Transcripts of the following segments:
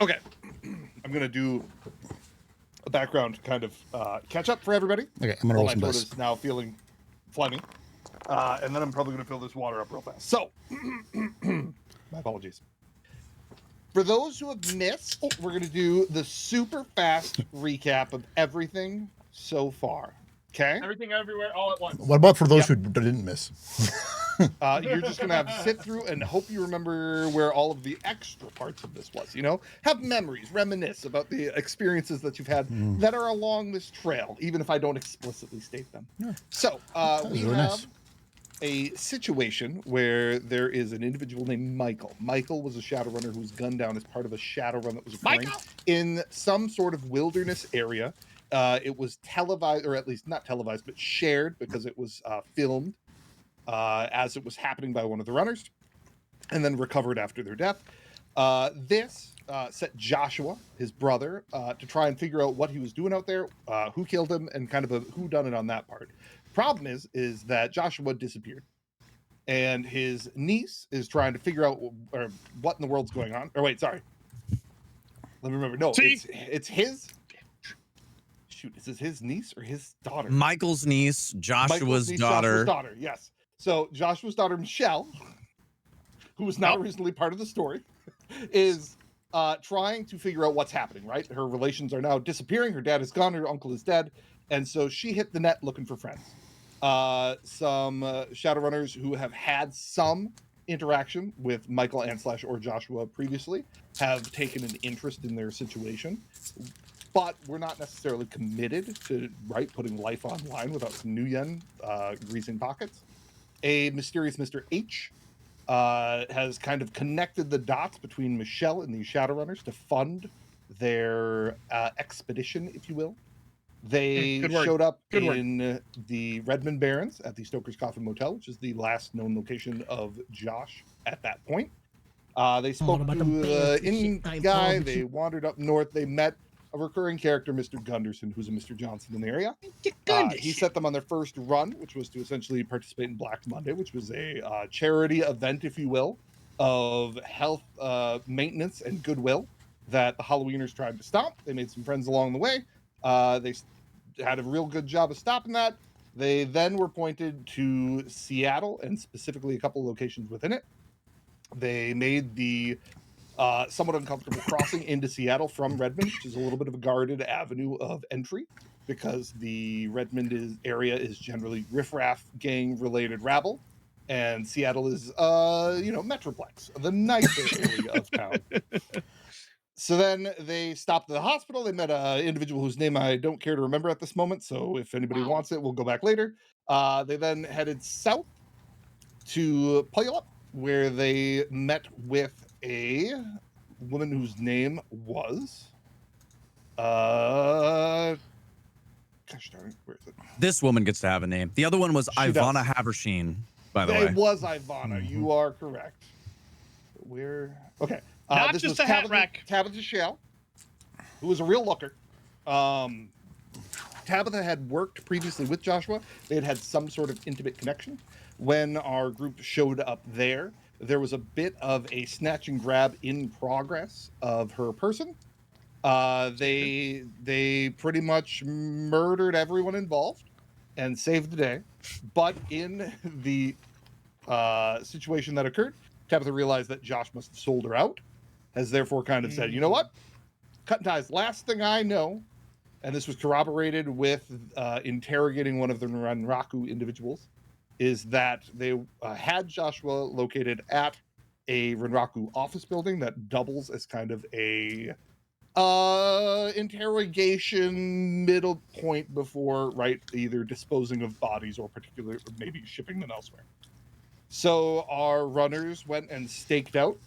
Okay. I'm going to do a background kind of catch up for everybody. Okay, I'm going to roll my some throat dice. is now feeling phlegmy. And then I'm probably going to fill this water up real fast. So, my apologies. For those who have missed, we're going to do the super fast recap of everything so far. Okay? Everything everywhere all at once. What about for those who didn't miss? You're just going to have to sit through and hope you remember where all of the extra parts of this was, you know? Have memories, reminisce about the experiences that you've had that are along this trail, even if I don't explicitly state them. Yeah. So, we really have nice. a situation where there is an individual named Michael. Michael was a Shadowrunner who was gunned down as part of a Shadowrun that was occurring in some sort of wilderness area. It was televised, or at least not televised, but shared because it was filmed as it was happening by one of the runners, and then recovered after their death. This set Joshua, his brother, to try and figure out what he was doing out there, who killed him, and kind of a whodunit on that part. Problem is that Joshua disappeared, and his niece is trying to figure out what in the world's going on. Or wait, sorry. Let me remember. No, it's his. Shoot, is this his niece or his daughter? Michael's niece, Joshua's daughter. Joshua's daughter, yes. So Joshua's daughter, Michelle, who was not originally part of the story, is trying to figure out what's happening, right? Her relations are now disappearing. Her dad is gone. Her uncle is dead. And so she hit the net looking for friends. Some Shadowrunners who have had some interaction with Michael and / or Joshua previously have taken an interest in their situation. But we're not necessarily committed to, putting life online without some new yen greasing pockets. A mysterious Mr. H has kind of connected the dots between Michelle and these Shadowrunners to fund their expedition, if you will. They showed up in the Redmond Barrens at the Stoker's Coffin Motel, which is the last known location of Josh at that point. They spoke to the inn guy. They wandered up north. They met a recurring character, Mr. Gunderson, who's a Mr. Johnson in the area. He set them on their first run, which was to essentially participate in Black Monday, which was a charity event, if you will, of health maintenance and goodwill that the Halloweeners tried to stop. They made some friends along the way. They had a real good job of stopping that. They then were pointed to Seattle and specifically a couple locations within it. They made the somewhat uncomfortable crossing into Seattle from Redmond, which is a little bit of a guarded avenue of entry because the Redmond area is generally riffraff gang-related rabble, and Seattle is, Metroplex, the nicer area of town. So then they stopped at the hospital. They met an individual whose name I don't care to remember at this moment, so if anybody wants it, we'll go back later. They then headed south to Puyallup, where they met with a woman whose name was gosh darn it, where is it? This woman gets to have a name. The other one was Ivana Haversheen, by the way. It was Ivana. You are correct. Where? Okay. Not this just was a hat rack. Tabitha Shell, who was a real looker. Tabitha had worked previously with Joshua. They had some sort of intimate connection. When our group showed up there was a bit of a snatch and grab in progress of her person. They pretty much murdered everyone involved and saved the day. But in the situation that occurred, Tabitha realized that Josh must have sold her out, has therefore kind of said, you know what? Cut ties. Last thing I know, and this was corroborated with interrogating one of the Renraku individuals, is that they had Joshua located at a Renraku office building that doubles as kind of a interrogation middle point before either disposing of bodies or maybe shipping them elsewhere. So our runners went and staked out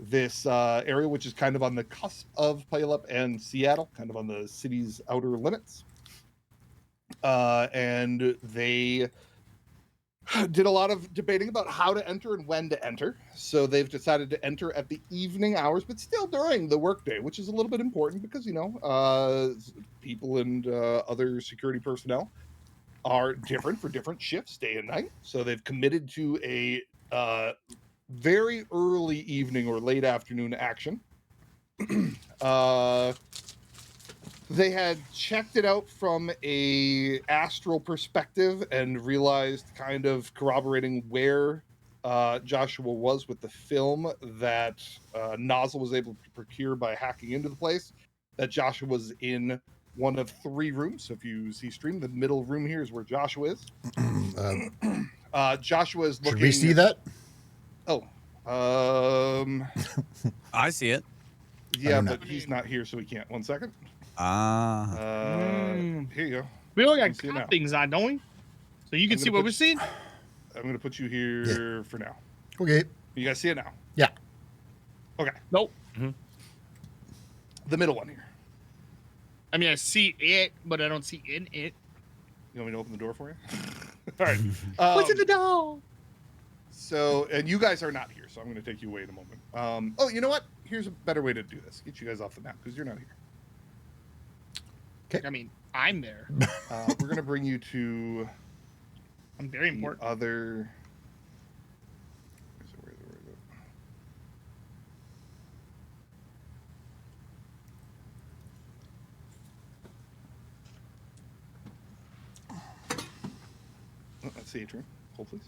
this area, which is kind of on the cusp of Puyallup and Seattle, kind of on the city's outer limits. And they did a lot of debating about how to enter and when to enter. So they've decided to enter at the evening hours, but still during the workday, which is a little bit important because, people and other security personnel are different for different shifts, day and night. So they've committed to a very early evening or late afternoon action. They had checked it out from a astral perspective and realized, kind of corroborating where Joshua was with the film that Nozzle was able to procure by hacking into the place, that Joshua was in one of 3 rooms. So if you see stream, the middle room here is where Joshua is. Joshua is looking. Should we see that? Oh, I see it. yeah, but he's not here, so we can't. 1 second. Here you go. We all got See it now. cop things on, don't we? So you can see what we're seeing? I'm going to put you here for now. Okay. You guys see it now? Yeah. Okay. Nope. The middle one here. I mean, I see it, but I don't see in it. You want me to open the door for you? All right. What's in the door? So, and you guys are not here, so I'm going to take you away in a moment. Oh, you know what? Here's a better way to do this. Get you guys off the map, because you're not here. I mean, I'm there. We're going to bring you to I'm very the important. other... Where is it? Oh, that's the atrium. Hold, please.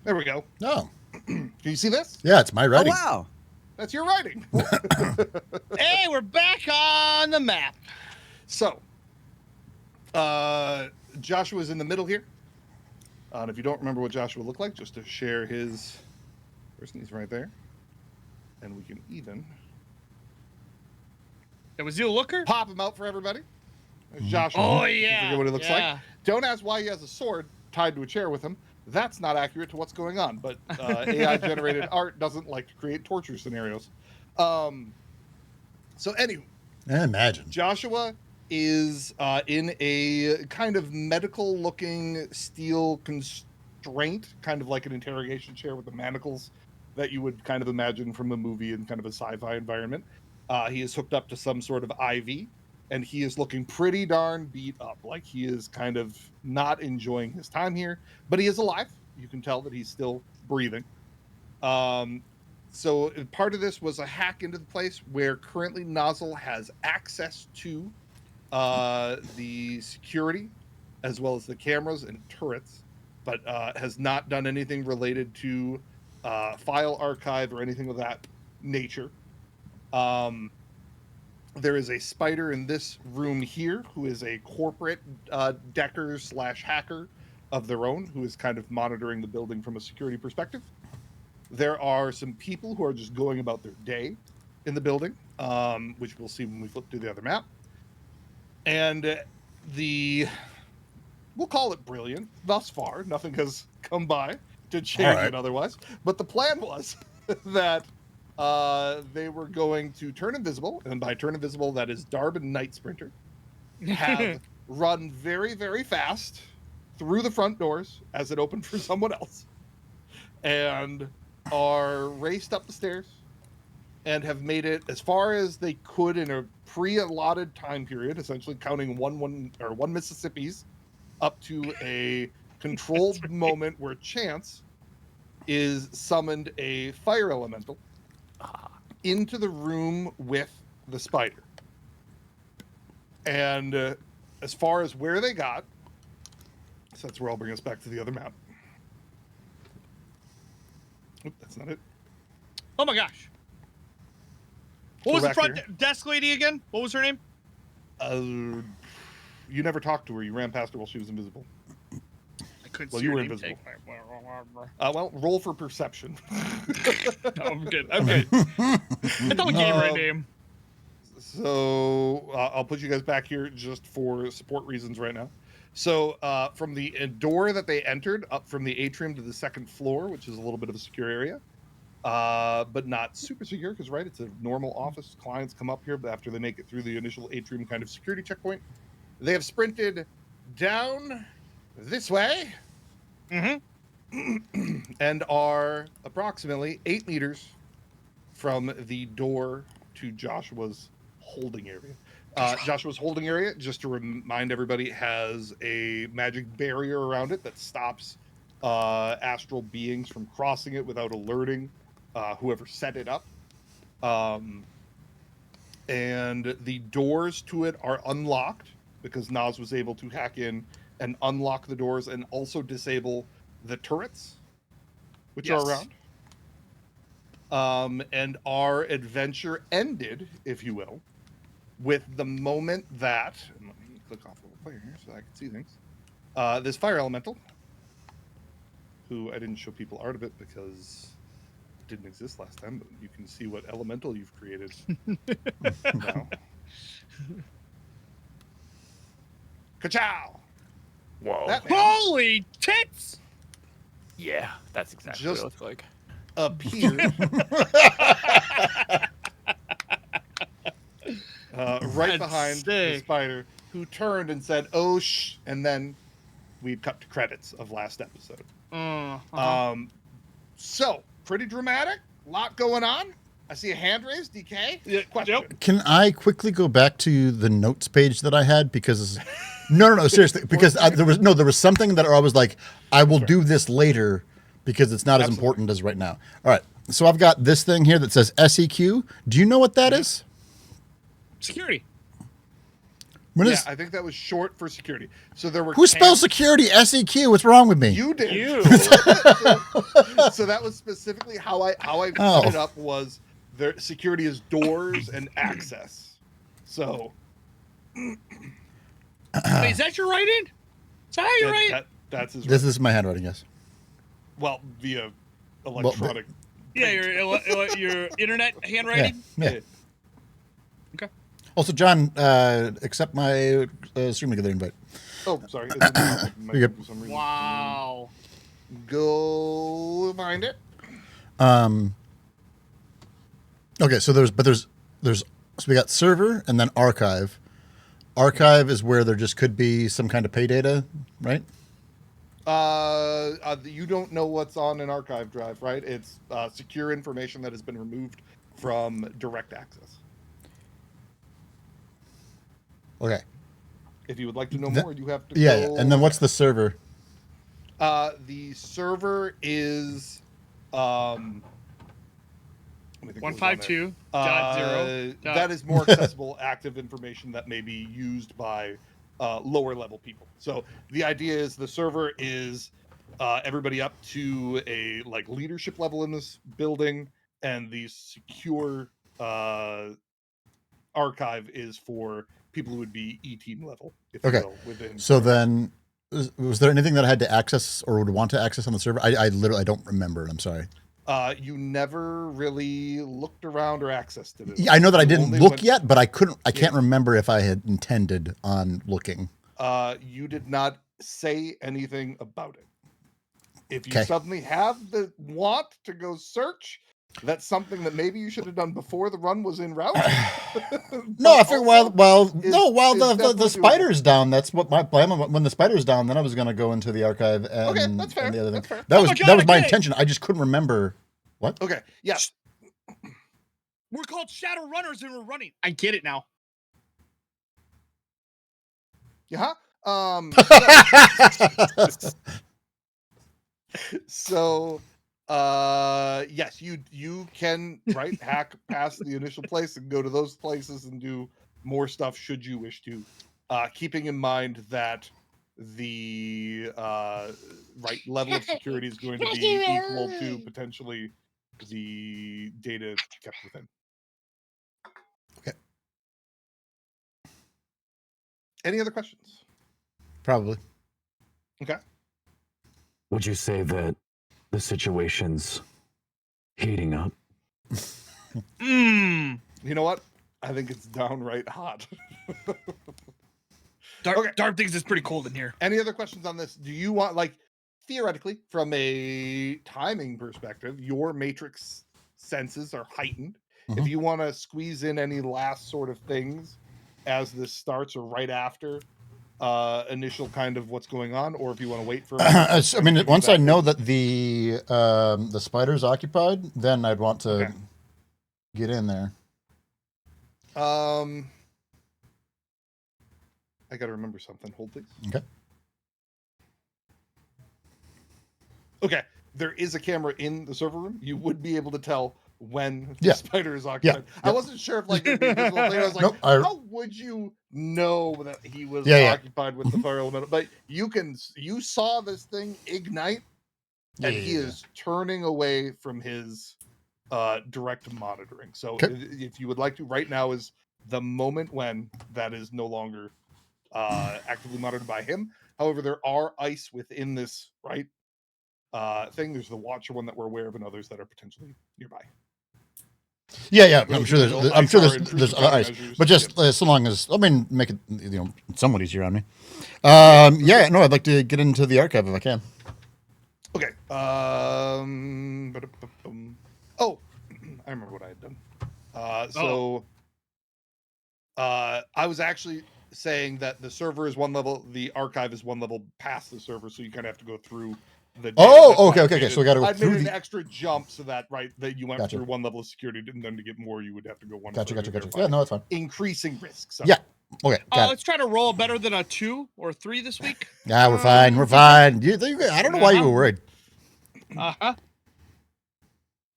There we go. Oh. Can you see this? Yeah, it's my Oh, writing. wow. That's your writing. Hey, we're back on the map. So, Joshua's in the middle here. And if you don't remember what Joshua looked like, just to share his person, he's right there. And we can even It was you a looker? pop him out for everybody. There's Joshua. Oh, You yeah. forget what he looks yeah. like. Don't ask why he has a sword tied to a chair with him. That's not accurate to what's going on. But AI-generated art doesn't like to create torture scenarios. So anyway, Imagine. Joshua is in a kind of medical-looking steel constraint, kind of like an interrogation chair with the manacles that you would kind of imagine from a movie in kind of a sci-fi environment. He is hooked up to some sort of IV, and he is looking pretty darn beat up, like he is kind of not enjoying his time here, but he is alive. You can tell that he's still breathing. So part of this was a hack into the place where currently Nozzle has access to the security as well as the cameras and turrets, but has not done anything related to file archive or anything of that nature. There is a spider in this room here who is a corporate decker / hacker of their own, who is kind of monitoring the building from a security perspective. There are some people who are just going about their day in the building, which we'll see when we flip through the other map. And we'll call it brilliant. Thus far, nothing has come by to change it otherwise. But the plan was that they were going to turn invisible, and by turn invisible, that is Darb and Night Sprinter, have run very, very fast through the front doors as it opened for someone else, and are raced up the stairs and have made it as far as they could in a pre-allotted time period, essentially counting one Mississippi's up to a controlled moment where Chance is summoned a fire elemental into the room with the spider. And as far as where they got, so that's where I'll bring us back to the other map. Oop, that's not it. Oh my gosh. What was the front desk lady again? What was her name? You never talked to her. You ran past her while she was invisible. I couldn't Well, see you her were name invisible. tag. Well, roll for perception. No, I'm good. I'm good. I thought we gave her a name. So I'll put you guys back here just for support reasons right now. So from the door that they entered, up from the atrium to the second floor, which is a little bit of a secure area, but not super secure because, right, it's a normal office. Clients come up here, but after they make it through the initial atrium kind of security checkpoint, they have sprinted down this way and are approximately 8 meters from the door to Joshua's holding area. Joshua's holding area, just to remind everybody, has a magic barrier around it that stops astral beings from crossing it without alerting whoever set it up. And the doors to it are unlocked because Nas was able to hack in and unlock the doors and also disable the turrets, which are around. And our adventure ended, if you will, with the moment that, and let me click off the little player here so I can see things. This fire elemental, who I didn't show people art of it because it didn't exist last time, but you can see what elemental you've created now. Ka-chow! Whoa. That man Holy tits! Yeah, that's exactly Just- what it looks like. appeared right That's behind the sick. spider, who turned and said, "Oh shh," and then we cut to credits of last episode. So pretty dramatic, lot going on. I see a hand raised. DK. Yeah, Question. yep. Can I quickly go back to the notes page that I had? Because no, seriously, because there was something that I was like, I will do this later because it's not as important as right now. All right, so I've got this thing here that says SEQ. Do you know what that is? Security. I think that was short for security. So there were Who spells security SEQ? What's wrong with me? You did. You. So that was specifically how I set it up. Was there security is doors and access. So Wait, is that your writing? Is that how you write? that's his. This is my handwriting, yes. Well, via electronic. Yeah, your internet handwriting. Yeah. Okay. Also, John, accept my stream together invite. Oh, sorry. It didn't happen. My You're good. for some reason. Wow. Go find it. Okay, so so we got server and then archive. Archive is where there just could be some kind of pay data, right? You don't know what's on an archive drive, right? It's secure information that has been removed from direct access. Okay. If you would like to know more, you have to. Yeah, go and then what's the server? The server is 152.0. That is more accessible active information that may be used by lower level people. So the idea is the server is everybody up to a leadership level in this building, and the secure archive is for people who would be E-team level, if you will, within. So then, was there anything that I had to access or would want to access on the server? I literally don't remember it. I'm sorry. You never really looked around or accessed it. Yeah, I know that I didn't look yet, but I can't remember if I had intended on looking. You did not say anything about it. If you suddenly have the want to go search, that's something that maybe you should have done before the run was en route. No, I figured while the spider's down, that's what my plan. When the spider's down, then I was going to go into the archive and, that's fair. and the other thing. That's fair. That was my intention. I just couldn't remember what. Okay, yes. We're called Shadowrunners and we're running. I get it now. Yeah. So yes, you can hack past the initial place and go to those places and do more stuff should you wish to, keeping in mind that the level of security is going to be equal to potentially the data kept within. Okay. Any other questions? Probably. Okay. Would you say that the situation's heating up? You know what? I think it's downright hot. Darb thinks it's pretty cold in here. Any other questions on this? Do you want, theoretically, from a timing perspective, your matrix senses are heightened. Mm-hmm. If you want to squeeze in any last sort of things as this starts or right after initial kind of what's going on, or if you want to wait for once I know that the spider's occupied, then I'd want to get in there. I gotta remember something. Hold, please. Okay. there is a camera in the server room, you would be able to tell when the Yeah. spider is occupied. Yeah. I wasn't sure if like it'd be a visual thing. I was like, Nope, how would you know that he was Yeah, yeah. occupied with the fire elemental? But you saw this thing ignite, and he is turning away from his direct monitoring. So Okay. if you would like to, right now is the moment when that is no longer actively monitored by him. However, there are ice within this thing. There's the Watcher one that we're aware of, and others that are potentially nearby. Yeah. Those I'm sure are there's. no I'm sure ice there's are other ice, measures. but just Yep. so long as make it somewhat easier on me. Yeah. No, I'd like to get into the archive if I can. Okay. Oh, I remember what I had done. I was actually saying that the server is one level, the archive is one level past the server, so you kind of have to go through the. Oh, okay. So we got to go I through made an the. extra jump so that that you went Gotcha. through one level of security, and then to get more, you would have to go one. Gotcha. further to Yeah, verify, no, that's fine. increasing risk. So. Yeah. Okay. Got it. Let's try to roll better than a 2 or 3 this week. Yeah, we're fine. We're fine. I don't know why you were worried.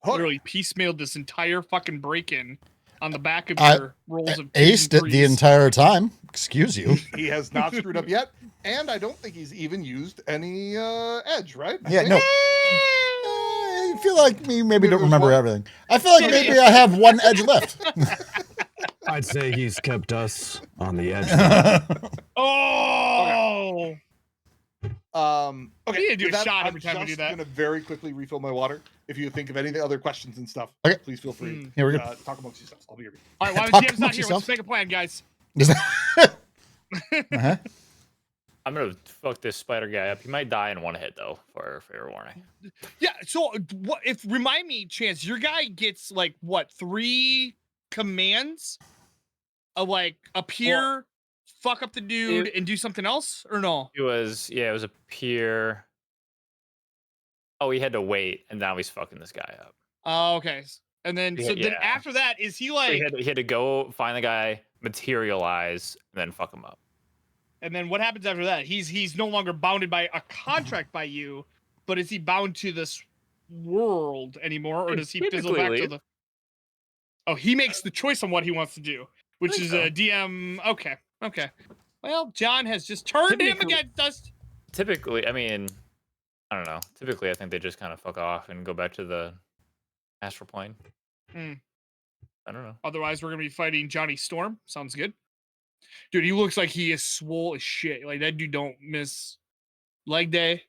Literally piecemealed this entire fucking break-in on the back of your rolls of Aced it the entire time. Excuse you. He has not screwed up yet, and I don't think he's even used any edge, right? Yeah, no. I feel like me maybe don't There's remember one- everything. I feel like maybe I have one edge left. I'd say he's kept us on the edge. Oh! Okay. You need to do with a that, shot I'm every time we do just that. gonna very quickly refill my water. If you think of any other questions and stuff, Okay. please feel free. Here we go. Talk amongst yourselves. I'll be here. All right, while the Talk GM's not amongst here, yourself. let's make a plan, guys. Is that- Uh-huh. I'm gonna fuck this spider guy up. He might die in one hit though, for fair warning. Yeah, so what if remind me, Chance, your guy gets like what, 3 commands? Like appear, fuck up the dude, and do something else, or no? It was a peer. Oh, he had to wait, and now he's fucking this guy up. Oh, okay. And then Yeah, so then yeah. after that, is he So like he had to go find the guy, materialize, and then fuck him up. and then what happens after that? He's no longer bounded by a contract by you, but is he bound to this world anymore, or does he fizzle Typically back to leave. the? Oh, he makes the choice on what he wants to do, which think is so. a DM. Okay. Well, John has just turned him Typically- against us. Typically, I mean, I don't know. Typically, I think they just kind of fuck off and go back to the astral plane. Hmm. I don't know. Otherwise, we're gonna be fighting Johnny Storm. Sounds good, dude. He looks like he is swole as shit. Like that dude don't miss leg day,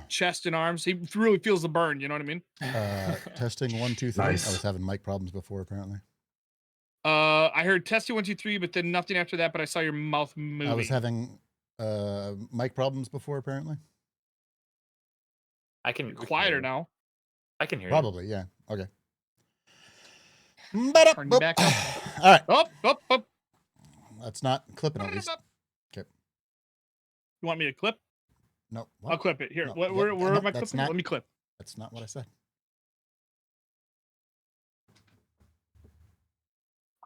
chest and arms. He really feels the burn. You know what I mean? Testing 1, 2, 3. Nice. I was having mic problems before, apparently. I heard testing 1, 2, 3, but then nothing after that. But I saw your mouth moving. I was having mic problems before, apparently. I can You're quieter now. now. I can hear Probably, yeah. Okay. Turn you back up. All right. Up. That's not clipping at least. Okay. You want me to clip? No. I'll What? clip it. Here. No, Where yeah, am I that's clipping? not- Let me clip. That's not what I said.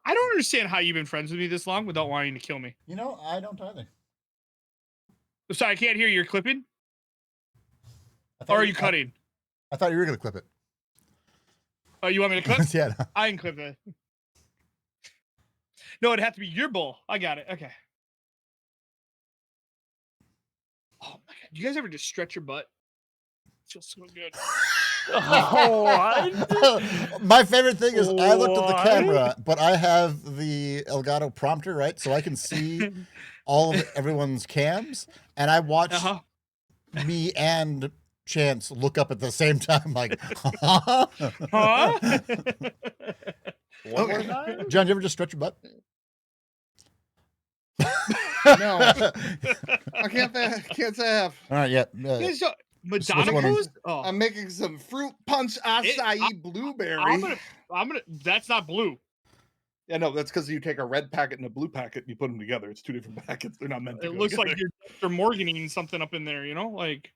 I don't understand how you've been friends with me this long without wanting to kill me. You know, I don't either. Sorry, I can't hear you. You're clipping? I thought Or are you cutting? I thought you were going to clip it. Oh, you want me to clip? Yeah. No. I can clip it. No, it'd have to be your bull. I got it. Okay. Oh my god. Do you guys ever just stretch your butt? It feels so good. My favorite thing is I looked at the What? camera, but I have the Elgato prompter, right? So I can see all of everyone's cams, and I watched Uh-huh. me and Chance look up at the same time, like, huh? Huh? One more time? John, you ever just stretch your butt? No, I can't say I have. All right, yeah. You guys don't- Just Madonna wondering. pose? Oh. I'm making some fruit punch acai blueberry. I'm gonna that's not blue. Yeah, no, that's because you take a red packet and a blue packet and you put them together. It's 2 different packets. They're not meant to It go looks like together. you're Morganing something up in there, you know? Like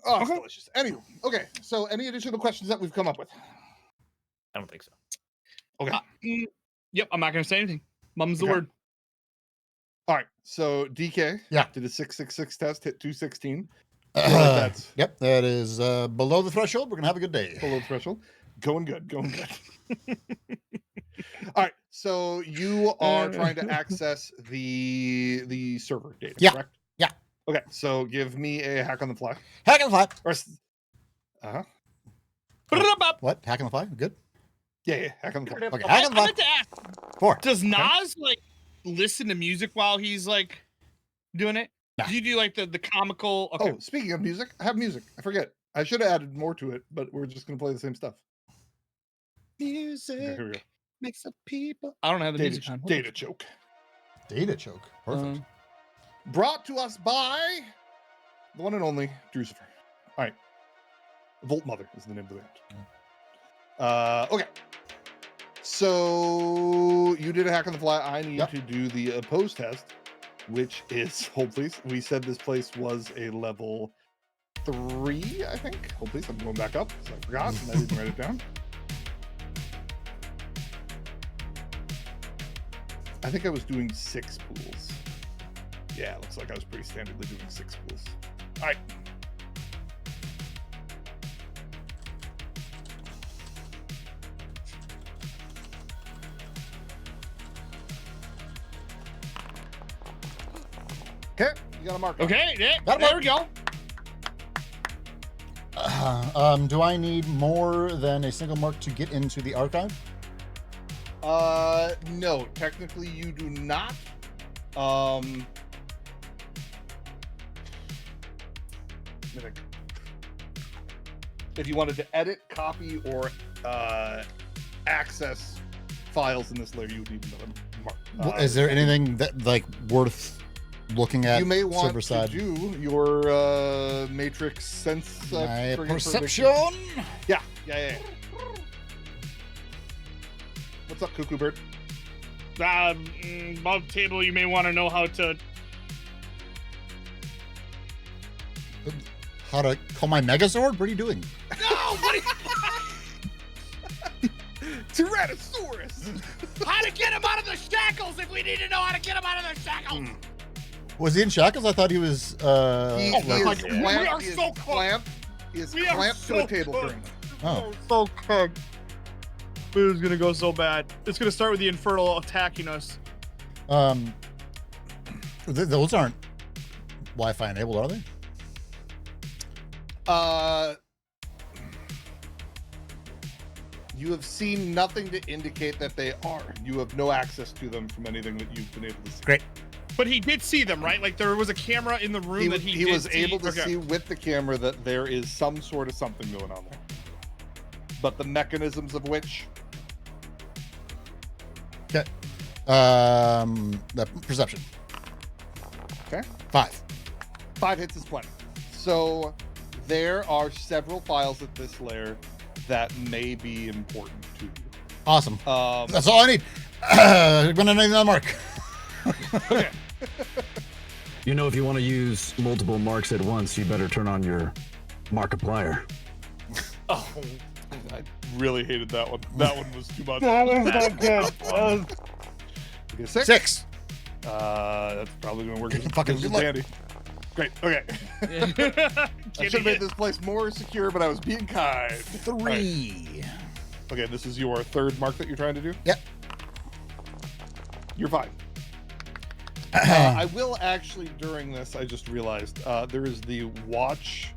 Oh, it's Okay. delicious. Anyway, okay. So, any additional questions that we've come up with? I don't think so. Okay. Yep, I'm not gonna say anything. Mum's the Okay. word. All right. So, DK Yeah. did a 666 test, hit 216. Feel like that's Yep, that is below the threshold. We're gonna have a good day. below the threshold. Going good. Going good. All right. So you are trying to access the server data, Yeah. correct? Yeah. Okay. So give me a hack on the fly. Hack on the fly. Or uh-huh. What? Hack on the fly? Good. Yeah, hack on the fly. Okay, I, hack on the I fly. meant to ask, 4. does Nas like listen to music while he's like doing it? Nah. Do you do like the comical? Okay. Oh, speaking of music, I have music. I forget. I should have added more to it, but we're just gonna play the same stuff. Music Okay, here we go. makes up people. I don't have the music on. Data choke. Data choke. Perfect. Brought to us by the one and only Drucifer. All right. Volt Mother is the name of the band. Okay. So you did a hack on the fly. I need to do the oppose test, which is, hold please. We said this place was a level 3, I think. Hold please. I'm going back up because I forgot and I didn't write it down. I think I was doing 6 pools. Yeah, it looks like I was pretty standardly doing 6 pools. All right. Okay, you got a mark. Okay, yeah, Got a there mark. we go. Do I need more than a single mark to get into the archive? No, technically you do not. If you wanted to edit, copy, or access files in this layer, you would need another mark. Is there anything that like worth looking at? You may want server to side? do your matrix sense. My friggin' perception. prediction. Yeah. What's up, Cuckoo Bird? Above table, you may want to know how to. How to call my Megazord? What are you doing? No, what Tyrannosaurus. how to get him out of the shackles? If we need to know how to get him out of the shackles. Was he in shackles? I thought he was. He my is God. clamped. We are He is so close. clamped. He is We are clamped to so a table close. currently. Oh. So cooked. This is gonna go so bad. It's gonna start with the Infernal attacking us. Those aren't Wi-Fi enabled, are they? You have seen nothing to indicate that they are. You have no access to them from anything that you've been able to see. Great. But he did see them, right? Like there was a camera in the room that he did was see. able to Okay. see with the camera that there is some sort of something going on there. But the mechanisms of which, Okay. The perception. okay, 5. 5 hits is plenty. So there are several files at this layer that may be important to you. Awesome. Um, That's all I need. I'm gonna need another mark. okay. You know, if you want to use multiple marks at once, you better turn on your Markiplier. Oh, I really hated that one. That one was too much. That was not good. Okay, 6. 6. That's probably gonna work. Fucking This is good luck. dandy. Great. Okay. I should have made this place more secure, but I was being kind. 3. Okay, this is your 3rd mark that you're trying to do? Yep. You're fine. I will actually, during this, I just realized, there is the watch,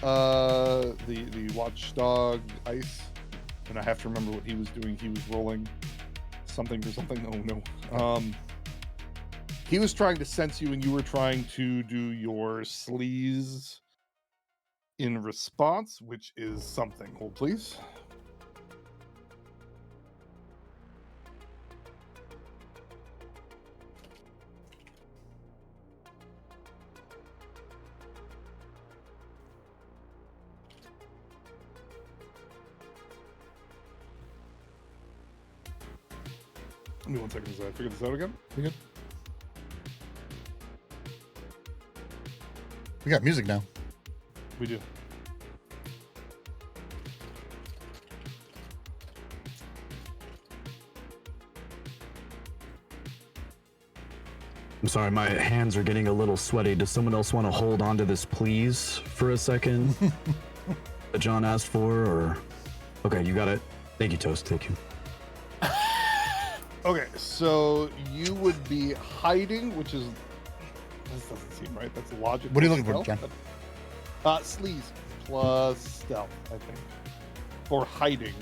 the watchdog ice, and I have to remember what he was doing. He was rolling something for something. Oh no. He was trying to sense you, and you were trying to do your sleaze in response, which is something. Hold, please. Give me 1 second as I figure this out again. You good? We got music now. We do. I'm sorry, my hands are getting a little sweaty. Does someone else want to hold on to this, please, for a second? That John asked for, or... Okay, you got it. Thank you, Toast. Thank you. Okay, so you would be hiding, which is... This doesn't seem right. That's logical. What are you looking for, John? Sleaze plus stealth, I think. For hiding.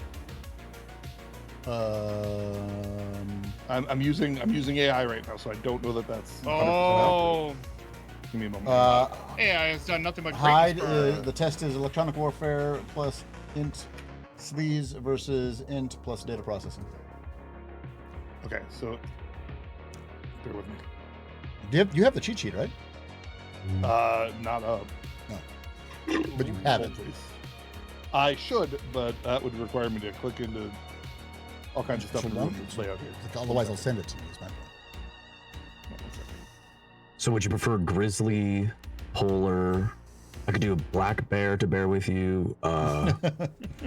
I'm using AI right now, so I don't know that that's 100% Oh. Give me a moment. AI has done nothing but Hide. greatness for- The test is electronic warfare plus int sleaze versus int plus data processing. Okay, so bear with me. You have the cheat sheet, right? Not up. But you have it. I should, but that would require me to click into all kinds of stuff in the room that's layout here. Otherwise, I'll send it to you. Is my point. So would you prefer grizzly, polar? I could do a black bear to bear with you.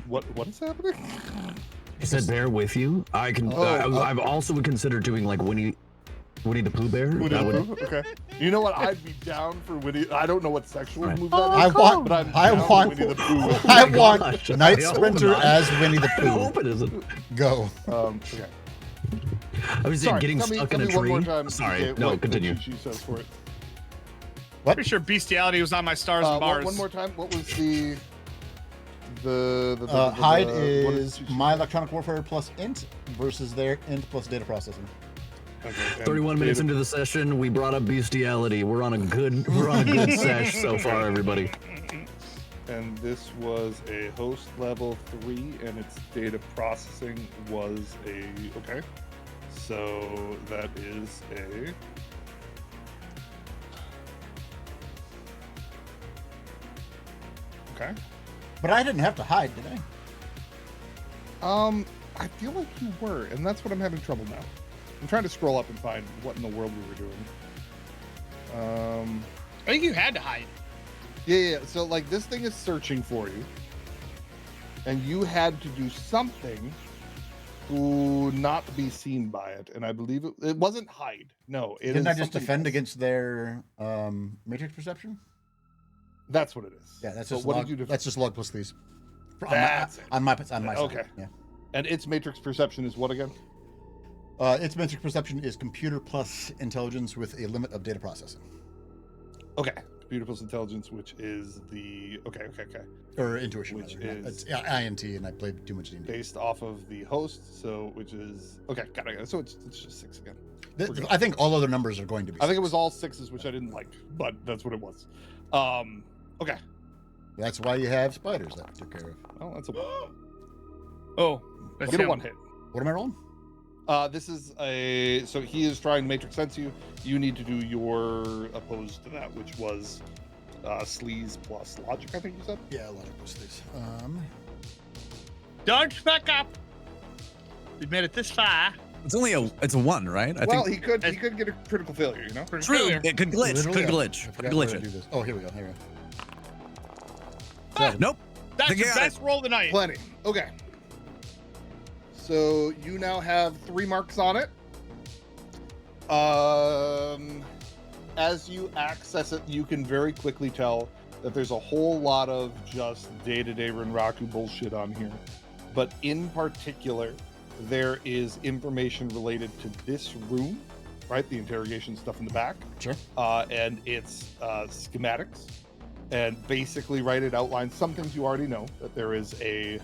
What is happening? I said bear with you. I can. I've also would consider doing like Winnie the Pooh bear. Winnie That the would- Pooh? Okay. You know what? I'd be down for Winnie. I don't know what sexual Right. move that is. I want. but I'm I down want. for Winnie the Pooh. I my want gosh, Night I hope Sprinter not. as Winnie the I Pooh. hope it isn't. Go. Okay. I was Sorry, getting tell me stuck in a one more tree. time, Sorry, CJ, no, what continue. She says for it. Pretty sure bestiality was on my stars and bars. One more time. What was the Hide what is cheat my sheet? electronic warfare plus int versus their int plus data processing. Okay, and 31 minutes data- into the session, we brought up bestiality. We're on a good sesh so far, everybody. And this was a host level 3, and its data processing was a okay. So that is a okay. But I didn't have to hide, did I? I feel like you were, and that's what I'm having trouble now. I'm trying to scroll up and find what in the world we were doing. I think you had to hide. Yeah. So like this thing is searching for you, and you had to do something to not be seen by it. And I believe it wasn't hide. No, it Didn't is I just something defend else. against their matrix perception? That's what it is. Yeah, that's So just what log. did you defend? That's just log plus these. That's it. On my side. Okay. Yeah. And its matrix perception is what again? Its matrix perception is computer plus intelligence with a limit of data processing. Okay. Computer plus intelligence, which is the okay. Or intuition, Which rather. is- It's INT, and I played too much D&D. Based off of the host, so which is okay. Got it. So it's just 6 again. We're good. I think all other numbers are going to be. I think it 6. was all 6s, which I didn't like, but that's what it was. Okay. That's why you have spiders that took care of. Well, that's a Oh, that's get a him. 1 hit. What am I rolling? This is a so he is trying to matrix sense you. You need to do your opposed to that, which was sleaze plus logic. I think you said. Yeah, logic plus these. Don't back up. We've made it this far. It's a 1, right? I Well, think he could get a critical failure. You know. true. It could glitch. Literally, Could I glitch. Could forgot where glitch to it. do this. Oh, here we go. Here we go. Nope. That's Think the you got it. best roll of the night. Plenty. Okay. So you now have 3 marks on it. As you access it, you can very quickly tell that there's a whole lot of just day-to-day Renraku bullshit on here. But in particular, there is information related to this room, right? The interrogation stuff in the back. Sure. And it's schematics. And basically, right, it outlines some things you already know, that there is a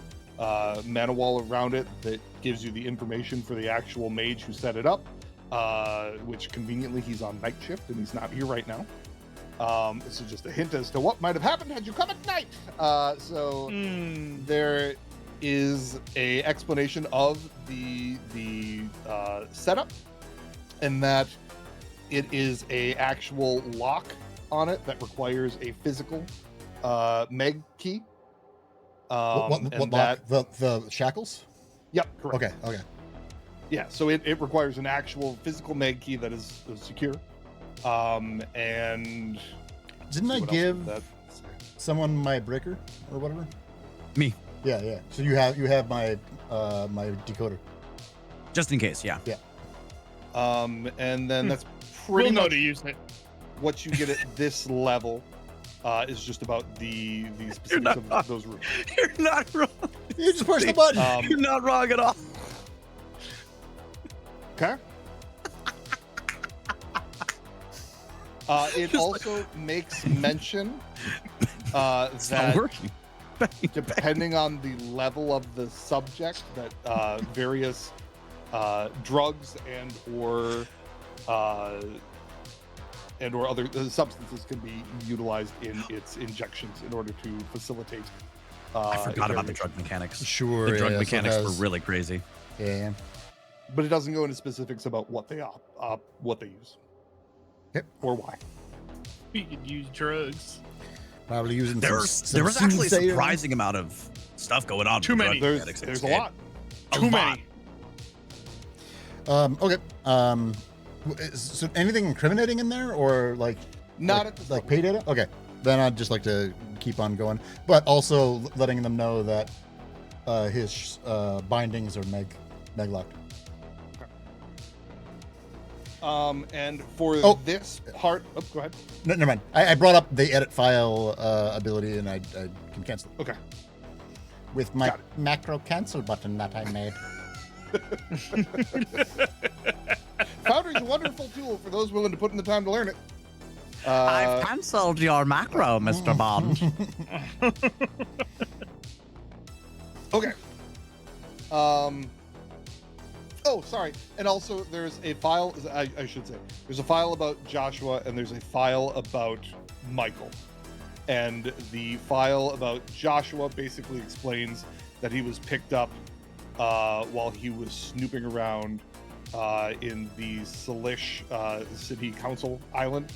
mana wall around it that gives you the information for the actual mage who set it up, which conveniently he's on night shift and he's not here right now. This is just a hint as to what might have happened had you come at night. There is a explanation of the setup, and that it is a actual lock on it that requires a physical meg key. What and lock? The shackles? Yep, correct. Okay. Yeah, so it requires an actual physical meg key that is secure. And Didn't I what else give would that someone my breaker or whatever? Me. Yeah. So you have my my decoder. Just in case, yeah. And then that's We'll pretty know much to use it. what you get at this level. Is just about the specifics of those rooms. You're not wrong. You just push the button. You're not wrong at all. Okay. It also makes mention It's not that working. depending on the level of the subject, that various drugs and or other substances can be utilized in its injections in order to facilitate. I forgot about the variation. drug mechanics. Sure. The drug yeah, so it mechanics were has- really crazy. Yeah. But it doesn't go into specifics about what they use. Yep. Or why. We could use drugs. Probably using There some was actually a soothsayer. surprising amount of stuff going on. Too with many. drug There's mechanics in a this game. lot. Too many. Okay. So anything incriminating in there, or like Not like, at this like level. pay data? Okay. Then I'd just like to keep on going, but also letting them know that his bindings are meg locked. And for Oh. this part, go ahead. No, never mind. I brought up the edit file ability, and I can cancel it Okay. with my Got it. macro cancel button that I made. Foundry is a wonderful tool for those willing to put in the time to learn it. I've cancelled your macro, Mr. Bond. Okay. Oh, sorry. And also, there's a file. I should say there's a file about Joshua, and there's a file about Michael. And the file about Joshua basically explains that he was picked up while he was snooping around in the Salish City Council Island.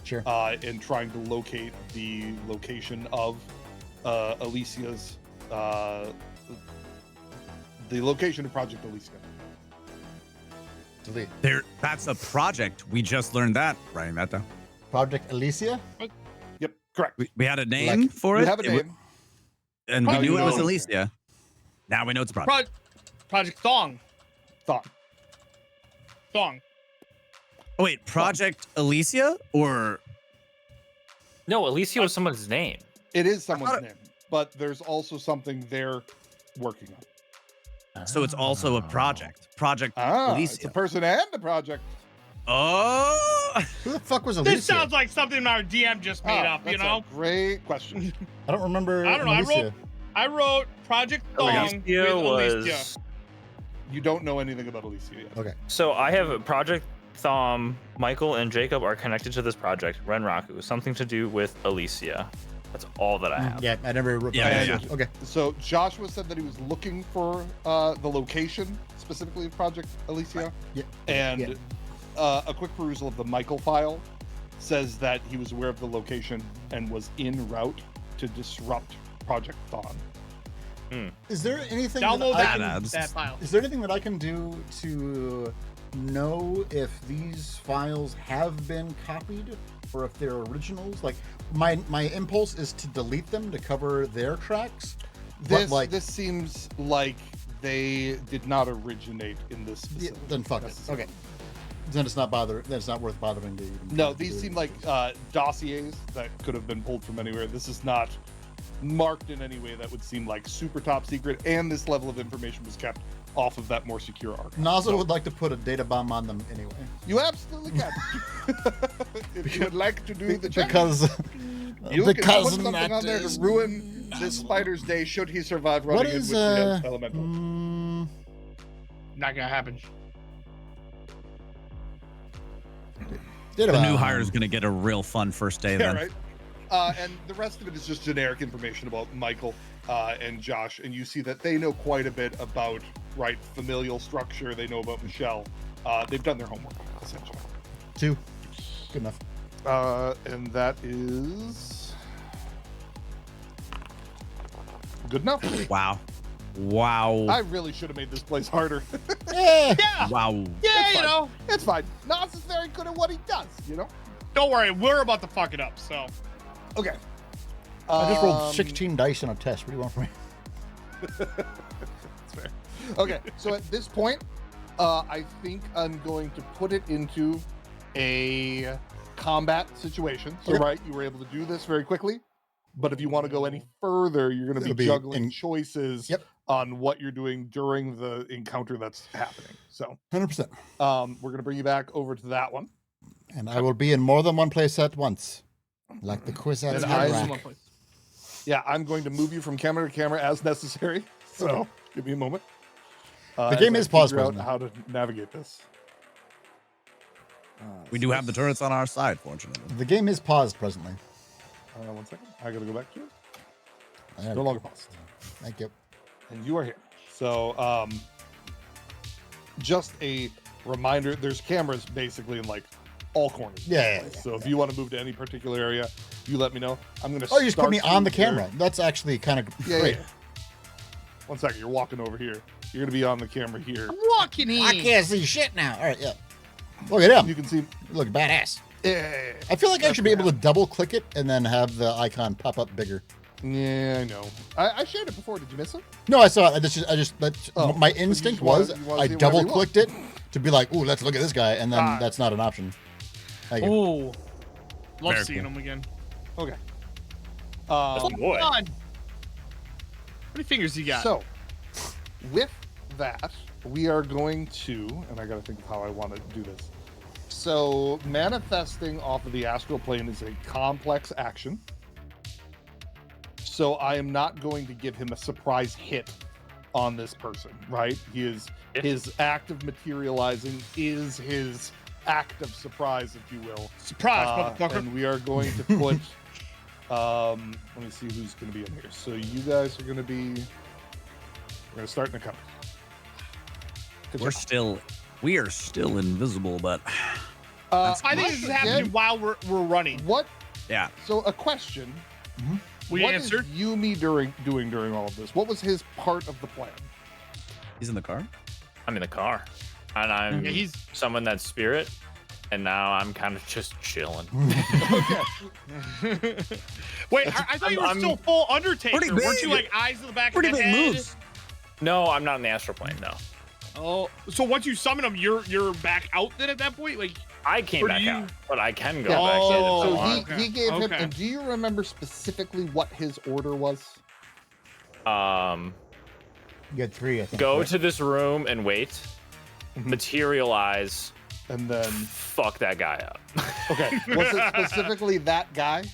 Sure. And trying to locate the location of Alicia's, the location of Project Alicia. Delete. That's a project. We just learned that. Writing that down. Project Alicia. Yep, correct. We had a name Like- for We it. have a It wa- name. and we Now knew you it was know. Alicia. Now we know it's a project. Project Thong. Thought. Thong. Oh, wait, Project Alicia or No, Alicia was someone's name. It is thought someone's it- name, but there's also something they're working on. so it's also a project. Project It's a Alicia. person and a project. Oh, Who the fuck was Alicia? This sounds like something our DM just made up, you That's know? a great question. I don't remember. I don't know, I Alicia. I wrote Project Thong Alicia with was. Alicia. You don't know anything about Alicia yet. Okay. So I have Project Thom. Michael and Jacob are connected to this project. Renraku, something to do with Alicia. That's all that I have. Yeah, I never wrote Yeah, down. yeah, Okay. So Joshua said that he was looking for the location specifically of Project Alicia. Yeah. And Yeah. a quick perusal of the Michael file says that he was aware of the location and was en route to disrupt Project Thon. Is there anything Download that I that, can, adds. that file. is there anything that I can do to know if these files have been copied or if they're originals? Like my impulse is to delete them to cover their tracks. But This seems like they did not originate in this yeah, facility. then fuck it. necessarily. Okay. Then it's not worth bothering to even. No, these seem like dossiers that could have been pulled from anywhere. This is not marked in any way that would seem like super top secret, and this level of information was kept off of that more secure archive. Nozzle would like to put a data bomb on them anyway. You absolutely can. If you would like to do the check, Because you can because put something that on there is- to ruin this spider's day should he survive running What in is with the elemental. Not gonna happen. Data the new bomb. hire is gonna get a real fun first day Yeah, then. right. And the rest of it is just generic information about Michael and Josh, and you see that they know quite a bit about familial structure. They know about Michelle. They've done their homework essentially. 2. Good enough. And that is good enough. Wow. Wow. I really should have made this place harder. Eh. Yeah, Wow. yeah, It's you fine. know. It's fine. Nas is very good at what he does, you know? Don't worry, we're about to fuck it up. So Okay. I just rolled 16 dice on a test. What do you want from me? That's fair. Okay, so at this point, I think I'm going to put it into a combat situation. So, Okay. right, you were able to do this very quickly. But if you want to go any further, you're going to It'll be be juggling in- choices Yep. on what you're doing during the encounter that's happening. So, 100%. we're going to bring you back over to that one. And I will be in more than one place at once, like the quiz at And Yeah, I- Shadowrun. Yeah, I'm going to move you from camera to camera as necessary. So, give me a moment. The as game I is paused figure out presently. how to navigate this. We do have the turrets on our side, fortunately. The game is paused presently. 1 second. I got to go back to it. There No we longer go. paused. Thank you. And you are here. So, just a reminder, there's cameras basically in like all corners. of Yeah, this place. yeah, So if you want to move to any particular area, you let me know. I'm gonna. Oh, you just put start me on the you here. camera. That's actually kind of Yeah, great. yeah. 1 second. You're walking over here. You're gonna be on the camera here. I'm walking in. I can't see shit now. All right, yeah. Look at him. You can see. Look badass. Yeah, I feel like I That's should be what able to double click it and then have the icon pop up bigger. yeah, I know. I shared it before. Did you miss it? No, I saw it. Oh, my so you instinct just wanna- was you wanna I see whatever double you want. clicked it to be like, ooh, let's look at this guy, and then Ah. that's not an option. Thank you. Oh, love Very seeing cool. them again. Okay. Oh, boy. Come on. How many fingers you got? So, with that, we are going to, and I got to think of how I want to do this. So, manifesting off of the astral plane is a complex action. So, I am not going to give him a surprise hit on this person, right? His act of materializing is his act of surprise, if you will. Surprise, motherfucker. And we are going to put. Let me see who's going to be in here. So you guys are going to be. We're going to start in a couple. Good job. We are still invisible, but I think once this is happening again, while we're running. What? yeah. So a question. We What answered. is Yumi doing during all of this? What was his part of the plan? He's in the car. I'm in the car, and I'm Yeah, he's someone that's spirit, and now I'm kind of just chilling. Okay. Wait. I thought you were I'm- still full Undertaker. Pretty Weren't you big. like eyes in the back Pretty of the big head? moves. No, I'm not in the astral plane. No, Oh, so once you summon him, you're back out then at that point? Like, I came Or do back you- out, but I can go Yeah. back in if I Oh, So want. okay. he gave him. Okay. And do you remember specifically what his order was? You had 3, I think. Go right? to this room and wait. Mhm. Materialize. And then, Fuck that guy up. okay, was it specifically that guy?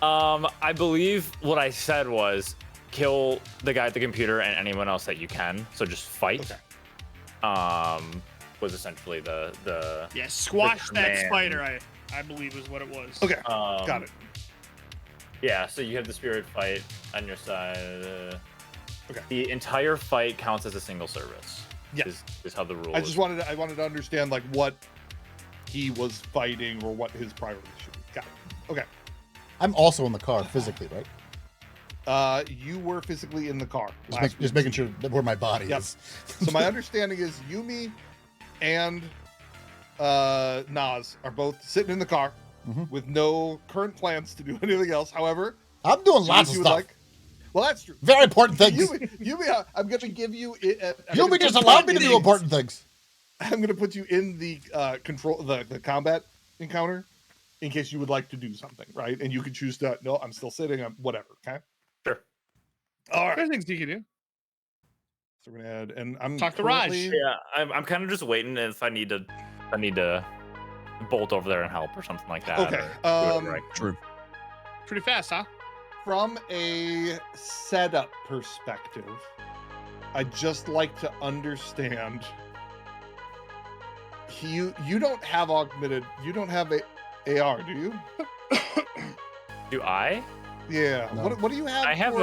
I believe what I said was kill the guy at the computer and anyone else that you can. So just fight. Okay. Was essentially the yeah, squash that command. spider. I believe is what it was. Okay, um, got it. Yeah, so you have the spirit fight on your side. Okay. The entire fight counts as a single service. Yeah. Is how the rule I is. just wanted to understand like what he was fighting or what his priority should be. Got it. Okay. I'm also in the car physically, right? You were physically in the car. Just making sure that where my body Yep. is. So my understanding is Yumi and Nas are both sitting in the car Mhm. with no current plans to do anything else. However, I'm doing as lots of you stuff. would like. Well, that's true. Very important things. Yumi, I'm going to give you. Yumi just allowed me to do important things. I'm going to put you in the the combat encounter in case you would like to do something, right? And you can choose to. No, I'm still sitting. I'm whatever. Okay. Sure. All right. There's things you can do. So we're gonna add, and I'm Talk to Raj. currently- Yeah, I'm kind of just waiting if I need to bolt over there and help or something like that. Okay, or do whatever I- True. Pretty fast, huh? From a setup perspective, I'd just like to understand. You don't have augmented. You don't have a AR, do you? Do I? Yeah. No. What do you have? I have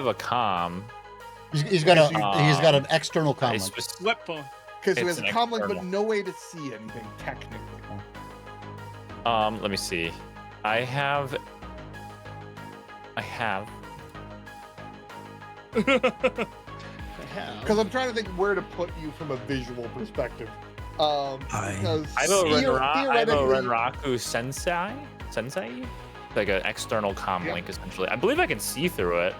a comm. He's got an external a comment. Flip phone. because he it's has a an comlink, but external. no way to see anything technically. Let me see. I have. Because I'm trying to think where to put you from a visual perspective. Because I have a theoretically- Renraku Sensei, like an external comm Yeah. link essentially. I believe I can see through it.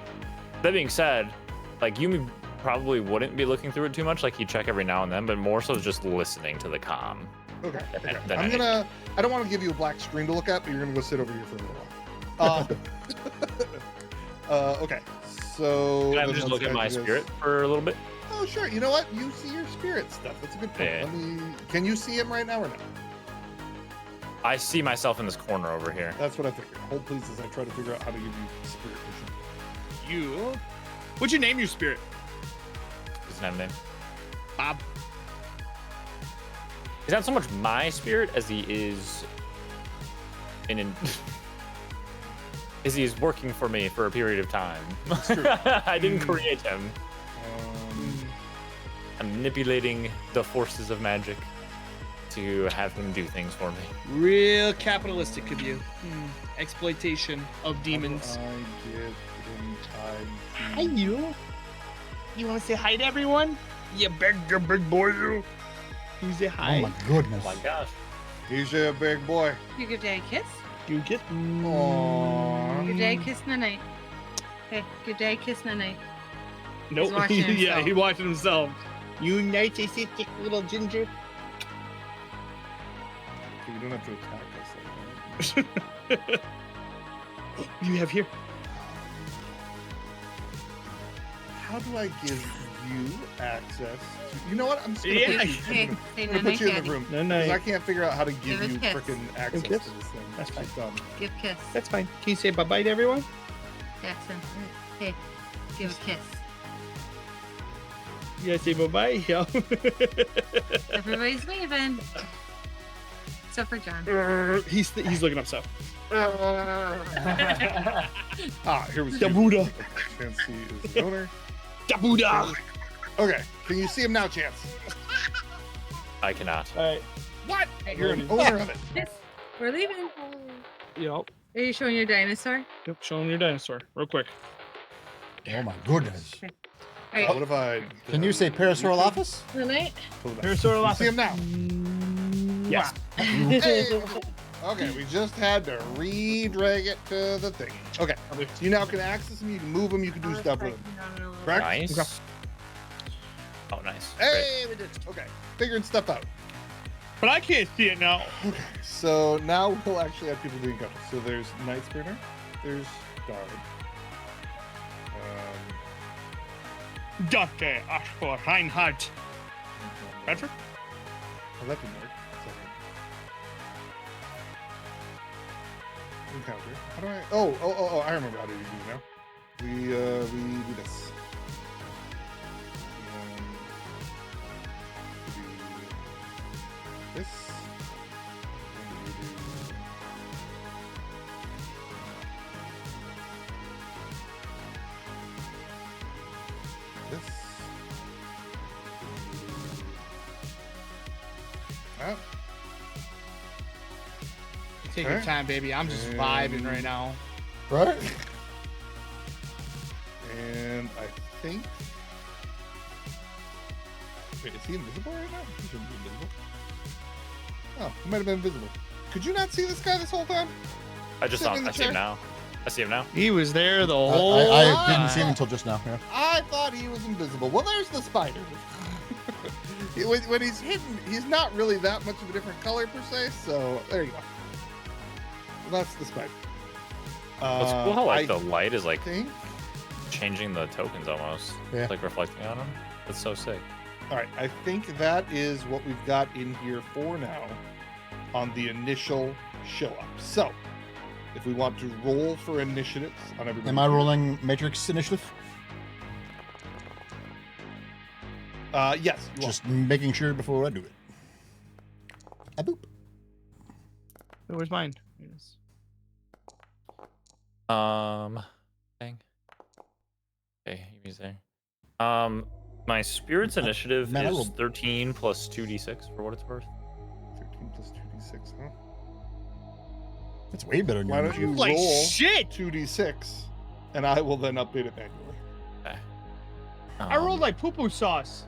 That being said, like Yumi probably wouldn't be looking through it too much. Like he'd check every now and then, but more so just listening to the comm. Okay. Than I'm anything. gonna. I don't want to give you a black screen to look at, but you're gonna go sit over here for a little while. Okay. So. Can I then just let's look at go my to this. spirit for a little bit? Oh sure. You know what? You see your spirit stuff. That's a good point. Yeah. Can you see him right now or no? I see myself in this corner over here. That's what I figured. Hold please as I try to figure out how to give you spirit vision. You. What'd you name your spirit? Doesn't have a name. Bob. He's not so much my spirit as he is as he is working for me for a period of time. I didn't create him. I'm manipulating the forces of magic to have him do things for me. Real capitalistic of you. Exploitation of demons. I get in time. Hi, you. You want to say hi to everyone? You big boy, you. Can you say hi? Oh my goodness. Oh my gosh. He's a big boy. You give Dad a kiss? You get. Aww. Good day, kiss night. Hey, good day, kiss night. Nope. watching Yeah, himself. he watching himself. You nice, thick little ginger. Okay, you don't have to attack us like that. You have here. How do I give you access to... You know what? I'm just gonna Yeah. put you, Hey, I'm say gonna night, put you in the Daddy. room. No, Because I can't figure out how to give Give a you kiss. freaking access to kiss? this thing. That's It's just dumb. Give kiss. That's fine. Can you say bye bye to everyone? Jackson. Hey, give a kiss. You gotta say bye bye. Yeah. Everybody's leaving. Except for John. He's looking up stuff. Here we go. Dabuda. Chance is the owner. Dabuda. Okay, can you see him now, Chance? I cannot. All right. What? You're an owner of it. Yes, we're leaving. Yep. Are you showing your dinosaur? Yep. Show him your dinosaur real quick. Oh my goodness. All right. What if I... Can you say Parasaurol office? Good night. Parasaurol You see him now? Yes. Hey! Okay, we just had to re-drag it to the thing. Okay, so you now can access him, you can move him, you can do stuff with him. Correct? Nice. Okay. Oh, nice. Hey, we did it. Okay, figuring stuff out. But I can't see it now. Okay, so now we'll actually have people doing cover. So there's Night Sprinter, there's Guard. Dr. Ashford Reinhardt. Bradford? Oh, that didn't work. Sorry. Encounter. How do I? Oh! I remember how to do it now. We do this. We do this. And we do this. That. Take Okay. your time, baby. I'm just vibing right now. Right? And I think. Wait, is he invisible right now? He shouldn't be invisible. Oh, he might have been invisible. Could you not see this guy this whole time? I just Sitting saw in him. the I see him chair? now. I see him now. He was there the whole I didn't see him time. until just now. Yeah. I thought he was invisible. Well, there's the spider. when he's hidden, he's not really that much of a different color per se. So there you go. Well, that's the spider. It's cool how like I the light is like think. changing the tokens almost. Yeah. It's like reflecting on them. That's so sick. All right, I think that is what we've got in here for now on the initial show up. So, if we want to roll for initiatives on everybody. Am I rolling Matrix Initiative? Yes. You Just making sure before I do it. Boop. Where's mine? Yes. Dang. Okay, you mean there. My spirit's initiative Man, I is rolled- 13 plus 2d6 for what it's worth. 13 plus 2d6, huh? That's way better than Why your don't you initiative. Like roll shit. 2d6, and I will then update it manually. Okay. I rolled like poo poo sauce.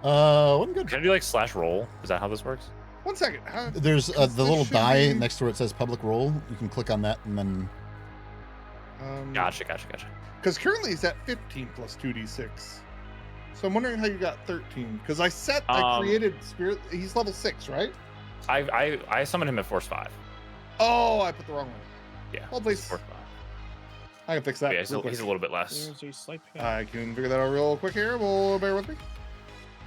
I'm good. Can I do like slash roll? Is that how this works? 1 second. There's the This little should die be- next to where it says public roll. You can click on that and then. Gotcha. Because currently he's at 15 plus 2d6. So I'm wondering how you got 13 because I created spirit. He's level 6, right? I summoned him at Force 5. Oh, I put the wrong one. Yeah. Well, please. Force 5. I can fix that. Yeah, real quick. he's a little bit less. There's a slight pin. I can figure that out real quick here. We'll bear with me.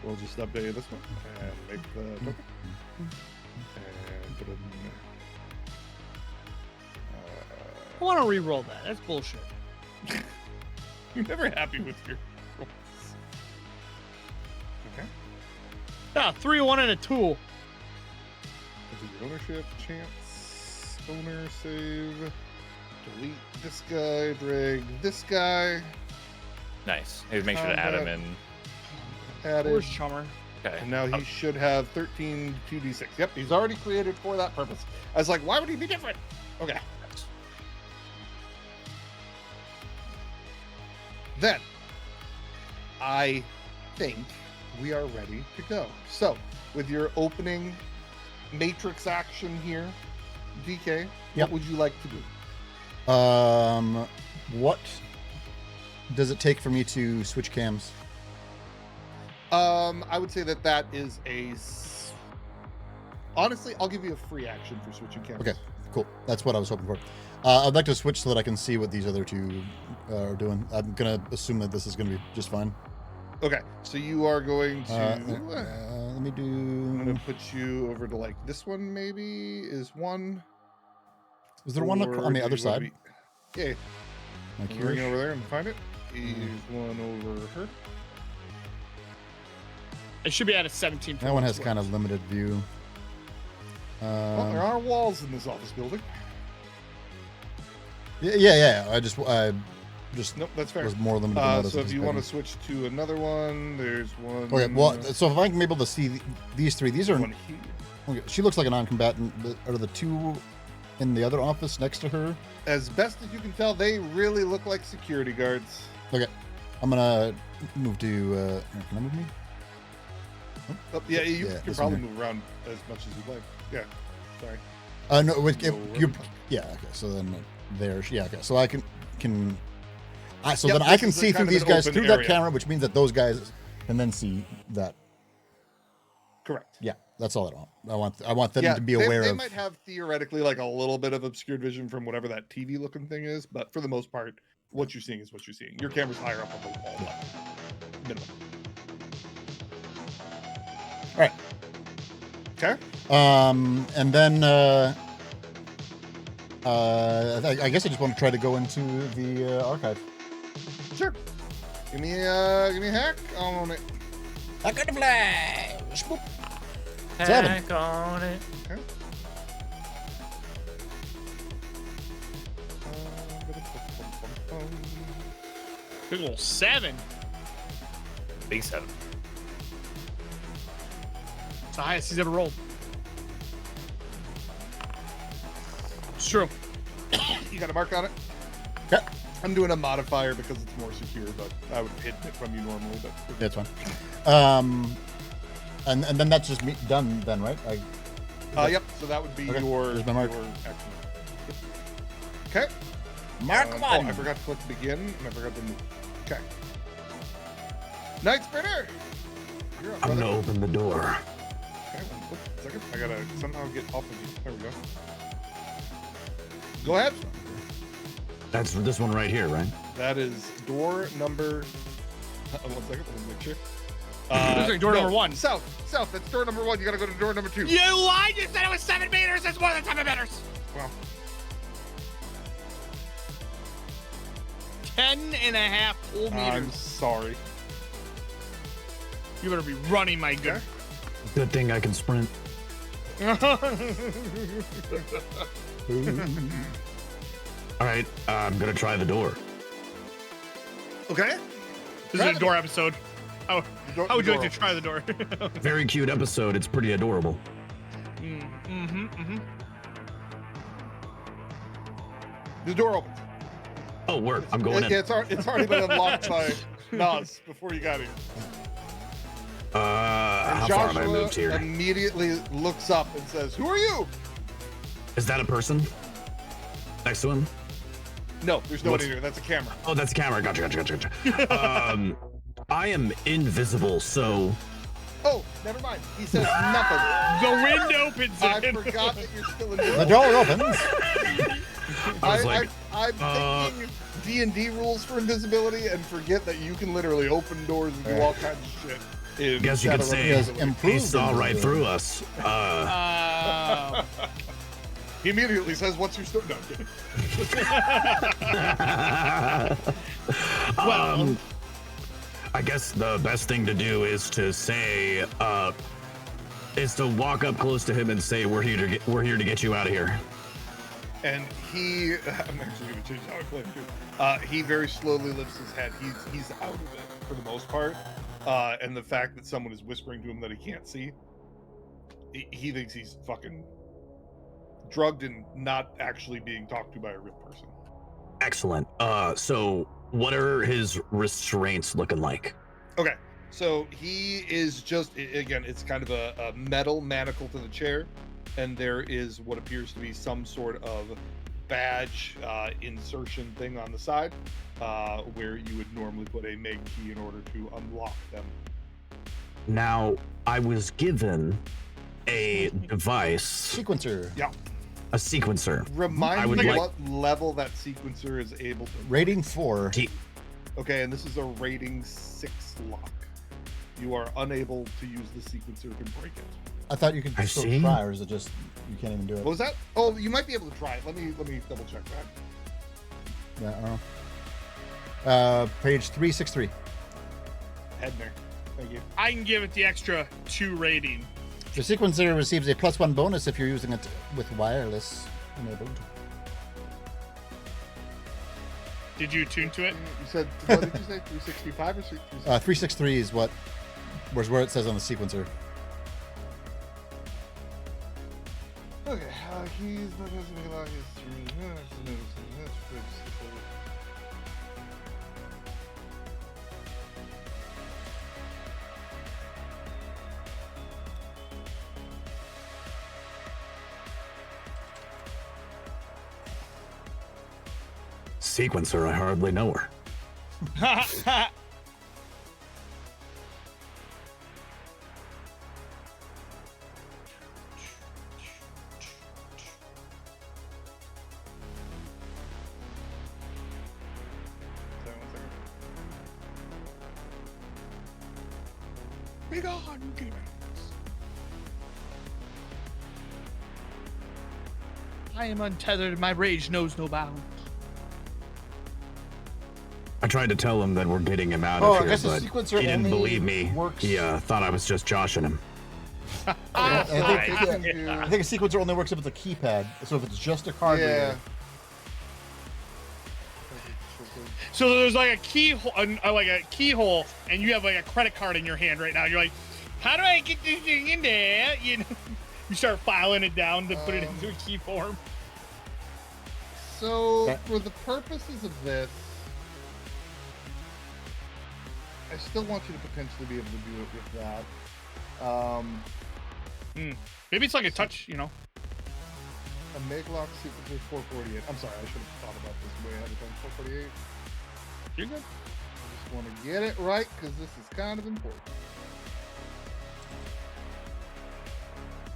We'll just update this one and make the token. And put it in there. I want to re-roll that. That's bullshit. You're never happy with your rolls. Okay. Yeah, 3, 1, and a 2. This is your ownership, chance, owner, save, delete this guy, drag this guy, Nice. Maybe make sure to add him in. added, Where's Chummer? Okay. and now he should have 13 2d6. Yep, he's already created for that purpose. I was like, why would he be different? Okay. Then, I think we are ready to go. So, with your opening matrix action here, DK, Yep. what would you like to do? What does it take for me to switch cams? I would say that is honestly, I'll give you a free action for switching cameras. Okay, cool. That's what I was hoping for. I'd like to switch so that I can see what these other two are doing. I'm gonna assume that this is gonna be just fine. Okay, so you are going to. Let me I'm do. gonna put you over to like this one. Maybe is one. Is there one or on the do other you wanna side? Yeah, Like bring it here? over there and find it. Here's one over her. It should be at a 17. That one has kind of limited view. Well, there are walls in this office building. Yeah. I just Nope, that's fair. was more limited. to notice So if this you want to building. switch to another one, there's one. Okay, well, so if I'm able to see these three, these are. one here. Okay, she looks like a non-combatant. Are the two in the other office next to her? As best as you can tell, they really look like security guards. Okay, I'm gonna move to. Here, can I move me? Oh, yeah, you Yeah, can this probably one move around as much as you'd like. Yeah, sorry. No, wait, No, you. we're- Yeah. Okay, so then there. Yeah. Okay, so I can. So Yep, then I this can is a see kind through of these an guys open through that area. camera, which means that those guys can then see that. Correct. Yeah, that's all I want. I want them Yeah, to be they aware of. might have theoretically like a little bit of obscured vision from whatever that TV looking thing is, but for the most part, what you're seeing is what you're seeing. Your camera's higher up on the wall, minimum. All right. Okay. And then I guess I just want to try to go into the archive. Sure. Give me a hack on it. I got the flash. Boop. 7. Hack on it. Okay. Big ol' 7. Big 7. It's the highest he's ever rolled. It's true. You got a mark on it? Okay. I'm doing a modifier because it's more secure, but I would hit it from you normally. But That's fine. And then that's just me done then, right? yep. So that would be Okay, your there's my mark. action. Okay. Mark Oh, one. I forgot to click begin, and I forgot to move. Okay. Night Sprinter! You're up, I'm brother. gonna open the door. Okay, one second. I gotta somehow get off of you. There we go. Go ahead. That's this one right here, right? That is door number. 1 second. Let me make sure. Looks like door number 1. South. That's door number 1. You gotta go to door number 2. You lied! You said it was 7 meters! It's more than 7 meters! Well, 10.5 whole I'm meters. sorry. You better be running, my good. Okay. Good thing I can sprint. All right, I'm gonna try the door. Okay. This is a door episode. How would you like to try the door? Very cute episode. It's pretty adorable. The door opens. Oh, word! I'm going in. Yeah, it's already been unlocked by Nas before you got here. How far Joshua have I moved here? immediately looks up and says, "Who are you?" Is that a person next to him? No, there's no one What's- in here. That's a camera. Oh, that's a camera. Gotcha. I am invisible, so Oh, never mind. He says nothing. The wind opens I it. forgot that you're still in The door opens. I was like, I'm thinking D&D rules for invisibility and forget that you can literally open doors and do all kinds of shit. In guess you could Shadowrun say invisibility. he improved saw right invisibility. through us. He immediately says, "What's your story?" No, I'm kidding. Well, I guess the best thing to do is to say, is to walk up close to him and say, "We're here to get you out of here." And he, I'm actually going to change how I play him too. He very slowly lifts his head. He's out of it for the most part. And the fact that someone is whispering to him that he can't see, he thinks he's fucking drugged and not actually being talked to by a real person. Excellent. So what are his restraints looking like? Okay, so he is just, again, it's kind of a metal manacle to the chair, and there is what appears to be some sort of badge insertion thing on the side, where you would normally put a meg key in order to unlock them. Now, I was given a device, Sequencer. Yeah. a sequencer. I Remind would me like- what level that sequencer is able to. Rating 4. Okay, and this is a rating 6 lock. You are unable to use the sequencer to break it. I thought you could I still see. try, or is it just you can't even do it? What was that? Oh, you might be able to try it. Let me double check that. Yeah, I don't know. Page 363. Hedner. Thank you. I can give it the extra 2 rating. The sequencer receives a +1 bonus if you're using it with wireless enabled. Did you tune to it? You said, what did you say? 365 or 360? 363 is where it says on the sequencer. Okay, he's not going to allow his Sequencer, I hardly know her. Be gone, demons. I am untethered. My rage knows no bounds. I tried to tell him that we're getting him out Oh, of I here, guess the but sequencer he didn't only believe me. works- He thought I was just joshing him. I think, Right. yeah, I think a sequencer only works if it's a keypad. So if it's just a card Yeah. reader, So there's like a keyhole, like a keyhole, and you have like a credit card in your hand right now. You're like, how do I get this thing in there? You know, you start filing it down to put it into a key form. So, Okay. for the purposes of this, I still want you to potentially be able to do it with that. Maybe it's like a touch, you know. A Meglock Sequencer 448. I'm sorry, I should have thought about this way ahead of time. 448. You're good. I just want to get it right because this is kind of important.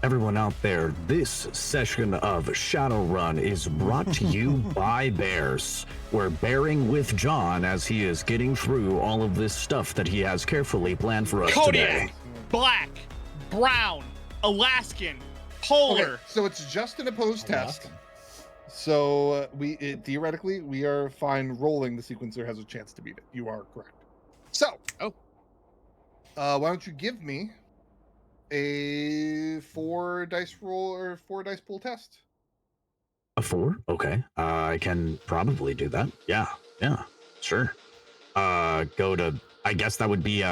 Everyone out there, this session of Shadowrun is brought to you by Bears. We're bearing with John as he is getting through all of this stuff that he has carefully planned for us today. Kodiak, black, brown, Alaskan, polar. Okay, so it's just an opposed test. Alaskan. So theoretically, we are fine rolling. The sequencer has a chance to beat it. You are correct. So, why don't you give me a 4 dice roll or 4 dice pool test? A 4? Okay. I can probably do that. Yeah, sure. Go to, I guess that would be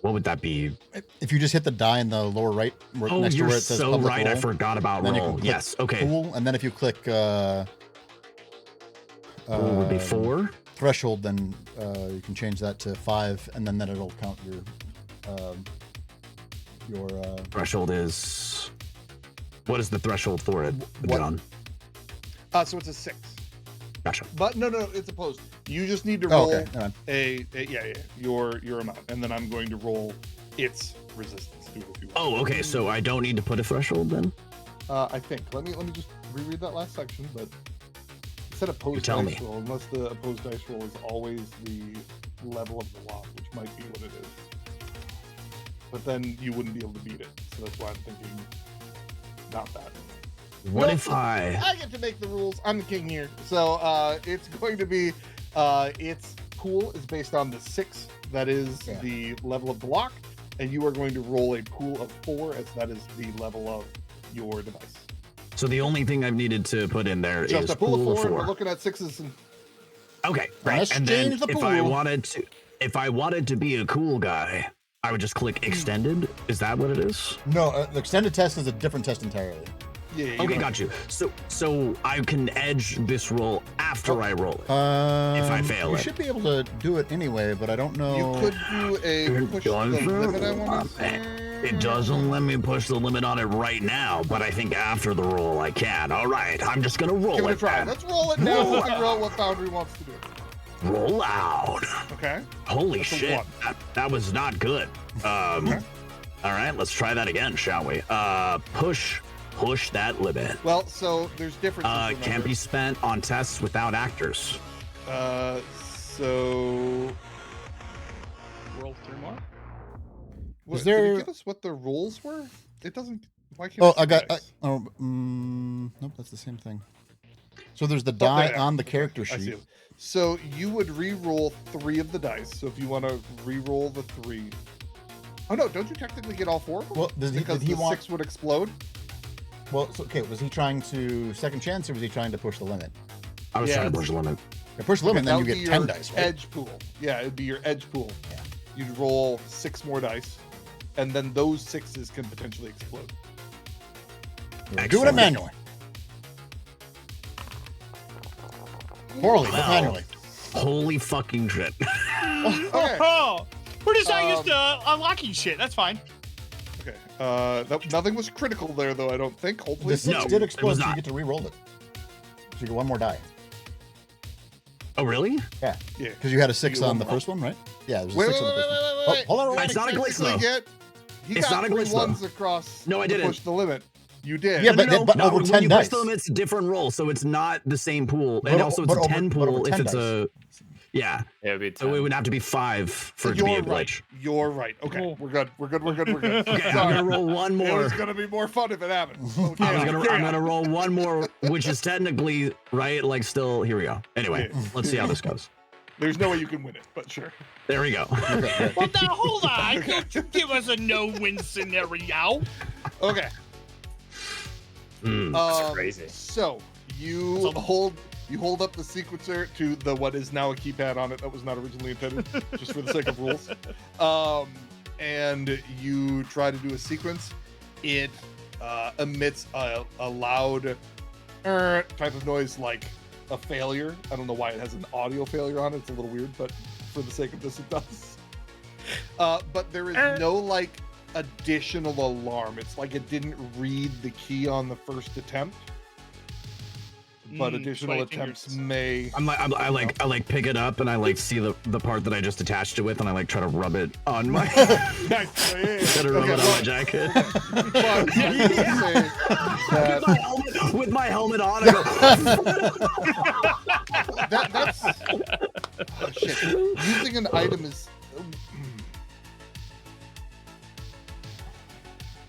what would that be? if you just hit the die in the lower right, next to you're where it says so public right. I roll, forgot about then you can roll. click Yes, okay. pool, and then if you click Pool would be 4. threshold, then you can change that to 5, and then it'll count your Threshold is, what is the threshold for it, What- John? So it's a 6. Gotcha. But no, it's opposed. You just need to Oh, roll okay. Never mind. your amount, and then I'm going to roll its resistance to it if you want. Oh, okay. So I don't need to put a threshold then? I think. Let me just reread that last section. But it said opposed tell dice me. roll, unless the opposed dice roll is always the level of the lock, which might be what it is. But then you wouldn't be able to beat it, so that's why I'm thinking not that. What No, if I get to make the rules. I'm the king here. So it's going to be its pool is based on the 6 that is the level of the lock, and you are going to roll a pool of 4 as that is the level of your device. So the only thing I've needed to put in there Just is a pool of 4. 4. We're looking at 6s and Okay, right. Let's And then change the if I pool. wanted to be a cool guy, I would just click extended. Is that what it is? No, the extended test is a different test entirely. yeah. Okay, got you. So I can edge this roll after I roll it. If I fail you it. should be able to do it anyway, but I don't know. You could do a push the limit, I want to say. It doesn't let me push the limit on it right now, but I think after the roll I can. All right, I'm just gonna roll Give it a it. try. then. Let's roll it now and figure out what Foundry wants to do. Roll loud. Okay? Holy That's a shit, 1. that was not good. All right, let's try that again, shall we? Push that limit. Well, so there's differences. Can't remember. be spent on tests without actors. So Roll 3 more. What, there- did it give us what the rules were? It doesn't. Why can't? Oh, it I got. dice? Nope, that's the same thing. So there's the Oh, die there. on the character I see sheet. it. So you would re-roll 3 of the dice. So if you want to re-roll the 3. Oh no! Don't you technically get all 4 of them? Well, did because he the want? 6 would explode. Well, so, okay. Was he trying to second chance, or was he trying to push the limit? I was Yeah, trying to it's- push the limit. If push the limit, that then you would be get 10 your dice, right? Edge pool. Yeah, it'd be your edge pool. Yeah. You'd roll 6 more dice, and then those 6s can potentially explode. Do it Excellent. manually. Poorly, but Wow. manually. Holy fucking shit. Okay. Oh, we're just not used to unlocking shit. That's fine. Okay. Nothing was critical there, though. I don't think. Hopefully, The 6 No, did it explode, was so you not. get to re-roll it. So you get 1 more die. Oh, really? Yeah, yeah. because you had a 6 You get on the one more. first one, right? Yeah, there's a Wait, 6 wait, on the wait, first one. wait, Oh, wait. hold on, hold on. It's not a glitch, Technically though. He It's got not a 3 glitch, though. ones across. No, I to didn't. Push the limit. You did. Yeah, but over when 10 you dice. push the limit, it's a different roll, so it's not the same pool. But And o- also, it's but a over- 10 but over pool if 10 it's a. Yeah. Yeah, it'd be 10. So it would have to be 5 for it to be You're a right. glitch. You're right. Okay, Cool. we're good. We're good. We're good. We're good. Okay, I'm Sorry. gonna roll one It more. was gonna be more fun if it happened. Okay, I'm gonna roll one more, which is technically right. Like still, here we go. Anyway, Yeah. let's see how this goes. There's no way you can win it, but sure. There we go. Well, now hold on. Don't you give us a no-win scenario. Okay. That's crazy. So you hold up the sequencer to the what is now a keypad on it that was not originally intended, just for the sake of rules. And you try to do a sequence. It emits a loud type of noise like a failure. I don't know why it has an audio failure on it. It's a little weird, but for the sake of this, it does. But there is no like additional alarm. It's like it didn't read the key on the first attempt. But additional 20 attempts fingers. may. I like pick it up and I like see the part that I just attached it with and I like try to rub it on my Nice. try to rub it on my jacket. But I would say that With my helmet on, I go. that's oh, shit. Using an item is.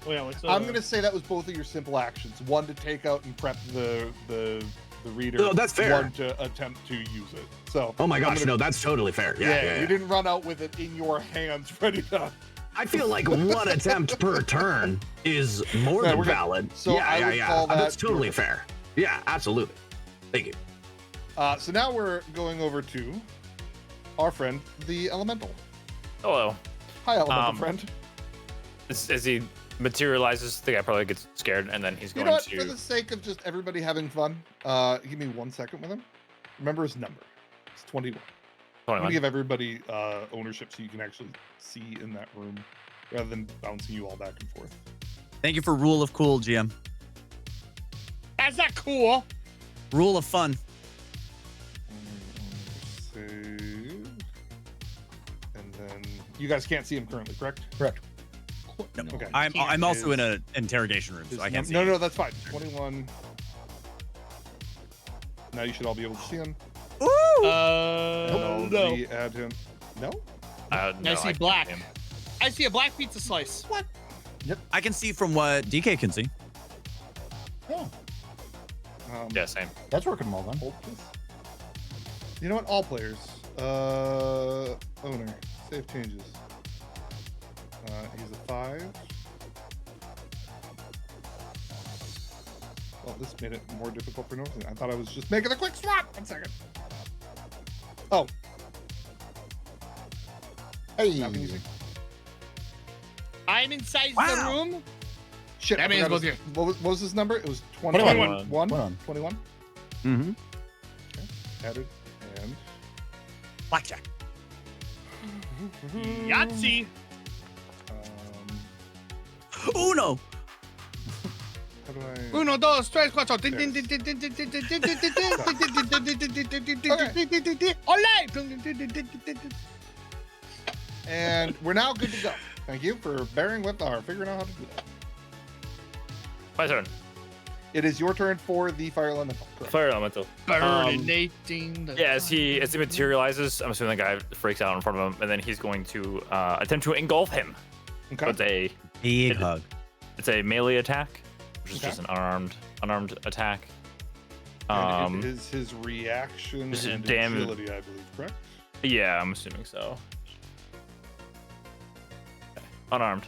Oh, yeah, let's, I'm gonna say that was both of your simple actions. One to take out and prep the reader. No, that's fair. One to attempt to use it. So. Oh my I'm gosh, gonna- no, that's totally fair. Yeah. You didn't run out with it in your hands, ready to. I feel like one attempt per turn is more Yeah, than we're good. valid. So I would call That's that totally your- fair. Yeah, absolutely. Thank you. So now we're going over to our friend, the Elemental. Hello. Hi, Elemental friend. As he materializes, the guy probably gets scared, and then he's You going know what? to. For the sake of just everybody having fun, give me 1 second with him. Remember his number. It's 21. I'm 21. gonna give everybody ownership so you can actually see in that room, rather than bouncing you all back and forth. Thank you for rule of cool, GM. That's not cool. Rule of fun. You guys can't see him currently, correct? Correct. No, Okay. I'm also His- in an interrogation room, so I can't see. No, that's fine. 21. Now you should all be able to see him. And I'll No. re-add him. No? No, I see can't black. see him. I see a black pizza slice. What? I can see from what DK can see. Oh, Yeah, same. that's working well then. Hold this. You know what? All players. Owner. Save changes. He's a 5. Well, this made it more difficult for no reason. I thought I was just making a quick swap. 1 second. Oh, Hey, now can you see? I'm inside the Wow. room. Shit, That I man's forgot both his- what was his number? It was 21. 21. 21. Mm-hmm. Added. And Blackjack. Yahtzee. Uno. How do I? Uno, dos, tres, cuatro. Ole! And we're now good to go. Thank you for bearing with our figuring out how to do that. My turn. It is your turn for the fire elemental. Correct. Fire elemental. Burninating the Yeah, as he materializes, I'm assuming the guy freaks out in front of him, and then he's going to attempt to engulf him. Okay. It's a Big hug. it's a melee attack, which is Okay. just an unarmed attack. And it is his reaction This is and damn- agility, I believe. Correct. Yeah, I'm assuming so. Okay. Unarmed.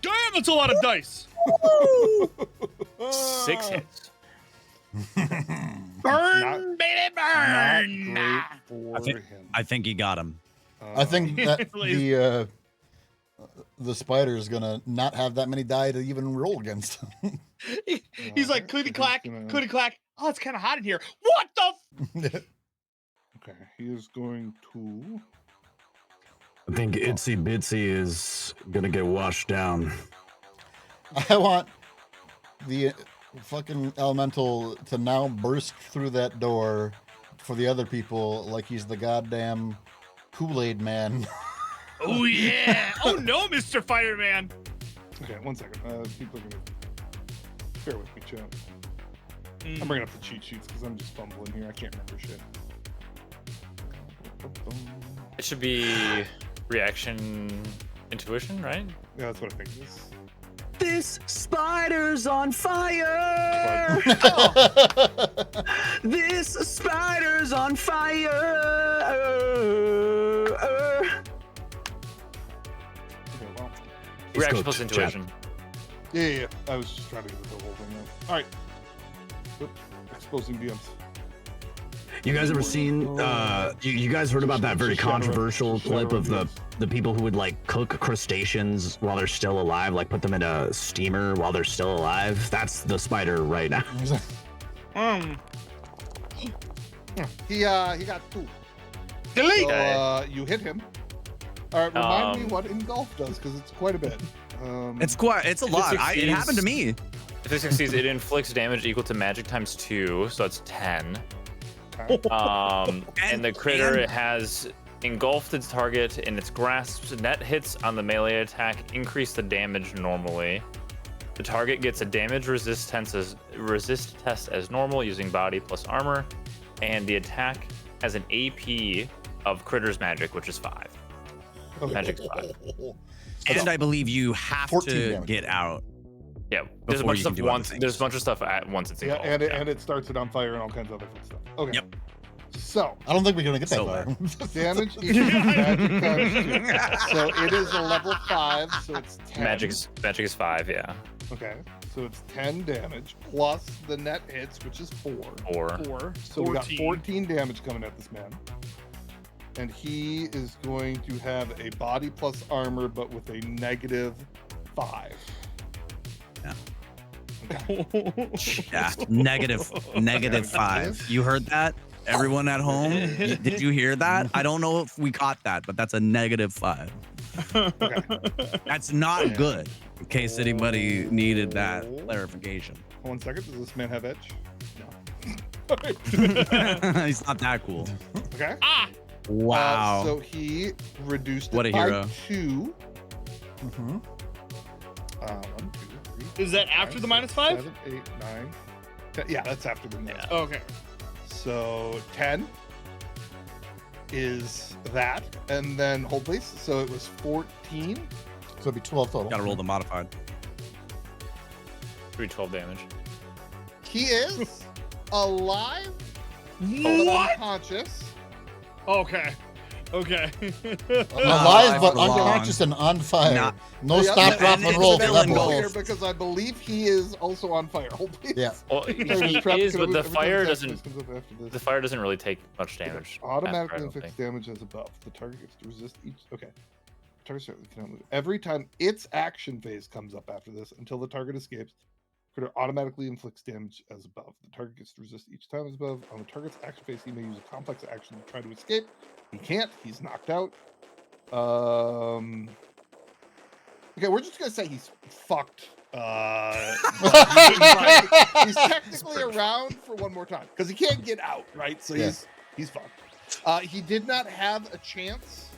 Damn, that's a lot of dice. 6 hits. Burn, Not- baby, Not burn. great for I think- him. I think he got him. I think that Please. the spider is gonna not have that many die to even roll against. He's like, Alright, clickety so clack, he's gonna- clickety clack. Oh, it's kind of hot in here. What the? Okay, he is going to. I think Itsy Bitsy is gonna get washed down. I want the fucking elemental to now burst through that door for the other people like he's the goddamn Kool-Aid man. Oh yeah. Oh no, Mr. Fireman. Okay, 1 second. People are gonna bear with me, chat. I'm bringing up the cheat sheets because I'm just fumbling here. I can't remember shit. It should be reaction intuition, right? Yeah, that's what I think it is. This spider's on fire! This spider's on fire! Okay, well. Reaction cooked, plus chat. intuition. Yeah. I was just trying to get the whole thing out. All right. Oop, exposing DMs. You guys ever seen? You guys heard about that very Shadowrun. controversial clip of Shadowrun, the people who would like cook crustaceans while they're still alive, like put them in a steamer while they're still alive? That's the spider right now. He got 2. Delete. So, you hit him. All right, remind me Um, what engulf does because it's quite a bit. It's a If it lot. It succeeds- happened to me. If it succeeds, it inflicts damage equal to magic times 2, so that's 10. okay. And the critter has engulfed its target in its grasp. Net hits on the melee attack increase the damage normally. The target gets a damage resist test as normal using body plus armor, and the attack has an AP of critter's magic, which is 5. Magic's 5. And I believe you have 14 to damage. get out. Yeah, there's a Before bunch you of can stuff do other once. things. There's a bunch of stuff at once it's Yeah, engulfed. and it starts it on fire and all kinds of other fun stuff. Okay. Yep. So I don't think we're gonna get that So far. damage equals magic times 2. So it is a level 5, so it's 10. Magic is 5. Yeah, Okay. So it's 10 damage plus the net hits, which is 4. 4. 4. So we got 14 damage coming at this man. And he is going to have a body plus armor, but with a negative 5. Yeah, negative 5. You heard that? Everyone at home, did you hear that? I don't know if we caught that, but that's a negative 5. Okay. That's not good. In case anybody needed that clarification. 1 second. Does this man have edge? No. He's not that cool. Okay. Ah, Wow. So he reduced it What a by hero. 2. Mhm. 1, 2, 3. is that after the -5? 7, 8, 9. 10. Yeah, that's after the minus. Okay. So 10 is that, and then hold please. So it was 14. So it'd be 12 total. Gotta roll the modified. 312 damage. He is alive, What? unconscious. Okay. Okay. Alive but for long. unconscious and on fire. Not- No Yeah, stop, and drop, it's and roll still for that in boy. gold. Here because I believe he is also on fire. Hold please. Yeah. Well, he Trap is, gonna but the move every time fire attack doesn't. phase comes up after this. The fire doesn't really take much damage. Automatically after, I don't inflicts think. damage as above. The target gets to resist each. Okay. Target certainly cannot move. Every time its action phase comes up after this, until the target escapes, critter automatically inflicts damage as above. The target gets to resist each time as above. On the target's action phase, he may use a complex action to try to escape. He can't. He's knocked out. Okay, we're just gonna say he's fucked. He's technically around for one more time because he can't get out, right? So Yeah. he's fucked. He did not have a chance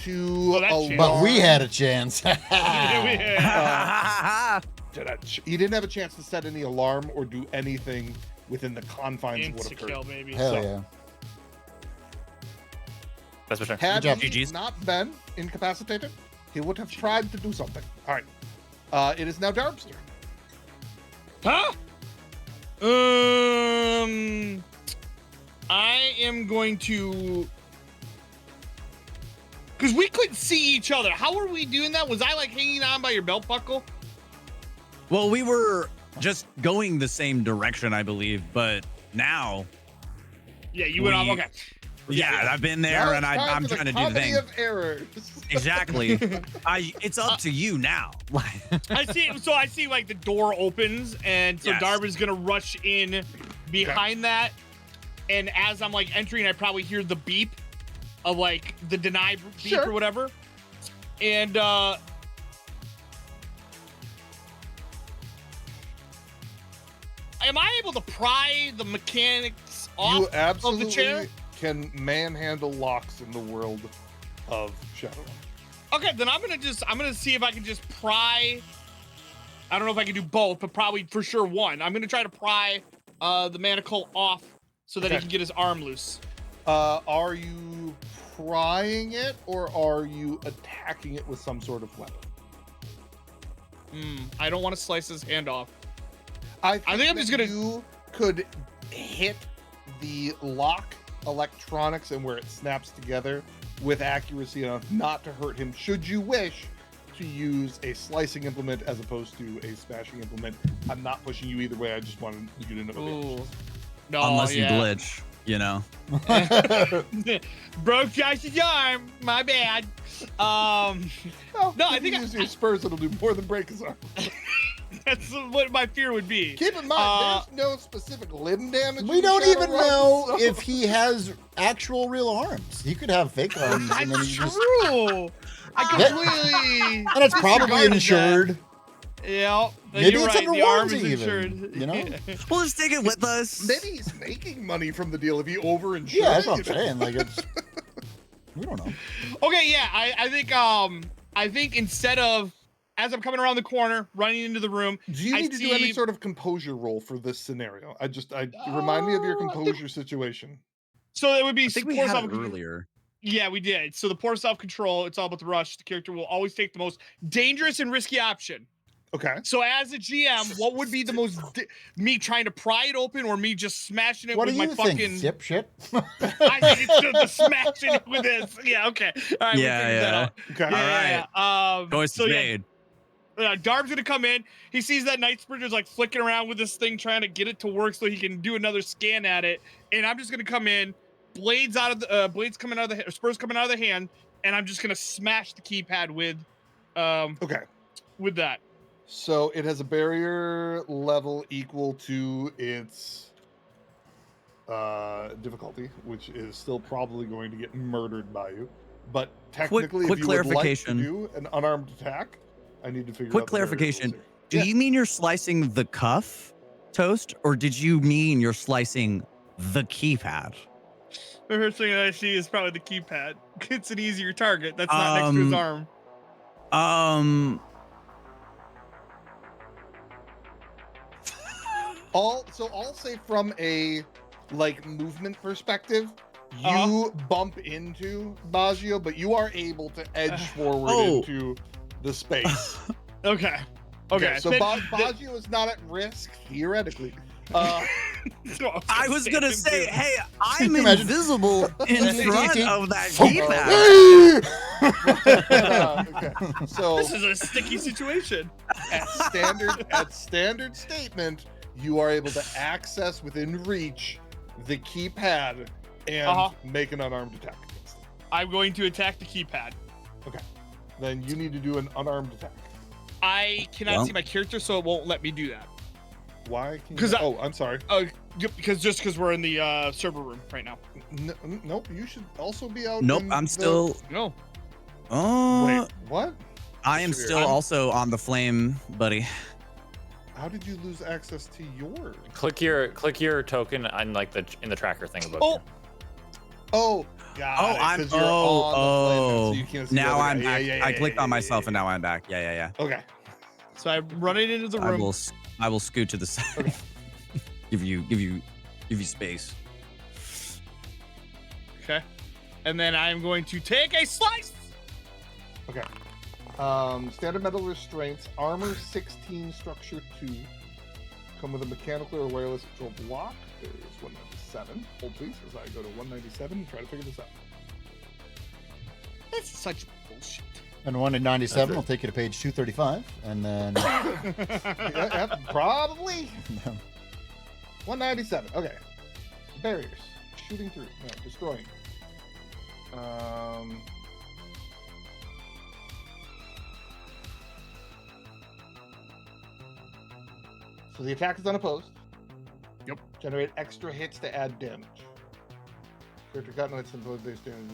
to. Well, that chance. But we had a chance. He didn't have a chance to set any alarm or do anything within the confines of what Insta occurred. kill, maybe. Hell So- yeah. That's for sure. Had job, he GG's. not been incapacitated, he would have tried to do something. All right. It is now Darb's turn. Huh? I am going to. Because we couldn't see each other. How were we doing that? Was I like hanging on by your belt buckle? Well, we were just going the same direction, I believe, but now, Yeah, you went off. We- Okay. yeah, I've been there Now and it's time I'm for trying to do the comedy thing. of errors. Exactly. It's up to you now. I see. So I see like the door opens, and so Yes. Darvin's gonna rush in behind that. And as I'm like entering, I probably hear the beep of like the deny beep Sure. or whatever. And am I able to pry the mechanics off You of absolutely the chair? can manhandle locks in the world of Shadowrun. Okay, then I'm gonna see if I can just pry. I don't know if I can do both, but probably for sure one. I'm gonna try to pry the manacle off so that he Okay. can get his arm loose. Are you prying it or are you attacking it with some sort of weapon? I don't want to slice his hand off. I think I'm that just gonna- You could hit the lock electronics and where it snaps together with accuracy enough not to hurt him. Should you wish to use a slicing implement as opposed to a smashing implement, I'm not pushing you either way. I just wanted you to know. the Ooh. options. No, Unless you yeah. glitch, you know. Broke Josh's arm. My bad. Well, No, I if think you use your spurs, it'll do more than break his arm. that's what my fear would be. Keep in mind, there's no specific limb damage. We in don't even Shadowrun, know so- if he has actual real arms. He could have fake arms, and then That's he just, true. I completely. and it's probably disregarded that. insured. Yeah, Maybe you're it's right. under The arm warranty is even, insured. you know? We'll just take it with us. Maybe he's making money from the deal if he overinsured. Yeah, that's what I'm it, you know? saying. Like it's, we don't know. Okay, yeah, I think instead of as I'm coming around the corner, running into the room, Do you I need to do any see- sort of composure roll for this scenario? Remind me of your I think- composure situation. so it would be I think we poor had it self- earlier. Yeah, we did. So the poor self-control, it's all about the rush. The character will always take the most dangerous and risky option. Okay. So as a GM, what would be the most me trying to pry it open or me just smashing it What do with my you think? fucking Zip shit. I think it's just the smashing it with this. Yeah, okay. All right, Yeah, we figured that yeah. out. Okay. Yeah. Choice so is yeah, made. Darb's gonna come in. He sees that Night Sprinter's like flicking around with this thing, trying to get it to work so he can do another scan at it. And I'm just gonna come in, blades coming out of the spurs coming out of the hand, and I'm just gonna smash the keypad with Okay. with that. So it has a barrier level equal to its difficulty, which is still probably going to get murdered by you. But technically, quick if you would like to clarification. do an unarmed attack, I need to figure Quick out the variables clarification. here. Do Yeah. you mean you're slicing the cuff Toast, or did you mean you're slicing the keypad? The first thing that I see is probably the keypad. It's an easier target. That's not next to his arm. I'll say from a like movement perspective, you bump into Baggio, but you are able to edge forward into the space. Okay. So Baggio is not at risk theoretically. I was gonna say, hey, I'm invisible in front of that keypad. So this is a sticky situation. At standard statement, you are able to access within reach the keypad and make an unarmed attack against it. I'm going to attack the keypad. Okay. Then you need to do an unarmed attack. I cannot see my character, so it won't let me do that. Why? I'm sorry. Because we're in the server room right now. Nope. You should also be out. Nope. I'm still. No. Oh. Wait. What? I am still also on the flame, buddy. How did you lose access to your? Click your token on like in the tracker thing above you. Oh. God. I'm. So you can't see now the I'm guy. back. I clicked on myself and now I'm back. Yeah. Okay. So I'm running into the room. I will scoot to the side. Okay. give you space. Okay. And then I'm going to take a slice. Okay. Standard metal restraints, armor 16, structure 2. Come with a mechanical or wireless control block. There is 197. Hold please as I go to 197 and try to figure this out. That's such bullshit. And 197 will take you to page 235, and then yeah, probably 197. Okay, barriers, shooting through, no, destroying. So the attack is unopposed. Yep. Generate extra hits to add damage. Character got no imposed base damage.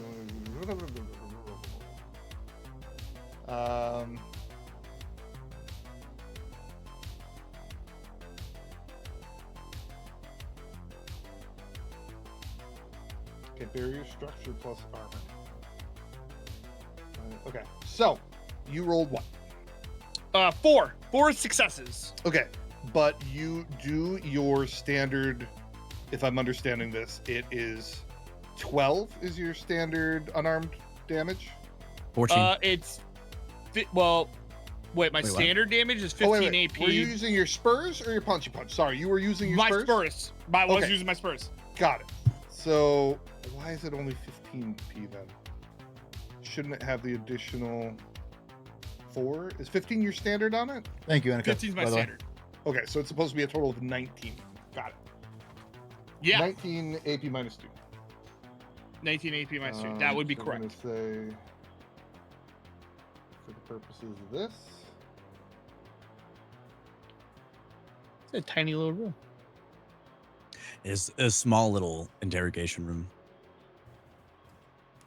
Okay, barrier structure plus armor. Okay, so you rolled what? 4 successes. Okay, but you do your standard. If I'm understanding this, it is 12 is your standard unarmed damage. 14. It's wait, my standard damage is 15 AP. Were you using your spurs or your punchy punch? Sorry, you were using your spurs? I was using my spurs. Got it. So why is it only 15p then? Shouldn't it have the additional 4? Is 15 your standard on it? Thank you, Annika. 15 is my standard. Okay, so it's supposed to be a total of 19. Got it. Yeah. 19 AP minus 2. 19 AP minus 2. That would be correct. I'm going to say, for the purposes of this, it's a tiny little room. It's a small little interrogation room.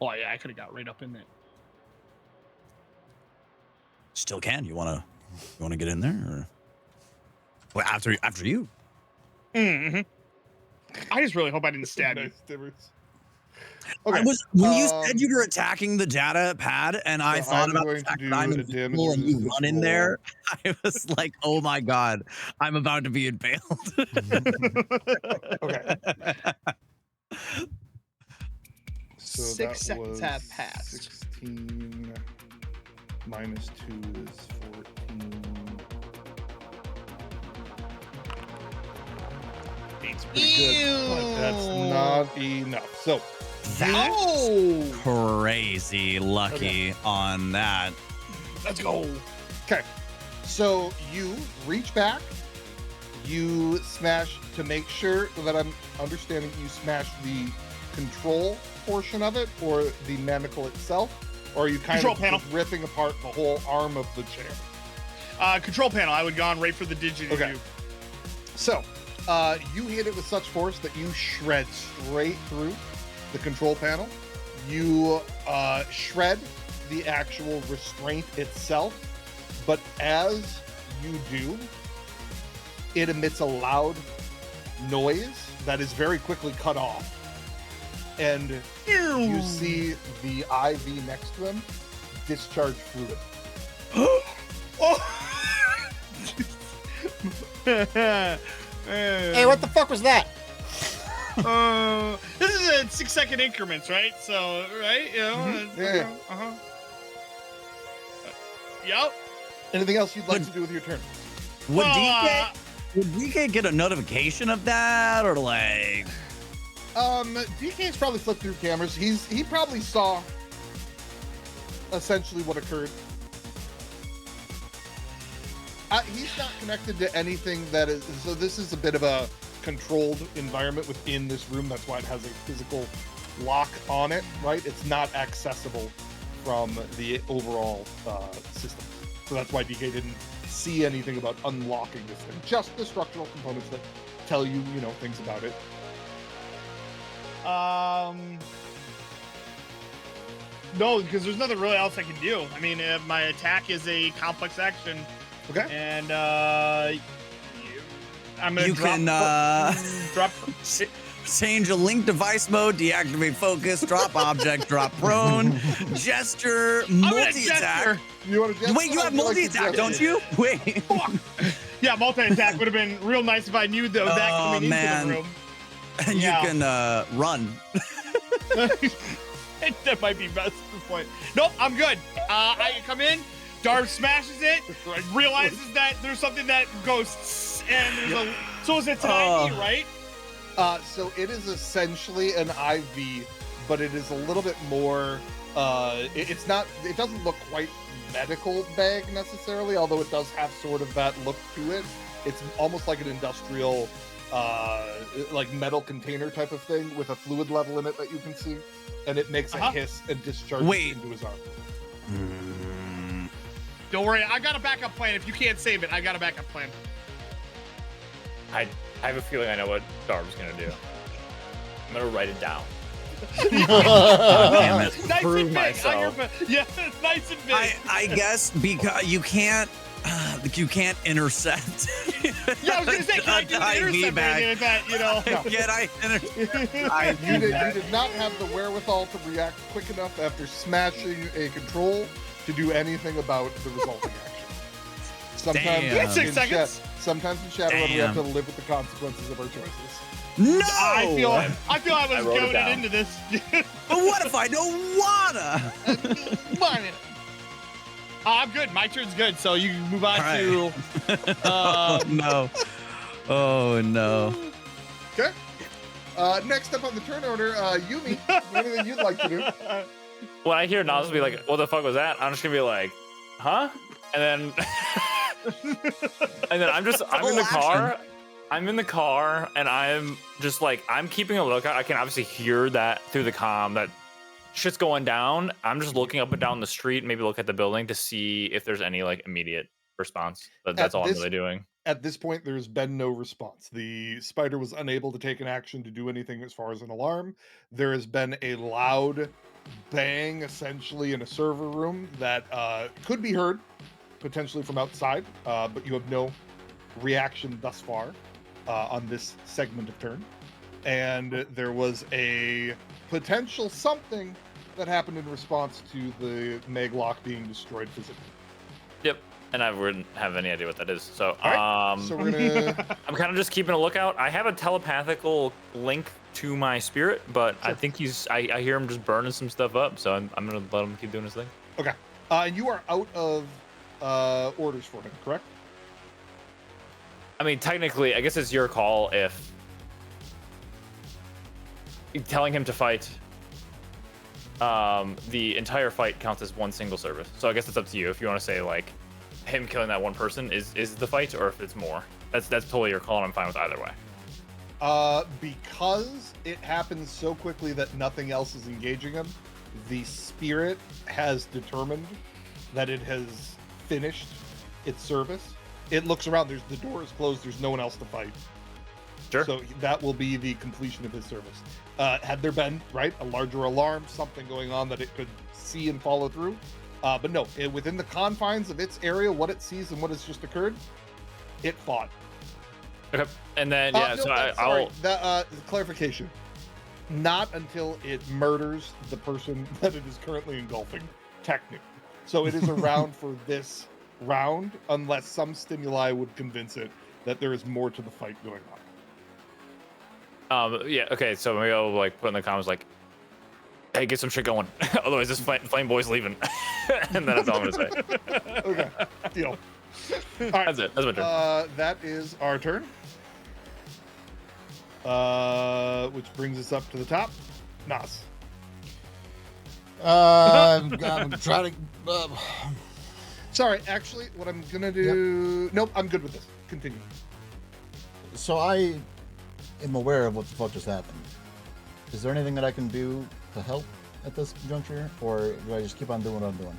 Oh yeah, I could have got right up in there. Still can. You wanna get in there, or well, after you? Mm-hmm. I just really hope I didn't stab you. Okay. When you said you were attacking the data pad, and I thought about the fact that I'm invisible and you run in there, I was like, "Oh my god, I'm about to be impaled." Okay. So 6 seconds have passed. 16 minus 2 is 14. It's pretty good, but that's not enough. So that's crazy lucky on that. Let's go. Okay. So you reach back, you smash to make sure that I'm understanding you smash the control portion of it or the manacle itself, or are you kind of just ripping apart the whole arm of the chair? Control panel. I would gone right for the digit. Okay. So you hit it with such force that you shred straight through the control panel. You shred the actual restraint itself, but as you do, it emits a loud noise that is very quickly cut off. And you see the IV next to him discharge fluid. Hey, what the fuck was that? This is in 6-second increments, right? So, right? You know, Yeah. Yep. Anything else you'd like to do with your turn? Would DK get a notification of that, or like? DK's probably flipped through cameras. He probably saw essentially what occurred. He's not connected to anything that is, so this is a bit of a controlled environment within this room. That's why it has a physical lock on it, right? It's not accessible from the overall system. So that's why DK didn't see anything about unlocking this thing. Just the structural components that tell you, things about it. No, because there's nothing really else I can do. I mean, my attack is a complex action. Okay. And I'm gonna You drop. Change a link device mode, deactivate focus, drop object, drop prone, gesture, multi-attack. You want to Wait, you have multi-attack, don't you? Wait. Fuck. Yeah, multi-attack would have been real nice if I knew that coming into the room. And you can run. That might be best at this point. Nope, I'm good. I come in, Darv smashes it, realizes that there's something that goes, and there's a. So it's an IV, right? So it is essentially an IV, but it is a little bit more. It's not. It doesn't look quite medical bag necessarily, although it does have sort of that look to it. It's almost like an industrial, like metal container type of thing with a fluid level in it that you can see, and it makes a hiss and discharges into his arm. Don't worry, I got a backup plan. If you can't save it, I got a backup plan. I have a feeling I know what Darv's gonna do. I'm gonna write it down. Damn it. Nice Prove and big. myself. Yeah, it's nice and big. I guess because you can't intercept. Yeah, I was gonna say, can I do an intercept or anything like that? You did not have the wherewithal to react quick enough after smashing a control to do anything about the resulting action. Sometimes, Damn. 6 seconds. Sometimes in Shadowrun we have to live with the consequences of our choices. No! I feel I was wrote it goaded down. into this. But what if I don't wanna? I'm good. My turn's good. So you move on to. Oh no! Oh no! Okay. Next up on the turn order, Yumi. Anything you'd like to do? When I hear Nas be like, "What the fuck was that?" I'm just gonna be like, "Huh?" And then, I'm in the car. I'm in the car, and I'm just like, I'm keeping a lookout. I can obviously hear that through the comm that shit's going down. I'm just looking up and down the street, maybe look at the building to see if there's any like immediate response. That's all I'm really doing. At this point, there's been no response. The spider was unable to take an action to do anything as far as an alarm. There has been a loud bang, essentially, in a server room that could be heard, potentially from outside, but you have no reaction thus far on this segment of turn. And there was a potential something that happened in response to the Maglock being destroyed physically. Yep. And I wouldn't have any idea what that is. So, Right. So we're gonna. I'm kind of just keeping a lookout. I have a telepathical link to my spirit, but I think I hear him just burning some stuff up. So I'm gonna let him keep doing his thing. Okay. And you are out of orders for him, correct? I mean, technically, I guess it's your call if telling him to fight. The entire fight counts as one single service. So I guess it's up to you if you want to say like him killing that one person is the fight, or if it's more. That's totally your call, and I'm fine with either way. Because it happens so quickly that nothing else is engaging him, the spirit has determined that it has finished its service. It looks around, the door is closed, there's no one else to fight. Sure. So that will be the completion of his service. Had there been, right, a larger alarm, something going on that it could see and follow through. But no, within the confines of its area, what it sees and what has just occurred, it fought. Okay. And then No, so sorry. I'll Clarification. Not until it murders the person that it is currently engulfing, technically. So it is a round for this round, unless some stimuli would convince it that there is more to the fight going on. yeah, okay, so maybe I'll like put in the comments like, hey, get some shit going. Otherwise this flame boy's leaving. And then that's all I'm gonna say. Okay, deal. All right, That's it. That's my turn. that is our turn. Which brings us up to the top. Nas. I'm trying to. Sorry, actually, what I'm gonna do. Nope, I'm good with this. Continue. So I am aware of what the fuck just happened. Is there anything that I can do to help at this juncture, or do I just keep on doing what I'm doing?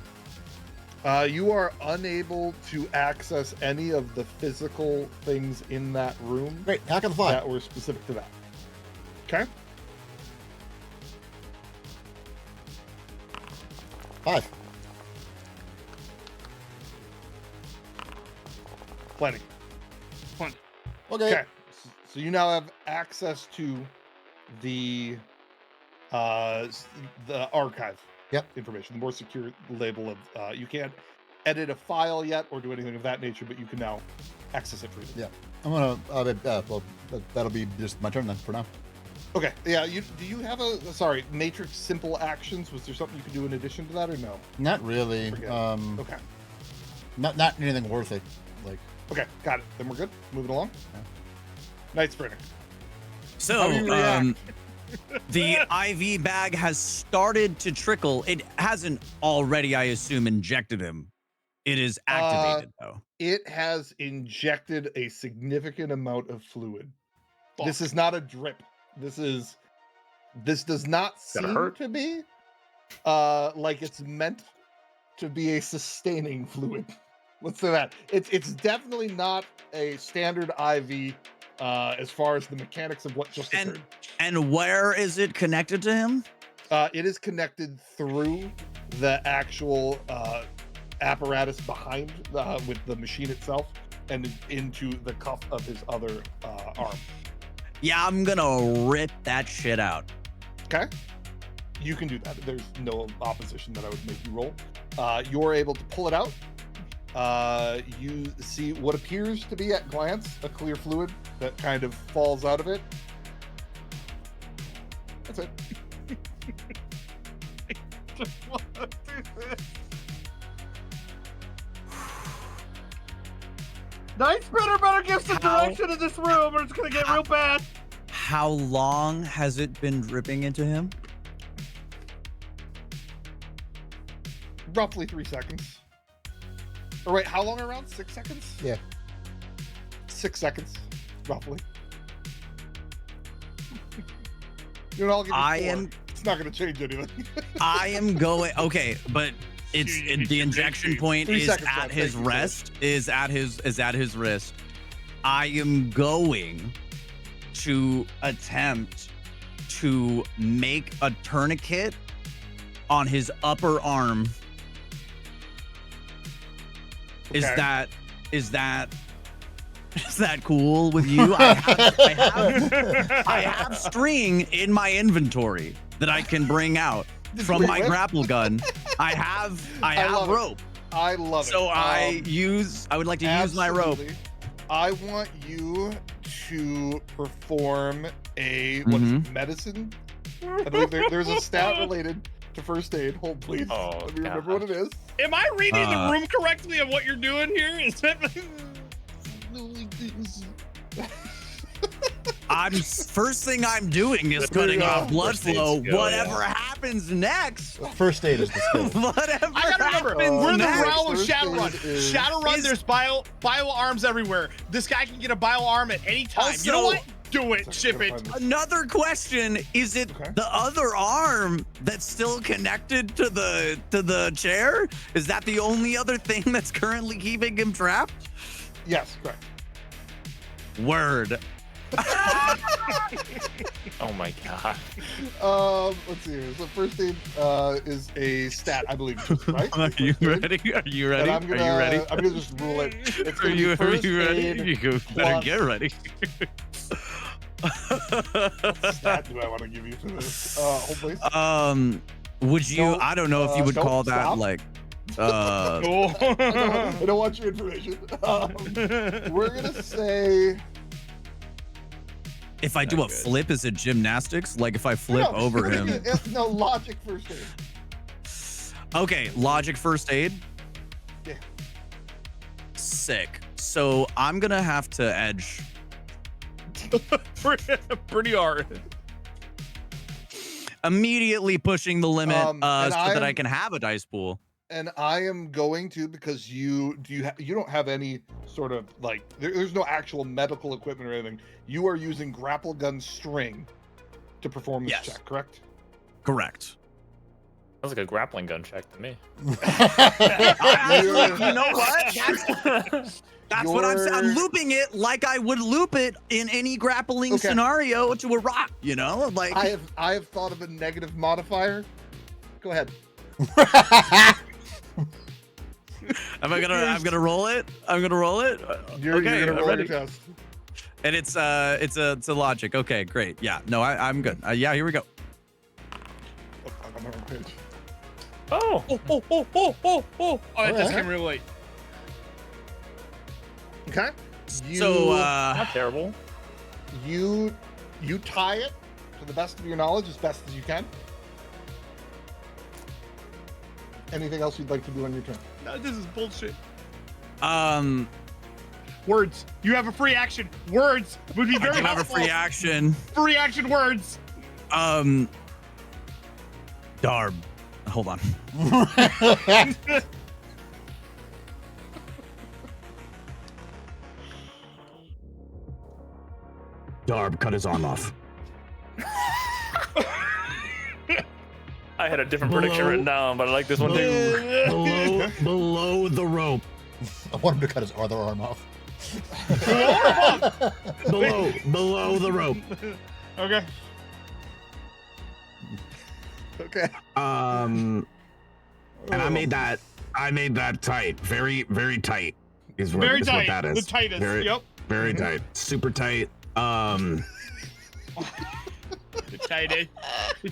You are unable to access any of the physical things in that room Great, hack on the fly. that were specific to that. Okay. 5. Plenty. Okay. Okay. So you now have access to the archive. Yep. Information, the more secure label of you can't edit a file yet or do anything of that nature, but you can now access it freely. Yeah. I'm gonna. Well, that'll be just my turn then for now. Okay. Yeah. Do you have matrix simple actions? Was there something you could do in addition to that, or no? Not really. Forget it. Okay. Not anything worth it. Like. Okay. Got it. Then we're good. Moving along. Yeah. Night Sprinter. So, How do you react? the IV bag has started to trickle. It hasn't already, I assume, injected him. It is activated, though. It has injected a significant amount of fluid. This is not a drip. This does not seem to be like it's meant to be a sustaining fluid. Let's say that. It's definitely not a standard IV as far as the mechanics of what just occurred. And where is it connected to him? It is connected through the actual apparatus behind with the machine itself and into the cuff of his other arm. Yeah, I'm gonna rip that shit out. Okay. You can do that. There's no opposition that I would make you roll. You're able to pull it out. You see what appears to be at glance a clear fluid that kind of falls out of it. That's it. Just want to do this. Night Sprinter better give some direction in this room or it's gonna get real bad. How long has it been dripping into him? Roughly 3 seconds. Or wait, how long around? 6 seconds? Yeah. 6 seconds, roughly. You know, I'll give you 4. It's not going to change anything. I am going. Okay, but the injection point 3 is seconds at left. his Thank you, wrist. Is at his wrist. I am going to attempt to make a tourniquet on his upper arm. Is Okay. that cool with you? I have string in my inventory that I can bring out from my grapple gun. I have love it. rope. I love it. So I would like to use my rope. Absolutely. I want you to perform a what is it, medicine? I believe there's a stat related to first aid. Hold please. Oh, Let me remember what it is. Am I reading the room correctly of what you're doing here? Is that First thing I'm doing is cutting off blood First aid flow. skill, Whatever happens next. First aid is the skill. Whatever I gotta remember, happens we're in the next. realm of First Shadowrun. aid is- Shadowrun, there's bio arms everywhere. This guy can get a bio arm at any time. You know Also- what? Do it. Ship Gotta it. find this. Another question: is it Okay. the other arm that's still connected to the chair? Is that the only other thing that's currently keeping him trapped? Yes, correct. Word. Oh my god. Let's see here. So first aid is a stat, I believe, right? Are you First aid. ready? Are you And ready? I'm gonna, Are you ready? I'm gonna just rule it. It's Are gonna be you first ready? aid You better plus- get ready. What stat do I want to give you for this? Hold please. Would you? No, I don't know if you would nope, call that stop. like. I don't want your information. We're gonna say. If I do Not a good. flip, is it gymnastics? Like if I flip No, over we're him? gonna get- No, logic first aid. Okay, logic first aid. Yeah. Sick. So I'm gonna have to edge. Pretty hard. Immediately pushing the limit And so that I I'm- can have a dice pool. And I am going to, because you don't have any sort of like there's no actual medical equipment or anything. You are using grapple gun string to perform this Yes. check, correct? Correct. Sounds like a grappling gun check to me. You know what? That's what I'm saying. I'm You're- looping it like I would loop it in any grappling Okay. scenario to a rock. You know, like I have thought of a negative modifier. Go ahead. I'm gonna roll it. I'm gonna roll it. You're Okay, gonna I'm roll ready. your test. And it's a logic. Okay, great. Yeah. No, I'm good. Yeah, here we go. Oh, fuck, I'm on the wrong page. Oh, Oh, that just Alright. came real late. Okay. not terrible. You tie it to the best of your knowledge as best as you can. Anything else you'd like to do on your turn? No, this is bullshit. Words. You have a free action. Words would be I very do have a helpful. free action. Free action words. Darb. Hold on. Darb cut his arm off. I had a different prediction written down, but I like this one too. Below the rope. I want him to cut his other arm off. Below the rope. Okay. Okay. And I made that tight. Very, very tight. Is what, Very is tight. what that is. The tightest. Very, Yep. very tight. Super tight. The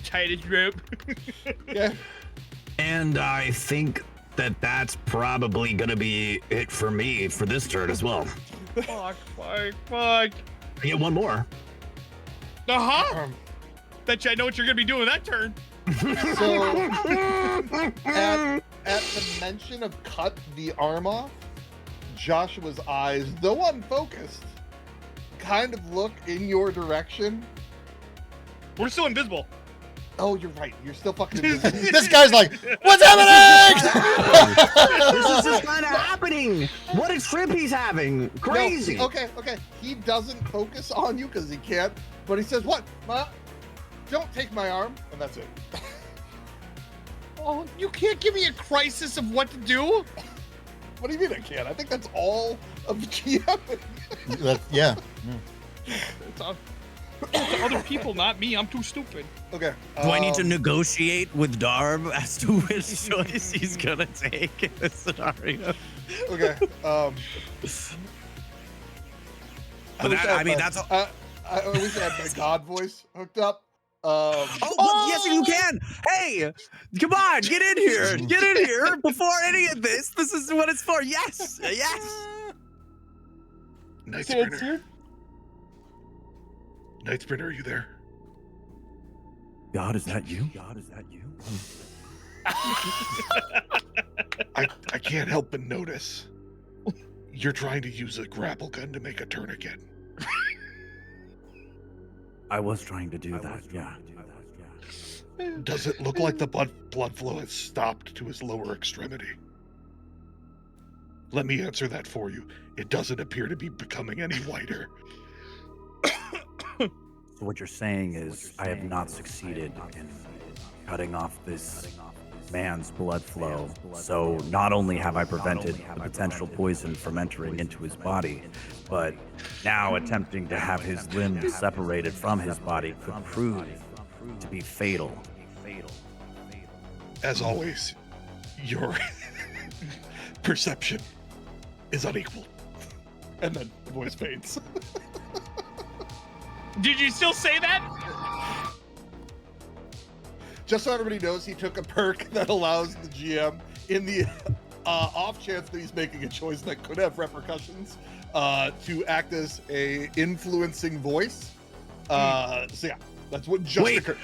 tightest rope. Yeah. And I think that's probably gonna be it for me for this turn as well. Fuck. I get one more. Uh-huh. Bet you I know what you're gonna be doing with that turn. So at the mention of cut the arm off, Joshua's eyes, though unfocused, kind of look in your direction. We're still invisible. Oh, you're right. You're still fucking invisible. This guy's like, what's happening? This is just kind of happening. What a trip he's having. Crazy. No, okay. He doesn't focus on you because he can't, but he says, "What? Don't take my arm," and that's it. Oh, you can't give me a crisis of what to do? What do you mean I can't? I think that's all of the GM. Yeah. It's up to other people, not me. I'm too stupid. Okay. Do I need to negotiate with Darb as to which choice he's gonna take in this scenario? Okay. But that, I mean, that's. I wish I had my God voice hooked up. Oh, yes, you can. Hey, come on, get in here. Get in here before any of this. This is what it's for. Yes, yes. Nightsprinter. Nightsprinter, are you there? God, is that you? God, is that you? I can't help but notice you're trying to use a grapple gun to make a tourniquet. I was trying to do that. Yeah. Does it look like the blood flow has stopped to his lower extremity? Let me answer that for you. It doesn't appear to be becoming any whiter. So what you're saying is I have not succeeded in cutting off this man's blood flow. So not only have I prevented the potential poison from entering into his body, but now attempting to have his limbs separated from his body could prove to be fatal. As always, your perception is unequal. And then the voice fades. Did you still say that? Just so everybody knows, he took a perk that allows the GM, in the off chance that he's making a choice that could have repercussions, to act as a influencing voice. So yeah, that's what just occurred.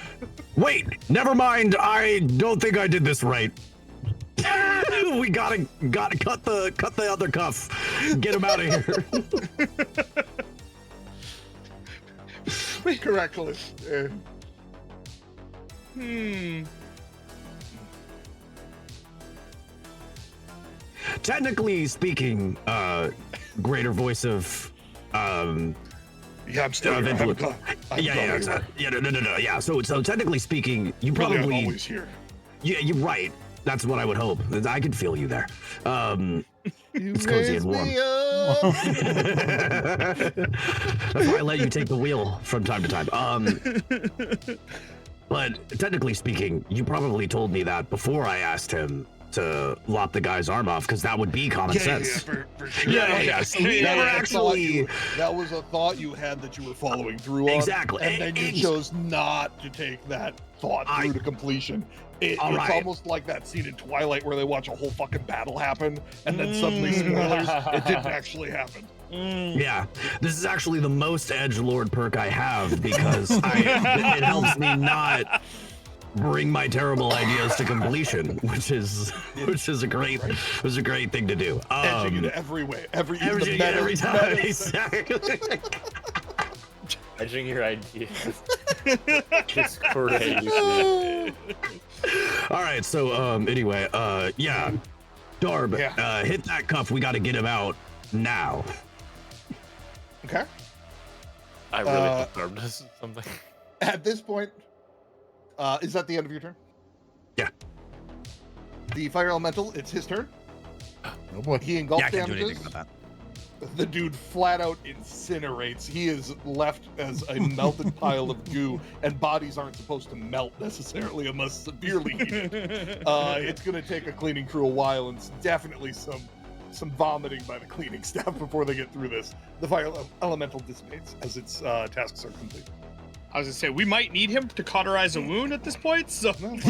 Wait, never mind. I don't think I did this right. We gotta cut the other cuff. Get him out of here. Correctly. Technically speaking, greater voice of Yeah, I'm still of here. influence. I'm No. Yeah. So technically speaking, you I'm probably always here. Yeah, you're right. That's what I would hope. I could feel you there. It's cozy and warm. That's why I let you take the wheel from time to time. But technically speaking, you probably told me that before I asked him to lop the guy's arm off, because that would be common sense. For sure. Yeah. So he never actually. That was a thought you had that you were following through on. Exactly. And then you chose not to take that thought through to completion. It's almost like that scene in Twilight where they watch a whole fucking battle happen, and then suddenly, spoilers, it didn't actually happen. Yeah, this is actually the most edgelord perk I have, because it helps me not bring my terrible ideas to completion, which is a great thing to do. Edging in every way, every time. Exactly. Edging your ideas. It's crazy. All right, so anyway, yeah, Darb, hit that cuff. We got to get him out now. Okay. I really hope Darb does something. At this point, is that the end of your turn? Yeah. The fire elemental, it's his turn. Oh boy. He engulfs I can't do damages. anything about that. The dude flat out incinerates. He is left as a melted pile of goo, and bodies aren't supposed to melt necessarily unless severely heated. It's going to take a cleaning crew a while, and definitely some vomiting by the cleaning staff before they get through this. The fire elemental dissipates as its tasks are complete. I was gonna say we might need him to cauterize a wound at this point. So Summon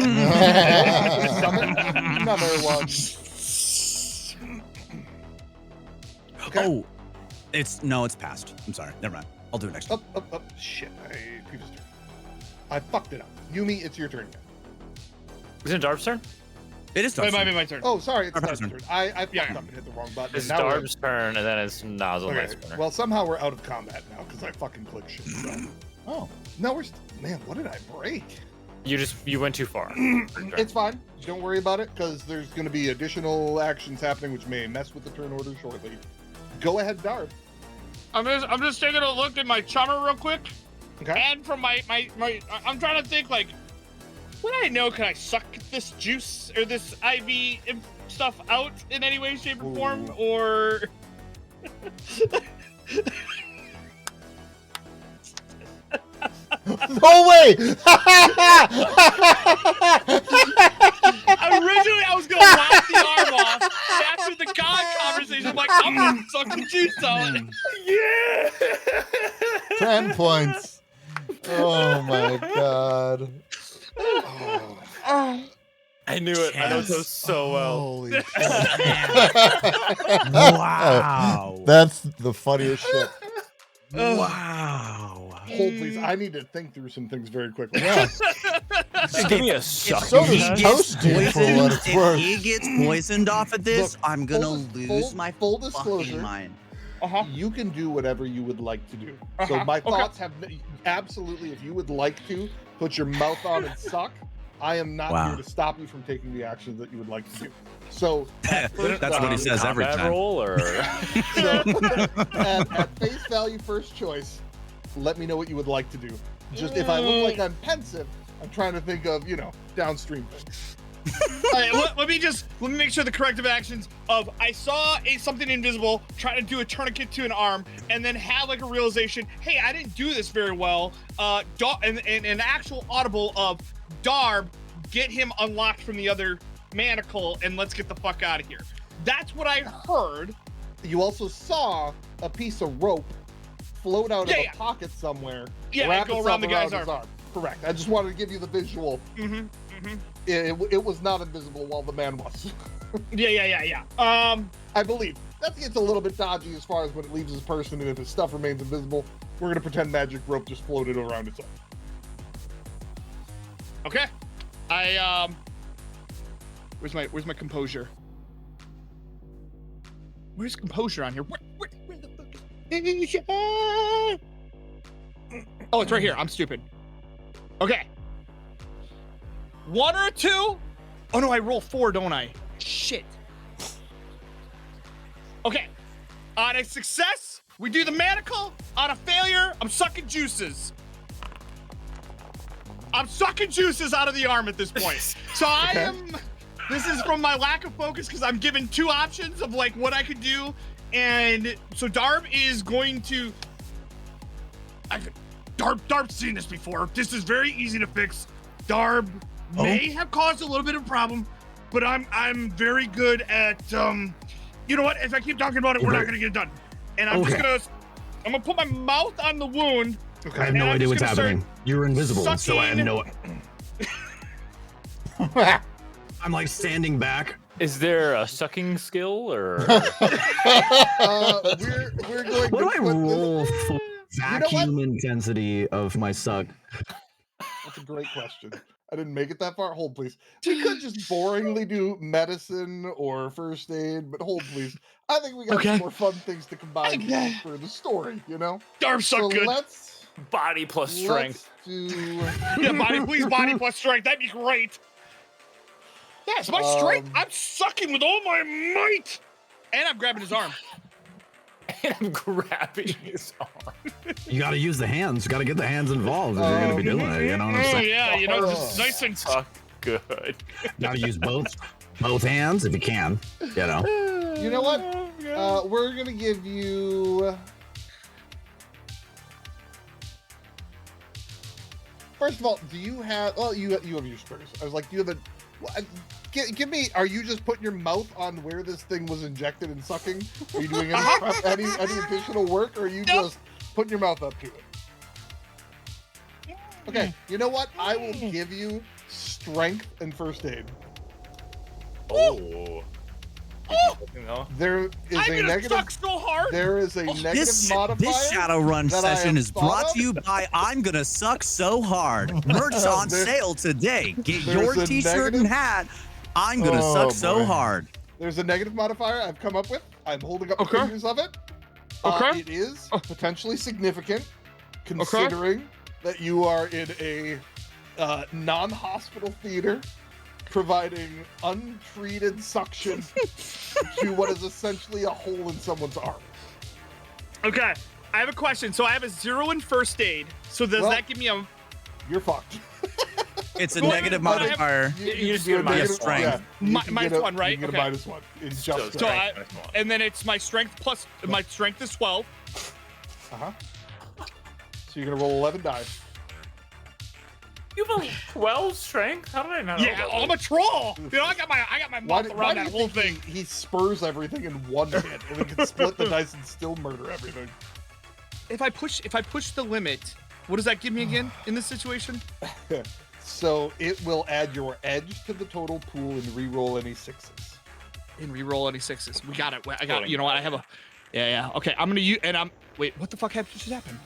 another one. Okay. Oh, it's past. I'm sorry. Never mind. I'll do it next time. Up. Shit. Previous turn. I fucked it up. Yumi, it's your turn again. Is it Darb's turn? It is. it might be my turn. Oh, sorry, it's Darb's Darb's turn. I fucked up and hit the wrong button. It's Now we're- Darb's turn, and then it's Nozzle Okay. Knight's turn. Well, somehow we're out of combat now because I fucking clicked shit. So. Oh. No, man, what did I break? You went too far. It's fine. Don't worry about it because there's going to be additional actions happening which may mess with the turn order shortly. Go ahead, Darb. I'm just taking a look at my chummer real quick. Okay. And from my I'm trying to think like, would I know? Can I suck this juice or this IV stuff out in any way, shape, or form, or? No way! Originally, I was gonna lop the arm off. After the God conversation, I'm like, I'm gonna suck the juice out. Yeah. 10 points. Oh my god. I knew it. I know those so well. Holy shit. Wow. That's the funniest shit. Wow. Hold, please. I need to think through some things very quickly. Yeah. Just give me a suck. So If he does gets toasted for what it's if worth. he gets poisoned off of this, Look, I'm gonna lose full my disclosure. fucking mind. You can do whatever you would like to do. So Uh-huh. my Okay. thoughts have absolutely, if you would like to put your mouth on and suck, I am not Wow. here to stop you from taking the action that you would like to do. So That's what he says every Combat time. roll or so at face value, first choice, let me know what you would like to do. Just if I look like I'm pensive, I'm trying to think of, downstream things. All right, let me make sure the corrective actions of I saw something invisible trying to do a tourniquet to an arm, and then have like a realization, hey, I didn't do this very well. And an actual audible of Darb, get him unlocked from the other manacle, and let's get the fuck out of here. That's what I heard. You also saw a piece of rope float out of a pocket somewhere. Yeah, wrap go itself around the guy's his arm. Correct. I just wanted to give you the visual. It was not invisible while the man was. Yeah. I believe. That gets a little bit dodgy as far as when it leaves his person, and if his stuff remains invisible, we're gonna pretend magic rope just floated around its arm. Okay. Where's my composure? Where's composure on here? Where the fuck is composure? Oh, it's right here. I'm stupid. Okay. 1 or a 2? Oh no, I roll 4, don't I? Shit. Okay. On a success, we do the manacle. On a failure, I'm sucking juices. I'm sucking juices out of the arm at this point. So this is from my lack of focus, because I'm given 2 options of like what I could do. And so Darb is going to, Darb's seen this before. This is very easy to fix. Darb may have caused a little bit of a problem, but I'm very good at, you know what? If I keep talking about it, we're not gonna get it done. And I'm gonna put my mouth on the wound. I have no idea what's happening. You're invisible, so I have no. I'm like standing back. Is there a sucking skill or? We're going. What do I put roll this- for vacuum intensity of my suck? That's a great question. I didn't make it that far. Hold, please. We could just boringly do medicine or first aid, but hold, please. I think we got some more fun things to combine for the story, you know? Darb suck good. Let's Body plus strength. do... Yeah, body plus strength. That'd be great. Yes, my strength. I'm sucking with all my might. And I'm grabbing his arm. And I'm grabbing his arm. You got to use the hands. You got to get the hands involved if you're going to be doing it. You know what I'm Oh saying? yeah, you know, just nice and Fuck good. Got to use both hands if you can. You know. You know what? We're going to give you... First of all, do you have... Well, you have your spurs. I was like, do you have a... Give me... Are you just putting your mouth on where this thing was injected and sucking? Are you doing any additional work, or are you just putting your mouth up to it? Okay, you know what? I will give you strength and first aid. Oh. There is I'm a gonna negative... suck so hard. There is a negative modifier. This Shadowrun that I session have is thought brought of. to you by I'm Gonna Suck So Hard. Merch on sale today. Get your there's a t-shirt negative- and hat. I'm Gonna Suck So boy. Hard. There's a negative modifier I've come up with. I'm holding up the Okay. fingers of it. Okay. It is potentially significant, considering that you are in a non-hospital theater, providing untreated suction to what is essentially a hole in someone's arm. Okay, I have a question. So I have a 0 in first aid. So does Well, that give me a... You're fucked. It's a Well, negative but I have- modifier. You just do get a minus strength. Yeah, you Mi- can minus get a- 1, right? You can get Okay. a minus 1. It's just So So strength. and then it's my strength plus... My strength is 12. Uh-huh. So you're going to roll 11 die. You have a 12 strength? How did I not know Yeah, that? I'm a troll. You know, I got my mouth around do that you whole think thing. he spurs everything in one hit, and he can split the dice and still murder everything? If I push the limit, what does that give me again in this situation? So it will add your edge to the total pool and re-roll any 6s. And re-roll any 6s. We got it. I got it. You know what? I have a... Yeah. Okay, I'm gonna use... And I'm... Wait, what the fuck just happened?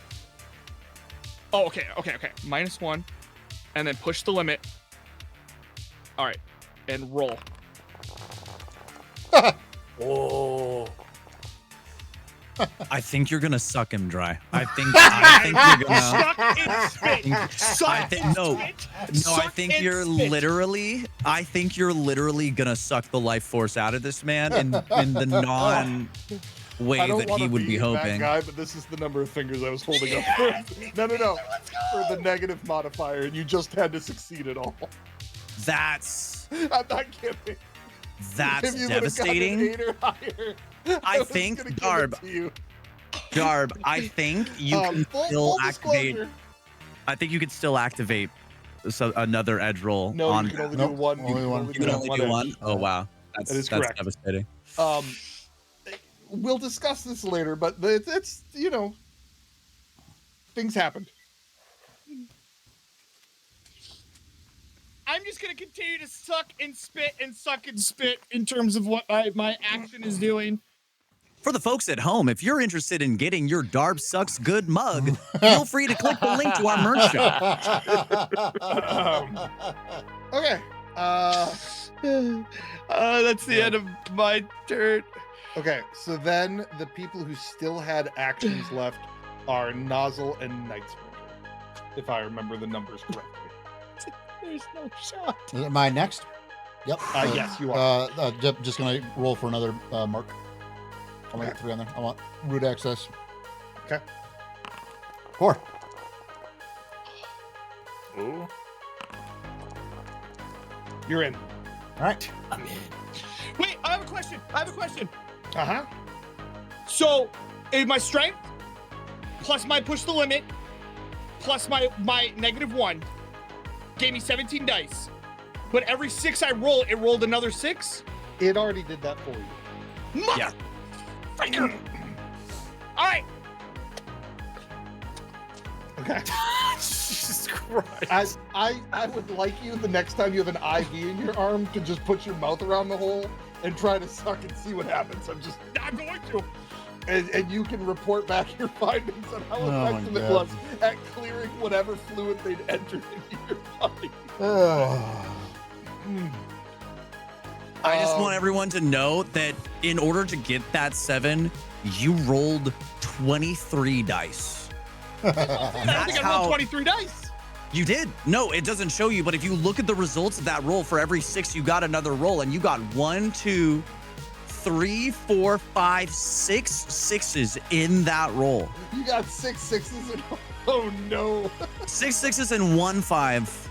Oh, okay. -1. And then push the limit. All right. And roll. Whoa. I think you're gonna suck him dry. I think you're gonna. Suck and spit. Suck and No, spit. I Suck think and you're spit. literally. I think you're literally gonna suck the life force out of this man in the non way I don't that want he to would be that hoping. guy, but this is the number of fingers I was holding up for. No. For the negative modifier, and you just had to succeed it all. That's I'm not kidding. that's If you would've gotten devastating. 8 or higher, I was think, gonna give it Darb, to you. I think you can full still activate. disclosure. I think you could still activate another edge roll No, on. you can only Nope, do one. only You can one. only You can do only one do edge. one. Oh wow, That is that's correct. devastating. We'll discuss this later, but it's things happened. I'm just gonna continue to suck and spit in terms of what my action is doing. For the folks at home, if you're interested in getting your Darb Sucks Good mug, feel free to click the link to our merch shop. Okay. That's the end of my turn. Okay, so then the people who still had actions left are Nozzle and Night Sprinter, if I remember the numbers correctly. There's no shot. Is it mine next? Yep. Yes, you are. Just gonna roll for another mark. I'll make it 3 on there. I want root access. Okay. 4. Ooh. You're in. All right. Wait, I have a question. Uh-huh. So, is my strength plus my push the limit plus my -1 gave me 17 dice. But every 6 I roll, it rolled another 6? It already did that for you. Yeah. Freaker. All right. Okay. Jesus Christ. I would like you the next time you have an IV in your arm to just put your mouth around the hole and try to suck and see what happens. I'm going to. And you can report back your findings on how Oh my effective it God. was at clearing whatever fluid they'd entered into your body. I just want Um, everyone to know that in order to get that 7, you rolled 23 dice. I don't think I rolled 23 dice. You did. No, it doesn't show you, but if you look at the results of that roll, for every 6, you got another roll, and you got 1, 2, 3, 4, 5, 6 sixes in that roll. You got 6 sixes and oh no. 6 sixes and 1 5.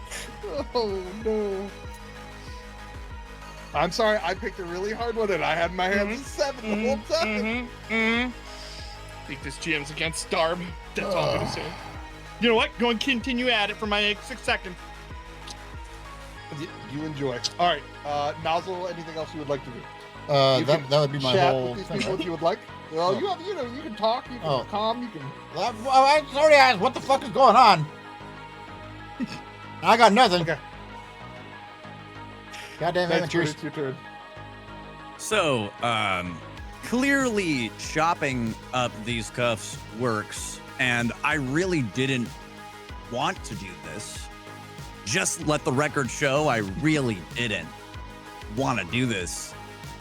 Oh no. I'm sorry, I picked a really hard one and I had my hands at 7 the whole time. I think this GM's against Darb. That's all I'm gonna say. You know what? Go and continue at it for my next 6 seconds. You enjoy. All right, Nozzle, anything else you would like to do? You that can would be my chat whole with these thing, people right? if you would like. Well, Oh. you can talk, you can calm, you can. I already asked what the fuck is going on. I got nothing. Okay. Goddamn That's amateurs. it's your turn. So, clearly chopping up these cuffs works, and I really didn't want to do this. Just let the record show I really didn't want to do this.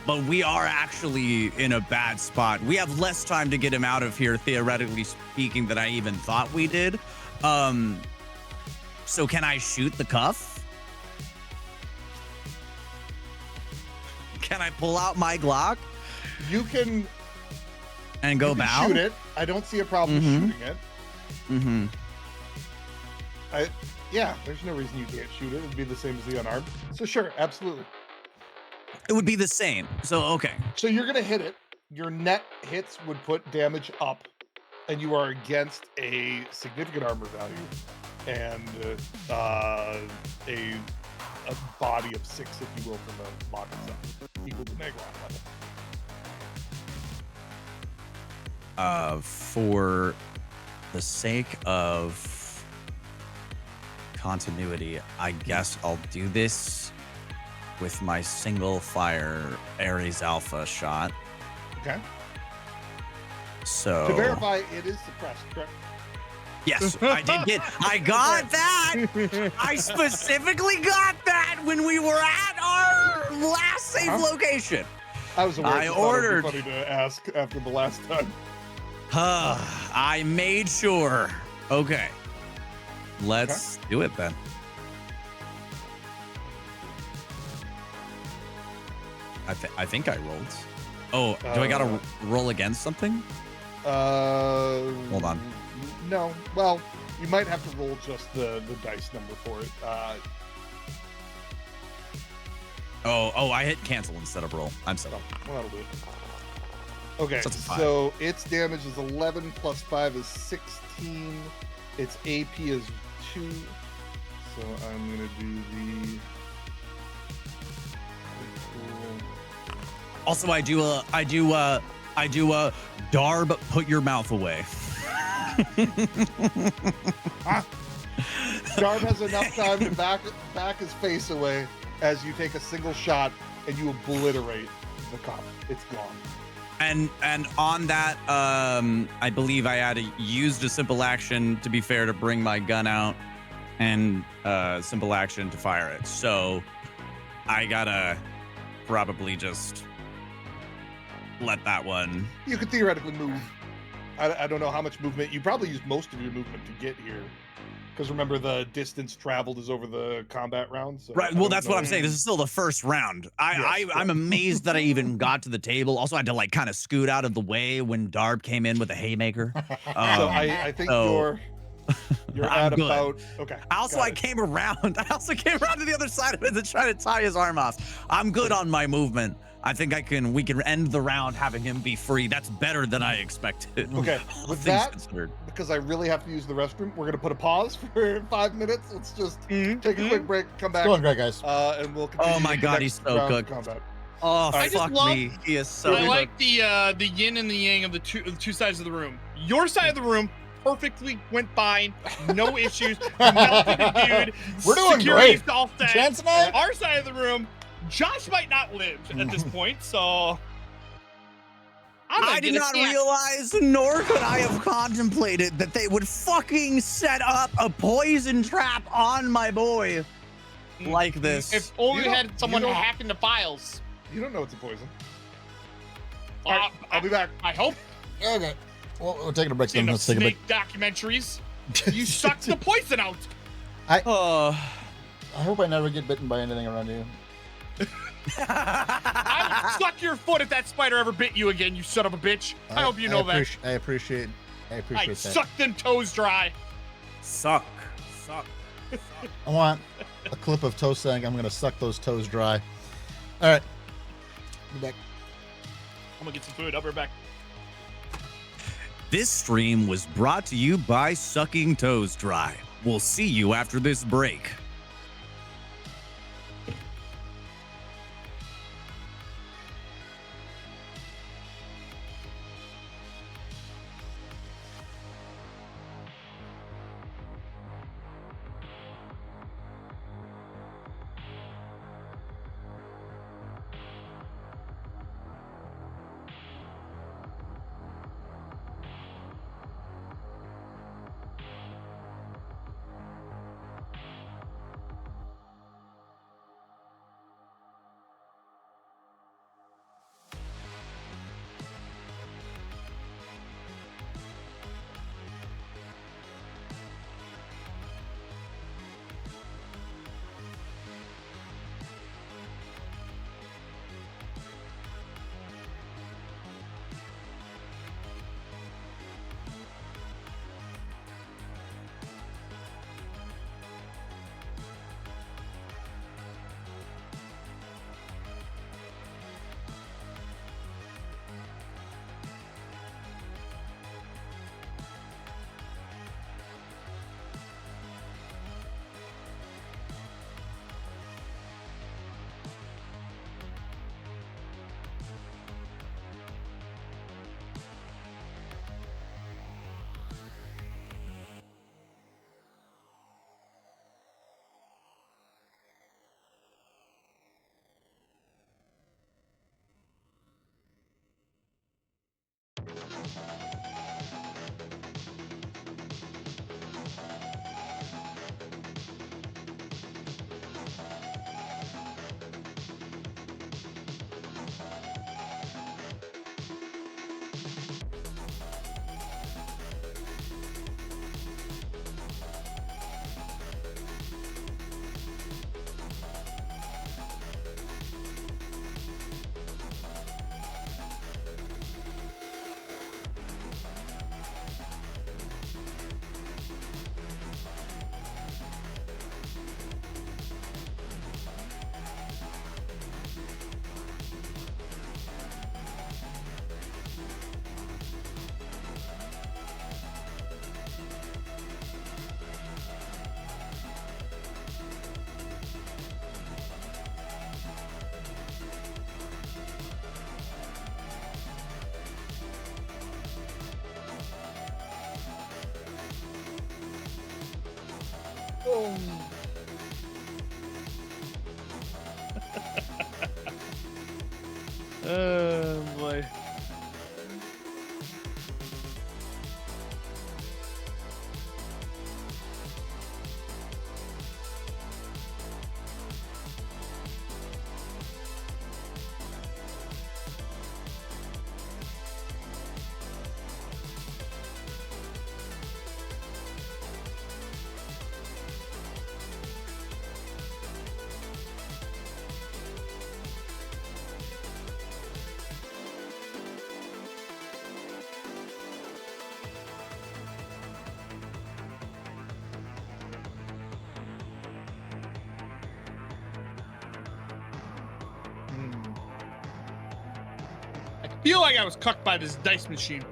But we are actually in a bad spot. We have less time to get him out of here, theoretically speaking, than I even thought we did. So can I shoot the cuff? Can I pull out my Glock You can, and go you can bow? shoot it. I don't see a problem with Mhm. shooting it. Mm-hmm. Yeah, there's no reason you can't shoot it. It'd be the same as the unarmed. So sure, absolutely. It would be the same. So, okay. So you're gonna hit it. Your net hits would put damage up, and you are against a significant armor value and a body of 6, if you will, for the lock itself, equal to Negron level. For the sake of continuity, I guess I'll do this with my single fire Ares Alpha shot. Okay. So To verify, it is suppressed, correct? yes, I got that. I specifically got that when we were at our last safe location. I was aware. I just thought it'd be ordered. funny to ask after the last time. I made sure. Okay. Let's do it then. I think I rolled. Oh, do I gotta roll against something? Hold on. No. Well, you might have to roll just the dice number for it. Oh, I hit cancel instead of roll. I'm set up. Well, that'll do it. Okay, So that's a 5. so its damage is 11 plus 5 is 16. Its AP is 2. So I'm gonna do the. Also, I do Darb, put your mouth away. Darb has enough time to back his face away as you take a single shot and you obliterate the cop. It's gone. And on that, I believe I had used a simple action, to be fair, to bring my gun out, and simple action to fire it. So I gotta probably just let that one. You could theoretically move. I don't know how much movement. You probably used most of your movement to get here. Because remember, the distance traveled is over the combat round. So Right. Well, that's what I'm saying. This is still the first round. I'm amazed that I even got to the table. Also, I had to like kind of scoot out of the way when Darb came in with a haymaker. So I think you're I'm at good. about okay. I came around. I also came around to the other side of it to try to tie his arm off. I'm good on my movement. I think we can end the round having him be free. That's better than I expected. Okay, All with things that, considered. because I really have to use the restroom, we're gonna put a pause for 5 minutes. Let's just take a quick break, come back, It's going great, guys. and we'll continue. Oh my the God, next he's so round of cooked. combat. Oh, I just fuck love- me. He is so I cooked. like the yin and the yang of the two sides of the room. Your side of the room perfectly went fine, no issues. You melted a dude. We're doing Security's great. all set. Chance and I? Our side of the room, Josh might not live at this point, so I did not realize, nor could I have contemplated that they would fucking set up a poison trap on my boy like this. If only You we don't- had someone you don't- hack into files. You don't know it's a poison. All right, I'll be back. I hope. Okay. Well, we're taking a break. Seen Then the let's take a break. snake documentaries. You sucked the poison out. I hope I never get bitten by anything around you. I would suck your foot if that spider ever bit you again, you son of a bitch. I hope you know that. I appreciate I that. suck them toes dry. Suck. I want a clip of Toe saying I'm going to suck those toes dry. All right. Be back. I'm gonna get some food. I'll be right back. This stream was brought to you by Sucking Toes Dry. We'll see you after this break. Oh. Oh boy. I feel like I was cucked by this dice machine.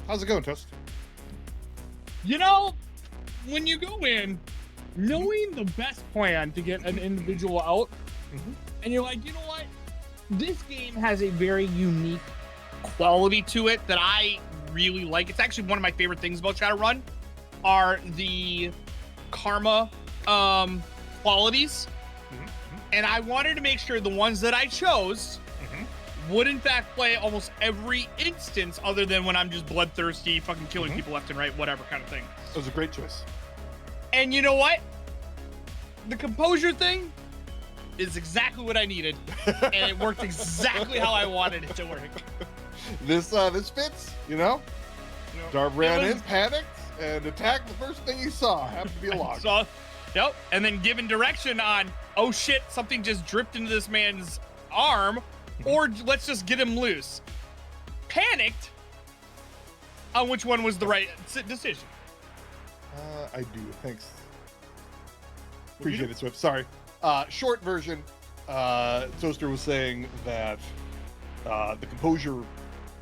How's it going, Toast? You know, when you go in knowing the best plan to get an individual out, and you're like, you know what? This game has a very unique quality to it that I really like. It's actually one of my favorite things about Shadowrun are the karma qualities. And I wanted to make sure the ones that I chose would in fact play almost every instance other than when I'm just bloodthirsty, fucking killing people left and right, whatever kind of thing. That was a great choice. And you know what? The composure thing is exactly what I needed. And it worked exactly how I wanted it to work. This fits, you know? Darb ran in, panicked, and attacked the first thing he saw. Happened to be a log. Yep. And then given direction on, oh shit, something just dripped into this man's arm, or let's just get him loose. Panicked on which one was the right decision. I do. Thanks. Appreciate it, Swift. Sorry. Short version. Toaster was saying that the composure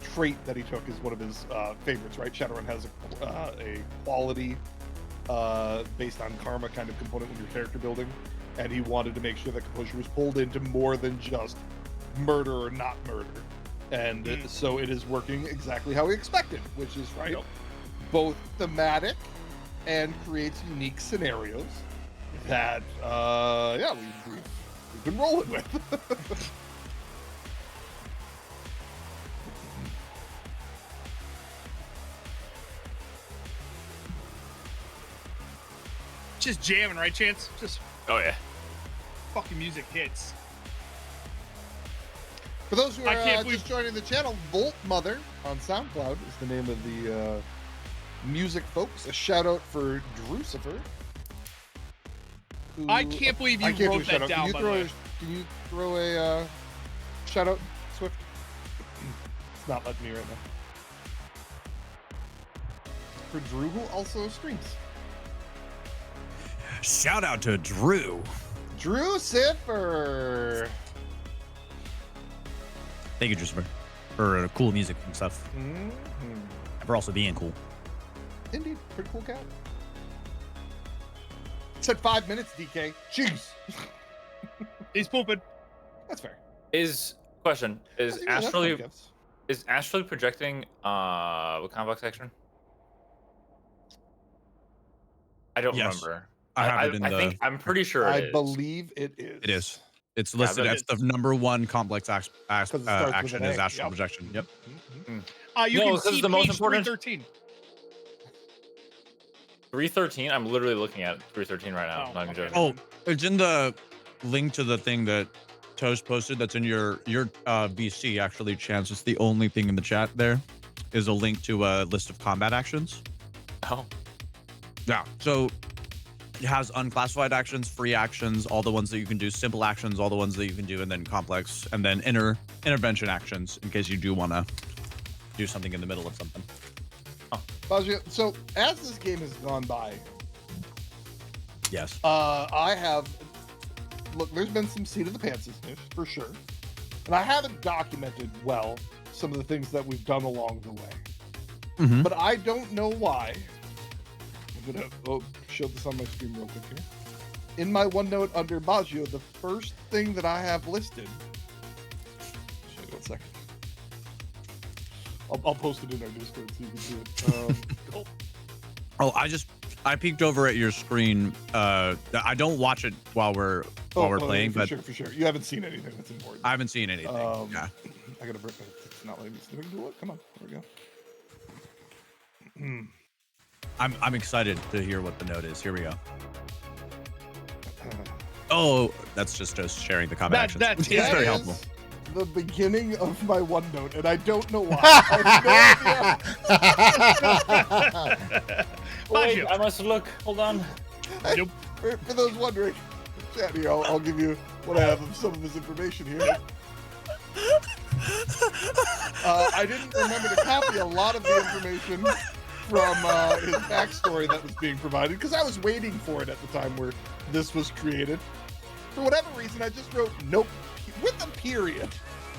trait that he took is one of his favorites, right? Shadowrun has a quality based on karma kind of component when you're character building, and he wanted to make sure that composure was pulled into more than just murder or not murder. And so it is working exactly how we expected, which is both thematic and creates unique scenarios that we've been rolling with. Just jamming, right, Chance? Just Oh yeah. fucking music hits. For those who I are can't just joining the channel, Volt Mother on SoundCloud is the name of the music folks. A shout out for Drucifer. I can't believe you wrote that down, by the way. Can you throw a shout out, Swift? It's not letting me right now. For Drew, who also streams. Shout out to Drew. Drew Siffer. Thank you, Drew, for cool music and stuff. Mhm. And for also being cool. Indeed, pretty cool cat. Said 5 minutes, DK. Jeez. He's pooping. That's fair. Question is Yeah, that's fun Ashley gifts. is Ashley projecting what complex action? I don't Yes. remember. I have it in I the. think I'm pretty sure I it is. believe it is. It is. It's listed but as the number one complex 'Cause it starts with action an is A. astral Yep. projection. Yep. You No, can this is see the most page important. 313. 313. I'm literally looking at 313 right now. Oh, Not even okay. joking. Oh, it's in the link to the thing that Toast posted. That's in your VC. Actually, Chance. It's the only thing in the chat. There is a link to a list of combat actions. Oh, Yeah. So it has unclassified actions, free actions, all the ones that you can do, simple actions, all the ones that you can do, and then complex, and then intervention actions in case you do want to do something in the middle of something. Baggio, so as this game has gone by, Yes. I have there's been some seat of the pantses for sure, and I haven't documented well some of the things that we've done along the way. Mhm. But I don't know why. I'm gonna show this on my screen real quick here. In my OneNote under Baggio, the first thing that I have listed. Show you 1 second. I'll post it in our Discord so you can see it. Oh, I peeked over at your screen. I don't watch it while we're playing, but for sure. You haven't seen anything that's important. I haven't seen anything. Yeah. I gotta bring. It's not letting me snipping to it. Come on, there we go. I'm excited to hear what the note is. Here we go. Oh, that's just us sharing the combat actions. That's It's very That helpful. is the beginning of my OneNote, and I don't know why. I have no idea. wait, I must look. Hold on. Nope. For those wondering, chat here, I'll give you what I have of some of his information here. I didn't remember to copy a lot of the information from his backstory that was being provided because I was waiting for it at the time where this was created. For whatever reason, I just wrote nope with a period.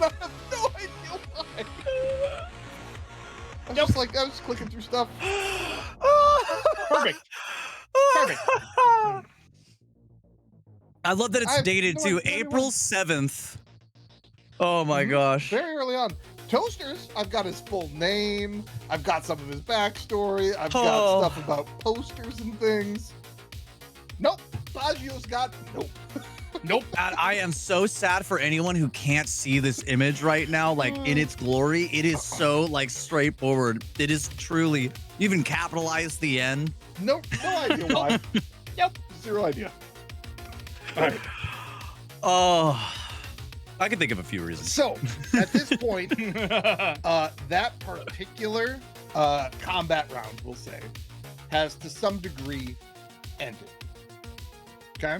I have no idea why. I was clicking through stuff. Perfect. Perfect. I love that I it's have dated no to idea April 7th. Oh my gosh. Very early on. Toasters, I've got his full name. I've got some of his backstory. I've got stuff about posters and things. Nope. Baggio's got nope. Nope. And I am so sad for anyone who can't see this image right now, like in its glory. It is so like straightforward. It is truly, you even capitalized the N. Nope. No idea why. Nope. Zero idea. All right. Oh, I can think of a few reasons. So at this point, that particular combat round, we'll say, has to some degree ended. Okay?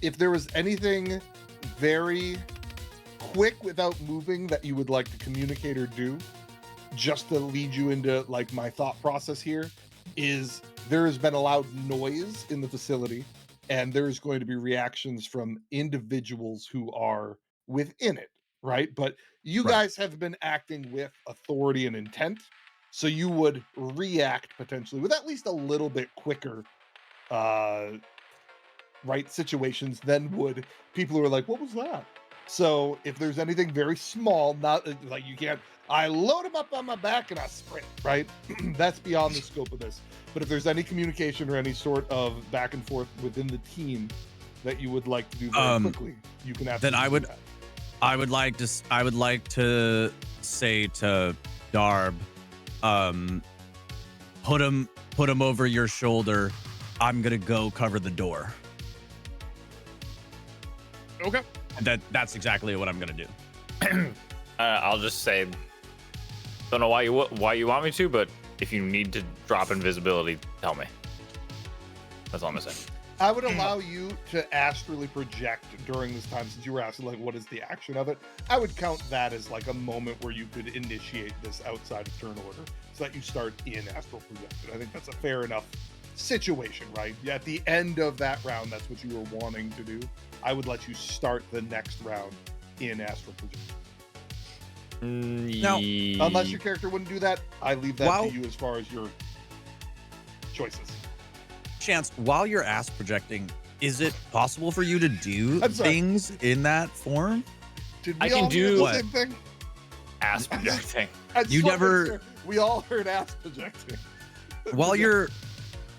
If there was anything very quick without moving that you would like to communicate or do, just to lead you into like my thought process here, is there has been a loud noise in the facility, and there's going to be reactions from individuals who are within it, right? But you Right. guys have been acting with authority and intent, so you would react potentially with at least a little bit quicker right situations than would people who are like, what was that? So if there's anything very small, not like you can't, I load them up on my back and I sprint, right? That's beyond the scope of this. But if there's any communication or any sort of back and forth within the team that you would like to do very quickly, you can absolutely Then I would- do that. I would like to say to Darb, put him over your shoulder. I'm gonna go cover the door. Okay. That's exactly what I'm gonna do. I'll just say, don't know why you want me to, but if you need to drop invisibility, tell me. That's all I'm gonna say. I would allow you to astrally project during this time, since you were asking like what is the action of it. I would count that as like a moment where you could initiate this outside of turn order, so that you start in astral projection. I think that's a fair enough situation, right? At the end of that round, that's what you were wanting to do. I would let you start the next round in astral projection. Now, Unless your character wouldn't do that, I leave that While- to you as far as your choices. Chance, while you're astral projecting, is it possible for you to do I'm sorry. things in that form? Did I we can all hear do- the What? same thing? Ass projecting. I just You wanna make never- sure we all heard ass projecting. While your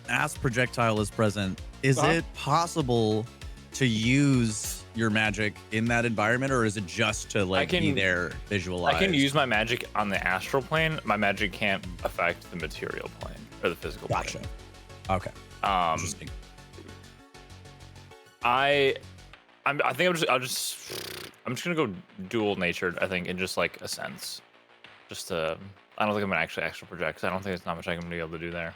astral projectile is present, is Uh-huh. it possible to use your magic in that environment, or is it just to like be can- there visualized? I can use my magic on the astral plane. My magic can't affect the material plane or the physical Gotcha. plane. Okay. Interesting. I think I'm just gonna go dual natured. I think in just like a sense, just to. I don't think I'm gonna actually astral project. 'Cause I don't think there's not much I'm gonna be able to do there.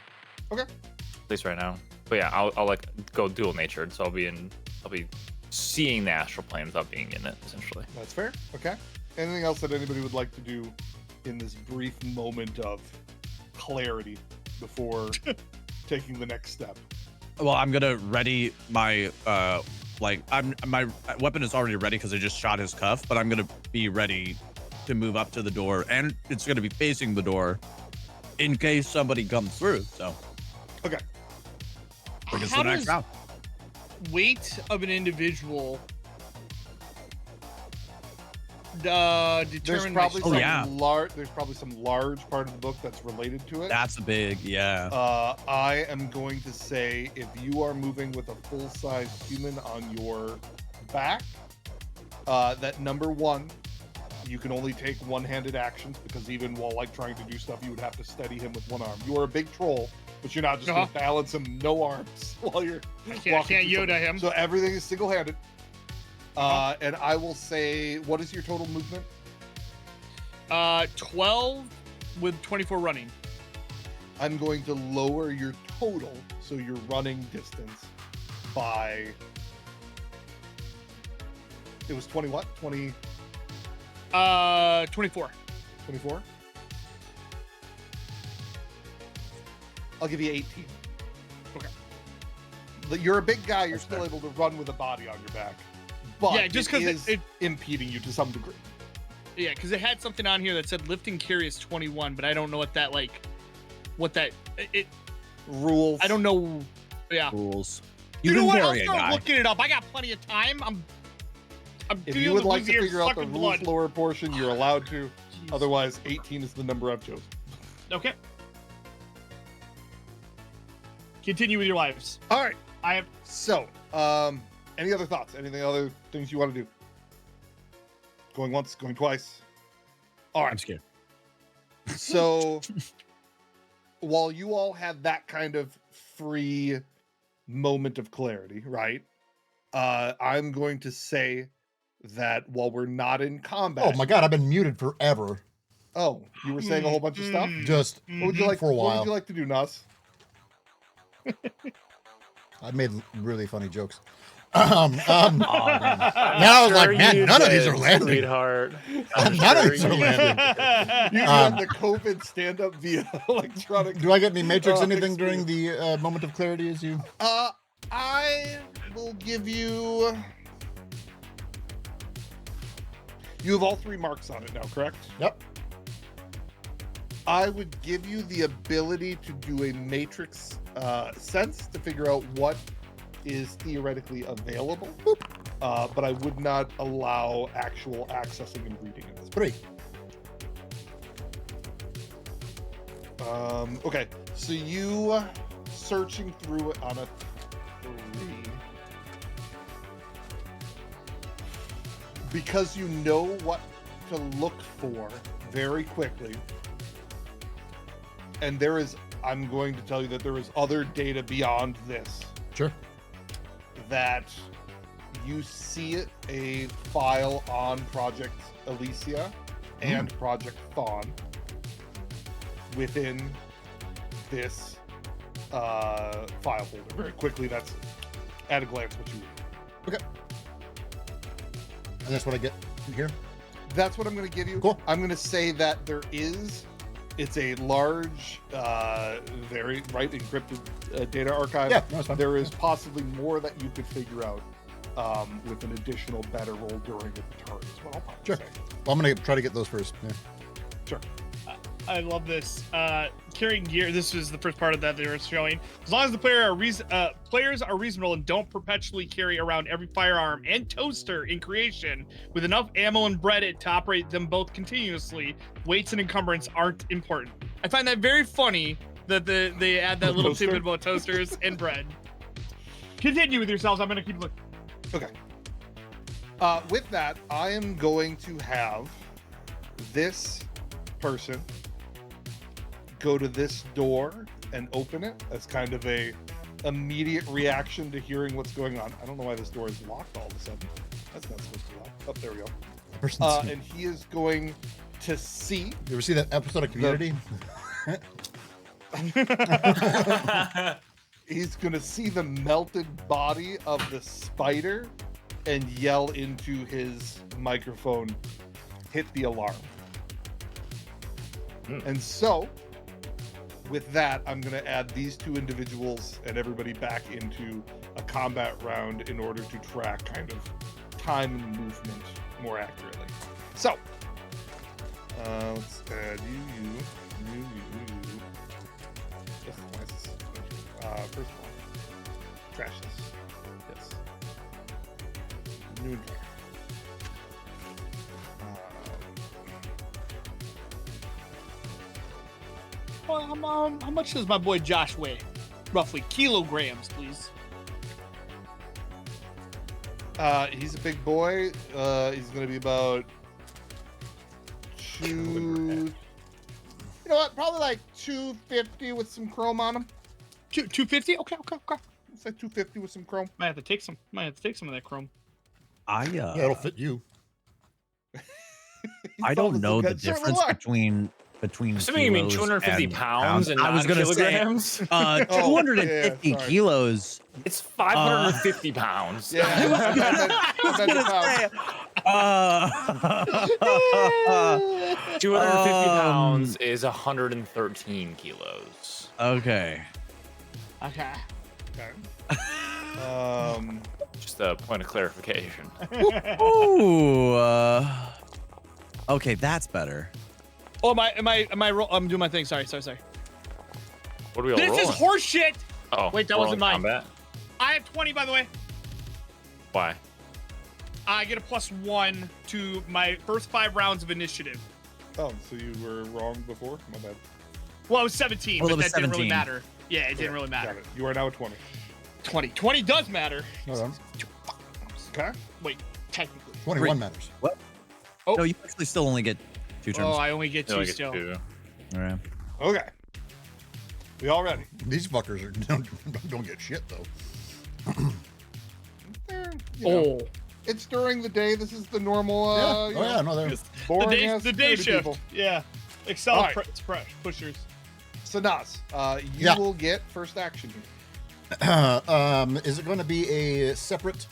Okay. At least right now. But yeah, I'll like go dual natured. So I'll be seeing the astral plane without being in it essentially. That's fair. Okay. Anything else that anybody would like to do in this brief moment of clarity before taking the next step? Well, I'm gonna ready my my weapon is already ready because I just shot his cuff, but I'm gonna be ready to move up to the door, and it's gonna be facing the door in case somebody comes through. So Okay. bring us to How the next does round. weight of an individual determine There's my probably strength? some yeah. there's probably some large part of the book that's related to it. That's a big, yeah. I am going to say if you are moving with a full-size human on your back, that number one, you can only take one-handed actions because even while like trying to do stuff, you would have to steady him with one arm. You are a big troll, but you're not just gonna balance him no arms while you're I can't through Yoda something. him. So everything is single-handed. And I will say, what is your total movement? 12 with 24 running. I'm going to lower your total, so your running distance, by. It was 20 what? 20, 24. 24? I'll give you 18. Okay. You're a big guy, you're That's still fair. able to run with a body on your back. But Yeah, just it 'cause is it- impeding you to some degree. Yeah, because it had something on here that said lift and carry is 21, but I don't know what that Rules. I don't know. Yeah. Rules. You know can what? I'll carry a start guy. looking it up. I got plenty of time. I'm If dealing you would with like to your figure out the fucking rules blood. lower portion, you're allowed to. Jeez. Otherwise, 18 is the number I've chosen. Okay. Continue with your lives. All right. I have So, any other thoughts? Anything other things you want to do? Going once, going twice. All I'm right. scared. So, while you all have that kind of free moment of clarity, right? I'm going to say that while we're not in combat. Oh my god, I've been muted forever. Oh, you were saying a whole bunch of stuff. Just What would you like for a What while. would you like to do, Nas? I've made really funny jokes. Now I was like, man, none of these are landing. Sweetheart. None of these are landing. You have the COVID stand-up via electronic. Do I get any Matrix anything experience. during the moment of clarity as you? I will give you. You have all three marks on it now, correct? Yep. I would give you the ability to do a matrix sense to figure out what is theoretically available, but I would not allow actual accessing and reading of this. 3. Okay, so you searching through it on a 3. Because you know what to look for very quickly. And I'm going to tell you that there is other data beyond this. Sure. That you see a file on Project Elysia and Project Thawne within this file folder. Very quickly, that's at a glance what you read. Okay. And that's what I get from here. That's what I'm going to give you. Cool. I'm going to say that there is It's a large, very encrypted data archive. Yeah, no, it's fine. There is possibly more that you could figure out with an additional better roll during the turn as well. Sure. Well, I'm going to try to get those first. Yeah. Sure. I love this. Carrying gear. This was the first part of that they were showing. As long as the players are reasonable and don't perpetually carry around every firearm and toaster in creation with enough ammo and bread to operate them both continuously, weights and encumbrance aren't important. I find that very funny that they add that little Toaster? tidbit about toasters and bread. Continue with yourselves. I'm gonna keep looking. Okay. With that, I am going to have this person go to this door and open it as kind of a immediate reaction to hearing what's going on. I don't know why this door is locked all of a sudden. That's not supposed to be locked. Oh, there we go. And he is going to see. You ever see that episode of Community? He's going to see the melted body of the spider and yell into his microphone, hit the alarm. And so, with that, I'm going to add these two individuals and everybody back into a combat round in order to track kind of time and movement more accurately. So, let's add you. First of all, trash this. Yes. New dragon. How much does my boy Josh weigh? Roughly kilograms, please. He's a big boy. He's going to be about you know what? Probably like 250 with some chrome on him. 250? Okay. It's like 250 with some chrome. Might have to take some of that chrome. Yeah, it'll fit you. I don't know the Certainly difference will. between Assuming you mean kilos 250 and pounds and I was not gonna say kilograms? 250 yeah, sorry. kilos. It's 550 pounds. Yeah. I bet you pounds. 250 pounds is 113 kilos. Okay. Okay. Okay. Just a point of clarification. Ooh. Okay, that's better. Oh, am I I'm doing my thing. Sorry. What are we all This rolling? is horseshit. Oh, Wait, that we're wasn't rolling mine. combat? I have 20, by the way. Why? I get a +1 to my first 5 rounds of initiative. Oh, so you were wrong before? My bad. Well, it was 17, Well, but it was that didn't really 17. matter. Yeah, it didn't really Got matter. it. You are now at 20. 20. 20 does matter. Hold on. Okay. Wait, technically. 21 matters. What? Oh. No, you actually still only get 2 turns. Oh, I only get You 2 only get still. 2. All right. Okay. We all ready? These fuckers don't get shit, though. You know, Oh. it's during the day. This is the normal. Yeah. You Oh, yeah, no, they're... boring The day shift. People. Yeah. Excel All right. pushers. So Nas, you Yeah. will get first action here. Is it going to be a separate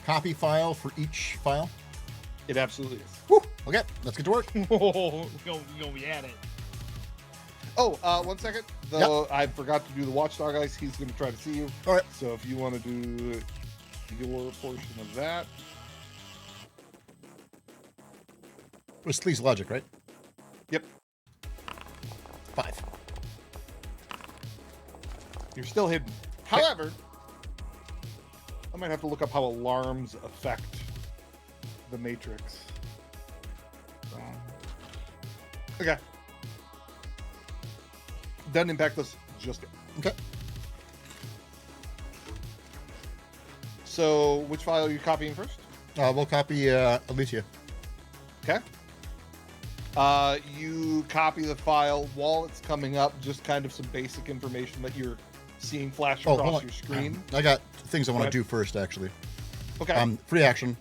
copy file for each file? It absolutely is. Woo! Okay, let's get to work. Oh, we're gonna be at it. Oh, 1 second. Though I forgot to do the watchdog ice. He's going to try to see you. All right. So if you want to do your portion of that. It was Sleaze Logic, right? Yep. 5. You're still hidden. However, I might have to look up how alarms affect the matrix. Okay. Doesn't impact us just yet. Okay. So, which file are you copying first? We'll copy Alicia. Okay. You copy the file while it's coming up, just kind of some basic information that you're seeing flash Oh, hold across on. your screen. I got things I want Go to ahead. do first, actually. Okay. Free action.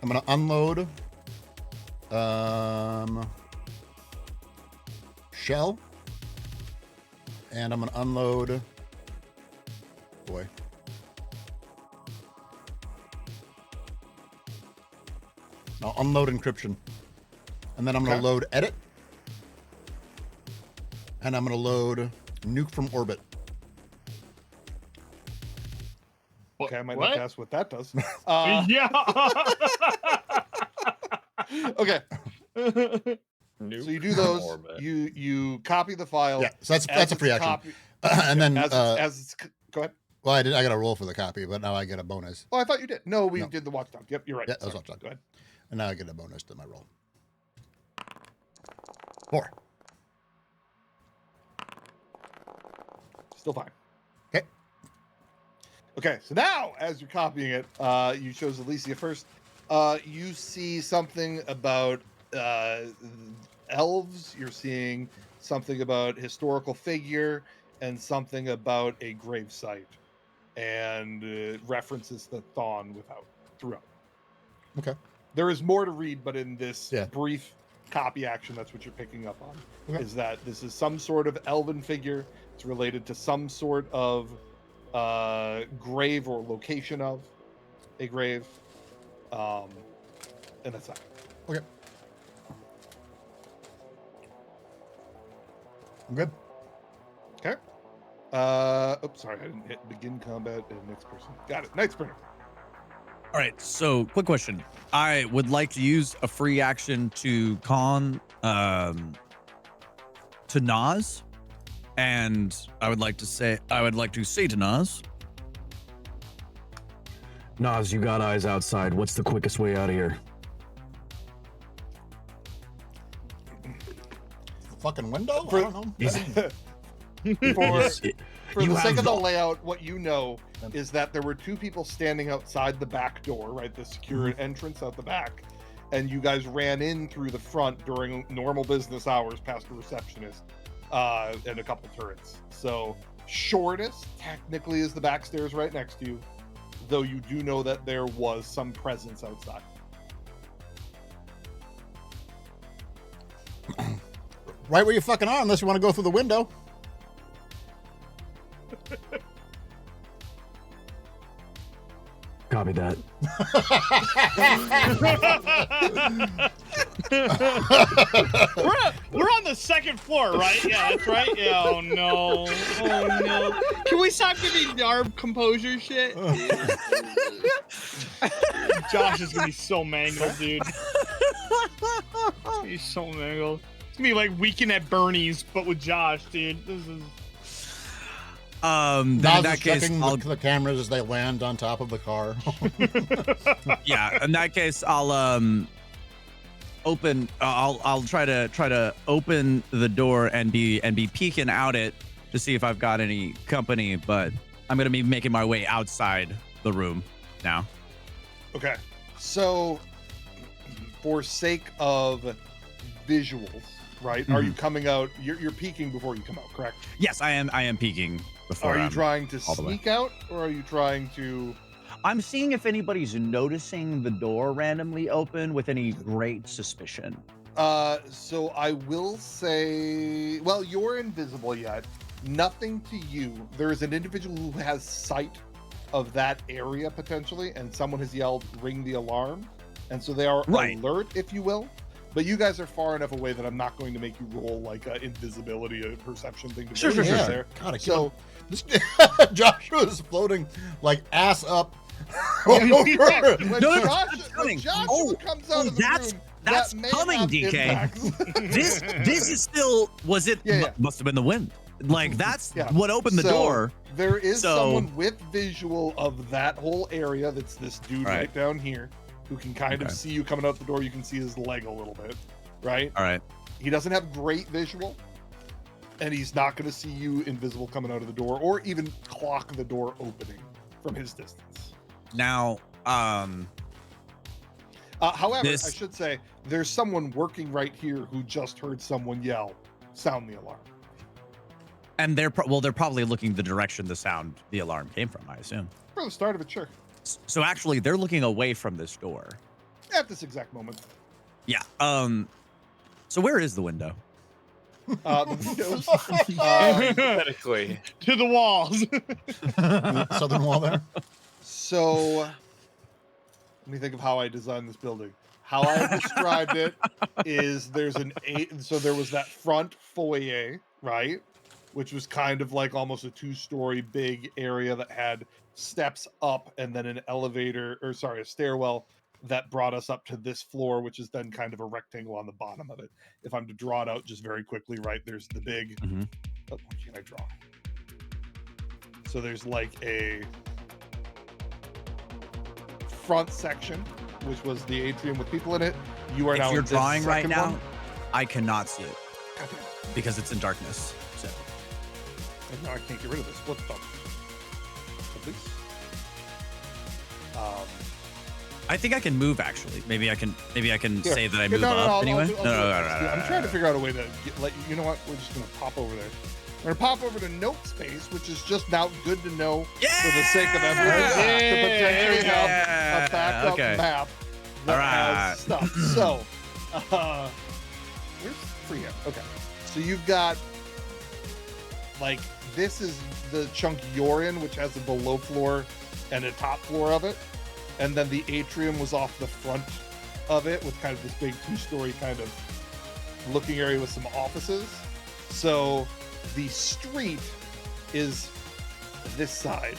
I'm going to unload shell. And I'm going to unload... Boy. I'll unload encryption. And then I'm going to Okay. load edit. And I'm gonna load nuke from orbit. Okay, I might What? not ask what that does. Yeah. Okay, Nuke so you do from those. orbit. You copy the file. Yeah, so that's as a free it's action. copied- And then go ahead. well, I got to roll for the copy, but now I get a bonus. Oh, I thought you did. No, we No. did the watchdog. Yep, you're right. Yeah, that was Sorry. watchdog. Go ahead. And now I get a bonus to my roll. 4. Still fine. Okay. Okay, so now as you're copying it, you chose Alicia first. You see something about elves. You're seeing something about historical figure and something about a grave site, and references the Thon throughout. Okay. There is more to read, but in this Yeah. brief copy action, that's what you're picking up on. Okay. Is that this is some sort of elven figure. It's related to some sort of grave or location of a grave. And that's that. Okay. I'm good. Okay. Oops, sorry, I didn't hit begin combat and next person. Got it. Night Sprinter. All right. So, quick question. I would like to use a free action to con to Nas, and I would like to say to Nas. Nas, you got eyes outside. What's the quickest way out of here? Fucking window? For- I don't know. For You the sake have of the the- layout, what you know is that there were two people standing outside the back door, right? The secure entrance out the back. And you guys ran in through the front during normal business hours past the receptionist and a couple turrets. So shortest technically is the back stairs right next to you, though you do know that there was some presence outside. Right where you fucking are, unless you want to go through the window. Copy that. We're on the second floor, right? Yeah, that's right. Yeah. Oh no. Oh no. Can we stop giving our composure shit? Josh is gonna be so mangled, dude. He's so mangled. It's gonna be like Weekend at Bernie's, but with Josh, dude. This is. Nas Then in is that case, checking I'll the cameras as they land on top of the car. yeah. In that case, I'll open. I'll try to open the door and be peeking out it to see if I've got any company. But I'm gonna be making my way outside the room now. Okay. So for sake of visuals, right? Are you coming out? You're peeking before you come out, correct? Yes, I am peeking before. Are you I'm- trying to all the way. sneak out, or are you trying to? I'm seeing if anybody's noticing the door randomly open with any great suspicion. So I will say, well, you're invisible yet. Nothing to you. There is an individual who has sight of that area potentially, and someone has yelled, "Ring the alarm," and so they are Right. alert, if you will. But you guys are far enough away that I'm not going to make you roll like a invisibility, a perception thing. To Sure, make sure, it sure. There. God, I So this Joshua is floating like ass up. when No, Josh, it's coming. when Joshua Oh, comes out of the that's room, that's that may coming, have DK. impacts. This is still was it Yeah, yeah. must have been the wind. Like that's Yeah. what opened the So, door. There is So- someone with visual of that whole area. That's this dude Right. right down here, who can kind of Okay. see you coming out the door. You can see his leg a little bit, right? All right. He doesn't have great visual, and he's not going to see you invisible coming out of the door, or even clock the door opening from his distance. Now, However, This- I should say there's someone working right here who just heard someone yell, "Sound the alarm." and they're probably looking the direction the alarm came from, I assume. For the start of it, sure. So actually, they're looking away from this door. At this exact moment, Yeah. So where is the window? the windows. Hypothetically. To the walls. Southern wall there. So, let me think of how I designed this building. How I described it is there's so there was that front foyer, right? Which was kind of like almost a 2-story big area that had steps up and then an elevator, or sorry, a stairwell that brought us up to this floor, which is then kind of a rectangle on the bottom of it. If I'm to draw it out just very quickly, right? There's the big. Mhm. Oh, what can I draw? So there's like a front section, which was the atrium with people in it. You are now If you're in this drawing right second now, one. I cannot see it God damn it. because it's in darkness. So And now I can't get rid of this. What the fuck? Please. I think I can move actually. Maybe I can Here. say that I Yeah, move up anyway. I'll do it. No. I'm trying to figure out a way to let you. You know what? We're just gonna pop over there. We're gonna pop over to note space, which is just now good to know for the sake of everything to potentially have a backup map that has stuff. So, where's Freehand? Okay, so you've got like this is the chunk you're in, which has a below floor and a top floor of it, and then the atrium was off the front of it with kind of this big 2-story kind of looking area with some offices. So the street is this side.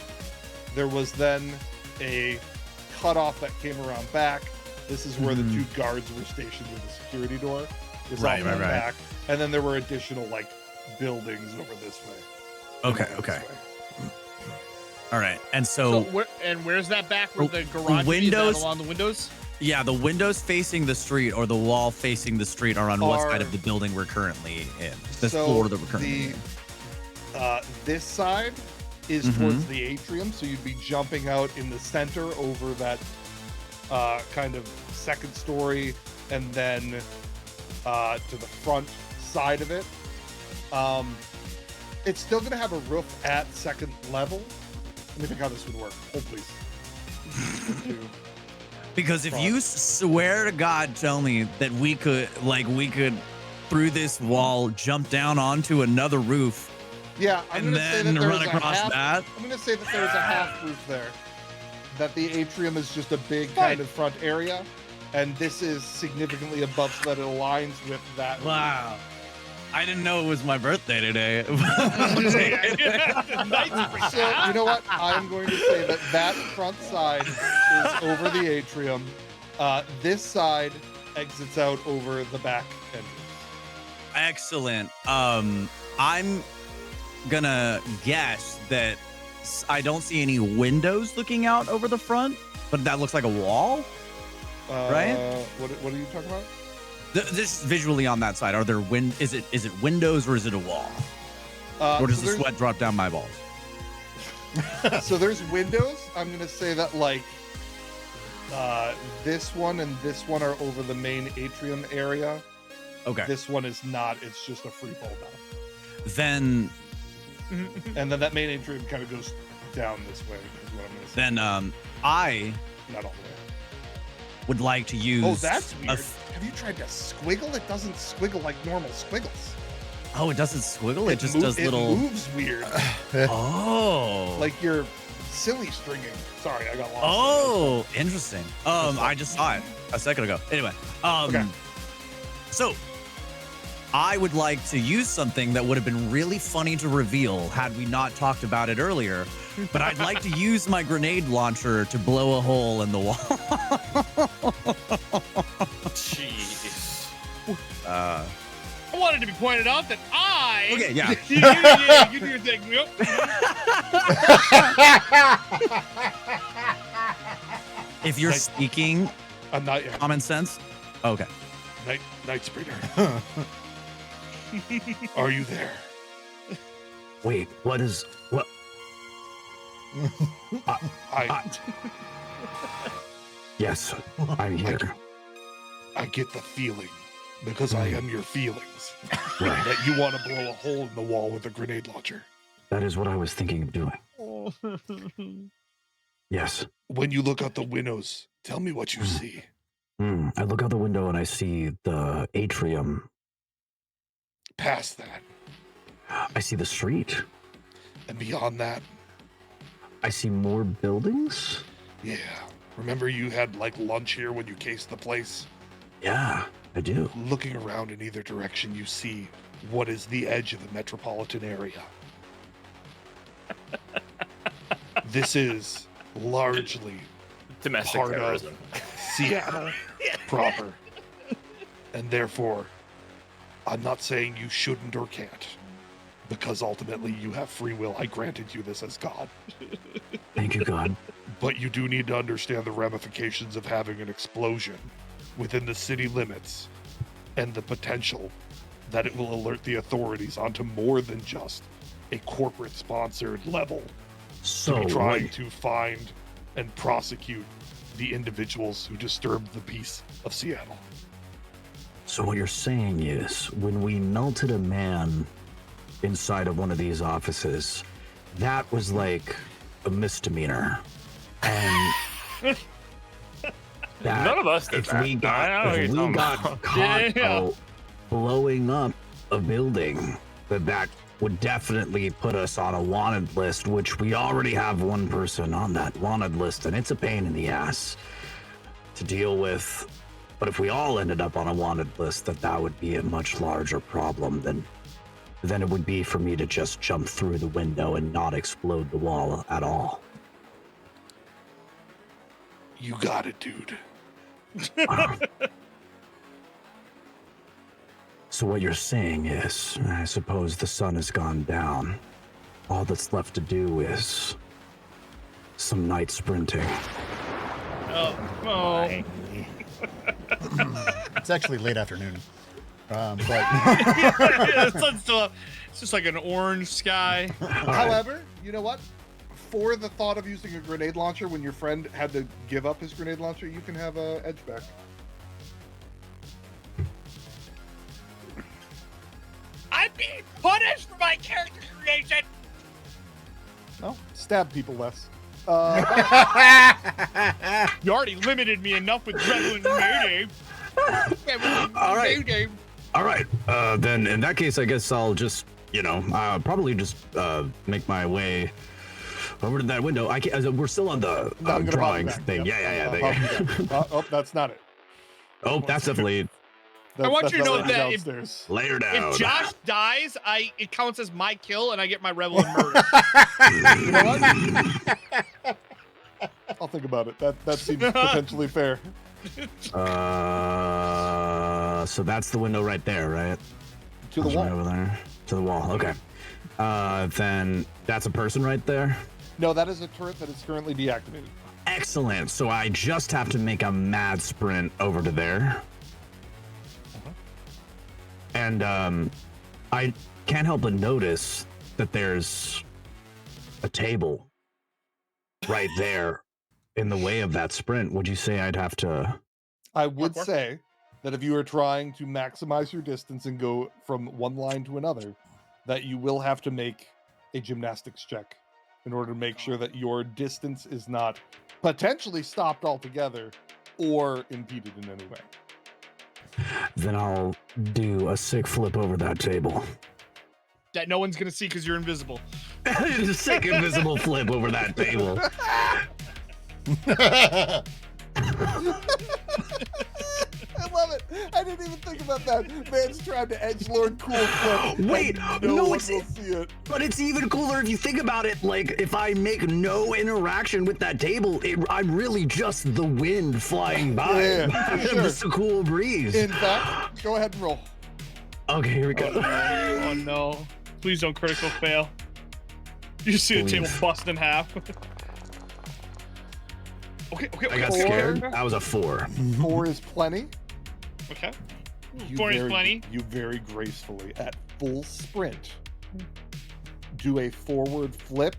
There was then a cutoff that came around back. This is where the 2 guards were stationed with the security door. Is off the back. And then there were additional like buildings over this way. Okay. All right. And so where's that back where the garage windows is along the windows? yeah, the windows facing the street or the wall facing the street are on what side of the building we're currently in? This floor that we're currently in. This side is towards the atrium, so you'd be jumping out in the center over that kind of second story, and then to the front side of it. It's still going to have a roof at second level. Let me think how this would work. Hold, please. Because if you swear to God, tell me that we could through this wall jump down onto another roof, yeah, I'm and gonna say then that run across that. I'm going to say that there's a half roof there. That the atrium is just a big kind of front area, and this is significantly above, so that it aligns with that. Wow. I didn't know it was my birthday today. So, you know what? I'm going to say that that front side is over the atrium. This side exits out over the back entrance. Excellent. I'm gonna guess that I don't see any windows looking out over the front, but that looks like a wall, right? What are you talking about? This visually on that side, are there is it windows or is it a wall? Or does the sweat drop down my balls? So there's windows. I'm gonna say that like this one and this one are over the main atrium area. Okay. This one is not. It's just a free fall down. Then And then that main atrium kind of goes down this way. Is what I'm gonna say. then I Not all the way. would like to use. Oh, that's weird. Have you tried to squiggle? It doesn't squiggle like normal squiggles. Oh, it doesn't squiggle. It just does little. It moves weird, Oh. like you're silly stringing. Sorry, I got lost. Oh, interesting. I just saw it a second ago. Anyway, Okay. So I would like to use something that would have been really funny to reveal had we not talked about it earlier. But I'd like to use my grenade launcher to blow a hole in the wall. Jeez. I wanted to be pointed out that I. Okay, yeah. You do your thing. Yep. If you're speaking Not yet. common sense, okay. Night Springer. Are you there? Wait, what? Yes, I'm here. I get the feeling, because I am your feelings, Right. that you want to blow a hole in the wall with a grenade launcher. That is what I was thinking of doing. Yes. When you look out the windows, tell me what you see. I look out the window and I see the atrium. Past that, I see the street. and beyond that, I see more buildings. yeah. Remember you had like lunch here when you cased the place? Yeah, I do. Looking around in either direction, you see what is the edge of the metropolitan area. This is largely Domestic part terrorism. of Seattle proper. And therefore, I'm not saying you shouldn't or can't, because ultimately you have free will. I granted you this as God. Thank you, God. But you do need to understand the ramifications of having an explosion within the city limits and the potential that it will alert the authorities onto more than just a corporate-sponsored level So, to be trying what, to find and prosecute the individuals who disturbed the peace of Seattle. so what you're saying is, when we melted a man inside of one of these offices, that was like a misdemeanor. And that None of us did if that. we I got, don't know what if you're we talking got about. caught Yeah. out blowing up a building, that would definitely put us on a wanted list, which we already have one person on that wanted list, and it's a pain in the ass to deal with. But if we all ended up on a wanted list, that would be a much larger problem than it would be for me to just jump through the window and not explode the wall at all. You got it, dude. So what you're saying is, I suppose the sun has gone down. All that's left to do is some night sprinting. Oh. It's actually late afternoon. But Yeah, the sun's still up. It's just like an orange sky. However, you know what? For the thought of using a grenade launcher when your friend had to give up his grenade launcher, you can have a edge back. I'm being punished for my character creation. Oh, stab people less. You already limited me enough with Rebel and Mayday. All right. Mayday. All right. Then in that case, I guess I'll just, probably just make my way over to that window. I can't. We're still on the No, I'm gonna drawing pop you back. thing. Yep. Yeah. I'll pop you back. Oh, that's not it. Oh, that's definitely I want you to know not that if- downstairs. layer down. If Josh dies, it counts as my kill, and I get my Rebel and murder. You know what? I'll think about it. That seems potentially fair. So that's the window right there, right? To the That's right wall. over there. To the wall. Okay. Then that's a person right there. No, that is a turret that is currently deactivated. Excellent. So I just have to make a mad sprint over to there. And I can't help but notice that there's a table right there in the way of that sprint. Would you say I'd have to? I would Parkour? say that if you are trying to maximize your distance and go from one line to another, that you will have to make a gymnastics check in order to make sure that your distance is not potentially stopped altogether or impeded in any way. Then I'll do a sick flip over that table. That no one's gonna see because you're invisible. A sick invisible flip over that table. I love it. I didn't even think about that. Man's trying to edgelord cool flip. Wait, and no, one it's- will see it. But it's even cooler if you think about it. Like, if I make no interaction with that table, I'm really just the wind flying by. Yeah, I'm sure. just a cool breeze. In fact, go ahead and roll. Okay, here we go. Oh no! Please don't critical fail. You just see the table Please. bust in half. Okay. I got Four. scared. That was a 4. 4 is plenty. Okay. You 4 is very- plenty. You very gracefully, at full sprint, do a forward flip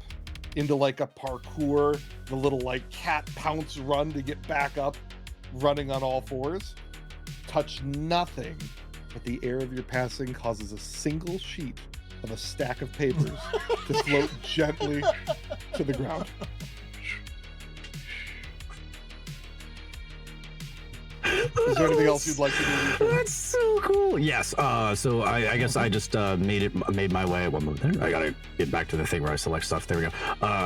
into like a parkour, the little like cat pounce run to get back up, running on all fours. Touch nothing, but the air of your passing causes a single sheet of a stack of papers to float gently to the ground. Is there anything else you'd like to do? That's so cool. Yes. So I guess I just made my way. One moment there. I gotta get back to the thing where I select stuff. There we go.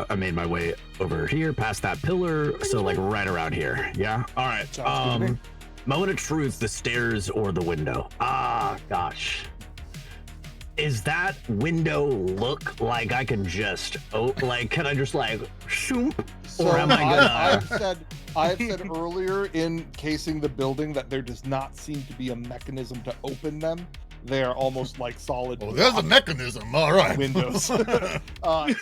I made my way over here, past that pillar. So like right around here. Yeah. All right. Sounds good to me. Moment of truth: the stairs or the window? Ah, gosh. Is that window look like I can just can I just like shoop? So Or am I gonna- I've said earlier in casing the building that there does not seem to be a mechanism to open them. They are almost like solid. Oh, there's a mechanism. All right. Windows.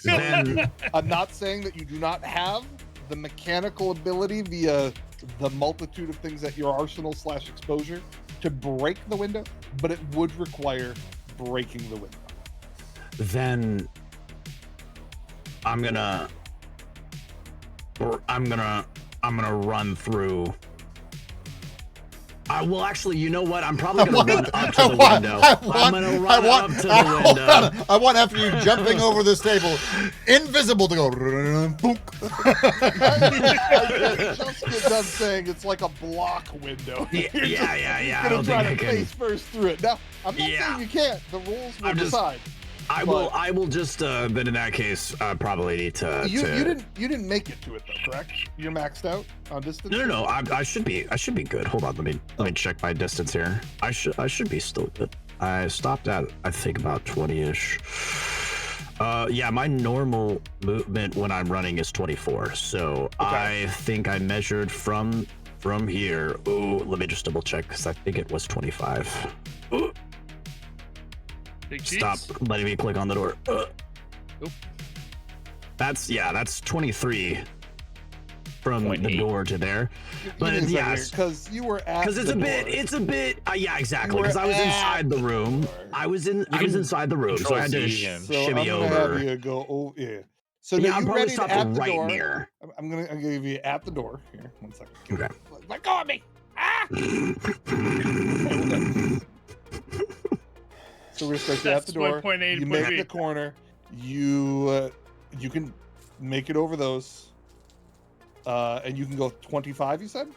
Then- I'm not saying that you do not have the mechanical ability via the multitude of things at your arsenal / exposure to break the window, but it would require breaking the window. Then I'm gonna run through. Well, actually, you know what? I'm probably gonna run up to the window. I'm gonna run up to the window. I want after you jumping over this table, invisible to go. Boop. I just get done saying it's like a block window. Yeah. I You're don't gonna try think I to can. face first through it. Now, I'm not saying you can't. The rules will decide. I will just. Then in that case, probably need to. You didn't make it to it though, correct? You're maxed out on distance. No. I should be good. Hold on. Let me check my distance here. I should be still good. I stopped at I think about 20-ish. Yeah, my normal movement when I'm running is 24. So I think I measured from here. Ooh, let me just double check because I think it was 25. Ooh. Stop letting me click on the door. Nope. That's 23 from the door to there. But yes, because you were at. Because it's a bit. Yeah, exactly. Because I was inside the room. I was inside the room, so I had to shimmy I'm gonna over. have you go. Oh yeah. So Yeah, now I'm you probably ready to stopped at the right door. near. I'm gonna give you at the door here. 1 second. Okay. Let go of me. Ah! So we're gonna start you at the door. Point A to You point make B. the corner. You can make it over those. And you can go 25. You said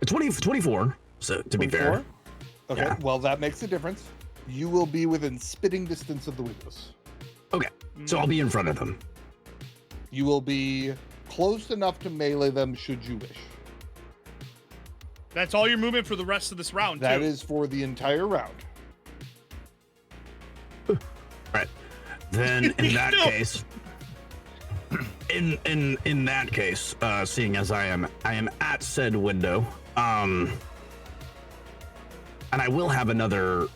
24. So to be fair. Okay. Yeah. Well, that makes a difference. You will be within spitting distance of the windows. Okay. So I'll be in front of them. You will be close enough to melee them should you wish. That's all your movement for the rest of this round. That too. is for the entire round. Right. Then in that case, in that case, seeing as I am at said window, and I will have another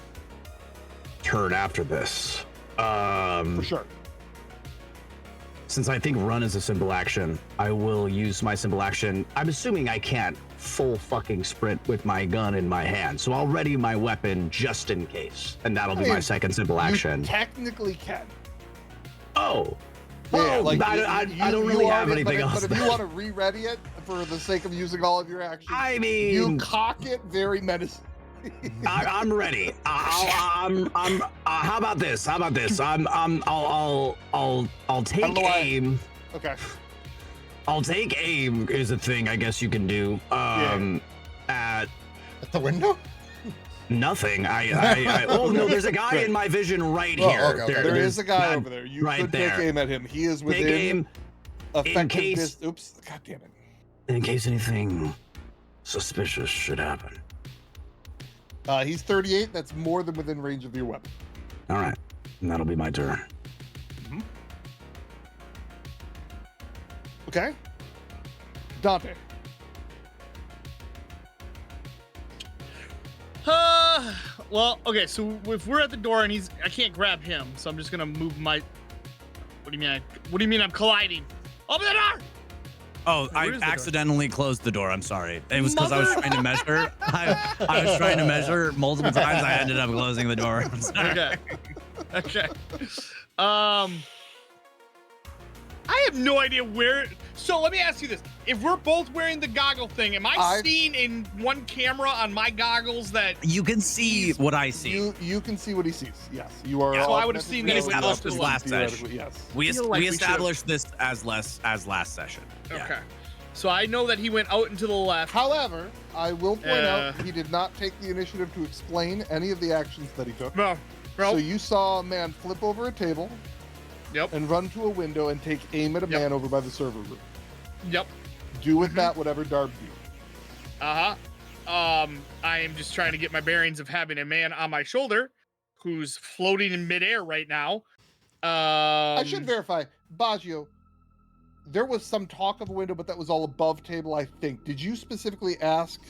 turn after this. For sure. Since I think run is a simple action, I will use my simple action. I'm assuming I can't full fucking sprint with my gun in my hand, so I'll ready my weapon just in case, and that'll be my second simple action. You technically can. Oh. Yeah, Well, I don't really have anything else. But if you want to re-ready it for the sake of using all of your actions, I mean, you cock it very menacingly. I'm ready. I'm. How about this? I'll take aim. Okay. I'll take aim is a thing I guess you can do. At the window. Nothing. Oh no, there's a guy in my vision right here. Okay. There is a guy over there. You right could there. take aim at him. He is within Take aim effective case- Oops. God damn it. in case anything suspicious should happen. He's 38. That's more than within range of your weapon. All right, and that'll be my turn. Okay. Dante. Well, okay, so if we're at the door and I can't grab him, so I'm just gonna move my. What do you mean I'm colliding? Open the door! Oh, I where's the door? accidentally closed the door. I'm sorry. It was because I was trying to measure. I was trying to measure multiple times. I ended up closing the door. I'm sorry. Okay. Okay. I have no idea where. So let me ask you this: if we're both wearing the goggle thing, am I seeing in one camera on my goggles that You can see what I see. You can see what he sees. Yes, you are. Yeah, so I would have automatically seen that able as to well. established this last theoretically, session. Yes. We feel like we established this as last session. Yeah. Okay. So I know that he went out and to the left. However, I will point out he did not take the initiative to explain any of the actions that he took. No. So you saw a man flip over a table. Yep. And run to a window and take aim at a man over by the server room. Yep. Do with that whatever Darb do. I am just trying to get my bearings of having a man on my shoulder who's floating in midair right now. I should verify, Baggio. There was some talk of a window, but that was all above table, I think. Did you specifically ask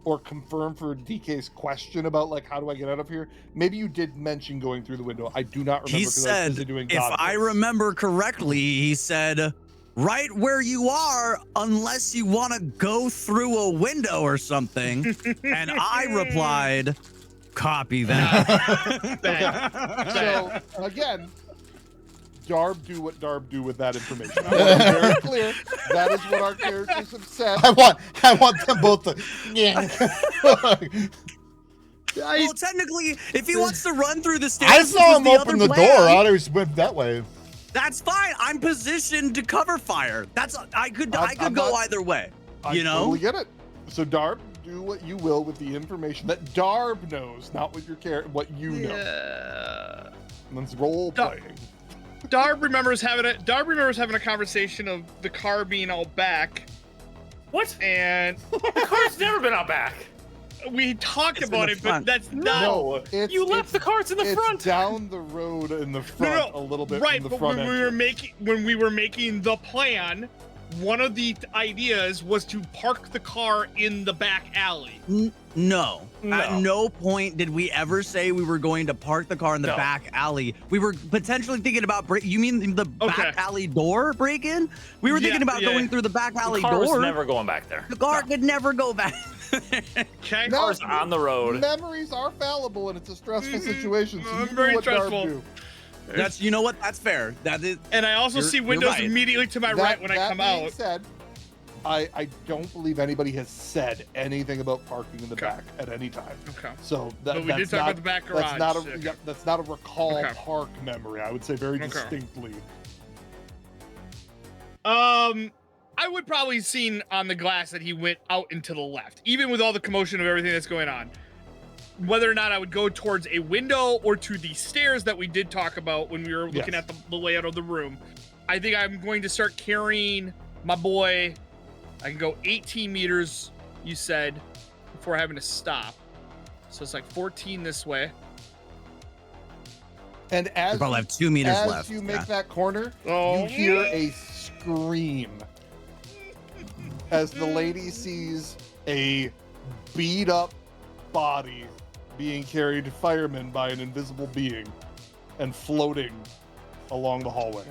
or confirm for DK's question about like how do I get out of here? Maybe you did mention going through the window. I do not remember He because I was said, busy doing if God I quiz. remember correctly, he said, right where you are, unless you want to go through a window or something. And I replied, copy that. So again, Darb do what Darb do with that information. I want to be very clear. That is what our characters have said. I want them both to. Yeah. Well, technically, if he wants to run through the stairs, I which saw was him the open other the plan, door. I always went that way. That's fine. I'm positioned to cover fire. I could go either way. I totally get it. So Darb, do what you will with the information that Darb knows, not with what you know. Yeah. Let's role playing. Darb remembers having a conversation of the car being out back. What? And The car's never been out back. we talked It's in about the it, front. but that's not No, You left the carts in the it's front. down the road in the front a little bit right. from the But front when we were making the plan, one of the ideas was to park the car in the back alley. No. No. At no point did we ever say we were going to park the car in the No. back alley. We were potentially thinking about you mean the back alley door break-in? We were thinking about going through the back alley The car was door. never going back there. The car could never go back. Okay. No, Car's on the road. Memories are fallible and it's a stressful situation. So you do Very what stressful. Darb do. That's you know what? That's fair. That is. And I also You're- see you're windows right. immediately to my right when I That come being out. said, I don't believe anybody has said anything about parking in the Okay. back at any time. Okay. So But we did that's talk not, about the back that's garage. not a Okay. that's not a recall Okay. park memory. I would say very Okay. distinctly. I would probably seen on the glass that he went out and to the left, even with all the commotion of everything that's going on. Whether or not I would go towards a window or to the stairs that we did talk about when we were looking Yes. at the layout of the room, I think I'm going to start carrying my boy. I can go 18 meters, you said, before having to stop. So it's like 14 this way. And We as probably have 2 meters as left. you make Yeah. that corner, Oh. you hear a scream as the lady sees a beat up body being carried to firemen by an invisible being and floating along the hallway.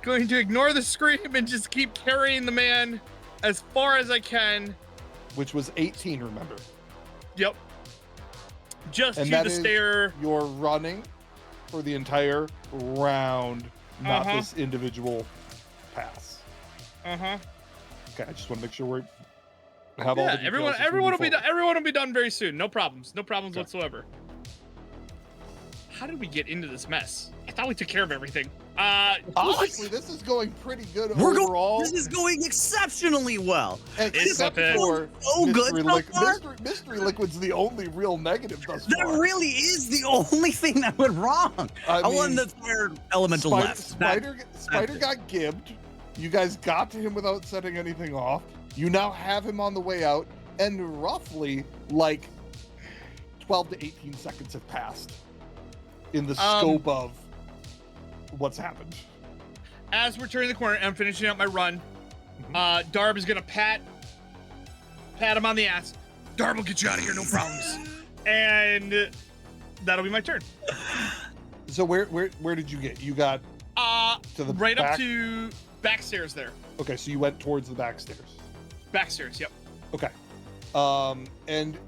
Going to ignore the scream and just keep carrying the man as far as I can. Which was 18, remember. Yep. Just And to that the is- stair. You're running for the entire round, not Uh-huh. this individual pass. Uh-huh. Okay, I just want to make sure we have all the Yeah, details everyone as we everyone move will be done. forward. Everyone will be done very soon. No problems. No problems Okay. whatsoever. How did we get into this mess? I thought we took care of everything. Honestly, this is going pretty good We're overall. This is going exceptionally well. Except It's for so good Mystery, so far. Mystery Liquid's the only real negative thus That far. really is the only thing that went wrong. I Other than mean, the fire elemental Spider, left. Spider got gibbed. You guys got to him without setting anything off. You now have him on the way out, and roughly like 12 to 18 seconds have passed in the scope of what's happened. As we're turning the corner and I'm finishing up my run, Mm-hmm. Darb is gonna pat him on the ass. Darb will get you out of here, no problems. And that'll be my turn. So where did you get? You got to the Right back? up to backstairs there. Okay, so you went towards the back stairs. Backstairs, yep. Okay. And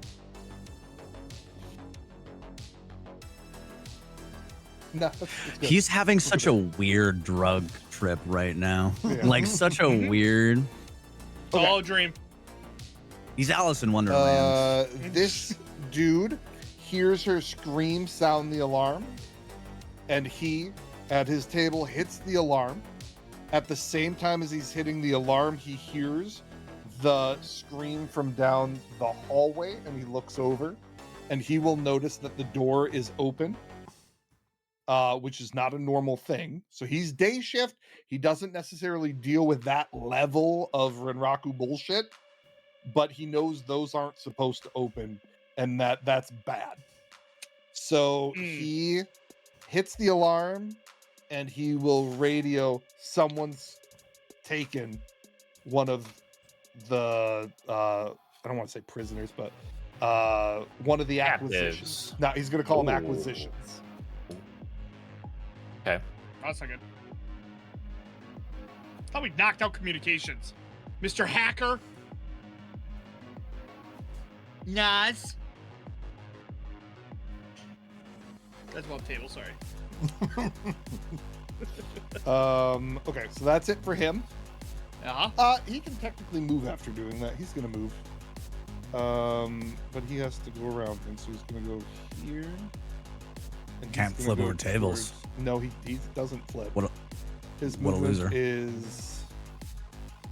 no, that's good. He's having such a weird drug trip right now. Yeah. Like such a weird. It's all a dream. He's Alice in Wonderland. This dude hears her scream sound the alarm, and he, at his table, hits the alarm. At the same time as he's hitting the alarm, he hears the scream from down the hallway, and he looks over, and he will notice that the door is open, which is not a normal thing. So he's day shift. He doesn't necessarily deal with that level of Renraku bullshit. but he knows those aren't supposed to open and that's bad. So he hits the alarm and he will radio someone's taken one of the I don't want to say prisoners, but one of the acquisitions. Captives. No, he's gonna call them Ooh. acquisitions. Okay. That's not good. How we knocked out communications, Mr. Hacker. Nas. That's one table. Sorry. Okay, so that's it for him. Uh-huh. He can technically move after doing that. He's gonna move. But he has to go around things, so he's gonna go here. And Can't he's gonna flip go over tables. No, he doesn't flip. What His what a movement loser. is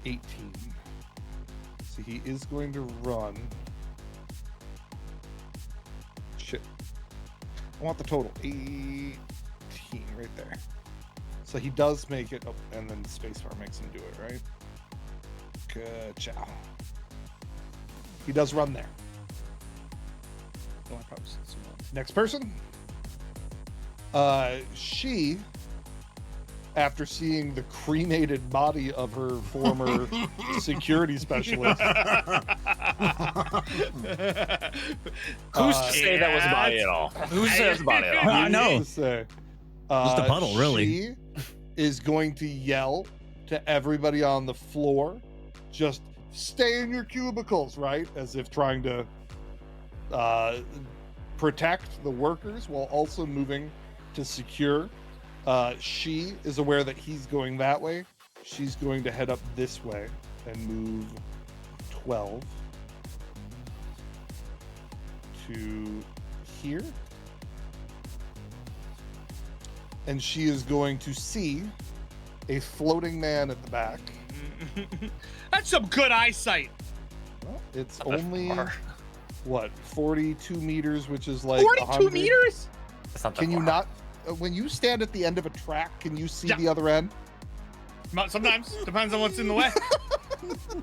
18. So he is going to run. Shit. I want the total. 18 right there. So he does make it. Oh, and then spacebar makes him do it, right? Good job. He does run there. Oh, I probably said some more. Next person. She, after seeing the cremated body of her former security specialist, Who's to say that was a body at all? Who's to say that's a body at all? I know. to say, Just a puddle, really. She is going to yell to everybody on the floor, just stay in your cubicles, right? As if trying to protect the workers while also moving to secure. She is aware that he's going that way. She's going to head up this way and move 12 to here. And she is going to see a floating man at the back. That's some good eyesight. Well, it's Not that only far. what 42 meters, which is like 42 100. meters? That's not that Can you far. not? When you stand at the end of a track, can you see Yeah. the other end? Sometimes. Depends on what's in the way.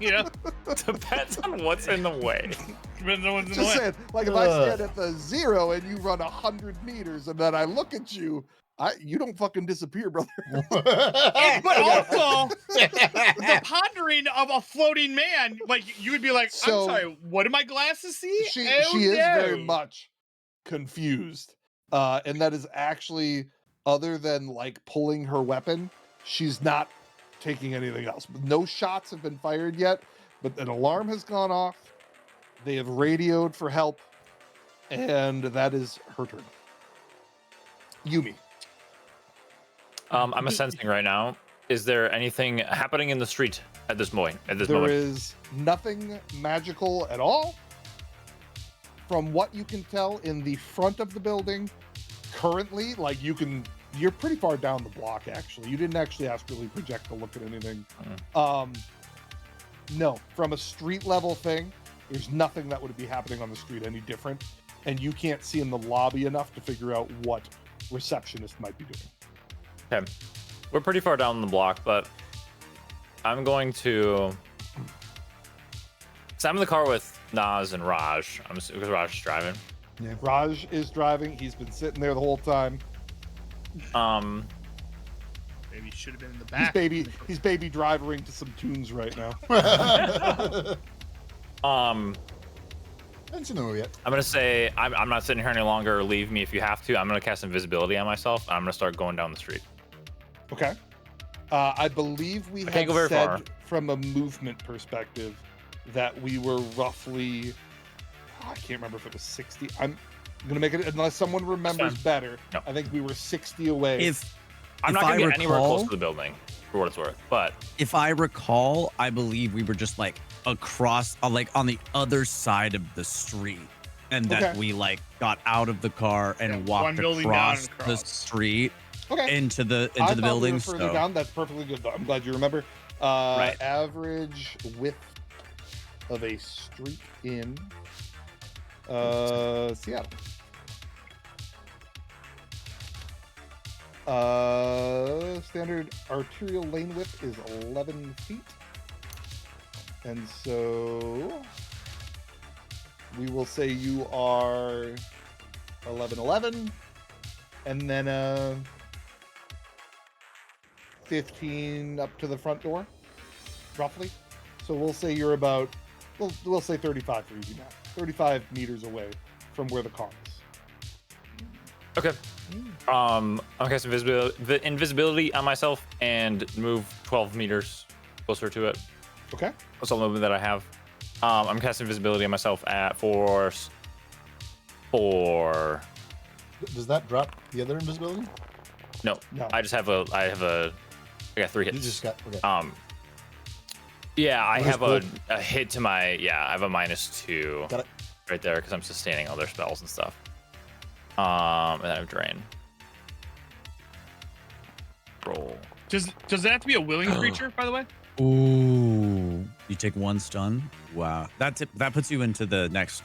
You know? Depends on what's in the way. Depends on what's in the Just way. saying, like if I stand at the 0 and you run 100 meters, and then I look at you, you don't fucking disappear, brother. But also, the pondering of a floating man, like you would be like, So- I'm sorry, what do my glasses see? she Oh, is very no. much confused, and that is actually, other than like pulling her weapon, she's not taking anything else. No shots have been fired yet, but an alarm has gone off. They have radioed for help, and that is her turn. Yumi. I'm sensing right now. Is there anything happening in the street at this moment? There is nothing magical at all. From what you can tell in the front of the building, currently, like you're pretty far down the block, actually. You didn't actually astrally project to look at anything. No, from a street level thing, there's nothing that would be happening on the street any different. And you can't see in the lobby enough to figure out what receptionist might be doing. Okay. We're pretty far down the block, but I'm going to. So I'm in the car with Nas and Raj. I'm assuming because Raj is driving. Raj is driving. He's been sitting there the whole time. Maybe he should have been in the He's back. baby driving to some tunes right now. I haven't seen the movie yet. I'm gonna say I'm not sitting here any longer. Leave me if you have to. I'm gonna cast invisibility on myself. I'm gonna start going down the street. Okay. I believe we I had can't go very said far. from a movement perspective that we were roughly, I can't remember if it was 60. I'm going to make it, unless someone remembers fine. better. No. I think we were 60 away. I'm If not gonna I get anywhere recall- close to the building for what it's worth. But If I recall, I believe we were just like across, like on the other side of the street, and that Okay. we like got out of the car and Yeah, one walked building down across and the across. street Okay. into the I thought building. we were further So down. That's perfectly good, though. I'm glad you remember. Right. Average width of a street in Seattle. Standard arterial lane width is 11 feet. And so we will say you are 11, and then 15 up to the front door, roughly. So we'll say you're about, we'll say 35 for easy math, 35 meters away from where the car is. Okay. I'm casting invisibility on myself and move 12 meters closer to it. Okay. That's all the movement that I have. I'm casting invisibility on myself at force 4. Does that drop the other invisibility? No, No. I just have I got 3 hits. You just got okay. Yeah, I What is have gold? a hit to my, I have a -2 Got it. right there because I'm sustaining other spells and stuff. And then I have drain. Roll. Does that have to be a willing creature, by the way? Ooh, you take 1 stun. Wow, that puts you into the next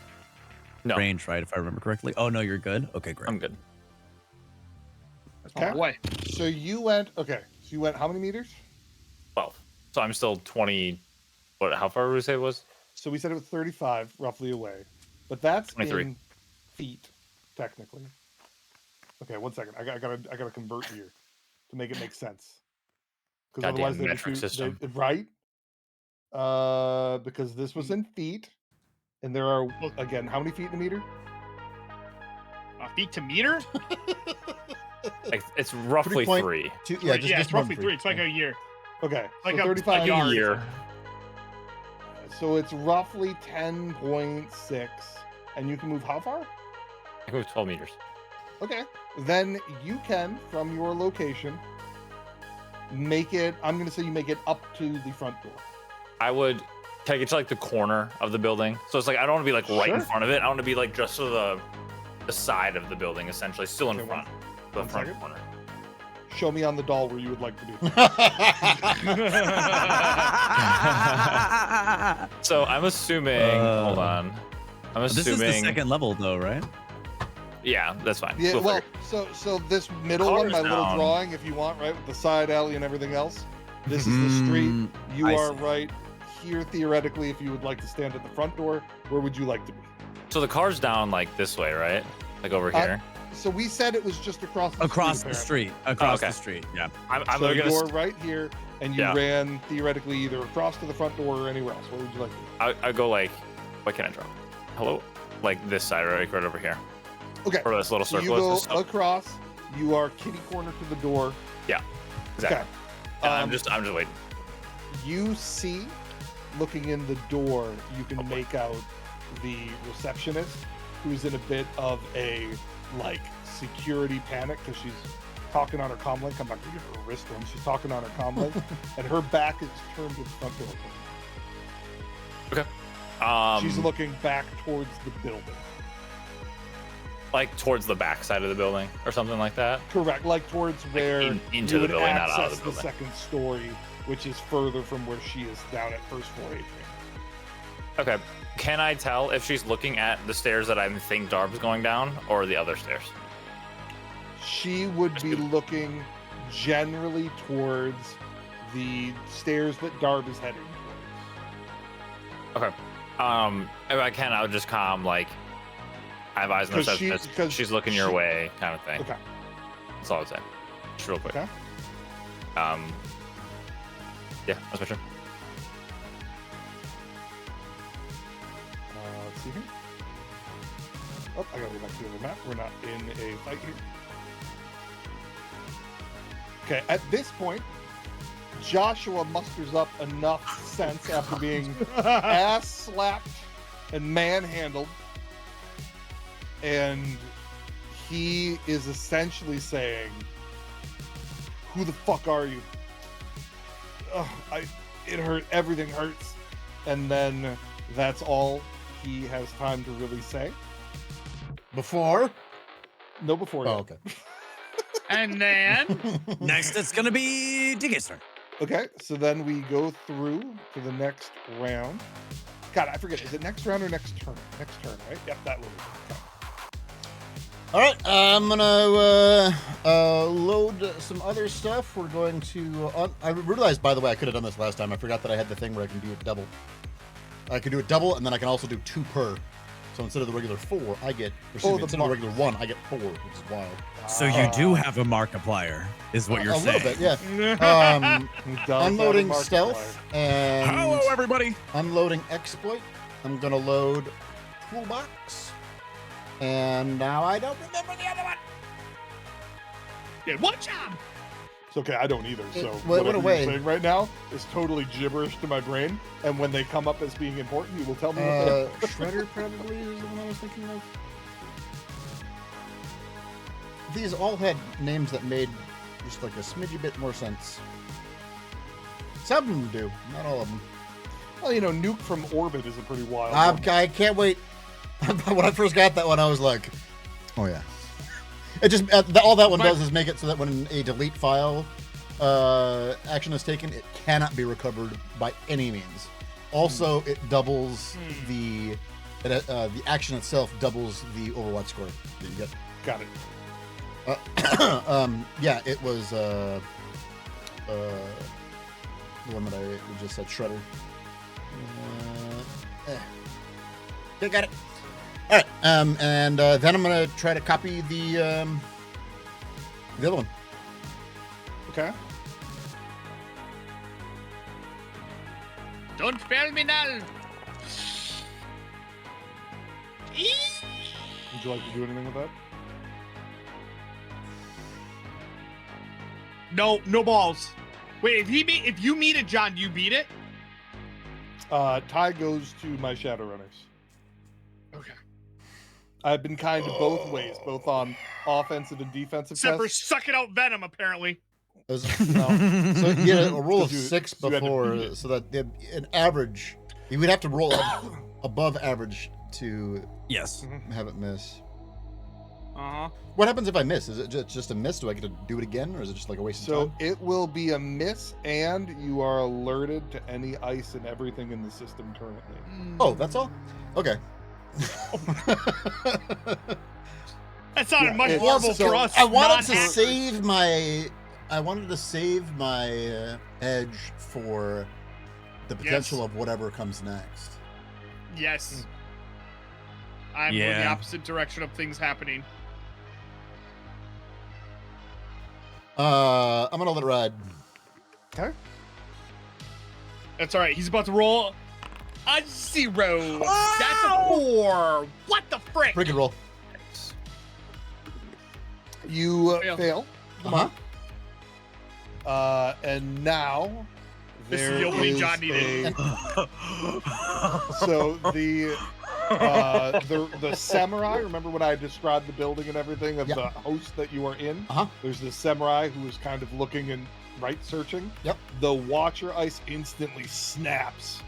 No, range, right? If I remember correctly. Oh no, you're good. Okay, great. I'm good. Okay. Boy. So you went, how many meters? 12. So I'm still 20. How far would we say it was? So we said it was 35 roughly away, but that's 23. in feet, technically. Okay, 1 second. I gotta convert here to make it make sense. Because Goddamn otherwise metric system. right? Because this was in feet, and there are again how many feet in a meter? Feet to meter? It's roughly point- 3. Yeah, just it's roughly one 3. It's like a year. Okay, Like so a 35 yard. Year. So it's roughly 10.6, and you can move how far? I can move 12 meters. Okay, then you can from your location make it. I'm gonna say you make it up to the front door. I would take it to like the corner of the building. So it's like I don't want to be like right in Sure. front of it. I want to be like just to the side of the building, essentially, still in Okay, front. The one front second. corner. Show me on the doll where you would like to be. So I'm assuming. Hold on. I'm This is assuming. the second level, though, right? Yeah, that's fine. Yeah, We'll well, figure- so this middle one, Colors my little down. drawing, if you want, right, with the side alley and everything else. This is the street. Mm, You I are see. right here, theoretically. If you would like to stand at the front door, where would you like to be? So the car's down like this way, right? Like over here. So we said it was just across the Across street, the apparently. street. Across okay. the street. Yeah. I'm So gonna. you're right here, and you Yeah. ran theoretically either across to the front door or anywhere else. Where would you like to be? I go like. What can I draw? Hello? Like this side, right over here. Okay. Or this little So circle. you go is this- across. You are kitty corner to the door. exactly. Okay. I'm just waiting. You see, looking in the door, you can make out the receptionist, who's in a bit of a like security panic because she's talking on her comm link. I'm not gonna give her a wrist one. She's talking on her comm link, and her back is turned to the front door. She's looking back towards the building. Like towards the back side of the building or something like that. Correct, like towards where into you the would building, not out of access the building. second story, which is further from where she is down at first floor atrium. Okay. Can I tell if she's looking at the stairs that I think Darb's going down or the other stairs? She would be looking generally towards the stairs that Darb is heading towards. Okay. If I can, I would just calm like I have eyes on the 'Cause steps. she- 'cause She's looking your she- way, kind of thing. Okay. That's all I'd say. Just real quick. Okay. Yeah, that's my turn. Let's see here. Oh, I gotta go back to the other map. We're not in a fight here. Okay, at this point, Joshua musters up enough sense after being ass slapped and manhandled, and he is essentially saying, "Who the fuck are you? Ugh, it hurt. Everything hurts." And then that's all he has time to really say. Before? No, before. Oh, yet. okay. And then Next, it's gonna be Diggy's turn. Okay, so then we go through to the next round. God, I forget. Is it next round or next turn? Next turn, right? Yep, that will be. Okay. All right, I'm gonna load some other stuff. We're going to. I realized, by the way, I could have done this last time. I forgot that I had the thing where I can do it double. I can do it double, and then I can also do 2 per. So instead of the regular 4, I get, instead of the regular 1, I get 4, which is wild. So you do have a Markiplier, is what you're a saying. little bit, yeah. He does Unloading have a stealth Markiplier. and Hello, everybody. unloading exploit. I'm gonna load toolbox, and now I don't remember the other one. Did one job. It's okay, I don't either. So went whatever you're away. saying right now is totally gibberish to my brain. And when they come up as being important, you will tell me what they are. Shredder probably is the one I was thinking of. These all had names that made just like a smidgy bit more sense. Some of them do, not all of them. Well, you know, Nuke from Orbit is a pretty wild one. I can't wait. When I first got that one, I was like, oh yeah. It just all that one does is make it so that when a delete file action is taken, it cannot be recovered by any means. Also, it doubles the action itself doubles the Overwatch score that you get. Got it. Yeah, it was the one that I just said, Shredder. Okay, got it. All right, and then I'm gonna try to copy the other one. Okay. Don't fail me now. Would you like to do anything with that? No balls. Wait, if you meet it, John, do you beat it? Ty goes to my Shadowrunners. Okay. I've been kind of both ways, both on offensive and defensive Except for tests. sucking out venom, apparently. So you had a roll of You- 6 you had to beat before, it. so that an average, you would have to roll above average to Yes. have it miss. Uh-huh. What happens if I miss? Is it just a miss? Do I get to do it again, or is it just like a waste of So time? it will be a miss, and you are alerted to any ice and everything in the system currently. Oh, that's all? Okay. That sounded Yeah, much it's- horrible so for us. I wanted to non-hackers. save my edge for the potential of whatever comes next. Yes. I'm going the Yeah. opposite direction of things happening. I'm gonna let it ride. Okay. That's all right. He's about to roll a 0. That's a 4. What the frick? Pretty good roll. You Fail. fail. Uh-huh. And now This is there the opening is John needed. so the samurai. Remember when I described the building and everything of Yep. the host that you are in? Uh-huh. There's this samurai who is kind of looking and searching. Yep. The Watcher ice instantly snaps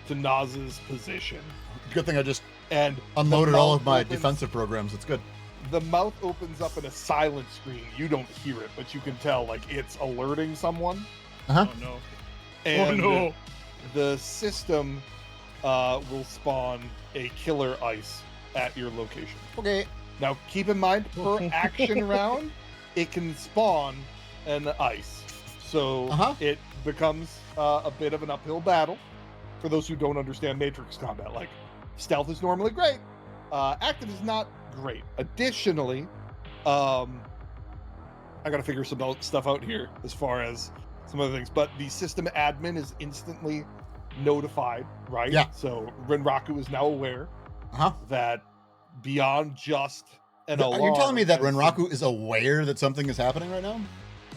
to Naz's position, Good thing I just and unloaded the all mouth of my opens- defensive programs. It's good. The mouth opens up in a silent screen. You don't hear it, but you can tell like it's alerting someone. Uh-huh. Oh no. And Oh no. the system will spawn a killer ice at your location. Okay. Now, keep in mind, per action round, it can spawn an ice. So it becomes a bit of an uphill battle for those who don't understand Matrix combat. Like, stealth is normally great. Active is not great. Additionally, I got to figure some stuff out here as far as some other things. But the system admin is instantly notified, right? Yeah. So Renraku is now aware Uh-huh. that beyond just an alarm... Are you telling me that as Renraku is aware that something is happening right now?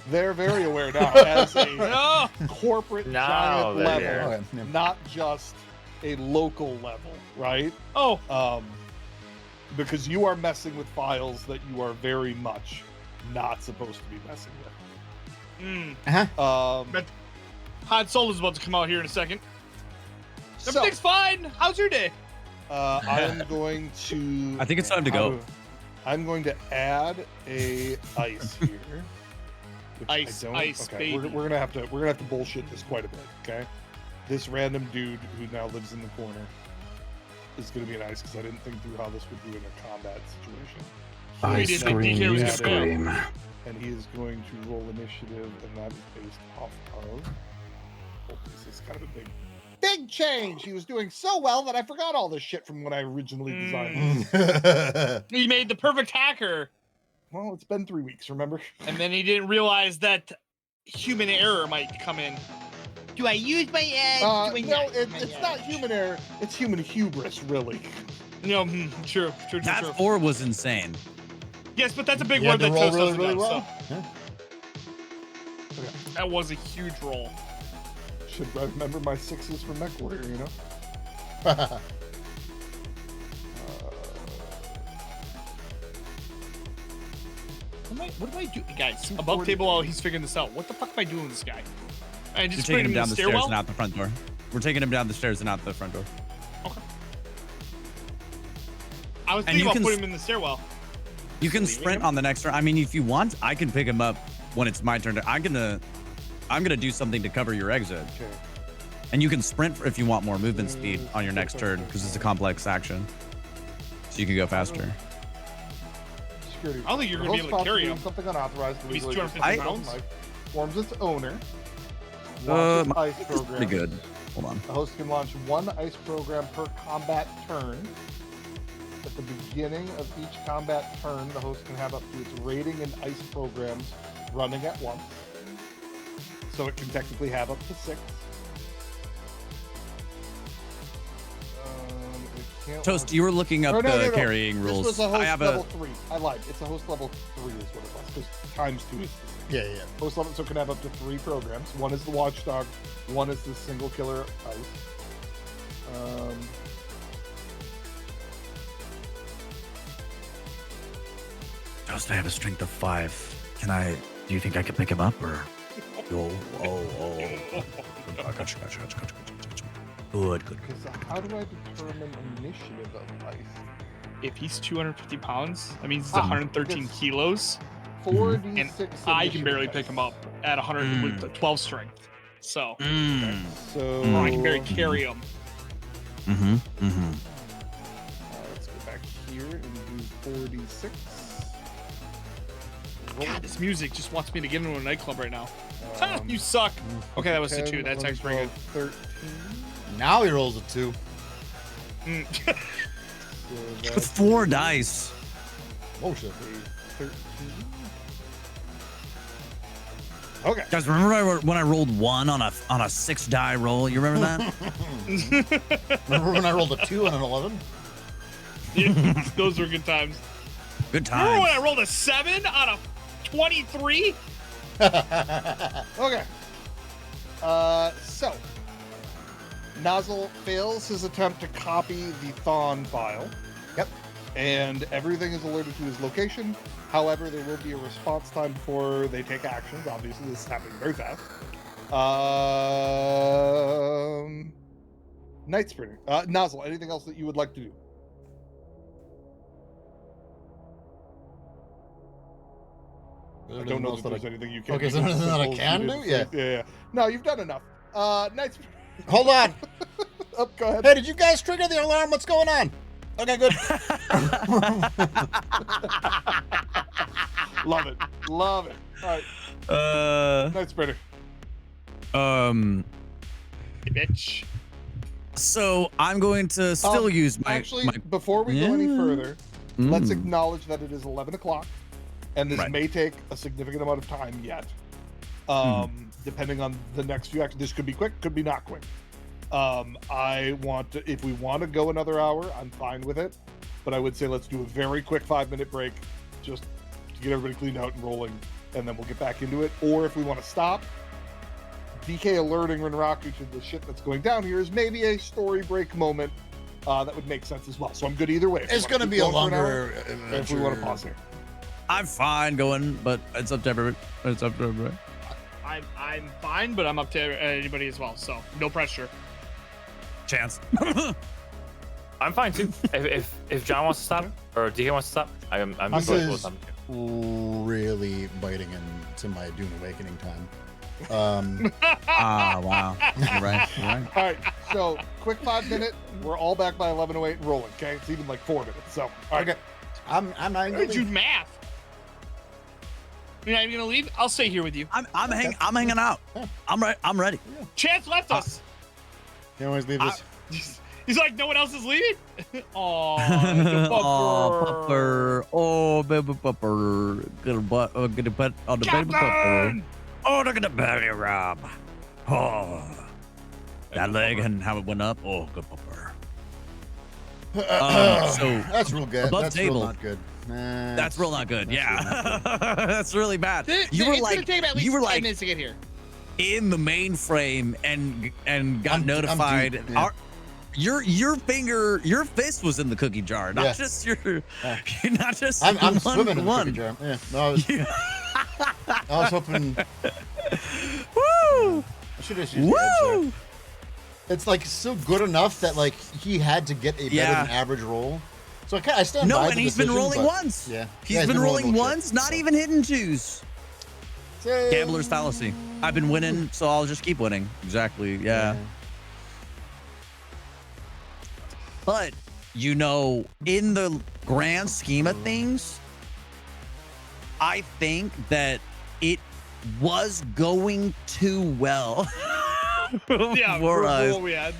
They're very aware now as a No. corporate Now giant they're level, here. Okay, yeah. not just a local level, right? Oh. Because you are messing with files that you are very much not supposed to be messing with. Uh-huh. But Han Solo's about to come out here in a second. So, Everything's fine. How's your day? I am going to... I think it's time to go. I'm going to add a ice here. which I Ice, don't- ice, okay, baby. We're gonna have to bullshit this quite a bit, okay? This random dude who now lives in the corner is gonna be an ice because I didn't think through how this would do in a combat situation. I We didn't think scream, DK was you gonna fail. scream. And he is going to roll initiative, and that is based off of. Oh, this is kind of a big big change. He was doing so well that I forgot all this shit from when I originally designed him. He made the perfect hacker, Well, it's been 3 weeks, remember? and then he didn't realize that human error might come in. Do I use my edge? No, it's not human error. It's human hubris, really. No, true. That four was insane. Yes, but that's a big You word had to that roll Toast really, doesn't really know, well. so. That was a huge roll. Should remember my 6s from Mech Warrior, you know? What am I doing? Guys, above table while he's figuring this out. What the fuck am I doing with this guy? I You're just taking put him him down in the the stairs stairwell? and out the front door. We're taking him down the stairs and out the front door. Okay. I was And thinking you about can putting him in the stairwell. You can Leaving sprint him? on the next turn. I mean, if you want, I can pick him up when it's my turn. I'm gonna do something to cover your exit, Okay. and you can sprint if you want more movement speed on your next turn because it's a complex action, so you can go faster. Security. I don't think you're The gonna be host able to spots carry doing him. something unauthorized. He's legally 250 restricted pounds. Forms its owner. My Launches ice It's program. pretty good. Hold on. The host can launch one ice program per combat turn. At the beginning of each combat turn, the host can have up to its rating and ice programs running at once. So it can technically have up to 6. It can't Toast, launch- you were looking up Or no, the no, no. carrying rules. This was a host I have level a 3. I lied. It's a host level 3 is what it was. Because times 2 is Yeah. host level, so it can have up to 3 programs. One is the Watchdog. One is the single killer ice. Toast, I have a strength of 5. Do you think I can pick him up or? Oh. Gotcha. Good. Because how do I determine initiative of ice? If he's 250 pounds, that means he's Ah, 113 yes. kilos, 4d6. and I can barely initiative pick him up at 100 with the 12 strength. So, Mm. So or I can barely carry him. let's go back here and do 4d6. Roll. God, this music just wants me to get into a nightclub right now. Um, You suck. Okay, that was a 10, 2. That's 11, actually pretty 12, 13. Now he rolls a 2. good. So that's 4 dice. Oh shit. 13. Okay. Guys, remember when I rolled 1 on a 6 die roll? You remember that? Remember when I rolled a 2 on an 11? Those were good times. Good Remember when I times. rolled a 7 on a 23? Okay. So Nozzle fails his attempt to copy the Thon file. Yep. And everything is alerted to his location. However, there will be a response time before they take actions. Obviously, this is happening very fast. Night Sprinter. Nozzle, anything else that you would like to do? I don't know if there's anything you can Okay, do. so nothing that I Simple as can you do? did. Yeah. No, you've done enough. Night Sprinter. Hold on. Oh, go ahead. Hey, did you guys trigger the alarm? What's going on? Okay, good. Love it. Love it. All right. Night Sprinter. Hey, bitch. So I'm going to still use my. Actually, my before we go any Yeah. further, let's Mm. acknowledge that it is 11 o'clock, and this Right. may take a significant amount of time yet. Depending on the next few actions. This could be quick, could be not quick. I want to, if we want to go another hour, I'm fine with it. But I would say let's do a very quick 5-minute break just to get everybody cleaned out and rolling, and then we'll get back into it. Or if we want to stop, DK alerting Renraku to the shit that's going down here is maybe a story break moment that would make sense as well. So I'm good either way. If we It's wanna going to keep be a going for an hour, longer or if adventure. we want to pause here. I'm fine going, but it's up to everybody. It's up to everybody. I'm fine, but I'm up to anybody as well. So no pressure. Chance. I'm fine too. If John wants to stop or DK wants to stop, I'm This totally cool with is them. really biting into my Dune Awakening time. Wow. You're right. All right, so quick 5-minute. We're all back by 11:08 and rolling. Okay, it's even like 4 minutes. So all right. Okay. I'm not Where even did you math? You're not even gonna leave? I'll stay here with you. I'm hanging out. I'm ready. Chance left us. You always leave this. He's like, no one else is leading. Oh, Oh, pupper. Oh, baby pupper. Gonna put on the baby pupper. Oh, look at the belly rub. Oh, that leg and how it went up. Oh, good pupper. So That's real good. above That's table. real not good. Nah, that's real not good. that's real Yeah, not good. that's really bad. It's gonna take at least you were 10 like minutes to get here. in the mainfame and got I'm notified. deep, yeah. Your fist was in the cookie jar, not Yeah. just your, Yeah. not just I'm one, swimming in the one. cookie jar. Yeah. No, I was hoping. Woo! I should have used the edge there. Woo! It's like so good enough that like he had to get a better Yeah. than average roll. So I stand No, by and the he's been decision, rolling but- once. Yeah, He's been rolling bullshit, once, not so. even hitting twos. So- Gambler's fallacy. I've been winning, so I'll just keep winning. Exactly. Yeah. But you know, in the grand scheme of things, I think that it was going too well Yeah, for us, what we had.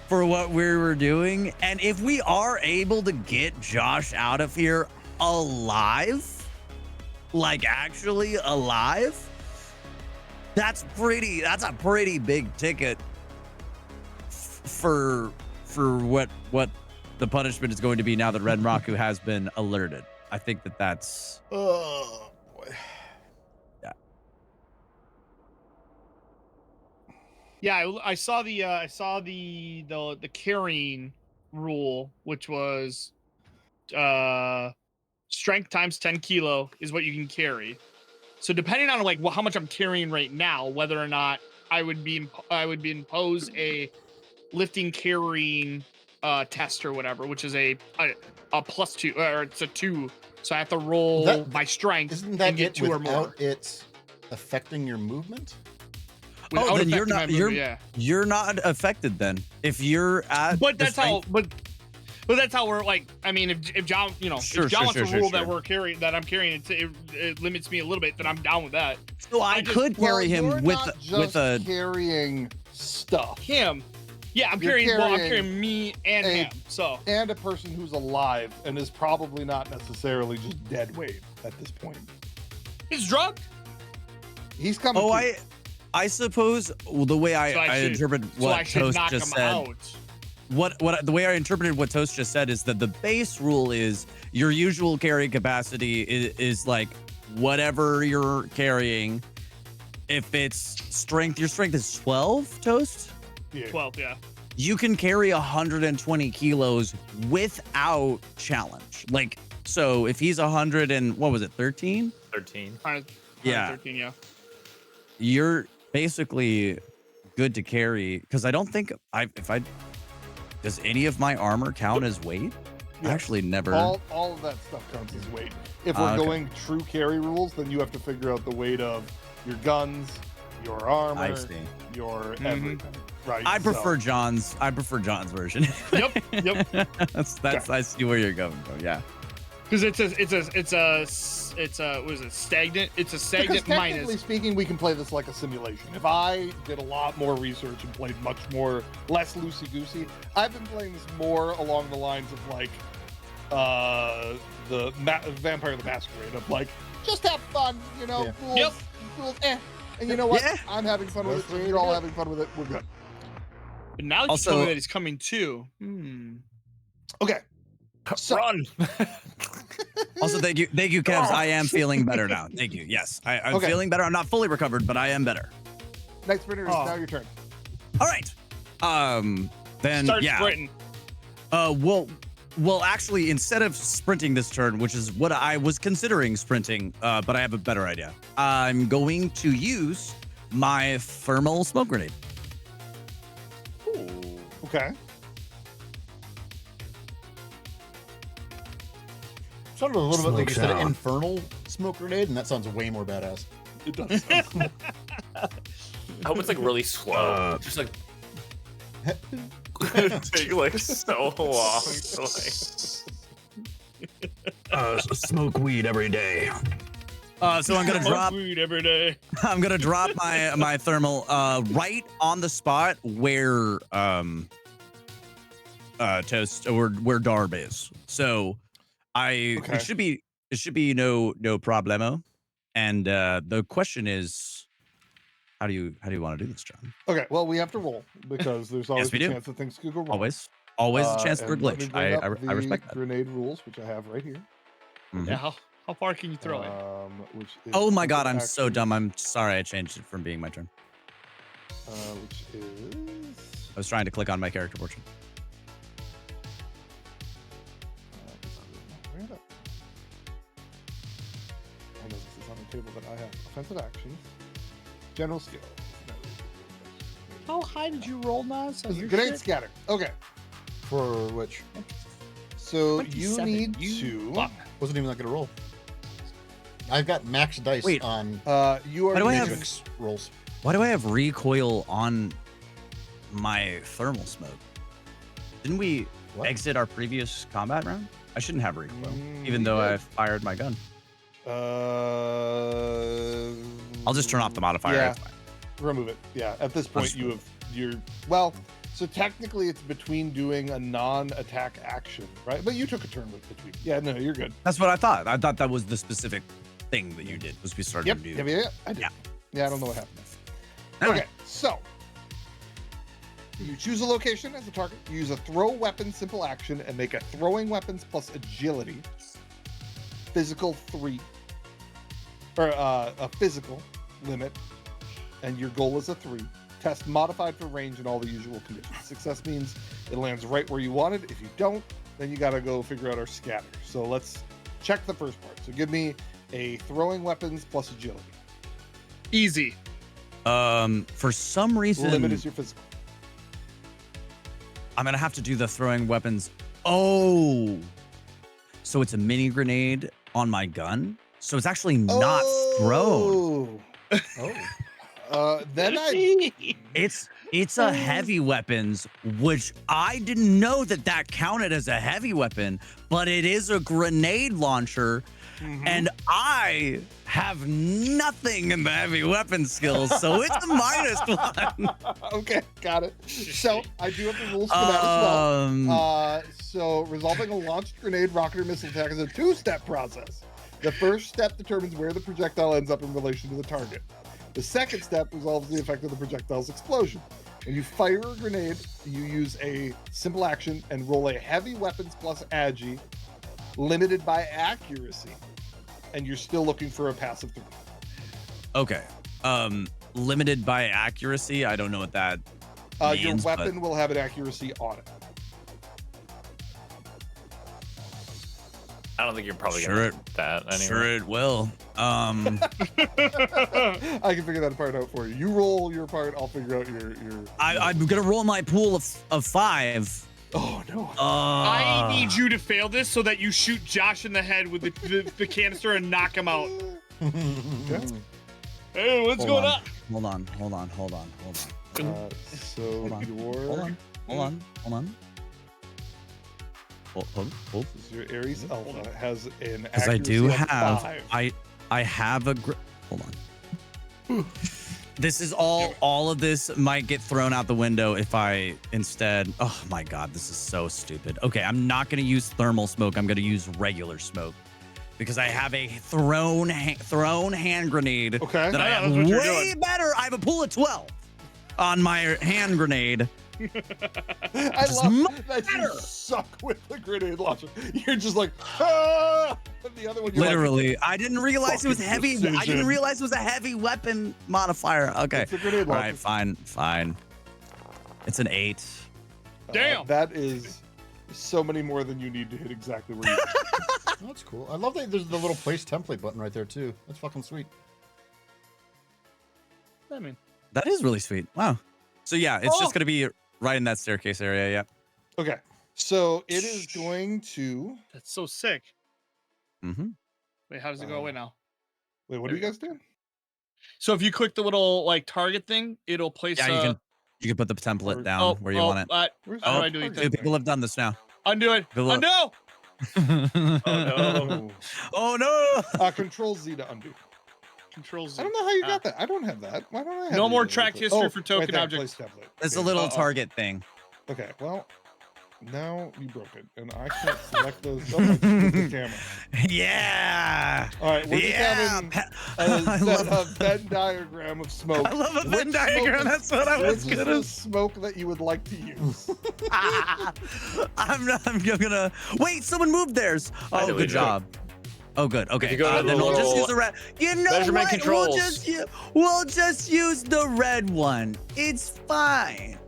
for what we were doing. And if we are able to get Josh out of here alive, like actually alive, that's a pretty big ticket for what the punishment is going to be now that Red Raku has been alerted. I think that's Oh boy. Yeah, I saw the carrying rule, which was strength times 10 kilo is what you can carry. So depending on like how much I'm carrying right now, whether or not I would be imposed a lifting carrying test or whatever, which is a +2 or it's a 2. So I have to roll my strength Isn't that and get it 2 or more. without it affecting your movement? Without then you're affecting my not movement, yeah. you're not affected then. If you're at But the that's how. strength- But that's how we're like. I mean, if John, Sure, if John sure, wants sure, a rule sure. that I'm carrying, it limits me a little bit. Then I'm down with that. So I just- could carry him you're with not with just a carrying stuff Him, yeah, I'm You're carrying. Well, I'm carrying carrying me and a- him. So and a person who's alive and is probably not necessarily just dead weight at this point. he's drugged. He's coming. Oh, to. I suppose the way So I should- interpret So I what should Toast knock just him said. out. What the way I interpreted what Toast just said is that the base rule is your usual carry capacity is like whatever you're carrying. If it's strength, your strength is 12, Toast. Yeah. 12, yeah. You can carry 120 kilos without challenge. Like, so if he's 100 and what was it, 13? 13. Yeah. 13, yeah. You're basically good to carry because I don't think does any of my armor count as weight? I Yes. actually never. All of that stuff counts as weight. If we're Okay. going true carry rules, then you have to figure out the weight of your guns, your armor, I see. your Mhm. everything. Right. I so- prefer John's version. Yep, yep. that's I see where you're going from. Yeah. Because it's a what is it? Stagnant. It's a Because stagnant technically minus. speaking, we can play this like a simulation. If I did a lot more research and played much less loosey-goosey, I've been playing this more along the lines of like the Vampire the Masquerade of like, just have fun, you know, Yeah. rules, Yep. rules, And you know what? Yeah. I'm having fun with it. So you're all having fun with it. We're good. But now that you Also- told me that he's coming too. Okay. So, Run! Also, thank you, Kevs. I am feeling better now. Thank you. Yes, I'm Okay. feeling better. I'm not fully recovered, but I am better. Night Sprinter, it's Oh. now your turn. All right. Then Start yeah. sprinting. Well, actually, instead of sprinting this turn, which is what I was considering sprinting, but I have a better idea. I'm going to use my thermal smoke grenade. Okay. Sounded a little bit like you said Smokes out. infernal smoke grenade, and that sounds way more badass. It does. I hope it's like really slow. Just like take like so long to like. Smoke weed every day. So I'm gonna drop. Weed every day. I'm gonna drop my thermal right on the spot where Toast or where Darb is. So Okay. it should be no problemo. And the question is, how do you want to do this, John? Okay, well, we have to roll because there's always we a do. chance that things could go wrong. Always a chance for a and let me glitch. bring up I the respect that. grenade rules, which I have right here. Mhm. Yeah, how far can you throw it? Which is Oh my god, simple I'm so action, dumb. I'm sorry I changed it from being my turn. Which is I was trying to click on my character portrait. where is it? I know this is on the table that I have. Offensive actions, general skill. How high did you roll, Nas? on your Grenade shit? scatter. Okay, For which? so you 27. need You to. fuck. Wasn't even that good a roll. I've got max dice Wait. on You are Why do I have- using- matrix rolls. Why do I have recoil on my thermal smoke? Didn't we What? exit our previous combat round? I shouldn't have recoil, Mm, even we though did. I fired my gun. Uh, I'll just turn off the modifier. Yeah, It's fine. remove it. Yeah, at this point just- you're well. So technically, it's between doing a non-attack action, right? But you took a turn with between. Yeah, no, you're good. That's what I thought. I thought that was the specific thing that you did. Was we started Yep. to do. Yeah, I did. Yeah. Yeah, I don't know what happened. All Okay, right. so you choose a location as a target. You use a throw weapon simple action and make a throwing weapons plus agility physical 3 or a physical limit, and your goal is a 3. Test modified for range and all the usual conditions. Success means it lands right where you wanted. If you don't, then you got to go figure out our scatter. So let's check the first part. So give me a throwing weapons plus agility. Easy. For some reason, Limit is your physical. I'm gonna have to do the throwing weapons. Oh, so it's a mini grenade on my gun. So it's actually not thrown. Oh. Then I It's a heavy weapons, which I didn't know that counted as a heavy weapon, but it is a grenade launcher, and I have nothing in the heavy weapon skills, so it's a -1. okay, got it. So I do have the rules for that as well. So resolving a launched grenade, rocket, or missile attack is a 2-step process. The first step determines where the projectile ends up in relation to the target. The second step resolves the effect of the projectile's explosion. When you fire a grenade, you use a simple action and roll a heavy weapons plus agi, limited by accuracy, and you're still looking for a passive 3. Okay. Limited by accuracy. I don't know what that Your means, but- weapon will have an accuracy on it. I don't think you're probably Sure gonna do that anyway. Sure, it will. I can figure that part out for you. You roll your part, I'll figure out your. I'm gonna roll my pool of 5. Oh no! I need you to fail this so that you shoot Josh in the head with the canister and knock him out. Hey, what's going on? Hold on. So Hold on. your Hold. this is your Ares Alpha has an Because I accuracy do of have 5. I have a hold on. This is all of this might get thrown out the window if I instead, oh my god, this is so stupid. Okay, I'm not gonna use thermal smoke, I'm gonna use regular smoke. Because I have a thrown hand grenade Okay. that I Yeah, have that's what you're way doing. better. I have a pool of 12 on my hand grenade. I Just love much that you better. suck with the grenade launcher. You're just like, ah! And the other one, you're like, Literally, I didn't realize it was fucking heavy. I precision. didn't realize it was a heavy weapon modifier. Okay. It's a grenade All launcher. right, fine. It's an 8. Damn. That is so many more than you need to hit exactly where you. Oh, that's cool. I love that there's the little place template button right there too. That's fucking sweet. I mean, That is really sweet. Wow. So yeah, it's just gonna be right in that staircase area. Yeah. Okay, so it is going to. that's so sick. Mm-hmm. Wait, how does it go away now? Wait, what are you guys doing? So if you click the little like target thing, it'll place. Yeah, you can put the template down where you want it. Where's How do Oh, I do it? 2 people have done this now. Undo it. Good luck. Undo. Oh no. Oh no! Control Z to undo. Control Z. I don't know how you got that. I don't have that. Why don't I have No the more ability track to- history Oh, for token right there, objects. place template. It's a Okay. little target thing. Okay, well, now you broke it, and I can't select those. Oh, I just moved the camera. Yeah. All right, we're just having I a love- Venn diagram of smoke. I love a Which Venn smoke diagram. is- That's what I was Which is gonna. the smoke that you would like to use? I'm gonna wait. Someone moved theirs. I Oh, know we good did. job. Oh, good. Okay. you go to Then the we'll just little use the red. You know measurement what? controls. We'll just use the red one. It's fine.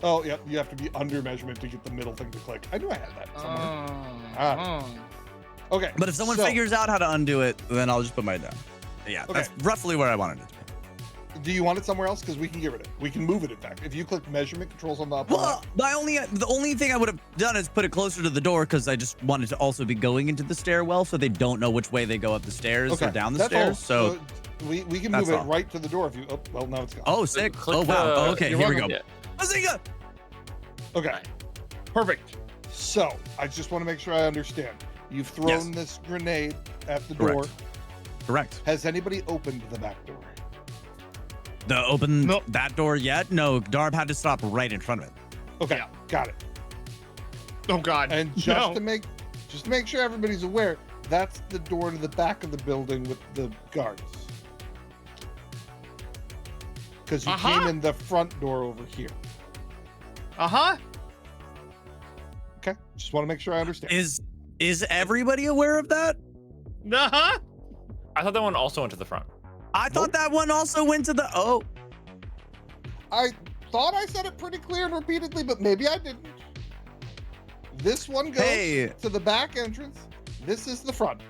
Oh, yeah, you have to be under measurement to get the middle thing to click. I knew I had that somewhere. Okay. But if someone so, figures out how to undo it, then I'll just put mine down. Yeah, Okay. that's roughly where I wanted it to be. do you want it somewhere else? Because we can get rid of it. We can move it, in fact. If you click measurement controls on the upper Well, the only thing I would have done is put it closer to the door because I just wanted to also be going into the stairwell so they don't know which way they go up the stairs or down the that's stairs. all. So, we can that's move it all. right to the door if you. Oh, well, now it's gone. oh, sick. Click Oh, wow. the- Oh, okay, you're here we go. welcome. Yeah. Bazinga! Okay. Perfect. So I just want to make sure I understand. You've thrown Yes. this grenade at the Correct. door. Correct. Has anybody opened the back door? Nope. That door yet? No, Darb had to stop right in front of it. Okay, Yeah. got it. Oh God. And just No. to make sure everybody's aware, that's the door to the back of the building with the guards. Because you came in the front door over here. Uh-huh. Okay, just want to make sure I understand. Is everybody aware of that? Uh-huh. I thought that one also went to the front. I thought that one also went to the. Oh, I thought I said it pretty clear and repeatedly, but maybe I didn't. This one goes Hey. to the back entrance. This is the front.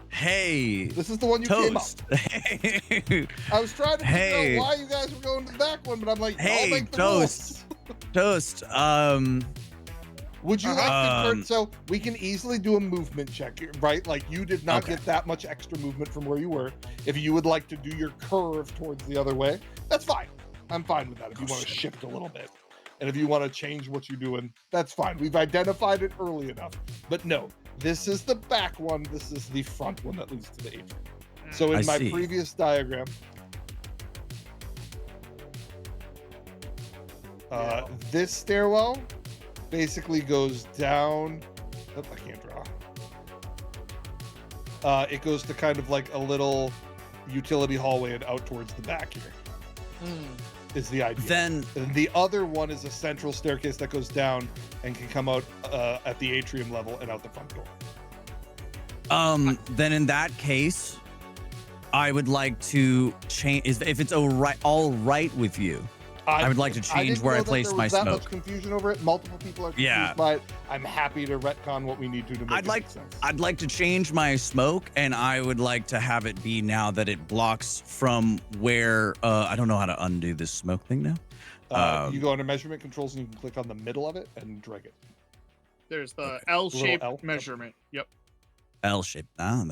hey, This is the one you came up. Toast. Hey, I was trying to figure Hey. out why you guys were going to the back one, but I'm like, I'll Hey, make the Toast. rules. Toast. Would you like to, Um, so we can easily do a movement check, right? Like you did not Okay. get that much extra movement from where you were. If you would like to do your curve towards the other way, that's fine. I'm fine with that. If you want to shift a little bit. And if you want to change what you're doing, that's fine. We've identified it early enough. But no, this is the back one. This is the front one that leads to the atrium. So in I my see. previous diagram, this stairwell basically goes down. Oh, I can't draw. It goes to kind of like a little utility hallway and out towards the back here. Is the idea. Then And the other one is a central staircase that goes down and can come out at the atrium level and out the front door. Then in that case, I would like to change. If it's all right with you, I would like to change didn't where I know that place there my was that smoke. much confusion over it. Multiple people are confused Yeah. by it. I'm happy to retcon what we need to make it make sense. I'd like to change my smoke, and I would like to have it be now that it blocks from where I don't know how to undo this smoke thing now. You go under measurement controls and you can click on the middle of it and drag it. There's the Okay. L-shaped L? measurement. Yep. L shape. No.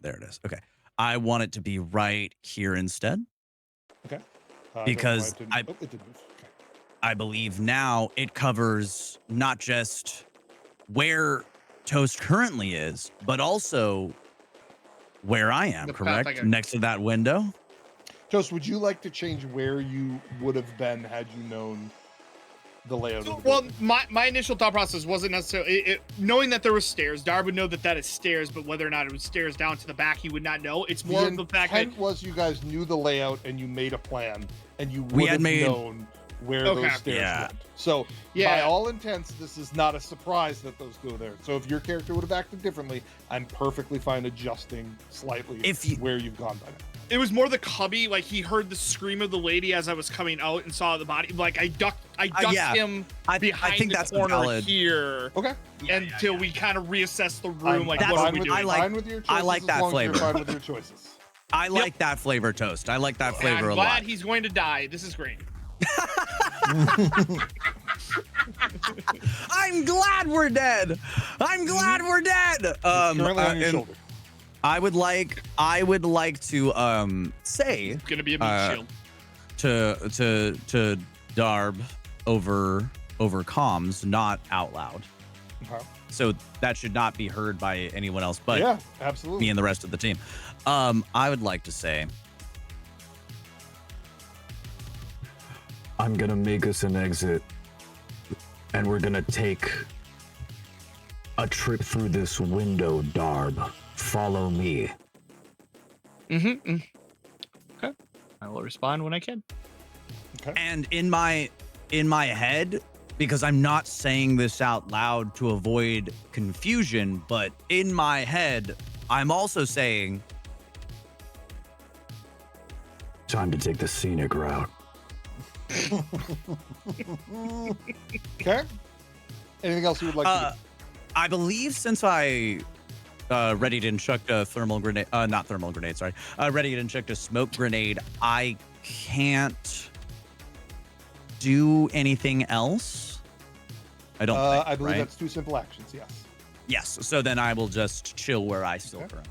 There it is. Okay. I want it to be right here instead. Okay. I don't know why Because it didn't- I- it didn't move. Okay. I believe now it covers not just where Toast currently is, but also where I am, The path I correct? got. Next to that window. Toast, would you like to change where you would have been had you known the layout of the Well, building? my initial thought process wasn't necessarily knowing that there was stairs. Dar would know that is stairs, but whether or not it was stairs down to the back, he would not know. It's more of the fact that intent was you guys knew the layout and you made a plan and you We would had have made- known where Okay. those stairs Yeah. went. So by Yeah. all intents, this is not a surprise that those go there. So if your character would have acted differently, I'm perfectly fine adjusting slightly If you- where you've gone by now. it was more the cubby. Like he heard the scream of the lady as I was coming out and saw the body. Like I ducked yeah. him I behind think the that's corner valid. here Okay. until we kind of reassess the room. I'm like That's- what are fine we with, doing? I like- fine with your choices I like as that long as you're flavor. fine with your choices. I like that flavor, Toast. I like that And flavor I'm a glad lot. he's going to die. This is great. I'm glad we're dead. I'm glad we're dead. Currently on your and shoulder. I would like to say It's gonna be a meat shield. to Darb over comms, not out loud. So that should not be heard by anyone else but yeah, absolutely. me and the rest of the team. I would like to say, I'm gonna make us an exit, and we're gonna take a trip through this window, Darb. Follow me. Okay. I will respond when I can. and in my head, because I'm not saying this out loud to avoid confusion, but in my head, I'm also saying, Time to take the scenic route. Okay. Anything else you would like to I believe since I readied and chucked a thermal grenade, not thermal grenade, sorry, readied and chucked a smoke grenade, I can't do anything else. I don't think, I believe right? that's 2 simple actions, yes. Yes, so then I will just chill where I still Okay. current.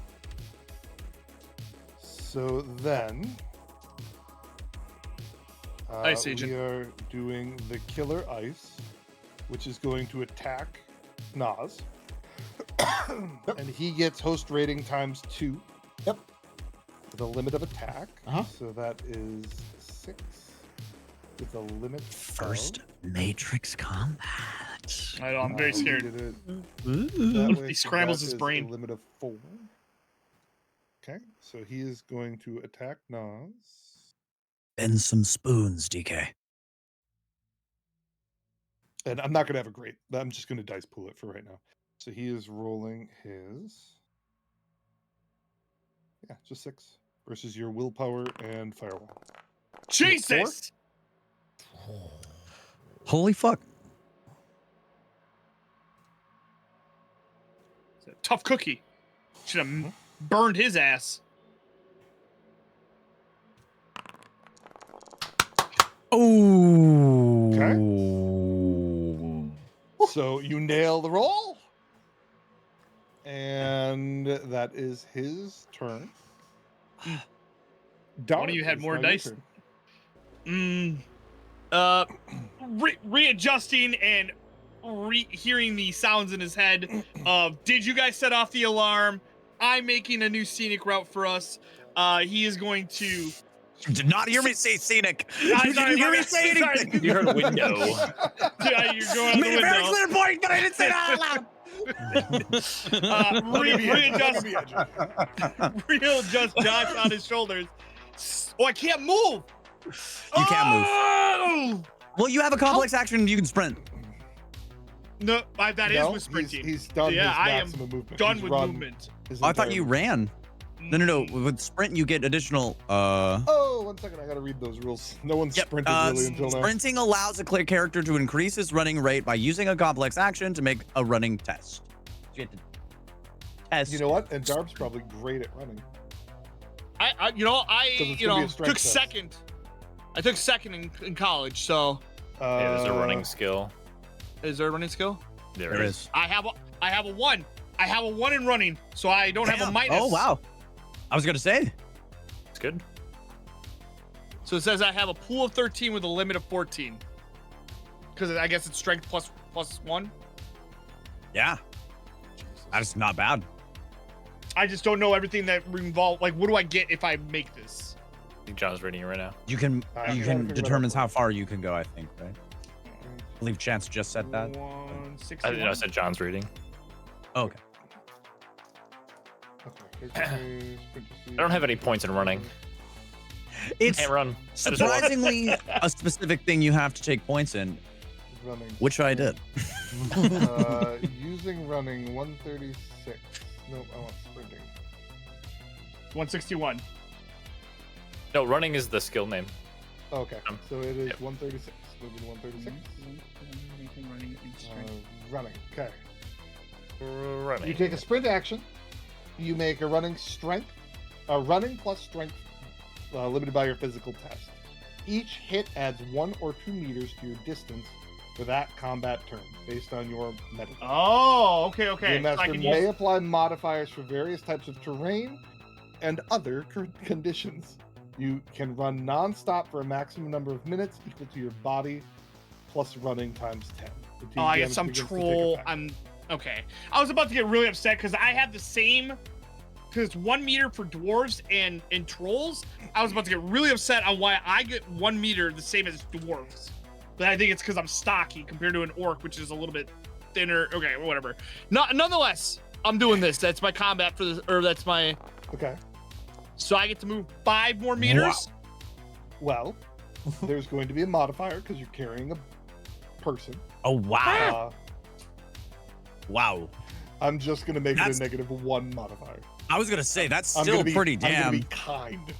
So then, Ice agent. we are doing the Killer Ice, which is going to attack Nas. And he gets host rating ×2. Yep. With a limit of attack. Uh-huh. So that is 6. With a limit First of, Matrix combat. I know, I'm very we scared. did it Ooh. that way, He so scrambles that his is brain. A limit of 4. Okay, so he is going to attack Nas. Bend some spoons, DK. And I'm not going to have a great. I'm just going to dice pool it for right now. So he is rolling his. Yeah, just 6 versus your willpower and firewall. Jesus! Holy fuck. It's a tough cookie. Should have burned his ass. Oh. So you nail the roll. And that is his turn. One of you had more dice. Readjusting and hearing the sounds in his head of, did you guys set off the alarm? I'm making a new scenic route for us. He is going to... You did not hear me say scenic. I'm You sorry, didn't hear my me bad. say Sorry. anything. You heard window. Yeah, you're going out Made the a very window. clear point, but I didn't say that out loud. Readjust Josh on his shoulders. Oh, I can't move. You can't move. move. Well, you have a complex action. You can sprint. No, that is No, with sprinting. he's done Yeah, his I am maximum movement. Done He's with run movement. his Oh, I thought entire you movement. ran. No. With sprint, you get additional. Oh, 1 second. I got to read those rules. No one Yep. sprinted really until now. Sprinting allows a clear character to increase his running rate by using a complex action to make a running test. So you have to test. You know what? And Darb's probably great at running. I 'Cause it's gonna be a strength took test. second. I took second in college. So Yeah, there's a running skill. is there a running skill? There is. I have a 1. I have a 1 in running, so I don't have a Damn. minus. Oh wow. I was gonna say. It's good. So it says I have a pool of 13 with a limit of 14. Because I guess it's strength plus 1. Yeah. That's not bad. I just don't know everything that involved. Like, what do I get if I make this? I think John's reading it right now. You can I you gotta can figure that determines out. how far you can go. I think, right? I believe Chance just said that. 161. I didn't know I said John's reading. Oh, okay. Okay. I don't have any points in running. It's Can't run. I just walk. surprisingly a specific thing you have to take points in, Running. which I did. Using running 136. Nope, I want sprinting. 161. No, running is the skill name. Okay, so it is Yep. 136. Moving 136. Running. Okay. Running. You take a sprint action. You make a running plus strength limited by your physical test. Each hit adds 1 or 2 meters to your distance for that combat turn, based on your meta. Oh, okay. Your So I master can may use... apply modifiers for various types of terrain and other conditions. You can run non-stop for a maximum number of minutes equal to your body plus running × 10. The team Oh, I damage guess I'm begins to take troll. effect. Okay. I was about to get really upset because I have the same. Because it's 1 meter for dwarves and trolls. I was about to get really upset on why I get 1 meter the same as dwarves. But I think it's because I'm stocky compared to an orc, which is a little bit thinner. Okay, whatever. Nonetheless, I'm doing this. That's my combat for this, or that's my. Okay. So I get to move 5 more meters. Well, there's going to be a modifier because you're carrying a person. Oh wow! Wow. I'm just going to make That's- it a -1 modifier. I was gonna say that's I'm still gonna be- pretty I'm gonna damn. be kind.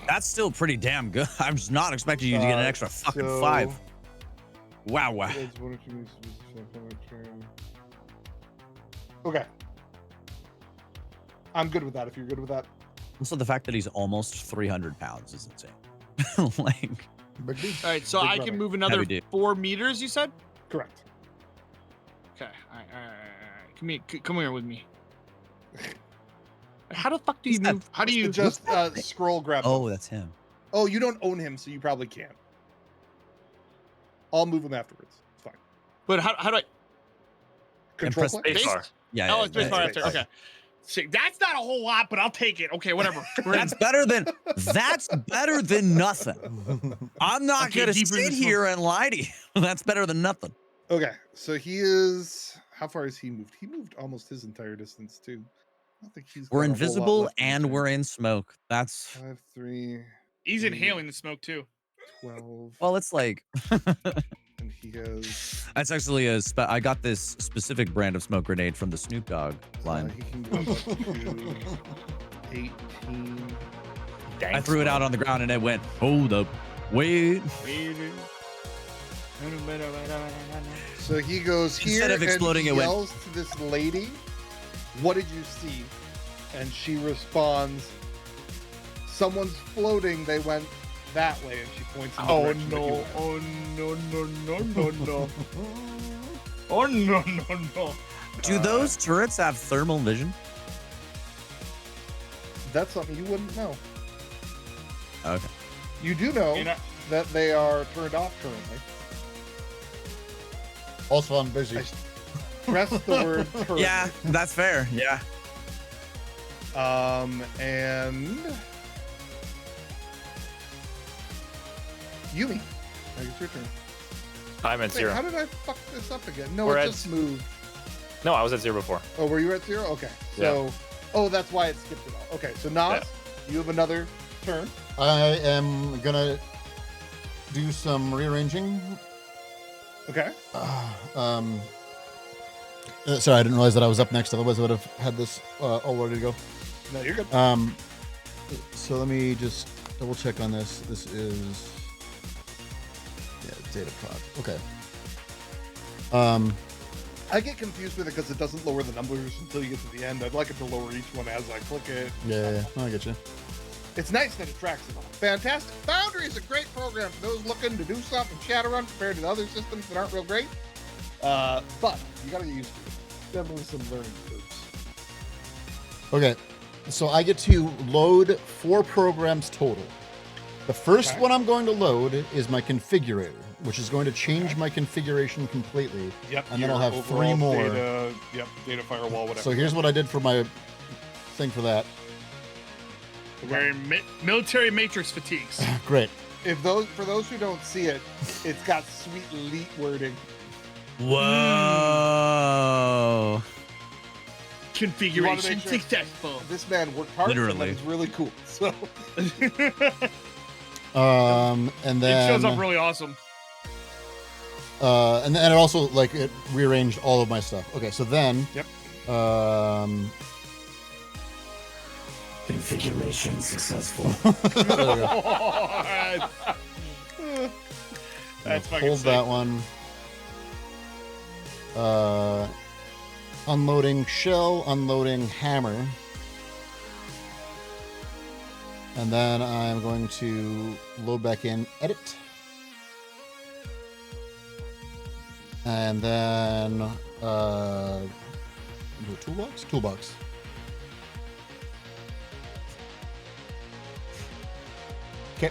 That's still pretty damn good. I'm just not expecting you to get an extra fucking so- 5. Wow, wow. Okay. I'm good with that if you're good with that. Also, the fact that he's almost 300 pounds is insane. Like, Big D. All right, so Big I brother. can move another Heavy dude. 4 meters. You said. Correct. Okay. All right. Come here with me. How the fuck do you move? How do you just scroll grab? oh, him. that's him. Oh, you don't own him, so you probably can't. I'll move him afterwards. It's fine. But how do I? Control press click? Space bar. Yeah. Oh, yeah, it's yeah, space bar yeah, after. yeah. Okay. See, that's not a whole lot, but I'll take it. Okay, whatever. We're in. That's better than nothing. I'm not Okay, gonna deeper in sit the here and lie to you. That's better than nothing. Okay, so he is. How far has he moved? He moved almost his entire distance too. I don't think he's. We're got a whole lot invisible left in and him. we're in smoke. That's 5, 3, He's inhaling the smoke too. 12, well, it's like and he has. that's actually I got this specific brand of smoke grenade from the Snoop Dogg line. He can go up to 18. Dank I threw it smoke. out on the ground and it went, hold up, wait. So he goes here Instead of exploding, and it he went- yells to this lady, "What did you see?" And she responds, "Someone's floating. They went that way." And she points in the Oh direction that you no! went. Oh no! No! No! No! No! Oh no! No! No! Do those turrets have thermal vision? That's something you wouldn't know. Okay. You do know You're not- that they are turned off currently. Also, I'm busy. I press the word currently. Yeah, that's fair. Yeah. And Yumi, I guess your turn. I'm at Wait, 0. how did I fuck this up again? No, We're it at- just moved. No, I was at 0 before. Oh, were you at 0? Okay. So, oh, that's why it skipped it all. Okay, so Nas, you have another turn. I am gonna do some rearranging. Okay. Sorry, I didn't realize that I was up next. Otherwise, I would have had this all ready to go. No, you're good. So let me just double check on this. This is data prod. Okay. I get confused with it because it doesn't lower the numbers until you get to the end. I'd like it to lower each one as I click it. Yeah, I get you. It's nice that it tracks it all. Fantastic. Foundry is a great program for those looking to do something in Shadowrun compared to the other systems that aren't real great. But you gotta get used to it. Definitely some learning curves. Okay, so I get to load 4 programs total. The first Okay. one I'm going to load is my configurator, which is going to change my configuration completely. Yep. And then I'll your have 3 overall more. Data firewall, whatever. So here's what I did for my thing for that. Wearing military matrix fatigues. Great. For those who don't see it, it's got sweet elite wording. Whoa. Configuration sure- successful. This man worked hard. Literally. And he's really cool. So And then It shows up really awesome. and then it also like it rearranged all of my stuff. Okay, so then Yep. Configuration successful. there we go. That's fucking Hold sick. that one. Unloading shell, unloading hammer. And then I'm going to load back in edit. And then toolbox? Toolbox. Okay.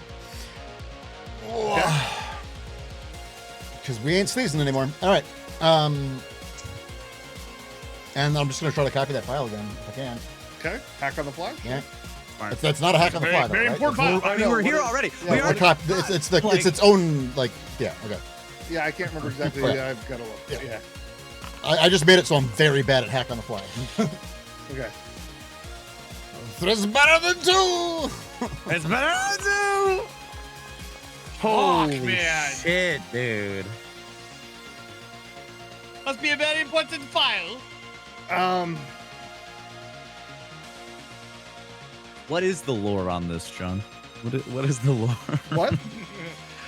Because we ain't sneezing anymore. All right. And I'm just gonna try to copy that file again if I can. Okay, hack on the fly. Yeah. That's not a hack on the fly, though, Very right? important It's- file. I mean, we're here already. Yeah, we what already it's its own like okay. Yeah, I can't remember exactly. Right. Yeah, I've got to look. Yeah. I just made it so I'm very bad at hack on the fly. Okay. Three's better than two. It's better than two. Holy man. shit, dude. Must be a very important file. What is the lore on this, John? What is the lore? What?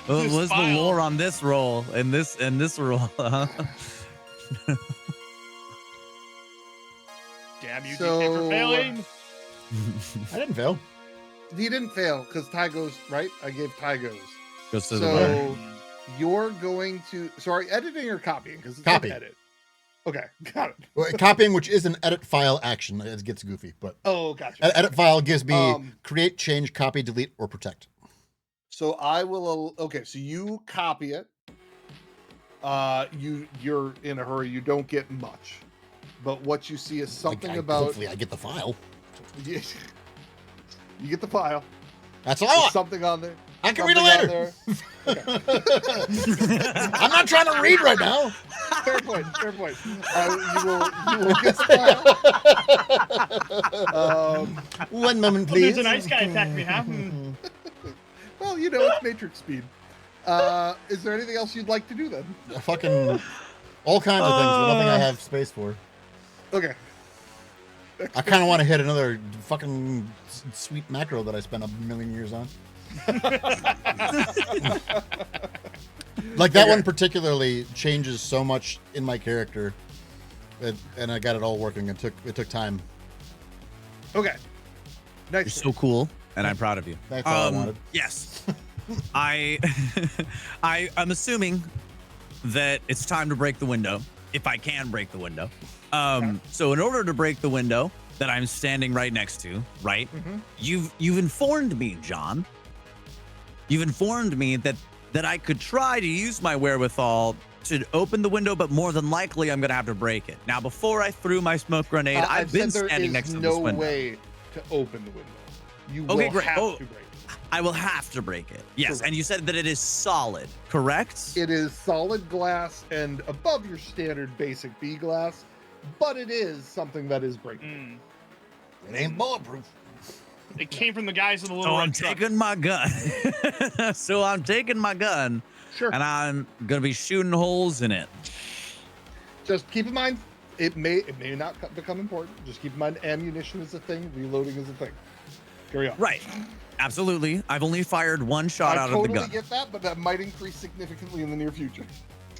This What's the file. lore on this roll and this roll? Huh? Damn you, So, DK, for failing. I didn't fail. He didn't fail because Ty goes right. I gave Ty goes. Goes to the lore. So you're going to. Sorry, editing or copying? Because it's Copy. an edit. Okay, got it. Well, copying, which is an edit file action, it gets goofy, but Oh, gotcha. edit file gives me Um, create, change, copy, delete, or protect. So I will. Okay, so you copy it. You're in a hurry. You don't get much, but what you see is something about. Hopefully, I get the file. You get the file. That's all I There's want. something on there. I can read it something later. on there. I'm not trying to read right now. Fair point. Fair point. You will get the file. 1 moment, Oh, please. there's an ice guy attacking me, huh? Well, you know, it's Matrix speed. Is there anything else you'd like to do then? Fucking all kinds of things, but nothing I have space for. Okay. I kind of want to hit another fucking sweet macro that I spent a million years on. Like that one particularly changes so much in my character, and I got it all working. It took time. Okay. You're Nice. so cool, and I'm proud of you. That's all I wanted. Yes. I'm assuming that it's time to break the window, if I can break the window. So in order to break the window that I'm standing right next to, right? Mhm. You've informed me, John. You've informed me that I could try to use my wherewithal to open the window, but more than likely I'm gonna have to break it. Now, before I threw my smoke grenade, I've been said standing there next is to no this window. way to open the window. You Okay, will great. have Oh. to break it. I will have to break it. Yes, Correct. and you said that it is solid, correct? It is solid glass and above your standard basic B glass, but it is something that is breakable. It ain't bulletproof. It came from the guys in the little So red I'm truck. taking my gun. So I'm taking my gun, Sure. and I'm gonna be shooting holes in it. Just keep in mind, it may not become important. Just keep in mind, ammunition is a thing, reloading is a thing. Carry on. Right. Absolutely. I've only fired one shot I out totally of the gun. get that, but that might increase significantly in the near future.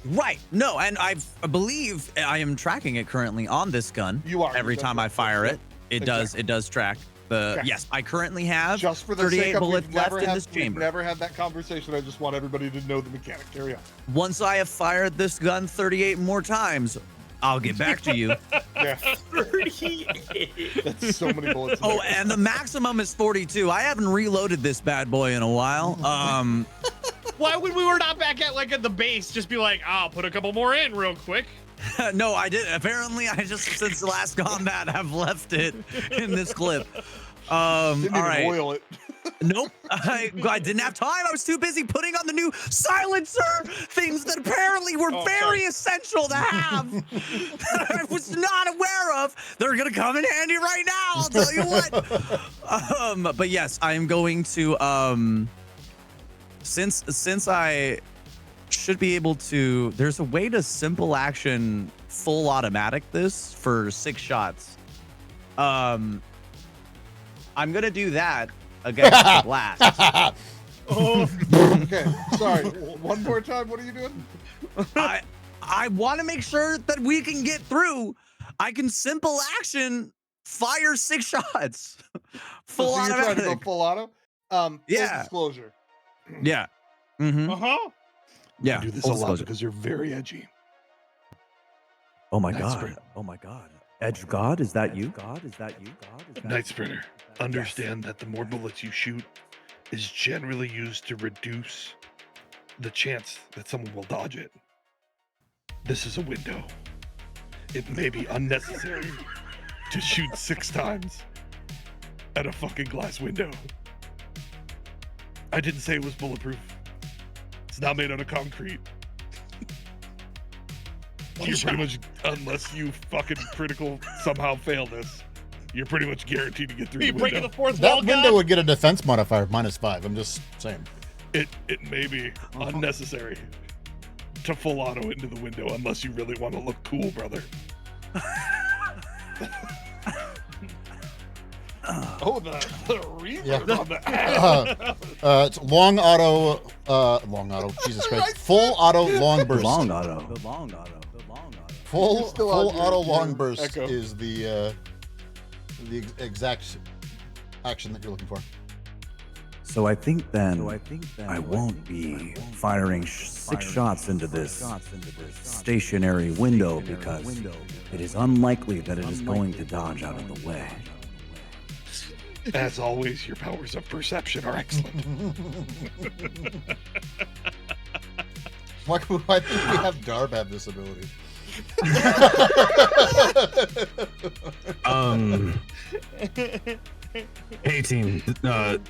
Right. No, and I believe I am tracking it currently on this gun. You are. Every That's time right. I fire it, Exactly. it does track the. Okay. Yes, I currently have Just for the 38 sake of bullets we've left never in had, this we've chamber. never had that conversation. I just want everybody to know the mechanic. Carry on. Once I have fired this gun 38 more times, I'll get back to you. Yeah, that's so many bullets. in Oh, there. and the maximum is 42. I haven't reloaded this bad boy in a while. Why would we were not back at the base just be like, I'll put a couple more in real quick? No, I didn't. Apparently, I just since the last combat have left it in this clip. All Didn't even right. oil it. Nope. I didn't have time. I was too busy putting on the new silencer things that apparently were Oh, very sorry. essential to have that I was not aware of. They're going to come in handy right now. I'll tell you what. But yes, I am going to, since I should be able to, there's a way to simple action full automatic this for 6 shots. I'm going to do that against the blast. Oh, Okay, sorry. One more time. What are you doing? I want to make sure that we can get through. I can simple action fire 6 shots. Full so you're trying to go automatic. full auto? Full Yeah. disclosure. Yeah. Mm-hmm. uh-huh. Yeah. You do this full a lot disclosure. because you're very edgy. Oh my Night god. Sprinter. Oh my god. Edge God, is that you? God, is that you? God, is that Night Sprinter, understand that the more bullets you shoot is generally used to reduce the chance that someone will dodge it. This is a window. it may be unnecessary to shoot 6 times at a fucking glass window. I didn't say it was bulletproof. It's not made out of concrete. You're pretty much, unless you fucking critical somehow fail this, you're pretty much guaranteed to get through the You breaking window. the fourth wall, That window God? would get a defense modifier of -5. I'm just saying. It may be unnecessary to full auto into the window unless you really want to look cool, brother. Oh, the reverb Yeah. on the It's long auto, Jesus Christ. Full auto long burst. Long auto. The long auto. The long auto. Full Still on your- auto your long burst echo. is the exact action that you're looking for. So I think then I won't be firing 6 shots into this stationary window because it is unlikely that it is going to dodge out of the way. As always, your powers of perception are excellent. Why think we have Darb have this ability? Hey team,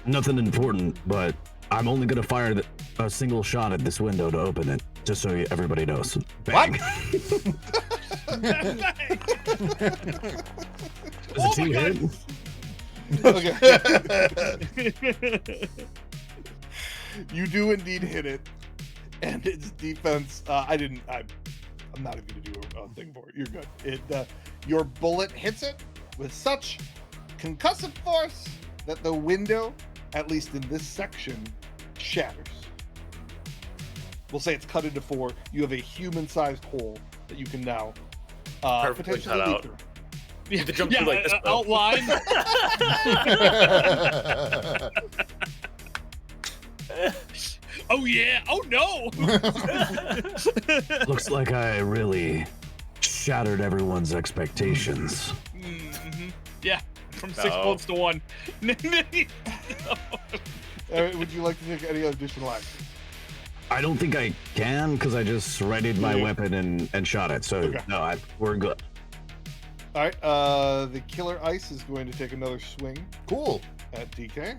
nothing important, but I'm only gonna fire a single shot at this window to open it, just so everybody knows. Bang. Is it 2 hit? Okay. You do indeed hit it, and its defense. I'm not even gonna do a thing for it. You're good. Your bullet hits it with such concussive force that the window, at least in this section, shatters. We'll say it's cut into 4. You have a human-sized hole that you can now Perfectly potentially cut leap out. through. You have to jump through like this. though. Outline. Oh yeah. Oh no. Looks like I really shattered everyone's expectations. Mhm. Yeah. From 6 No. bullets to 1. Would you like to take any additional action? I don't think I can because I just readied my Yeah. weapon and shot it. So Okay. no, we're good. All right. The Killer Ice is going to take another swing Cool. at DK.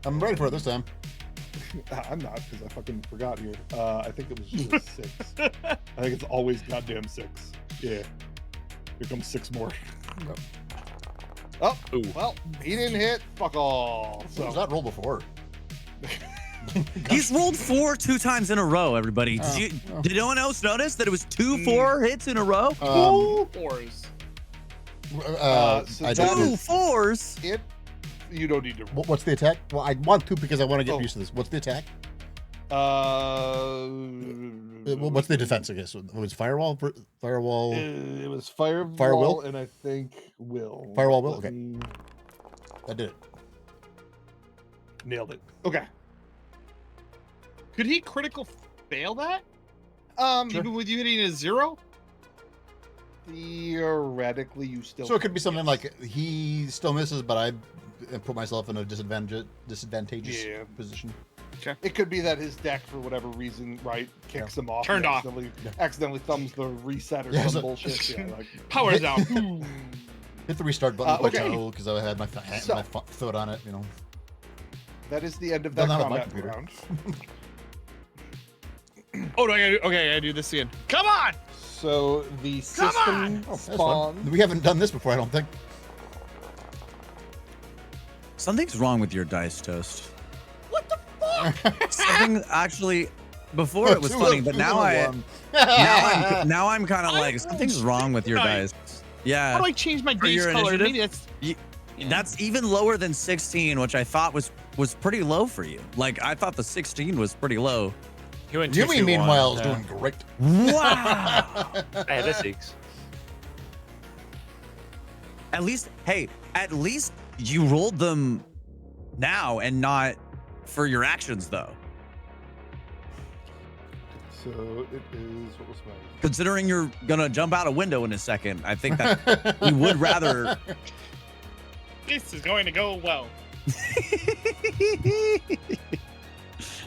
I'm ready for it this time. I'm not, because I fucking forgot here. I think it was just a 6. I think it's always goddamn 6. Yeah. Here comes 6 more. Oh, Ooh. well, he didn't hit. Fuck all. What So was that roll before? He's rolled 4 2 times in a row, everybody. Oh, Did no one else notice that it was 2 4 hits in a row? 2 4s. so I that don't. 2 4s? it. You don't need to. What's the attack? Well, I want to because I want to get Oh. used to this. What's the attack? What's the defense? I guess it was firewall. Firewall. It was firewall, Fire will? and I think will. Firewall will? Let Okay. me- I did it. Nailed it. Okay. Could he critical fail that? Sure. Even with you hitting a 0? Theoretically, you still. So it could be something like he still misses, but I put myself in a disadvantageous Yeah. position. It could be that his deck, for whatever reason, right, kicks him off. Turned and off. Accidentally thumbs the reset or Yeah, some so- bullshit. Yeah, like, Power down. Hit the restart button with okay. my toe because I had my, So- my foot on it. You know. that is the end of Done that that with my combat computer. round. Oh, I gotta do this again. Come on! So the Come system on! Oh, that's fun. spawned. We haven't done this before, I don't think. Something's wrong with your dice, Toast. What the fuck? Something actually. Before it was Two funny, of- but two now of I'm one. kind of like something's wrong with your Nice. dice. How Yeah, do I change my For base your color? initiative? Maybe that's. that's even lower than 16, which I thought was pretty low for you. Like I thought the 16 was pretty low. He went Yumi, 2-2-1. meanwhile, is Yeah. doing great. Wow. I had a 6. At least you rolled them now and not for your actions though. So it is. What was my? Considering you're gonna jump out a window in a second, I think that we would rather. This is going to go well.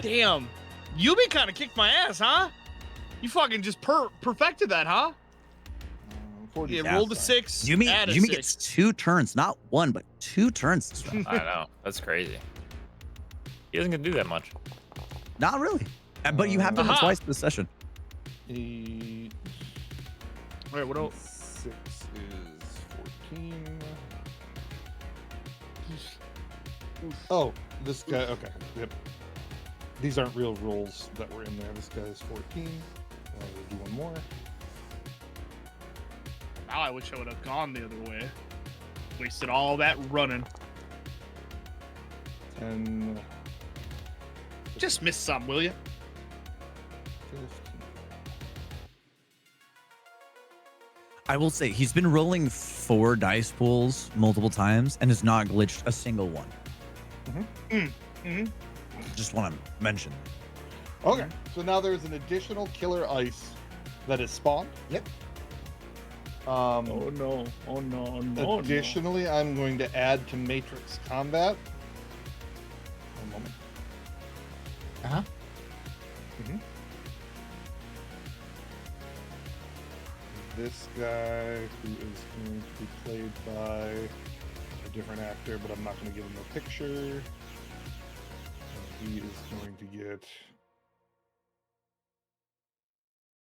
Damn. Yumi kind of kicked my ass, huh? You fucking just perfected that, huh? 40. Yeah, Yeah. roll the 6. You mean add a Jimmy gets 6. 2 turns, not 1, but 2 turns this round. I know. That's crazy. He doesn't get to do that much. Not really. But you have done it Aha. twice this session. 8. All right, what else? 6 is 14. Oh, this guy. Okay. Yep. These aren't real rolls that were in there. This guy is 14. I'll do one more. Now I wish I would have gone the other way. Wasted all that running. 10. Just miss some, will you? 15. I will say he's been rolling 4 dice pools multiple times and has not glitched a single one. Just want to mention. Okay. So now there's an additional killer ice that is spawned. Yep. Oh no! Oh no! No! Additionally, I'm going to add to Matrix Combat. One moment. Uh-huh. This guy, who is going to be played by a different actor, but I'm not going to give him a picture. He is going to get.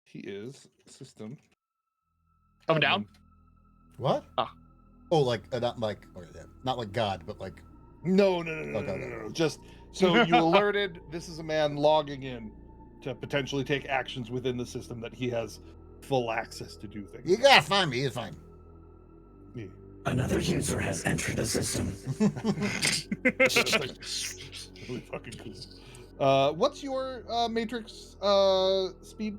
He is system. Up and down. What? Ah. Oh, like not like not like God, but like No. Okay. Just so you alerted. This is a man logging in to potentially take actions within the system that he has full access to do things. you gotta find me. It's fine. Yeah. Another user has entered the system. It's like, really fucking cool. What's your Matrix speed?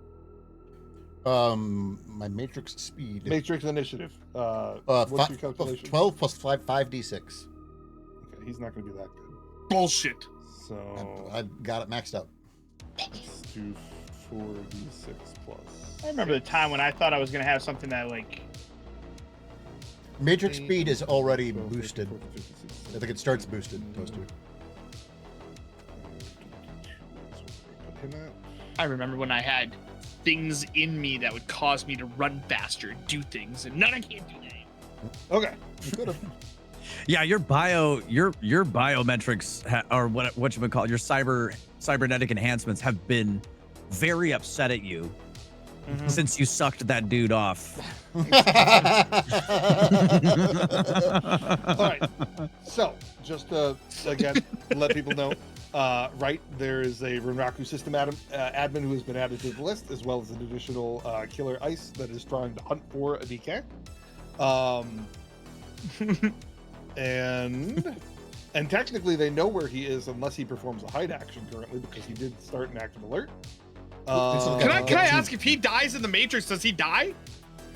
My Matrix speed. Matrix initiative. What's your calculation? 12 plus 5d6. Okay, he's not going to be that good. Bullshit. So I got it maxed out. let's do 4d6 plus. I remember the time when I thought I was gonna have something that like. Matrix speed is already 12, boosted. 14, 15, 16, I think it starts boosted. Toast to. Put him at. I remember when I had things in me that would cause me to run faster, and do things, and none I can't do that. Okay. You could have. Yeah, your biometrics or what you would call it, your cybernetic enhancements have been very upset at you since you sucked that dude off. All right. So, just again, let people know, right, there is a Renraku system admin who has been added to the list, as well as an additional killer ice that is trying to hunt for a DK. And technically they know where he is unless he performs a hide action currently, because he did start an active alert. Can I ask, if he dies in the Matrix, does he die?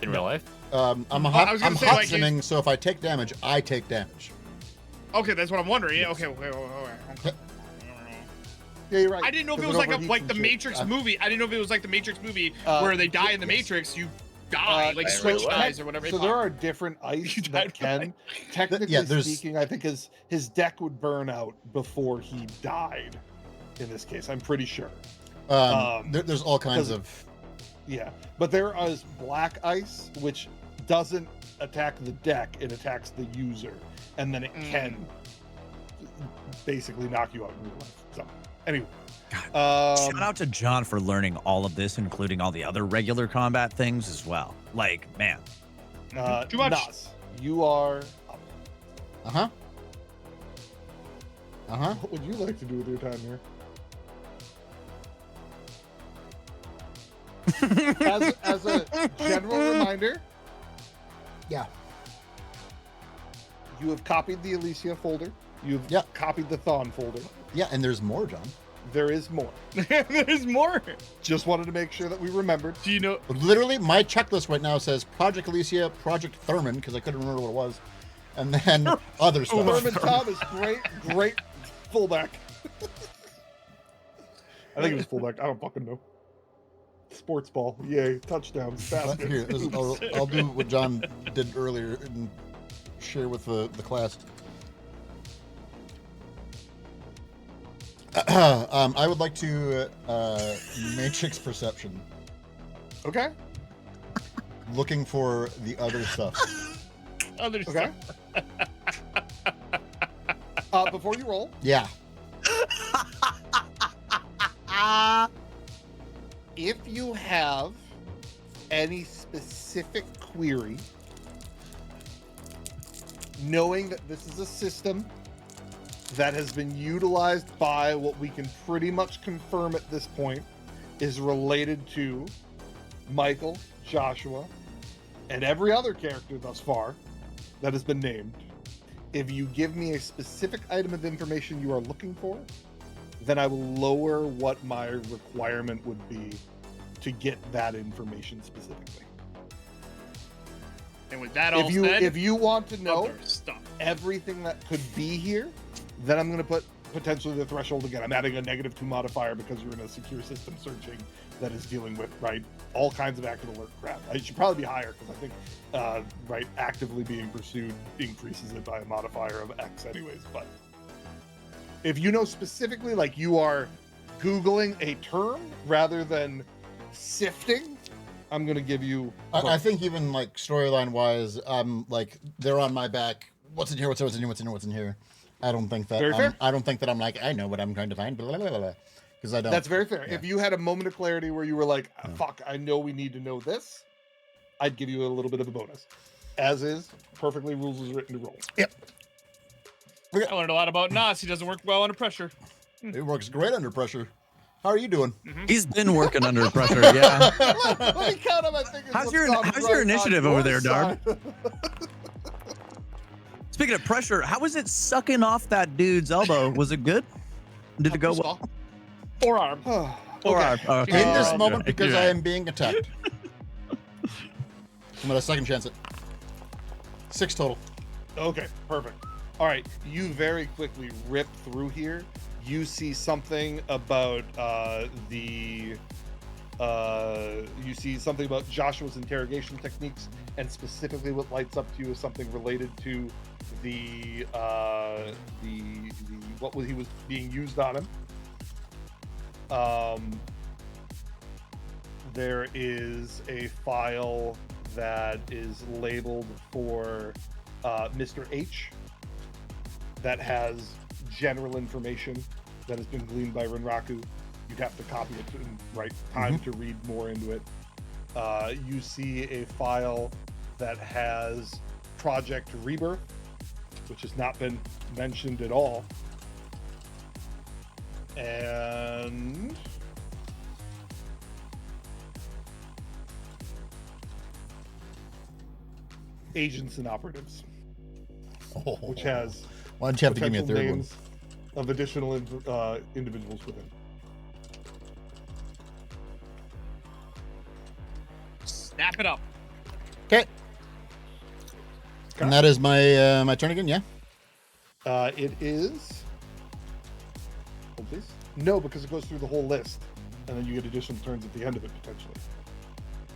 In real life? I'm I was gonna say, like, hot so if I take damage, I take damage. Okay, that's what I'm wondering. Yeah, okay. Yeah, you're right. I didn't know if it 'Cause was like overheats like and the shit. Matrix movie. I didn't know if it was like the Matrix movie Uh, where they die in the yes. Matrix, you die, like so Switch what? dies or whatever. So there are different ice You that died can, technically Yeah, there's- speaking, I think his deck would burn out before he died. In this case, I'm pretty sure. There's all kinds of. Yeah, but there is black ice, which doesn't attack the deck; it attacks the user, and then it can basically knock you out in real life. So, anyway, Shout out to John for learning all of this, including all the other regular combat things as well. Like, man. Too much. Nas, you are up. What would you like to do with your time here? As a general reminder, Yeah. you have copied the Elysia folder. You've Yep. copied the Thon folder. Yeah, and there's more, John. There is more. There's more. Just wanted to make sure that we remembered. Do you know? Literally, my checklist right now says Project Elysia, Project Thurman, because I couldn't remember what it was, and then other stuff. Thurman Tom is great fullback. I think it was fullback. I don't fucking know. Sports ball. Yay. Touchdowns. But here, Baskets. I'll do what John did earlier and share with the class. I would like to Matrix Perception. Okay. looking for the other stuff. Other Okay. Before you roll, Yeah. if you have any specific query, knowing that this is a system that has been utilized by what we can pretty much confirm at this point is related to Michael, Joshua, and every other character thus far that has been named, if you give me a specific item of information you are looking for, then I will lower what my requirement would be to get that information specifically. And with that all If you said, if you want to know other stuff. everything that could be here, then I'm going to put potentially the threshold again. I'm adding a -2 modifier because you're in a secure system searching that is dealing with, right, all kinds of active alert crap. It should probably be higher because I think, right, actively being pursued increases it by a modifier of X anyways. But if you know specifically, like you are Googling a term rather than sifting, I'm going to give you... I think even like storyline wise, like they're on my back. What's in here? What's in here? What's in here? What's in here? I don't think that. Very fair. I don't think that I'm like I know what I'm trying to find. Because I don't. That's very fair. Yeah. If you had a moment of clarity where you were like, fuck, I know we need to know this, I'd give you a little bit of a bonus. As is, perfectly rules is written to roll. Yep. I learned a lot about Nas. He doesn't work well under pressure. It works great under pressure. How are you doing? He's been working under pressure. Yeah. Let me count on my fingers. How's what's your- gone how's your right initiative on over your there, Darb? side. Speaking of pressure, how was it sucking off that dude's elbow? Was it good? Did it go well? Forearm. Forearm. Oh, okay. In this Um, moment, You're because right. I am being attacked. I'm gonna second chance it. 6 total. Okay, perfect. All right, you very quickly rip through here. You see something about you see something about Joshua's interrogation techniques, and specifically what lights up to you is something related to the what was he was being used on him. There is a file that is labeled for Mr. H that has general information that has been gleaned by Renraku. You'd have to copy it in right time to read more into it. You see a file that has Project Rebirth, which has not been mentioned at all. And Agents and Operatives, which has Why don't you have to give me a potential third one? names of additional individuals within. Snap it up. Okay. And that is my my turn again. Yeah. It is. Hold please. No, because it goes through the whole list, and then you get additional turns at the end of it potentially.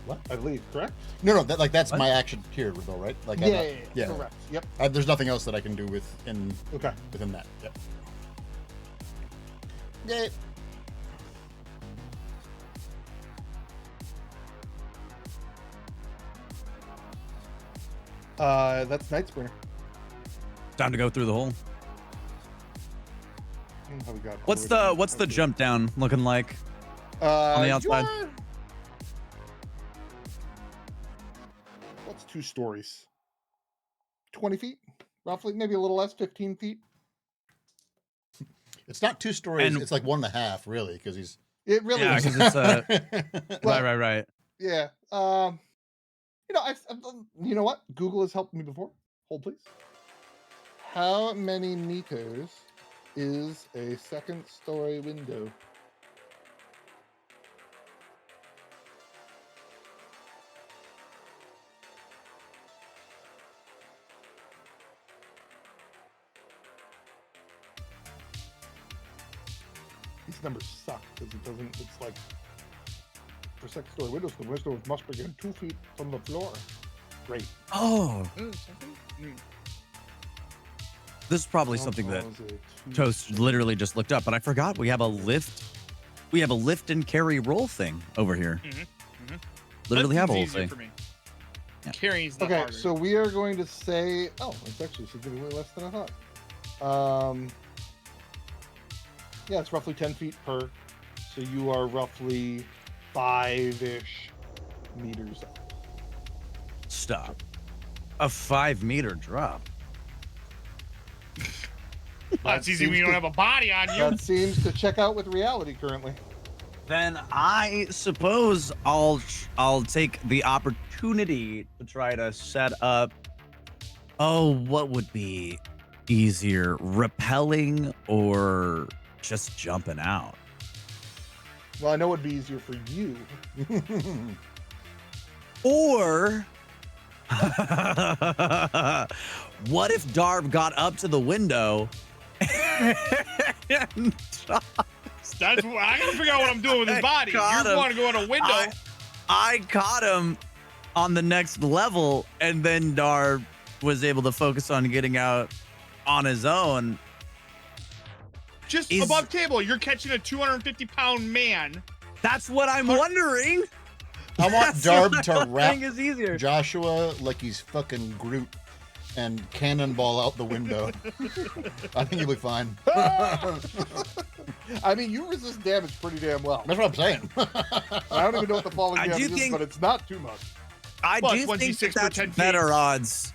What? I believe, correct? No, that's What? my action here, though, right? Like, Yeah. Correct. Yep. There's nothing else that I can do within Okay. that. Yep. Yeah. That's Nightspringer. Time to go through the hole. How we got What's the jump down looking like? on the outside? What's 2 stories? 20 feet, roughly, maybe a little less, 15 feet. It's not 2 stories. And- It's like 1.5, really, because he's. It really Yeah, is. because it's Well, right. Yeah. You know what? Google has helped me before. Hold please. How many meters is a 2nd story window? These numbers suck because it doesn't. It's like for 2nd story windows, the windows must begin 2 feet from the floor. Great. Oh, this is probably something that Toast literally just looked up, but I forgot we have a lift. We have a lift and carry roll thing over here. Literally have a whole thing. For me. Carrying's not Okay, harder. so we are going to say, it's actually significantly less than I thought. Yeah, it's roughly 10 feet per. So you are roughly 5-ish meters up. Stop. A 5-meter drop. That's easy when you don't have a body on you. That seems to check out with reality currently. Then I suppose I'll take the opportunity to try to set up. Oh, what would be easier, rappelling or just jumping out? Well, I know it'd be easier for you. Or what if Darb got up to the window and That's what I gotta figure out what I'm doing with his body. You Got him. want to go in a window? I caught him on the next level, and then Darb was able to focus on getting out on his own. Just above table, you're catching a 250-pound man. That's what I'm wondering. I want Darb to wrap is easier. Joshua like he's fucking Groot and cannonball out the window. I think you'll be fine. I mean, you resist damage pretty damn well. That's what I'm saying. I don't even know what the falling I do damage is, think- but it's not too much. I Plus do think 1d6 that's per 10 better feet. odds.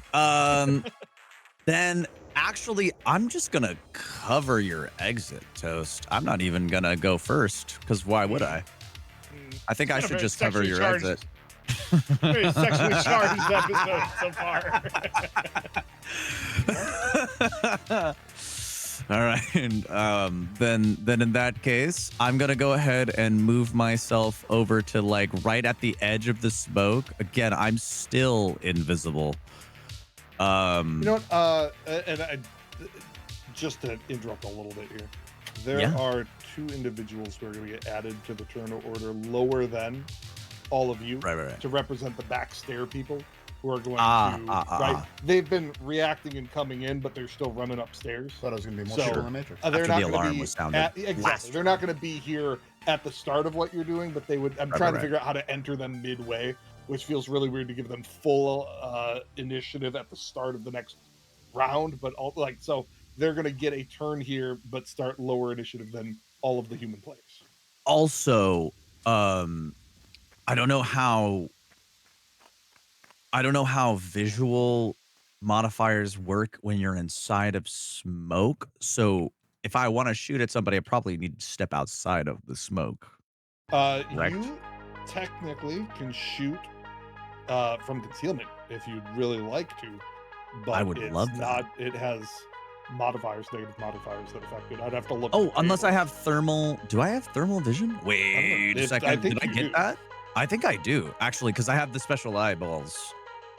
Then actually, I'm just gonna cover your exit, Toast. I'm not even gonna go first, because why would I? I think I should just cover your exit. Very sexually charged episode so far. All right. Then in that case, I'm gonna go ahead and move myself over to like right at the edge of the smoke. Again, I'm still invisible. You know what? Just to interrupt a little bit here, there are 2 individuals who are going to get added to the turn order lower than all of you, Right. to represent the back stair people who are going right. They've been reacting and coming in, but they're still running upstairs. Thought I was going to be more So, shit in the Matrix. They're After not the gonna alarm be was sounded. exactly. They're not going to be here at the start of what you're doing, but they would. I'm trying to figure out how to enter them midway, which feels really weird to give them full initiative at the start of the next round. But so they're going to get a turn here, but start lower initiative than all of the human players. Also, I don't know how visual modifiers work when you're inside of smoke. So if I want to shoot at somebody, I probably need to step outside of the smoke. Correct. You technically can shoot from concealment if you'd really like to, but I would love that. not. It has negative modifiers that affect it. I'd have to look. Oh, at the unless I table. have thermal. Do I have thermal vision? Wait a second. Did I you get do. that? I think I do, actually, because I have the special eyeballs.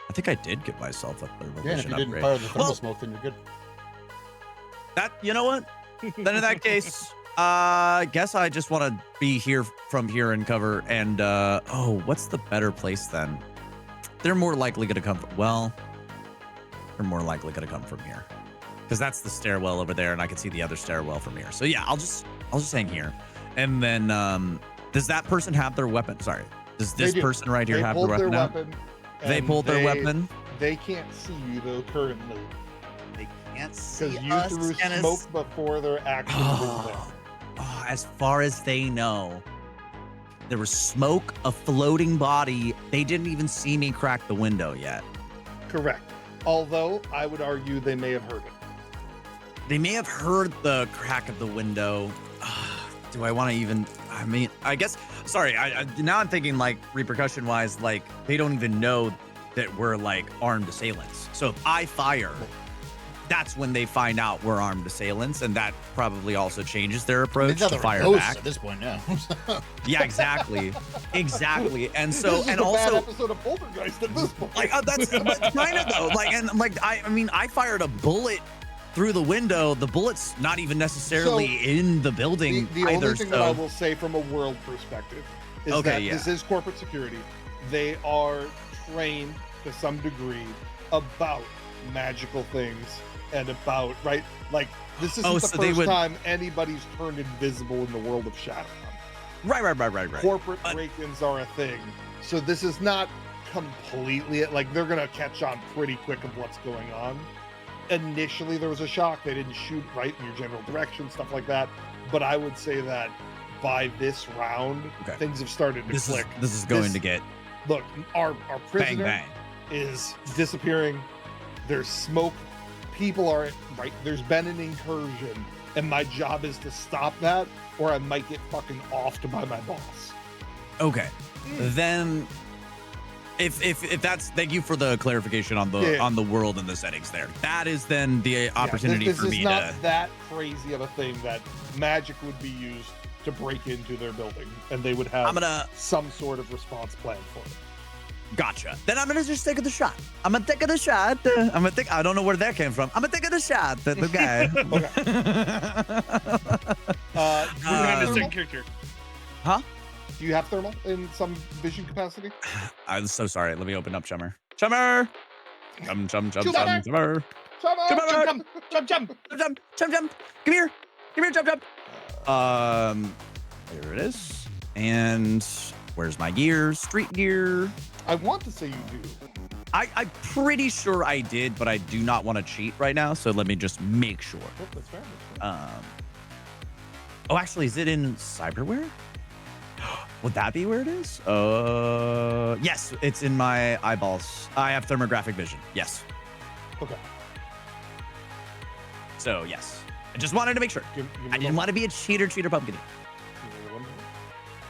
I think I did give myself a thermal Yeah, and if vision you didn't upgrade. fire the thermal Well, smoke, then you're good. you know what? Then in that case, guess I just want to be here from here and cover. And what's the better place then? They're more likely going to come. They're more likely going to come from here, because that's the stairwell over there, and I can see the other stairwell from here. So yeah, I'll just hang here. And then, does that person have their weapon? Sorry, does this person right here have their weapon out? They and pulled their weapon. They can't see you though currently They can't see because you us. threw and smoke before their actions were there. As far as they know, there was smoke, a floating body. They didn't even see me crack the window yet. Correct. Although I would argue they may have heard it. They may have heard the crack of the window. Do I want to even? I mean, I guess. Sorry, now I'm thinking like repercussion wise, like they don't even know that we're like armed assailants. So if I fire, that's when they find out we're armed assailants, and that probably also changes their approach to fire back. At this point, yeah. Yeah, exactly. And so, This is and a bad also, episode of Poltergeist at this point. like, that's but kind of though. Like, and like, I mean, I fired a bullet through the window. The bullet's not even necessarily in the building the either. only thing that I will say from a world perspective is that this is corporate security. They are trained to some degree about magical things and about like this isn't the first time anybody's turned invisible in the world of Shadowrun. Right. Corporate break-ins are a thing, so this is not completely, like, they're gonna catch on pretty quick of what's going on. Initially, there was a shock. They didn't shoot right in your general direction, stuff like that. But I would say that by this round, things have started to click. This is going to get Look, our prisoner bang. is disappearing. There's smoke. People are right. There's been an incursion, and my job is to stop that, or I might get fucking offed by my boss. Okay, then if that's, thank you for the clarification on the world and the settings there. That is then the opportunity this for me is not to. that crazy of a thing that magic would be used to break into their building, and they would have some sort of response plan for it. Gotcha. Then I'm gonna just take the shot. I'm gonna take the shot. I don't know where that came from. I'm gonna take the shot. The guy. Character. Huh? Do you have thermal in some vision capacity? I'm so sorry. Let me open up Chummer. Chummer. Chum. Chummer. Chummer. Chum. Come here, Chum. There it is. And where's my gear? Street gear. I want to say you do. I'm pretty sure I did, but I do not want to cheat right now. So let me just make sure. Oh, that's fair. Oh, actually, is it in cyberware? Would that be where it is? Yes, it's in my eyeballs. I have thermographic vision. Yes. Okay. So yes, I just wanted to make sure. I didn't want to be a cheater pumpkin.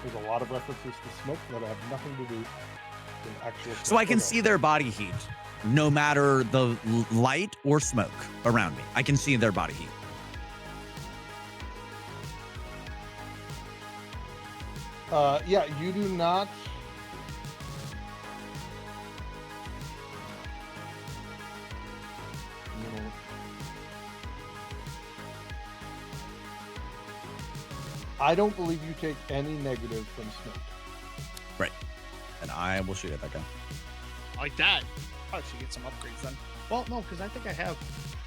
There's a lot of references to smoke that have nothing to do with actual smoke. So I can see their body heat, no matter the light or smoke around me. I can see their body heat. Yeah, you do not. I don't believe you take any negative from smoke. Right. And I will shoot at that guy. Like that. Probably should get some upgrades then. Well, no, because I think I have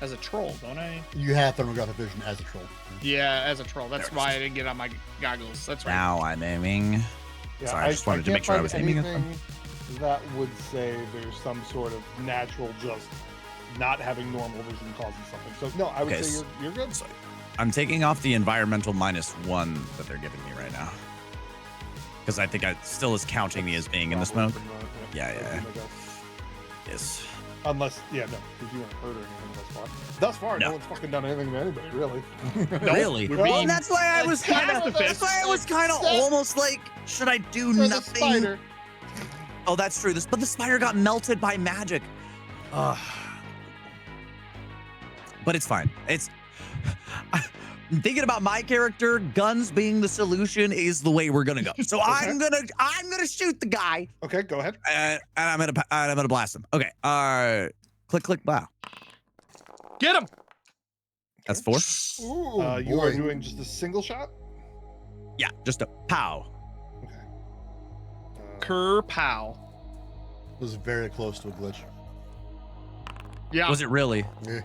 as a troll, don't I? You have thermographic vision as a troll. Yeah, as a troll. That's why I didn't get on my goggles. That's right. Now I'm aiming. Yeah, Sorry, I just wanted to make sure I was aiming at them. That would say there's some sort of natural, just not having normal vision causes something. So no, I would say you're good. So I'm taking off the environmental -1 that they're giving me right now, because I think it still is counting me as being in the smoke. Yeah. Yes. Unless, no, because you weren't hurt or anything thus far. Thus far, no one's fucking done anything to anybody, really. Really? Well, and that's why I was kind of almost like, should I do nothing? Spider. Oh, that's true. But the spider got melted by magic. But it's fine. I'm thinking about my character. Guns being the solution is the way we're gonna go. So okay. I'm gonna shoot the guy. Okay, go ahead. And I'm gonna blast him. Okay. Click. Wow. Get him. That's 4. Ooh, you are doing just a single shot. Yeah, just a pow. Okay. Kerpow. Was very close to a glitch. Yeah. Was it really? Yeah.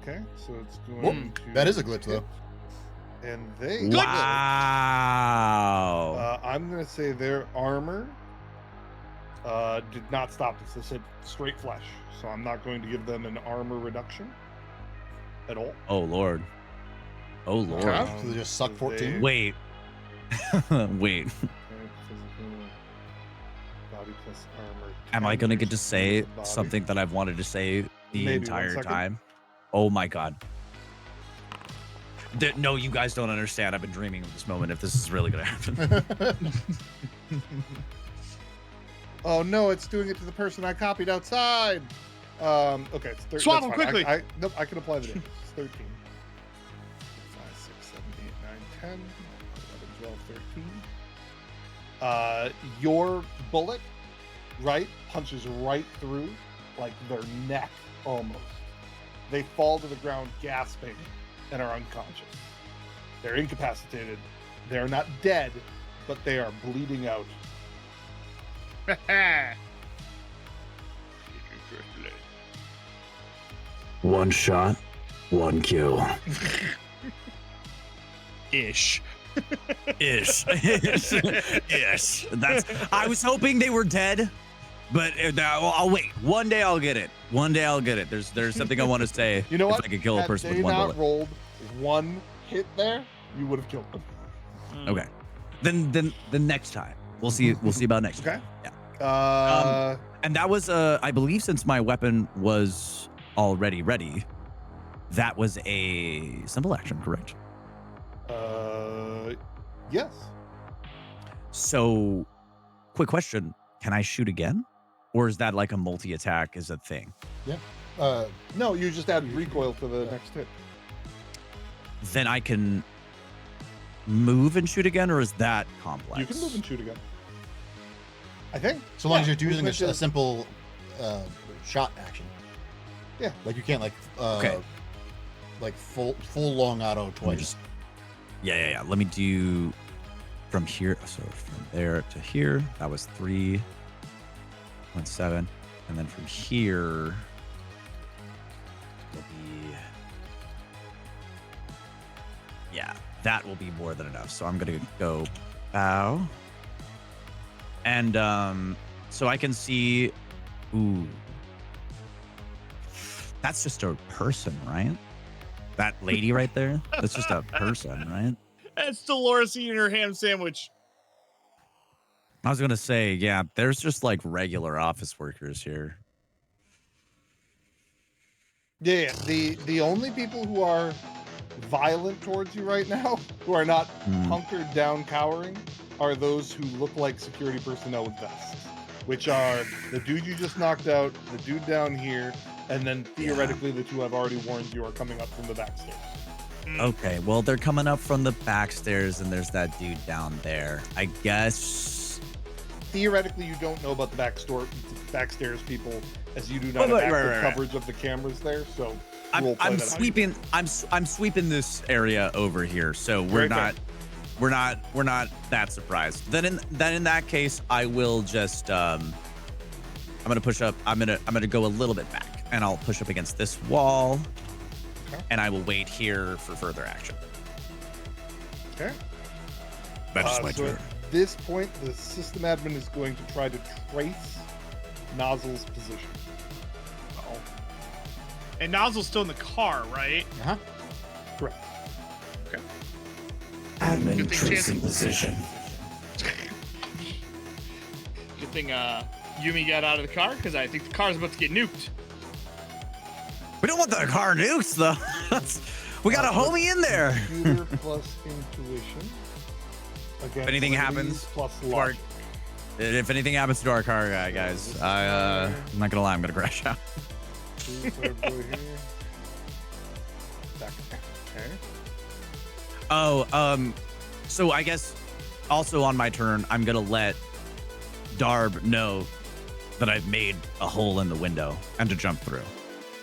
Okay, so it's going to... That is a glitch, though. And they... Wow. I'm going to say their armor did not stop this. They said straight flesh. So I'm not going to give them an armor reduction at all. Oh, Lord. So they just suck 14? Wait. Wait. Body plus armor. Am I going to get to say something that I've wanted to say the entire time? Oh my God. No, you guys don't understand. I've been dreaming of this moment if this is really going to happen. Oh no, it's doing it to the person I copied outside. Okay, it's 13. Swap them quickly. Nope, I can apply the damage. It's 13. 5, 6, 7, 8, 9, 10, 11, 12, 13. Your bullet, right, punches right through, like their neck almost. They fall to the ground gasping and are unconscious. They're incapacitated. They're not dead, but they are bleeding out. One shot, one kill. Ish. Ish. That's. I was hoping they were dead. But I'll wait. One day I'll get it. One day I'll get it. There's something I want to say. You know what? If I could kill a Had person they with one not bullet. rolled one hit there, you would have killed them. Okay. Then the next time we'll see. We'll see about next time. Okay. Yeah. And that was I believe since my weapon was already ready, that was a simple action, correct? Yes. So, quick question: can I shoot again, or is that like a multi-attack is a thing? Yeah. No, you just add recoil to the next hit. Then I can move and shoot again, or is that complex? You can move and shoot again. I think. So long as Yeah, you're using movement a is- simple shot action. Yeah. Like you can't Okay. like full long auto Let me twice. just- yeah. Let me do from here. So from there to here, that was 3.7, and then from here will be, yeah, that will be more than enough. So I'm gonna go bow, and so I can see. Ooh, that's just a person, right? That lady right there, that's just a person, right? That's Dolores eating her ham sandwich. I was gonna say, yeah, there's just like regular office workers here. Yeah. The only people who are violent towards you right now, who are not hunkered down, cowering, are those who look like security personnel with vests, which are the dude you just knocked out, the dude down here, and then theoretically the two I've already warned you are coming up from the back stairs. Okay, well, they're coming up from the back stairs, and there's that dude down there. I guess. Theoretically, you don't know about the backstairs people, as you do not have Right, active right. coverage of the cameras there. So I'm that out. sweeping. I'm sweeping this area over here, so we're Very not that surprised. Then in that case, I will just I'm gonna push up. I'm gonna go a little bit back, and I'll push up against this wall, and I will wait here for further action. Okay. That's my So turn. at this point, the system admin is going to try to trace Nozzle's position. Oh. And Nozzle's still in the car, right? Uh-huh. Correct. Admin Good thing tracing Chance- position. Good thing Yumi got out of the car, because I think the car's about to get nuked. We don't want the car nukes though. We got a homie in there. Computer plus intuition. Again, anything happens, plus Mark, logic. If anything happens to our car guy, guys, I'm not gonna lie, I'm gonna crash out. Suicide boy here. Back. Okay. Oh, so I guess also on my turn, I'm gonna let Darb know that I've made a hole in the window and to jump through.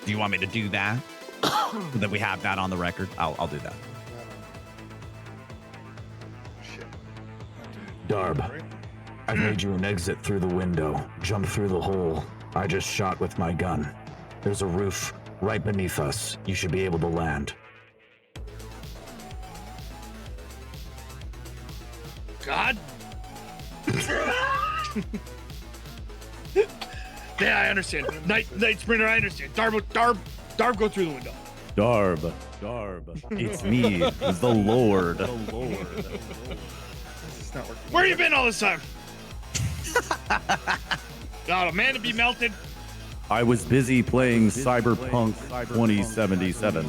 Do you want me to do that? So that we have that on the record? I'll do that. Shit. Darb, I've made you an exit through the window. Jump through the hole I just shot with my gun. There's a roof right beneath us. You should be able to land. God. Yeah, I understand. Night Sprinter, I understand. Darb, go through the window. Darb, it's me, the Lord. This is not working. Where you been all this time? God, a man to be melted. I was busy playing Cyberpunk 2077.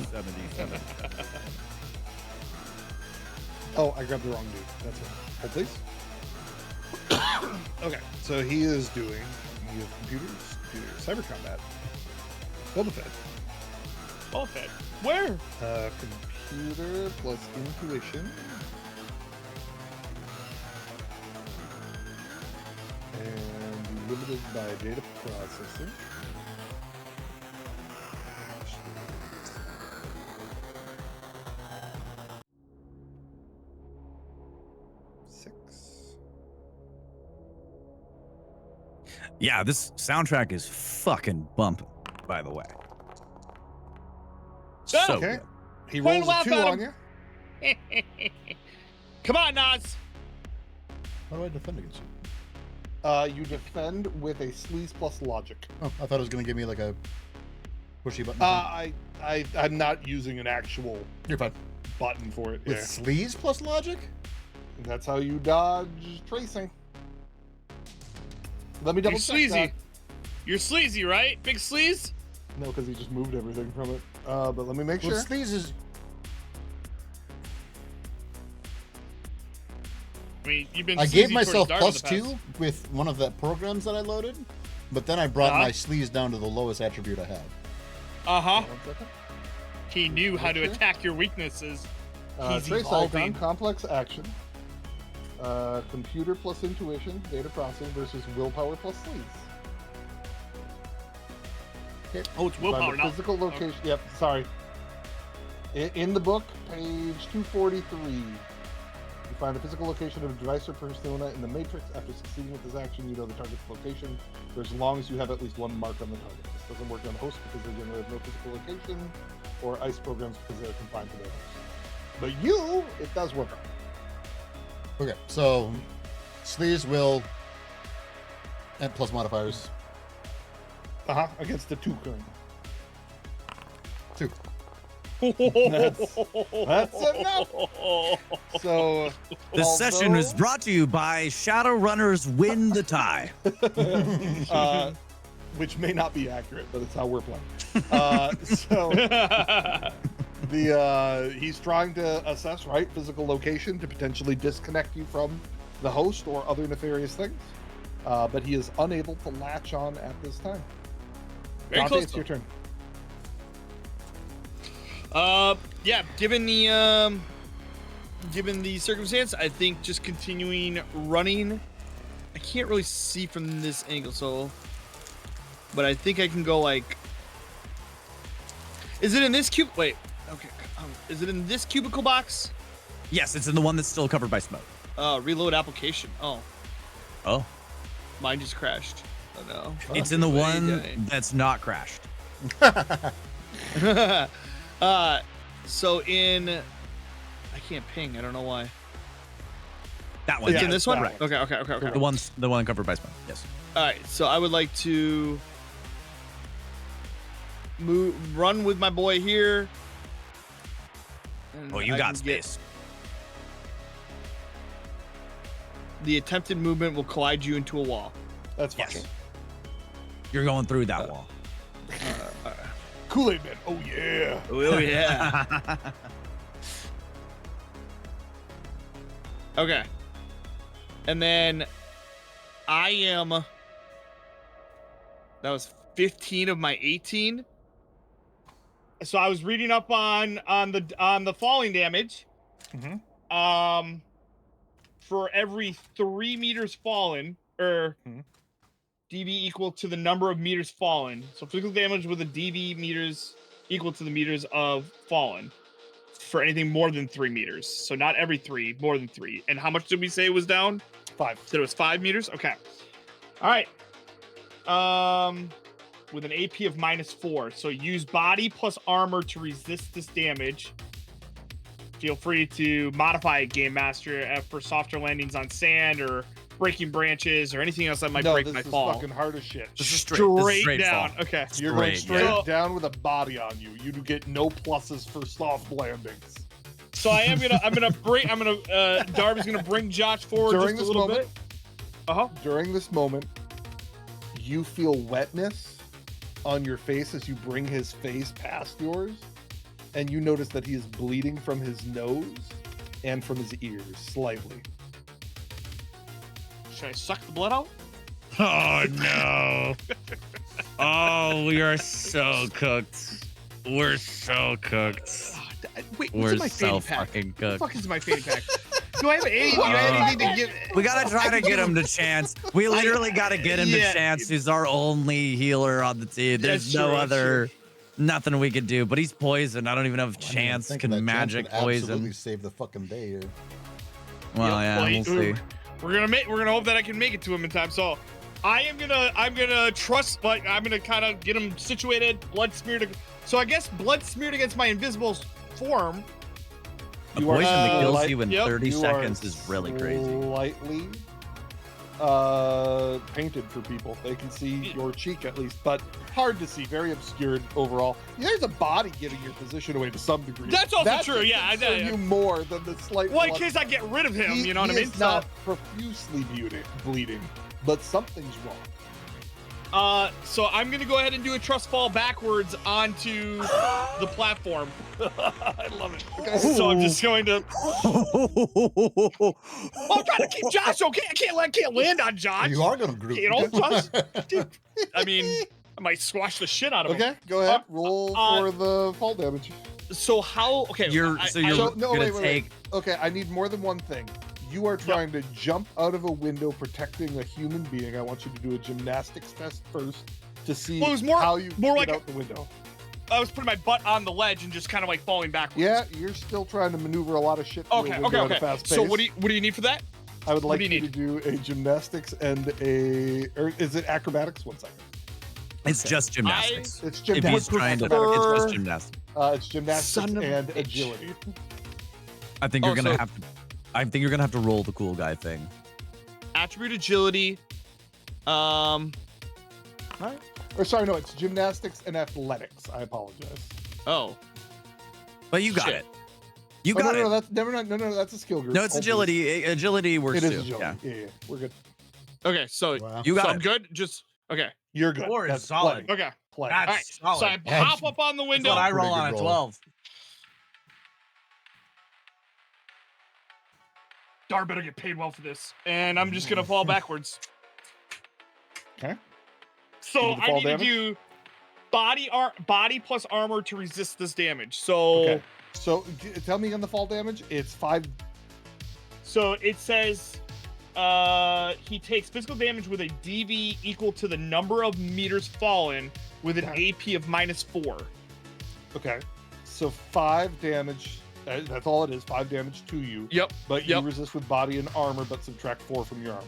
Oh, I grabbed the wrong dude. That's right. Hold, please. Okay, so he is doing. You have computers, cyber combat, Boba Fett. Bullfit. Where? Computer plus intuition. And limited by data processing. Yeah, this soundtrack is fucking bumping, by the way. So Oh, Okay. good. He Point rolls a laugh 2 at on him. you. Come on, Nas. How do I defend against you? You defend with a sleaze plus logic. Oh, I thought it was going to give me like a pushy button. I'm not using an actual You're fine. button for it. With Yeah. sleaze plus logic? That's how you dodge tracing. Let me double You're check sleazy. that. You're sleazy, right? Big sleaze? No, because he just moved everything from it. But let me make Well, sure. sleaze is. I mean, you've been I gave sleazy myself towards Dark in plus the past. 2 with one of the programs that I loaded, but then I brought Uh-huh. my sleaze down to the lowest attribute I have. Uh-huh. 1 second. He knew how to Okay. attack your weaknesses. He's Trace evolving. icon, complex action. Computer plus intuition, data processing versus willpower plus sleaze. Oh, it's willpower Find a now. physical location. Yep, sorry. In the book, page 243, you find a physical location of a device or persona in the matrix. After succeeding with this action, you know the target's location for as long as you have at least one mark on the target. This doesn't work on hosts because they generate no physical location, or ICE programs because they're confined to their host. But you, it does work on. Okay, so sleaze will and plus modifiers. Against the 2 current. 2. That's enough. So This session is brought to you by Shadowrunners Win the Tie. which may not be accurate, but it's how we're playing. So he's trying to assess physical location to potentially disconnect you from the host or other nefarious things, but he is unable to latch on at this time. Very Dante, close. it's your turn. Yeah, given the circumstance, I think just continuing running. I can't really see from this angle, but I think I can go like. Is it in this cube? Wait. Okay. Is it in this cubicle box? Yes, it's in the one that's still covered by smoke. Reload application. Oh, Oh. mine just crashed. Oh no. It's in the Wait, one yeah. that's not crashed. So in. I can't ping. I don't know why. That one. It's Yeah, in this it's one. that Okay. Okay. The one covered by smoke. Yes. All right, so I would like to run with my boy here. And Oh, you I got can get- space. The attempted movement will collide you into a wall. That's fine. Yes. You're going through that wall. Kool-Aid Man. Oh yeah. Oh yeah. Okay. And then I am. That was 15 of my 18. So I was reading up on the falling damage. Mhm. For every 3 meters fallen, or Mhm. DV equal to the number of meters fallen. So physical damage with a DV meters equal to the meters of fallen for anything more than 3 meters. So not every 3, more than 3. And how much did we say it was down? 5. So it was 5 meters? Okay. All right. With an AP of -4. So use body plus armor to resist this damage. Feel free to modify Game Master for softer landings on sand or breaking branches or anything else that might No, break this my is fall. fucking hard as shit. This is straight. This is straight down. fall. Okay. You're going Straight, straight yeah. down with a body on you. You do get no pluses for soft landings. So I'm gonna Darby's gonna bring Josh forward During just a this little moment, bit. During this moment, you feel wetness on your face as you bring his face past yours, and you notice that he is bleeding from his nose and from his ears slightly. Should I suck the blood out? Oh no. Oh, we are so cooked. We're so cooked. Wait, what's We're in my fanny so pack? fucking What the cooked. fuck is in my fanny pack? Do I have anything to give? We gotta try to get him the chance. We literally gotta get him the Yeah. chance. He's our only healer on the team. There's That's no true, that's other, nothing we could do. But he's poisoned. I don't even have chance. Thinking Can that chance magic would absolutely poison? save the fucking day here. Well, yeah, we'll see. We're gonna hope that I can make it to him in time. So I'm gonna trust, like I'm gonna kind of get him situated, blood smeared. So I guess blood smeared against my invisible form. A You are poison that kills slight- you in yep, 30 you are seconds is really crazy. Slightly painted for people. They can see your cheek at least, but hard to see. Very obscured overall. There's a body giving your position away to some degree. That's also true. Yeah, I know. You more than the slight. Well, in case I get rid of him, you know what I mean. He's not profusely bleeding, but something's wrong. So I'm gonna go ahead and do a trust fall backwards onto the platform. I love it. Okay. So I'm just going to. I'm trying to keep Josh. Okay, I can't land on Josh. You are gonna group. You know, Josh. I mean, I might squash the shit out of him. Okay, go ahead. Roll for the fall damage. So how? Okay, You're gonna take. Okay, I need more than one thing. You are trying to jump out of a window protecting a human being. I want you to do a gymnastics test first to see how you get out the window. I was putting my butt on the ledge and just kind of like falling backwards. Yeah, you're still trying to maneuver a lot of shit through a window at a fast pace. So what do you need for that? I would like you to do a gymnastics and or is it acrobatics? 1 second. It's just gymnastics. It's gymnastics. It's just gymnastics. It's gymnastics and agility. I think you're gonna have to. I think you're gonna have to roll the cool guy thing. Attribute agility. Or sorry, no, it's gymnastics and athletics. I apologize. Oh. But you got it. You got it. No, that's no, that's a skill group. No, it's agility. Agility works too. It is agility. Yeah, we're good. Okay, so you got it. I'm good. Just okay. You're good. Four is solid. Plenty. Okay. Plenty. All right. Solid. So I pop up on the window. That's what I roll on a 12. Dar better get paid well for this. And I'm just gonna fall backwards. Okay. So I need to do body plus armor to resist this damage. So okay. So tell me on the fall damage. It's 5. So it says he takes physical damage with a DV equal to the number of meters fallen with an AP of -4. Okay. So 5 damage. That's all it is. 5 damage to you. Yep. But you resist with body and armor, but subtract 4 from your armor.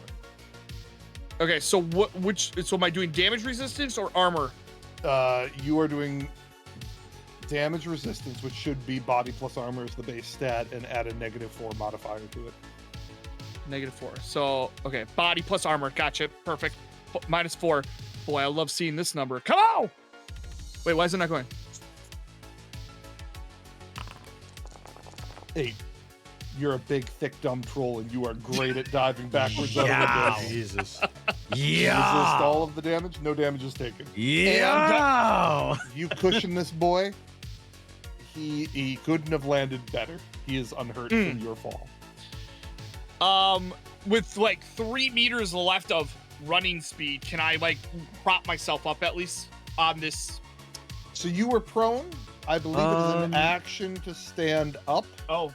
Okay. So so am I doing damage resistance or armor? You are doing damage resistance, which should be body plus armor as the base stat, and add a -4 modifier to it. -4. So okay, body plus armor. Gotcha. Perfect. -4. Boy, I love seeing this number. Come on. Wait, why is it not going? 8. You're a big, thick, dumb troll, and you are great at diving backwards out of the window. Jesus. You resist all of the damage. No damage is taken. Yeah. You cushion this boy. He couldn't have landed better. He is unhurt from your fall. With like 3 meters left of running speed, can I like prop myself up at least on this? So you were prone. I believe it is an action to stand up. Oh.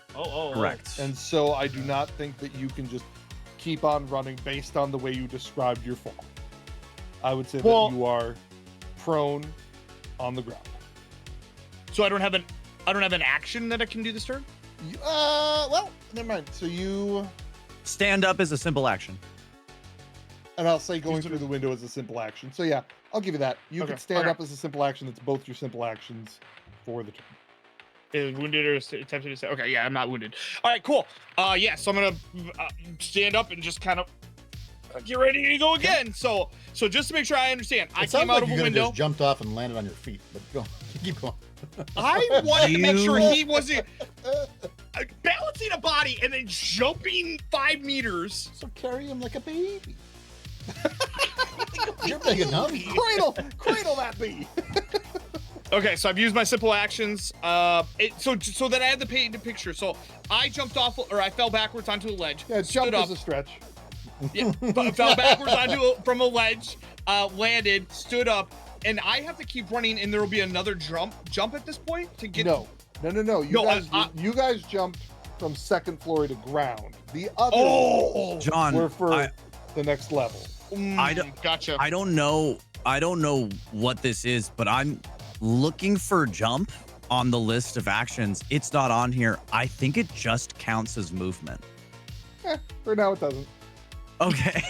Correct. And so I do not think that you can just keep on running based on the way you described your fall. I would say that you are prone on the ground. So I don't have an action that I can do this turn? Well, never mind. So you stand up is a simple action. And I'll say going through the window is a simple action. So yeah, I'll give you that. You can stand up as a simple action. That's both your simple actions for the turn. Is wounded or attempted to say? Okay, yeah, I'm not wounded. All right, cool. Yeah, so I'm gonna stand up and just kind of get ready to go again. So just to make sure I understand, I came out of a window, just jumped off and landed on your feet. But go, keep going. I wanted to make sure he wasn't balancing a body and then jumping 5 meters. So carry him like a baby. You're big enough. Cradle that bee. Okay, so I've used my simple actions. So that I had the painted picture. So I jumped off, or I fell backwards onto a ledge. Yeah, jump is a stretch. Yeah, fell backwards from a ledge, landed, stood up, and I have to keep running, and there will be another jump at this point to get. No. You guys jumped from 2nd floor to ground. The other John, were for the next level. Gotcha. I don't know what this is, but I'm looking for jump on the list of actions. It's not on here. I think it just counts as movement. For now it doesn't. Okay.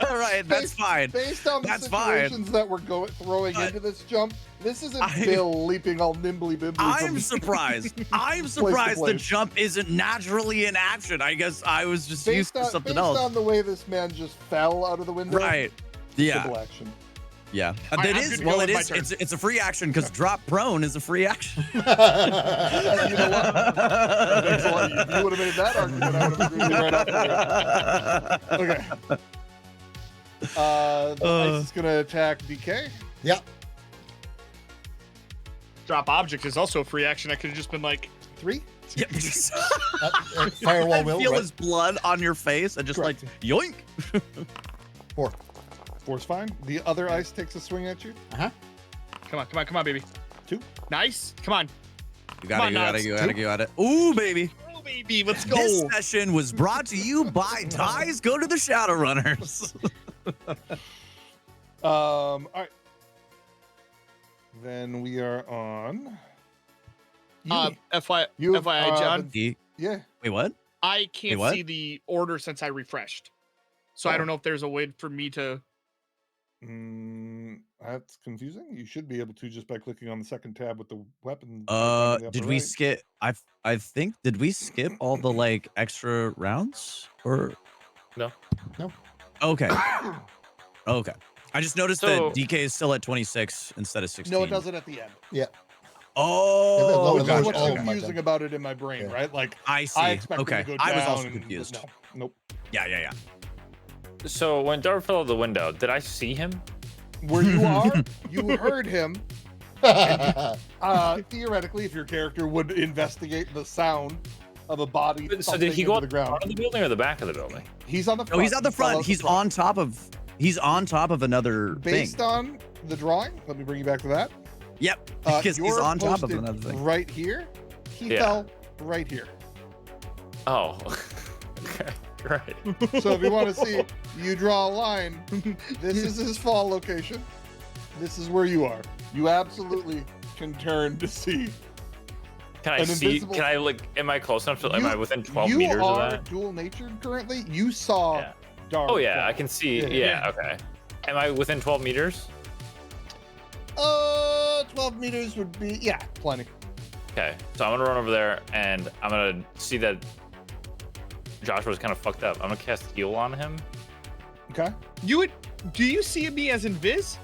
All right, that's fine. Based on the That's fine. situations that we're throwing into this jump, this isn't Bill leaping all nimbly bimbly. I'm surprised. I'm surprised the jump isn't naturally in action. I guess I was just used to something else. Based on the way this man just fell out of the window. Right. Yeah. Simple action. Yeah. Right, it is. Well, it is. It's a free action because drop prone is a free action. You know what? If you would have made that argument, I would have agreed right off there. Okay. The ice is gonna attack DK. Yeah. Drop object is also a free action. I could have just been like 3. Yep. Firewall will. Feel Right? his blood on your face and just Correct. like yoink. 4. 4's fine. The other ice takes a swing at you. Uh-huh. Come on, baby. 2. Nice. Come on. You Come on, got Nuts. it. Ooh, baby. Oh, baby, let's go. This session was brought to you by Ties Go to the Shadowrunners. All right. Then we are on. Yumi. FYI, John. Yeah. Wait, what? I can't what? see the order since I refreshed. So I don't know if there's a way for me to. That's confusing. You should be able to just by clicking on the second tab with the weapon. Did we skip? I think did we skip all the like extra rounds or No. Okay. Okay. I just noticed So- that DK is still at 26 instead of 16. No, it doesn't at the end. Yeah. Oh, Yeah, That's it what's all of my confusing time. about it in my brain, Yeah. right? Like I see. I expected Okay. to go I was down also and- confused. No, nope. Yeah. So when Dart fell out the window, did I see him? Where you are, you heard him. Theoretically, if your character would investigate the sound of a body, So did he go on on the ground? front of the building or the back of the building? He's on the front. No, he's at the He fell front. out He's the front. on top of. He's on top of another Based thing. on the drawing, let me bring you back to that. Yep. Because he's you're on top of posted another thing. Right here. He Yeah. fell right here. Oh. Okay. Right. So if you want to see, you draw a line. This is his fall location. This is where you are. You absolutely can turn to see. Can I An see? invisible- Can I like? Am I close enough to? Am You- I within 12 you meters of are that? dual natured currently. You saw Yeah. dark. Oh yeah, fall. I can see. Yeah. Yeah. Okay. Am I within 12 meters? 12 meters would be plenty. Okay. So I'm gonna run over there and I'm gonna see that Joshua's kind of fucked up. I'm gonna cast heal on him. Okay. Do you see me as invis?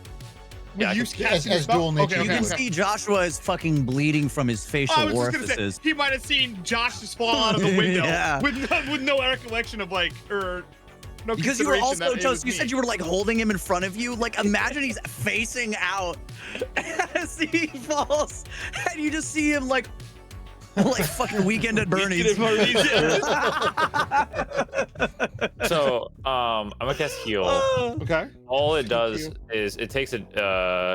Yeah, I you can- casting as a spell? dual nature, You can see Joshua is fucking bleeding from his facial I was just gonna say orifices. he might have seen Josh just fall out of the window Yeah. with no recollection of like or no Because you were consideration also that it just, was you me. said you were like holding him in front of you. Like imagine he's facing out as he falls, and you just see him like fucking Weekend at Bernie's. So I'm gonna cast heal. Okay. All it Thank does you. is it takes a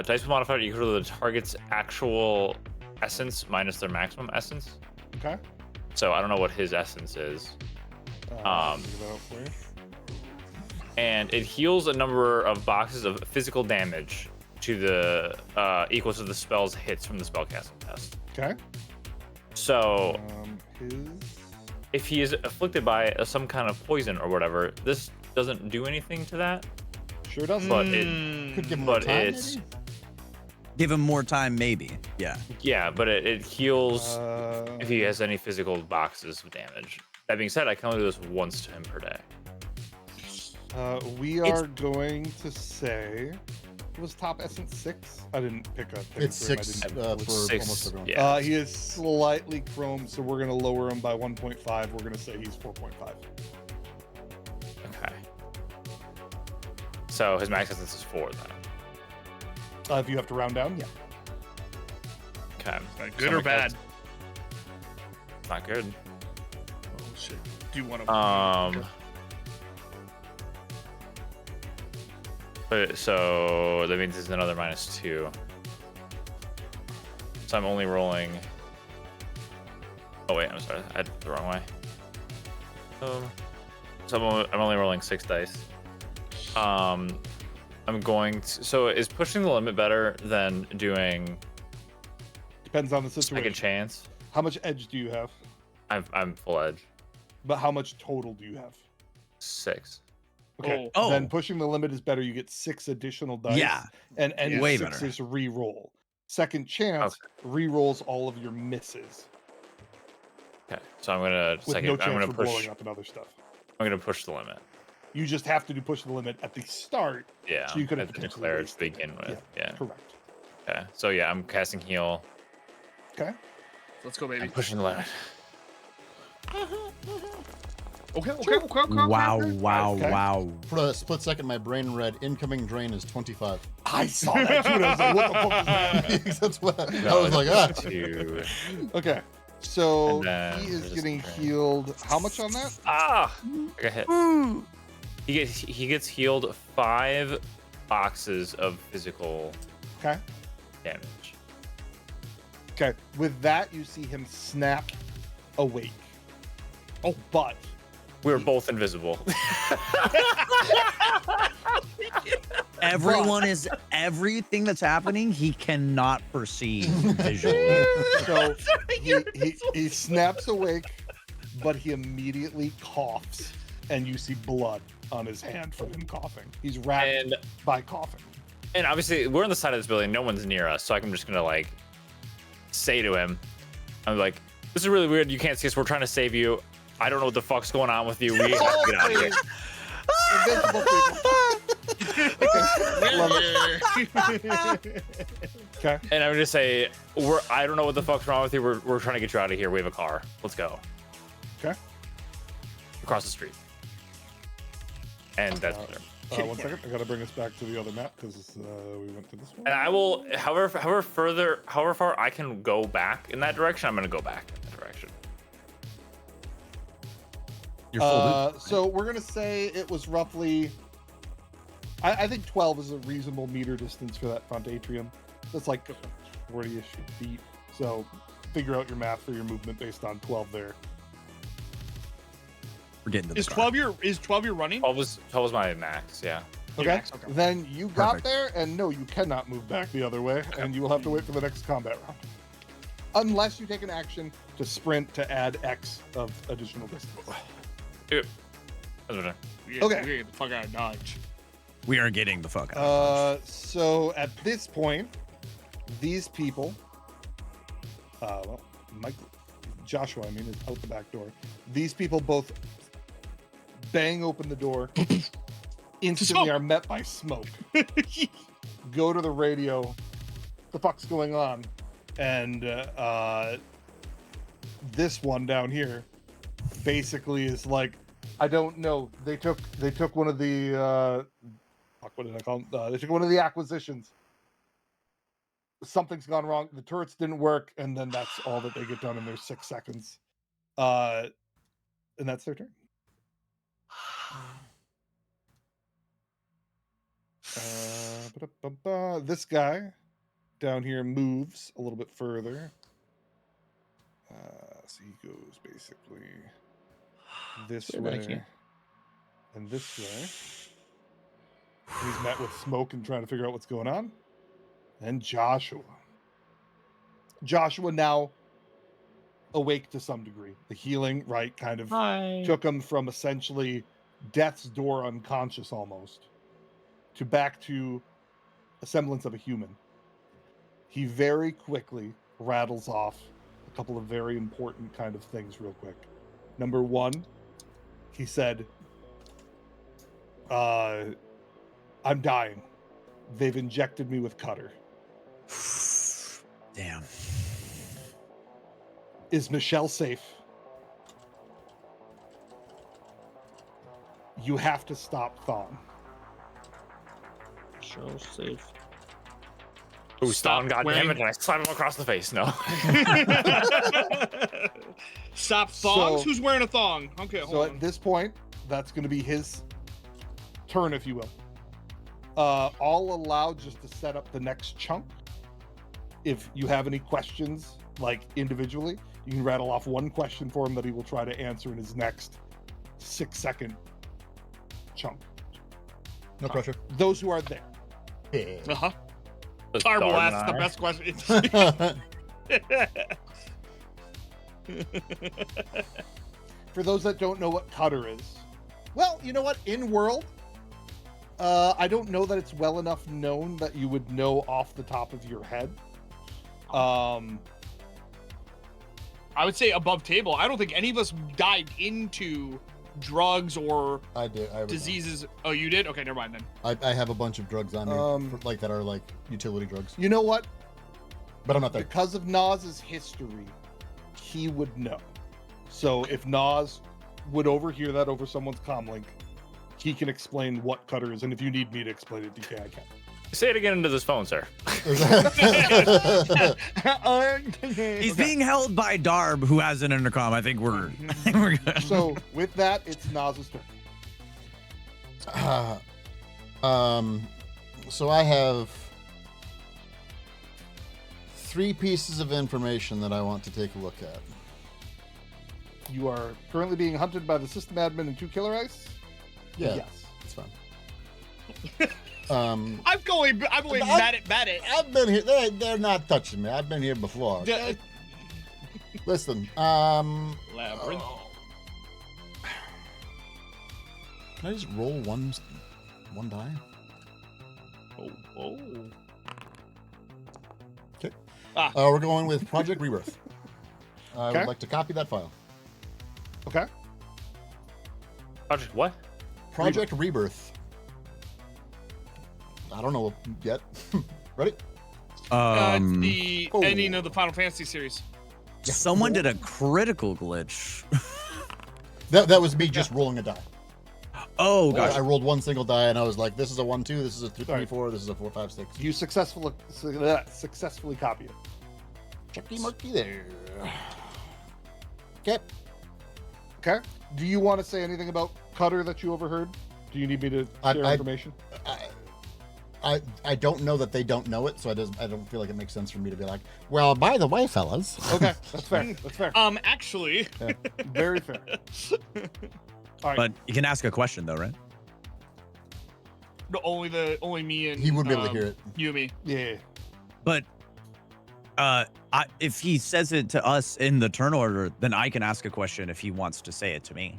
dice modifier equal to the target's actual essence minus their maximum essence. Okay. So I don't know what his essence is. Figure that out for you. And it heals a number of boxes of physical damage to the equal to the spell's hits from the spellcasting test. Okay. So His. if he is afflicted by some kind of poison or whatever, this doesn't do anything to that. Sure does. But Mm. Could give him more but time, it's maybe? Give him more time, maybe. Yeah. yeah, but it heals Uh, if he has any physical boxes of damage. That being said, I can only do this once to him per day. We are going to say. Was top essence 6? I didn't pick up. It's 6 for Six, almost everyone. yeah. He is slightly chrome, so we're gonna lower him by 1.5. We're gonna say he's 4.5. Okay. So his max essence is 4 then. If you have to round down, yeah. Okay. Good or bad? Not good. Oh shit. Do you want to? But so that means it's another -2. So I'm only rolling. Oh wait, I'm sorry, I had it the wrong way. So I'm only rolling 6 dice. I'm going to. So is pushing the limit better than doing Depends on the situation. second chance? How much edge do you have? I'm full edge. But how much total do you have? 6. Okay. Oh. Then pushing the limit is better. You get 6 additional dice. Yeah. And Way 6 better. is re-roll. Second chance re-rolls all of your misses Okay, so I'm gonna with no chance for blowing up and other stuff. I'm gonna push the limit. You just have to do push the limit at the start. Yeah, So you could have to potentially declare it to wasted it. begin with. Yeah. Correct. Okay, so yeah, I'm casting heal. Okay. Let's go, baby. I'm pushing the limit. Okay. Wow, wow, Okay. wow. For a split second, my brain read incoming drain is 25. I saw that too. And I was like, what the fuck is that? That's what I No, was like, ah. 2. Okay. So And then he is resist getting drain. healed. How much on that? Ah! I got hit. He gets healed 5 boxes of physical Okay. damage. Okay. With that, you see him snap awake. Oh, but We were both invisible. Everyone is everything that's happening. He cannot perceive visually. so he snaps awake, but he immediately coughs, and you see blood on his hand from him coughing. He's wrapped And by coughing. and obviously we're on the side of this building. No one's near us, so I'm just gonna like say to him, I'm like, "This is really weird. You can't see us. We're trying to save you. I don't know what the fuck's going on with you. We have to get out of here." Invincible people. Okay. And I'm gonna say, I don't know what the fuck's wrong with you. We're trying to get you out of here. We have a car. Let's go. Okay. Across the street. And that's better. 1 second. I gotta bring us back to the other map because we went to this one. And I will, however far I can go back in that direction, I'm gonna go back in that direction. You're full So we're gonna say it was roughly. I think 12 is a reasonable meter distance for that front atrium. That's like 40-ish feet. So figure out your math for your movement based on 12 there. We're getting to the Is car. 12 your running? 12 was my max, yeah. Okay. max, okay. Then you got Perfect. there, and no, you cannot move back the other way, and you will have to wait for the next combat round. Unless you take an action to sprint to add X of additional distance. Dude, that's better. Yeah, Okay. we gotta get the fuck out of Dodge. We are getting the fuck out. So at this point, these people, Joshua, I mean, is out the back door. These people both bang open the door, instantly are met by smoke. Go to the radio. The fuck's going on? And this one down here basically is like, I don't know. They took one of the what did I call them? They took one of the acquisitions. Something's gone wrong. The turrets didn't work, and then that's all that they get done in their 6 seconds. And that's their turn. This guy down here moves a little bit further. So he goes basically this way and this way. He's met with smoke and trying to figure out what's going on. And Joshua now awake to some degree. The healing, right, kind of took him from essentially death's door unconscious almost to back to a semblance of a human. He very quickly rattles off a couple of very important kind of things real quick. Number one, he said, I'm dying. They've injected me with Cutter. Damn. Is Michelle safe? You have to stop Thawne. Michelle's safe. Ooh, Stop Stop, wearing- goddammit, and I slap him across the face. No. Stop thongs? So- Who's wearing a thong? Okay, So hold on. at this point, that's going to be his turn, if you will. All allowed just to set up the next chunk. If you have any questions, like individually, you can rattle off one question for him that he will try to answer in his next 6-second chunk. No pressure. Those who are there. Uh-huh. Does Tar will Darwin ask the eye? best questions. For those that don't know what Cutter is, Well, you know what? In world, I don't know that it's well enough known that you would know off the top of your head. I would say above table. I don't think any of us dived into drugs or I did. I diseases. Oh, you did? Okay, never mind then. I have a bunch of drugs on me, like that are like utility drugs. You know what? But I'm not there. Because of Naz's history, he would know. So if Naz would overhear that over someone's comlink, he can explain what cutter is. And if you need me to explain it, DK, I can. Say it again into this phone, sir. He's being held by Darb, who has an intercom. I think we're good. So with that, it's Naz's turn. So I have 3 pieces of information that I want to take a look at. You are currently being hunted by the system admin and 2 killer ice? Yeah, Yes. it's fine. I'm going mad at I've been here. They're not touching me. I've been here before. Okay? Listen, Labyrinth. can I just roll one die? Oh. Okay. Ah. We're going with Project Rebirth. I Okay. would like to copy that file. Okay. Project what? Project Rebirth. I don't know yet. Ready? It's the Oh. ending of the Final Fantasy series. Someone did a critical glitch. That was me just rolling a die. Oh, gosh. I rolled one single die and I was like, this is a 1, 2, this is a 3, Sorry. 4, this is a 4, 5, 6. You successfully copy it. Checky marky there. Okay. Okay. Do you want to say anything about Cutter that you overheard? Do you need me to share information? I don't know that they don't know it, so I don't feel like it makes sense for me to be like, well, by the way, fellas. Okay, that's fair. That's fair. Actually. Yeah. Very fair. All right. But you can ask a question though, right? No, only me and He would be able to hear it. You and me. Yeah. But if he says it to us in the turn order, then I can ask a question if he wants to say it to me.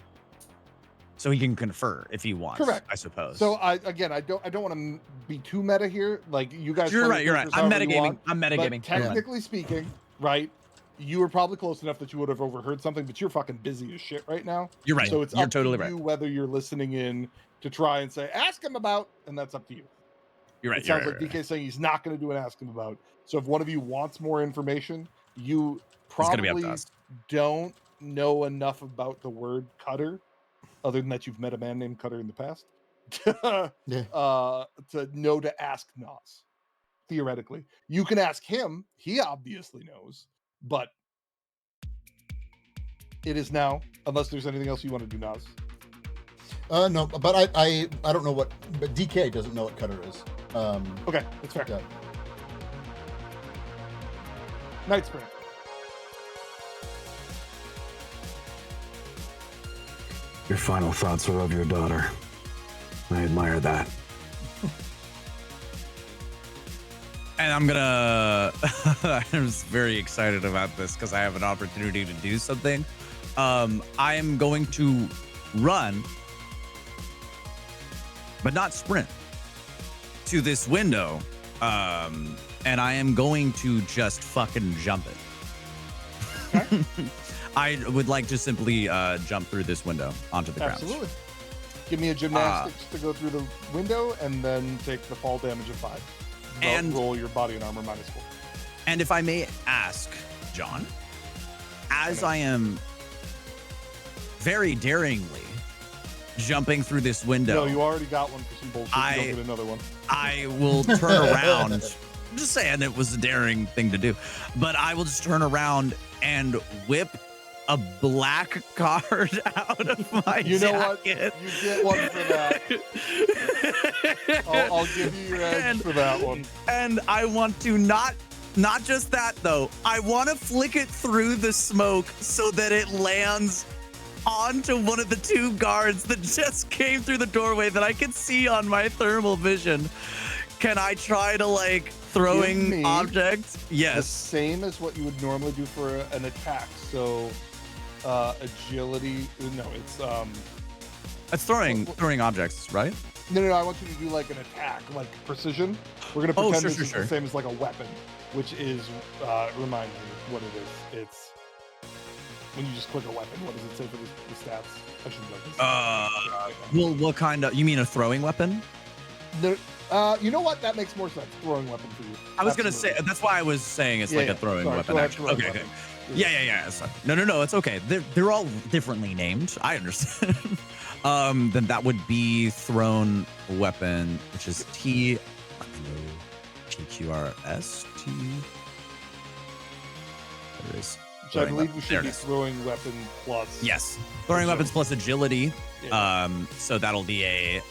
So he can confer if he wants. Correct. I suppose. So I don't want to be too meta here. Like you guys. You're play right. the I'm characters however you metagaming. want, I'm but metagaming. technically speaking, right? You were probably close enough that you would have overheard something, but you're fucking busy as shit right now. You're right. So it's You're up totally to right. you whether you're listening in to try and say ask him about, and that's up to you. You're right. It You're sounds right, like right. DK saying he's not going to do an ask him about. So if one of you wants more information, you It's gonna be up probably to us. don't know enough about the word cutter, other than that you've met a man named Cutter in the past, to know to ask Nas. Theoretically, you can ask him. He obviously knows, but it is now. Unless there's anything else you want to do, Nas. No, but I don't know what. But DK doesn't know what Cutter is. Okay, that's fair. Yeah. Night Spring. Your final thoughts are of your daughter. I admire that. And I'm gonna. I'm just very excited about this because I have an opportunity to do something. I am going to run, but not sprint, to this window. And I am going to just fucking jump it. Okay. I would like to simply jump through this window onto the ground. Absolutely. Give me a gymnastics to go through the window, and then take the fall damage of 5. And roll your body and armor -4. And if I may ask, John, as I am very daringly jumping through this window, No, you already got one for some bullshit. You don't get another one. I will turn around. I'm just saying it was a daring thing to do, but I will just turn around and whip a black card out of my You know what? jacket. You get one for that. I'll give you your edge for that one. And I want to not just that though. I want to flick it through the smoke so that it lands onto one of the 2 guards that just came through the doorway that I can see on my thermal vision. Can I try to like throwing objects? The Yes. same as what you would normally do for an attack. So agility. No, it's It's throwing objects, right? No, I want you to do like an attack, like precision. We're gonna pretend this is the same as like a weapon, which is remind me what it is. It's when you just click a weapon. What does it say for the stats? I should know this. Well, what kind of? You mean a throwing weapon? You know what? That makes more sense. Throwing weapon for you. I was gonna say that's why I was saying it's like a throwing weapon. Actually. Okay. Yeah. Sorry. No. It's okay. They're all differently named. I understand. Then that would be thrown weapon, which is TQRST. There is. Which I believe we should be throwing weapon plus. Yes, throwing weapons plus agility. Yeah. So that'll be a.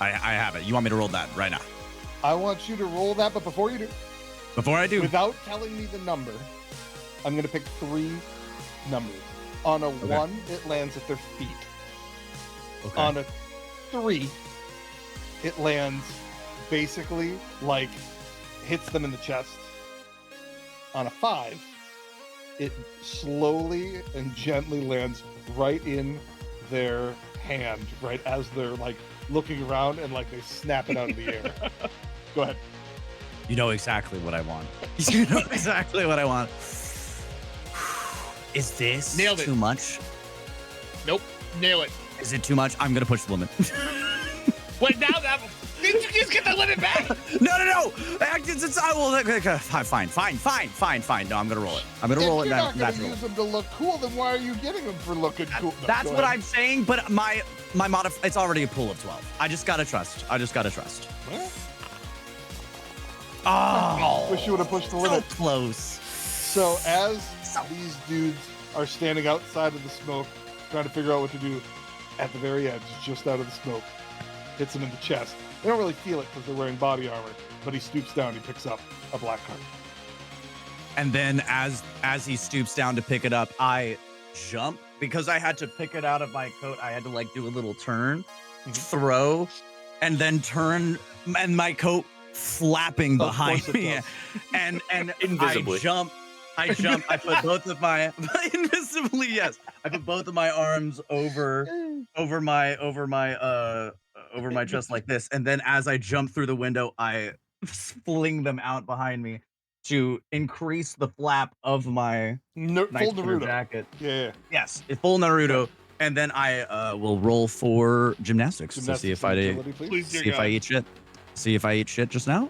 I have it. You want me to roll that right now? I want you to roll that, but before you do, without telling me the number, I'm gonna pick 3 numbers. On a 1, it lands at their feet. Okay. On a 3, it lands basically like hits them in the chest. On a 5, it slowly and gently lands right in their hand, right as they're like looking around and like they snap it out of the air. Go ahead. You know exactly what I want. You know exactly what I want. Is this too much? Nope. Nail it. Is it too much? I'm going to push the limit. Wait, now that... Did you just get the limit back? No. I will... Fine. No, I'm going to roll it. I'm going to roll it. If you're not going to use them to look cool, then why are you getting them for looking cool? No, that's what I'm saying, but my it's already a pool of 12. I just got to trust. What? Oh. Wish you would have pushed the limit. So close. So as these dudes are standing outside of the smoke, trying to figure out what to do, at the very edge, just out of the smoke, hits him in the chest. They don't really feel it because they're wearing body armor, but he stoops down, he picks up a black card. And then as he stoops down to pick it up, I jump because I had to pick it out of my coat. I had to like do a little turn, throw, and then turn, and my coat flapping behind me, and invisibly. I jump. I put both of my invisibly. Yes, I put both of my arms over my chest like this, and then as I jump through the window, I fling them out behind me to increase the flap of my full Naruto jacket. Yeah. Yes, it's full Naruto, and then I will roll for gymnastics to see if I eat shit. See if I eat shit just now.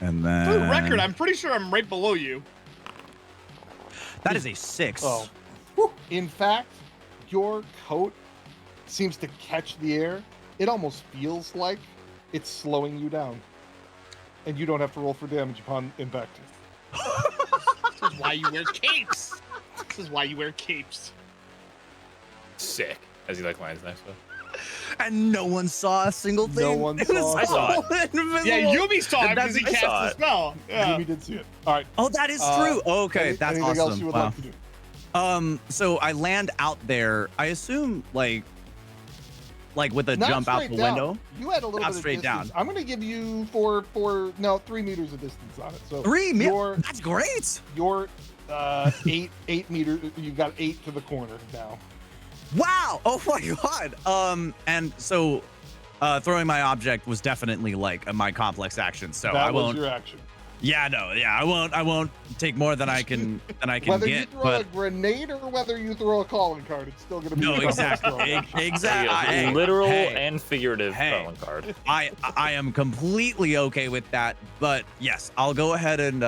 And then for the record, I'm pretty sure I'm right below you. That is a 6. Oh. In fact, your coat seems to catch the air. It almost feels like it's slowing you down. And you don't have to roll for damage upon impact. This is why you wear capes. Sick. As he like lands next to it. And no one saw a single thing. No one saw I saw it. Yeah, Yumi saw it because he cast the spell. Yeah. Yumi did see it. All right. Oh, that is true. Okay, that's anything awesome. Else you would like to do? So I land out there. I assume like with a jump out the window. You had a little bit of straight distance. down. I'm going to give you 3 meters of distance on it. So 3 meters. That's great. You're 8 meters. You've got 8 to the corner now. Wow! Oh my god! And so, throwing my object was definitely like my complex action. So that I won't. Was your action. Yeah, no, yeah, I won't take more than I can whether get. You throw a grenade or whether you throw a calling card, it's still going to be exactly. Literal and figurative calling card. I am completely okay with that. But yes, I'll go ahead and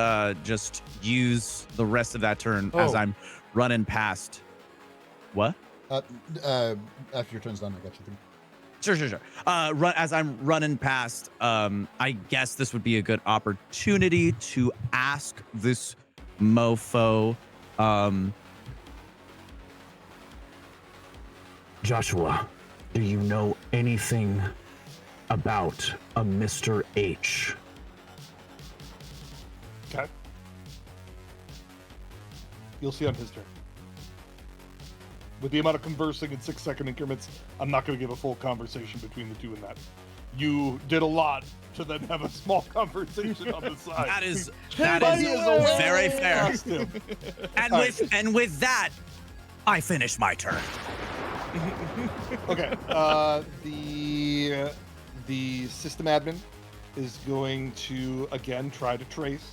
just use the rest of that turn as I'm running past. What? After your turn's done, I got you. Sure. As I'm running past, I guess this would be a good opportunity to ask this mofo. Joshua, do you know anything about a Mr. H? Okay. You'll see on his turn. With the amount of conversing in 6-second increments, I'm not going to give a full conversation between the two in that. You did a lot to then have a small conversation on the side. That is very fair. And with that, I finish my turn. Okay. The system admin is going to again try to trace,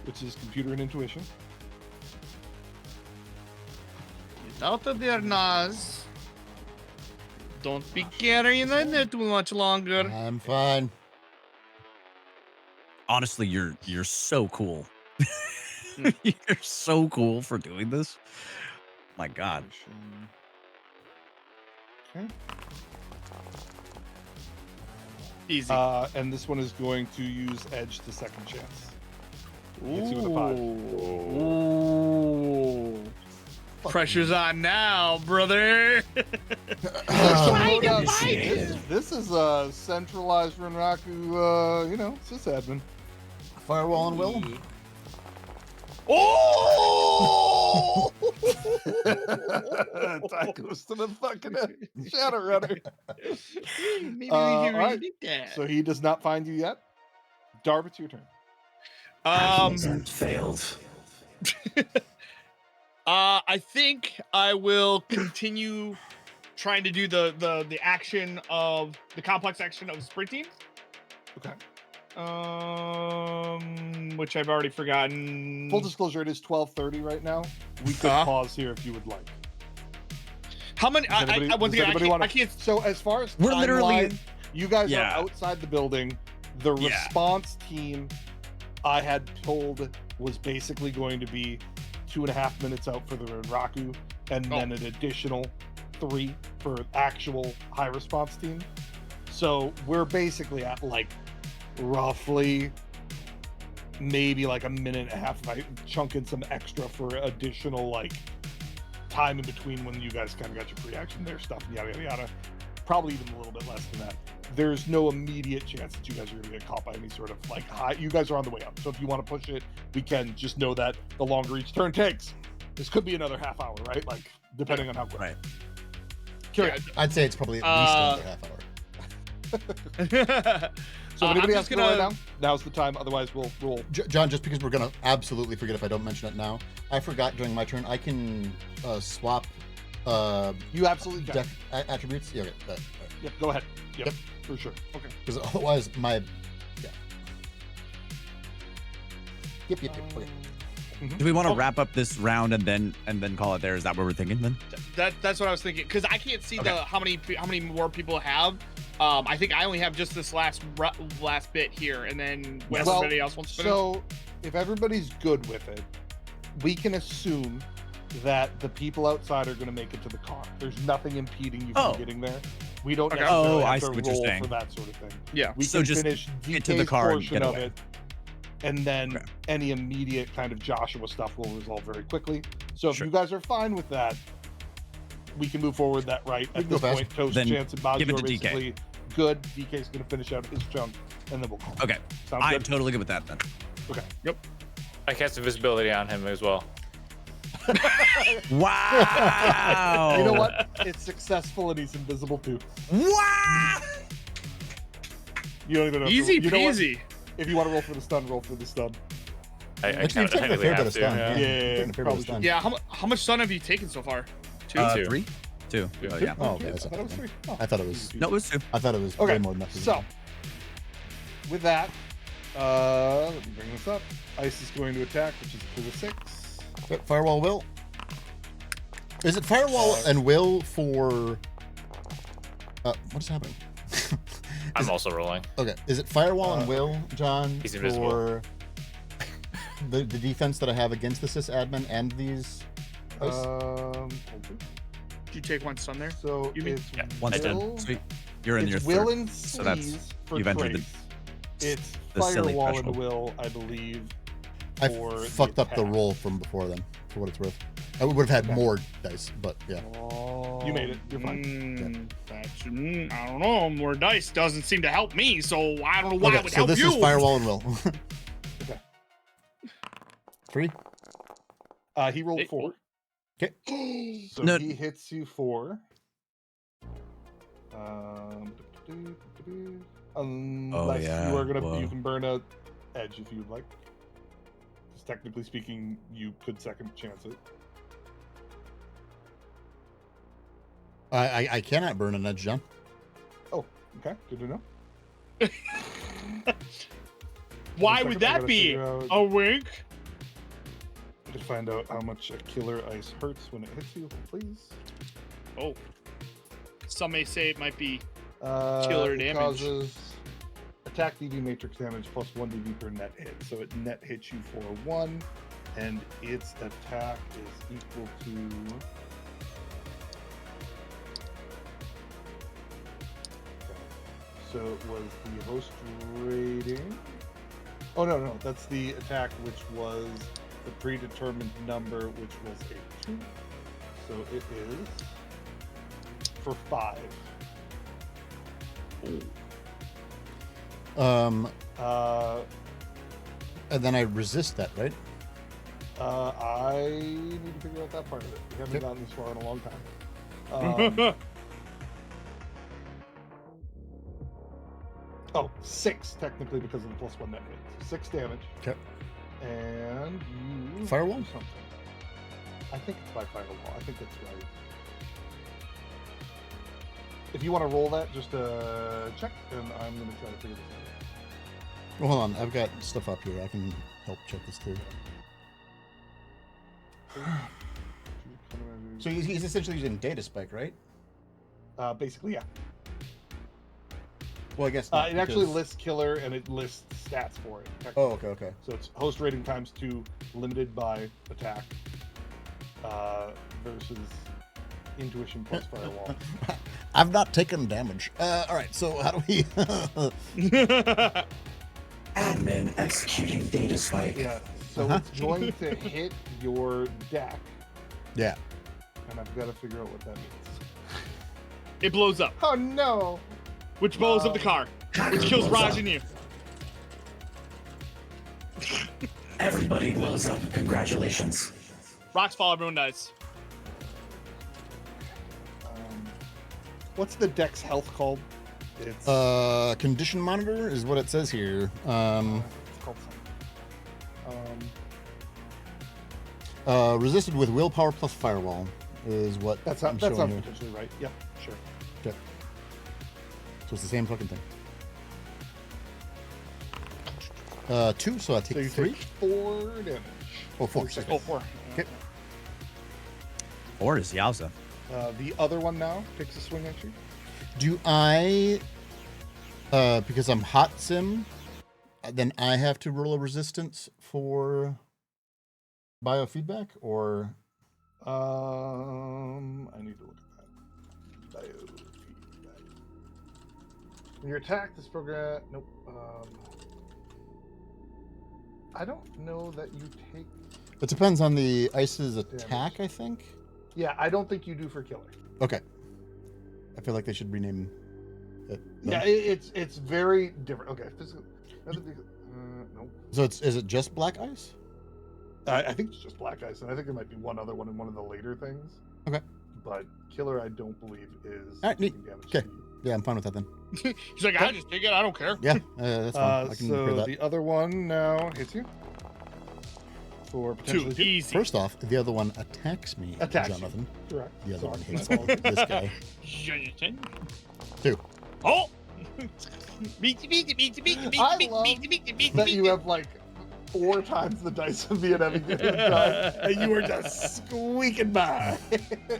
which is computer and intuition. Get out of there, Nas. Don't be carrying in there too much longer. I'm fine. Honestly, you're so cool. You're so cool for doing this. My God. Okay. Easy. And this one is going to use edge to second chance. Hits you with a 5. Ooh. Pressure's on now, brother. This is a centralized Renraku, sysadmin. Firewall and Will. Oh! That goes to the fucking Shadowrunner. Maybe we All can right. read that. So he does not find you yet. Darb, it's your turn. Failed. I think I will continue trying to do the action of the complex action of sprinting. Okay. Which I've already forgotten. Full disclosure, it is 12:30 right now. We could pause here if you would like. How many? Does anybody, Once does again, anybody wanna- I can't. So as far as We're literally- timeline, you guys Yeah. are outside the building. The Yeah. response team I had told was basically going to be 2.5 minutes out for the Renraku, and then an additional 3 for actual high response team. So we're basically at like roughly maybe like a minute and a half. If I chunk in some extra for additional like time in between when you guys kind of got your pre-action there stuff and yada yada yada. Probably even a little bit less than that. There's no immediate chance that you guys are going to get caught by any sort of like high. You guys are on the way up, so if you want to push it, we can. Just know that the longer each turn takes, this could be another half hour, right? Like depending on how quick. Right. Curious. I'd say it's probably at least another half hour. So if anybody I'm has just to go right gonna- now, now's the time. Otherwise, we'll roll. John, just because we're gonna absolutely forget if I don't mention it now, I forgot during my turn. I can swap You absolutely can. deck attributes. Yeah, okay. Right. Yep, go ahead. Yep, for sure. Okay. Because otherwise, my Yep. Okay. Do we want to Oh. wrap up this round and then call it there? Is that what we're thinking then? That's what I was thinking, because I can't see the how many more people have. I think I only have just this last bit here, and then when Well, everybody else wants to finish. So if everybody's good with it, we can assume that the people outside are going to make it to the car. There's nothing impeding you from Oh. getting there. We don't Okay. necessarily Oh, I have see to what you're roll saying. for that sort of thing. Yeah. We So can just finish get to the DK's car and portion get of away. it, and then Okay. any immediate kind of Joshua stuff will resolve very quickly. So if Sure. you guys are fine with that, we can move forward that right We at can go this fast. point. Toast, Then Chance, and Baji give it are to DK. basically good. DK's going to finish out his chunk, and then we'll call. Okay. Sounds I'm good? totally good with that then. Okay. I cast invisibility on him as well. Wow. You know what? It's successful, and he's invisible too. Wow. You don't even have Easy to, you know what? peasy. If you want to roll for the stun, roll for the stun. I Actually, you've taken a technically fair bit have of to. stun. Yeah. Yeah, You've taken a fair bit of probably stun. Yeah. How much sun have you taken so far? Two. 2. 3? 2. Oh, yeah. Oh, okay. I That's thought it was 3. Oh. I thought it was. No, it was 2. I thought it was Okay, way more than that. So, with that, let me bring this up. Ice is going to attack, which is a pool of 6. Yep, Firewall Will. Is it Firewall and Will for? What's happening? I'm also rolling. Okay, is it Firewall and Will, John, He's invisible. for the defense that I have against the sysadmin and these? Ice? Did you take one stun there? So You mean- it's Yeah, One I did. Will, Sweet. You're in your it's third. Will and so that's- Sleaze for you've entered the- Trace. It's the silly Firewall and threshold. Will, I believe. I for the fucked up the attack. roll from before then, for what it's worth. I would have had more dice, but yeah. You made it. You're fine. I don't know. More dice doesn't seem to help me, so I don't know why it Okay, would so help this you. is Firewall and Will. Okay. 3. He rolled Hey. 4. Okay. So No. he hits you for. Unless yeah, you are gonna, whoa. you can burn a edge if you would like. Because technically speaking, you could second chance it. I cannot burn an edge, John. Oh, okay. Good to know. Why One would second, I that gotta be figure out- a wink? To find out how much a killer ice hurts when it hits you, please. Oh. Some may say it might be Killer damage. Causes attack DD matrix damage plus 1 DD per net hit. So it net hits you for 1, and its attack is equal to. So it was the host rating. Oh no, that's the attack, which was the predetermined number, which was a 2. So it is for 5. And then I resist that, right? I need to figure out that part of it. We haven't Yep. gotten this far in a long time. Oh, 6 technically because of the plus 1 net hit. So 6 damage. Okay. And you Firewall? do something. I think it's by firewall. I think that's right. If you want to roll that, just check, and I'm going to try to figure this out. Well, hold on. I've got stuff up here. I can help check this too. So he's essentially using data spike, right? Basically, yeah. Well, I guess It actually because- lists killer and it lists stats for it. Oh, okay. So it's host rating times 2, limited by attack, versus intuition plus firewall. I've not taken damage. All right. So how do we? Admin executing data spike. Yeah. So it's going to hit your deck, Yeah. and I've got to figure out what that means. It blows up, Oh no! which blows up the car, which kills Raj and you. Everybody blows up. Congratulations. Rocks fall, everyone dies. What's the deck's health called? It's Condition monitor is what it says here. it's called something. Resisted with willpower plus firewall is what That I'm sounds showing here. potentially right. Yep, sure. Okay. So it's the same fucking thing. 2, so I take So you 3. take 4 damage. Oh, 4. Oh, 4. Okay. Or is Yowza. The other one now takes a swing at you. Do I, because I'm hot sim, then I have to roll a resistance for biofeedback, or? I need to look at that. Biofeedback. When you're attacked, this program. Nope. I don't know that you take. It depends on the ice's attack, I think. Yeah, I don't think you do for killer. Okay. I feel like they should rename it. No? Yeah, it's very different. Okay, physical. Nope. So is it just black ice? I think it's just black ice, and I think there might be one other one in one of the later things. Okay. But killer, I don't believe is All right, neat. taking damage. Okay. to you. Yeah, I'm fine with that then. He's like, I just take it. I don't care. Yeah, that's fine. I can hear So that. the other one now hits you for potentially 2. Easy. First off, the other one attacks me, Attacks you. Jonathan. Correct. The other one Sorry. hits this guy. Jonathan. 2. Oh! I love that you have like 4 times the dice of me and having given time, and you are just squeaking by.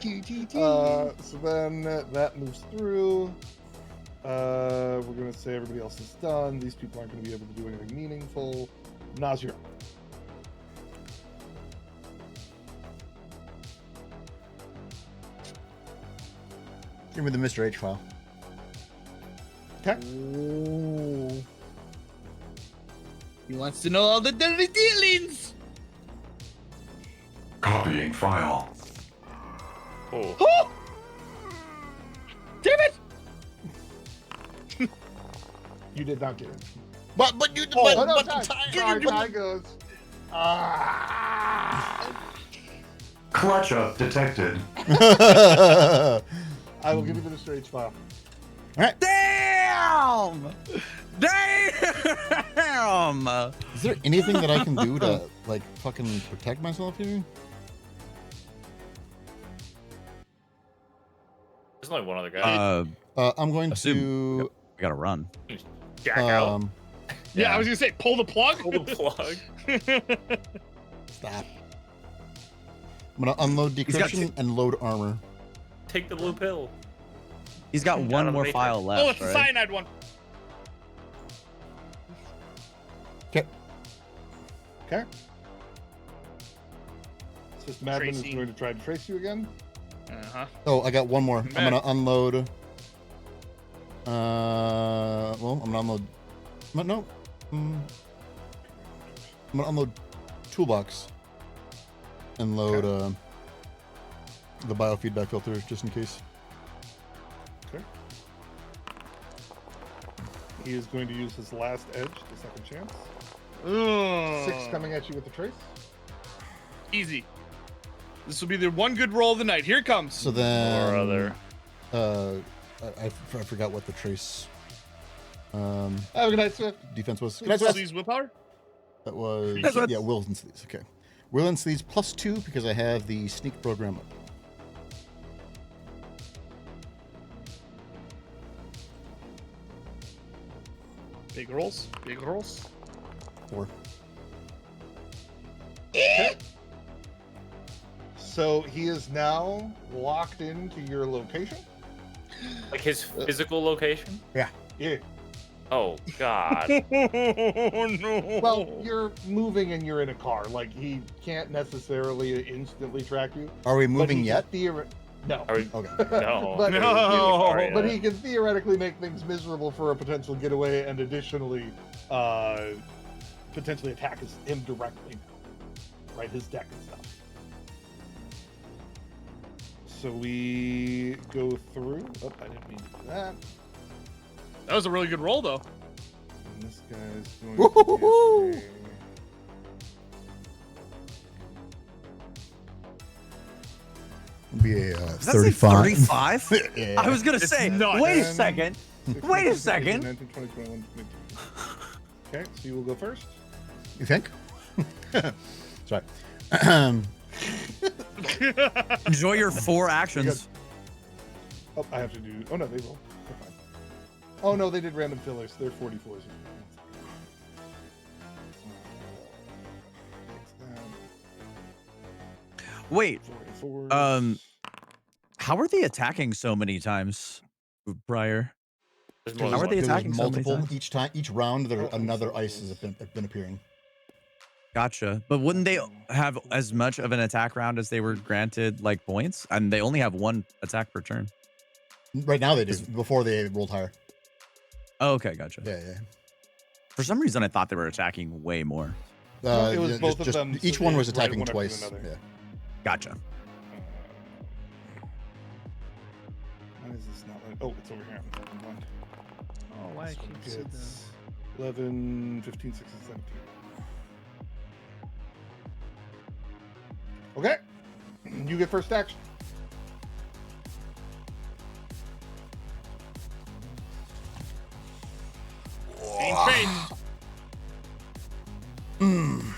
So then that moves through. We're gonna say everybody else is done. These people aren't gonna be able to do anything meaningful. Nas, you're up. Give me the Mr. H file. Okay. He wants to know all the dirty dealings. Copying file. Oh. Damn it! You did not get it. But you Oh, no, but Ty. Sorry, Ty goes. Clutch up detected. I will give you the Mr. H file. Damn! Damn! Is there anything that I can do to like fucking protect myself here? There's only one other guy. I'm going assume to we gotta run. Jack out. Yeah, I was gonna say pull the plug. Pull the plug. Stop. I'm gonna unload decryption and load armor. Take the blue pill. He's got Out one of more the file Oh, left, it's the right? cyanide one. Okay. Okay. System admin is Tracy. going to try to trace you again. Uh-huh. Oh, I got one more. I'm Man. gonna unload. Well, I'm gonna unload. No. I'm gonna unload toolbox and load the biofeedback filter just in case. Okay. He is going to use his last edge, the second chance. Ugh. 6 coming at you with the trace. Easy. This will be the one good roll of the night. Here it comes. So then, Or other. I forgot what the trace Have a good night, Swift. defense was. Can I use willpower? That was That's what- yeah, Will and Sleaze. Okay, Will and Sleaze +2 because I have the sneak program up. Big rolls. Big rolls. 4. So he is now locked into your location. Like his physical location? Yeah. Oh God. Oh no. Well, you're moving and you're in a car. Like he can't necessarily instantly track you. Are we but moving he yet? No. Are we- Okay. No. but, No. Sorry, but he can theoretically make things miserable for a potential getaway and additionally potentially attack him directly. Right, his deck and stuff. So we go through. Oh, I didn't mean to do that. That was a really good roll, though. And this guy's going Woo-hoo-hoo-hoo. to get Be a Does that say 35. 35? Yeah. I was gonna It's say, nuts. wait a 10, second. 16, Wait a 17, second. 19, 20, 21, 22. Okay, so you will go first. You think? Sorry. Enjoy your 4 actions. Oh, I have to do. Oh no, they roll. They're fine. Oh no, they did random fillers. They're 44s. Wait, 44s. how are they attacking so many times, Briar? There's more How than are they one. There's attacking so many multiple times? each round. There Oh, another oh, ice has been appearing. Gotcha. But wouldn't they have as much of an attack round as they were granted like points? And they only have 1 attack per turn. Right now they do. Before they rolled higher. Oh, okay, gotcha. Yeah. For some reason, I thought they were attacking way more. No, it was both of them, Each so one they was right attacking one after twice. another. Yeah. Gotcha. Why is this not like? Oh, it's over here. Never mind. Oh, why I This one can't see gets 11, 15, 16, 17. Okay. You get first action. Being traced. Being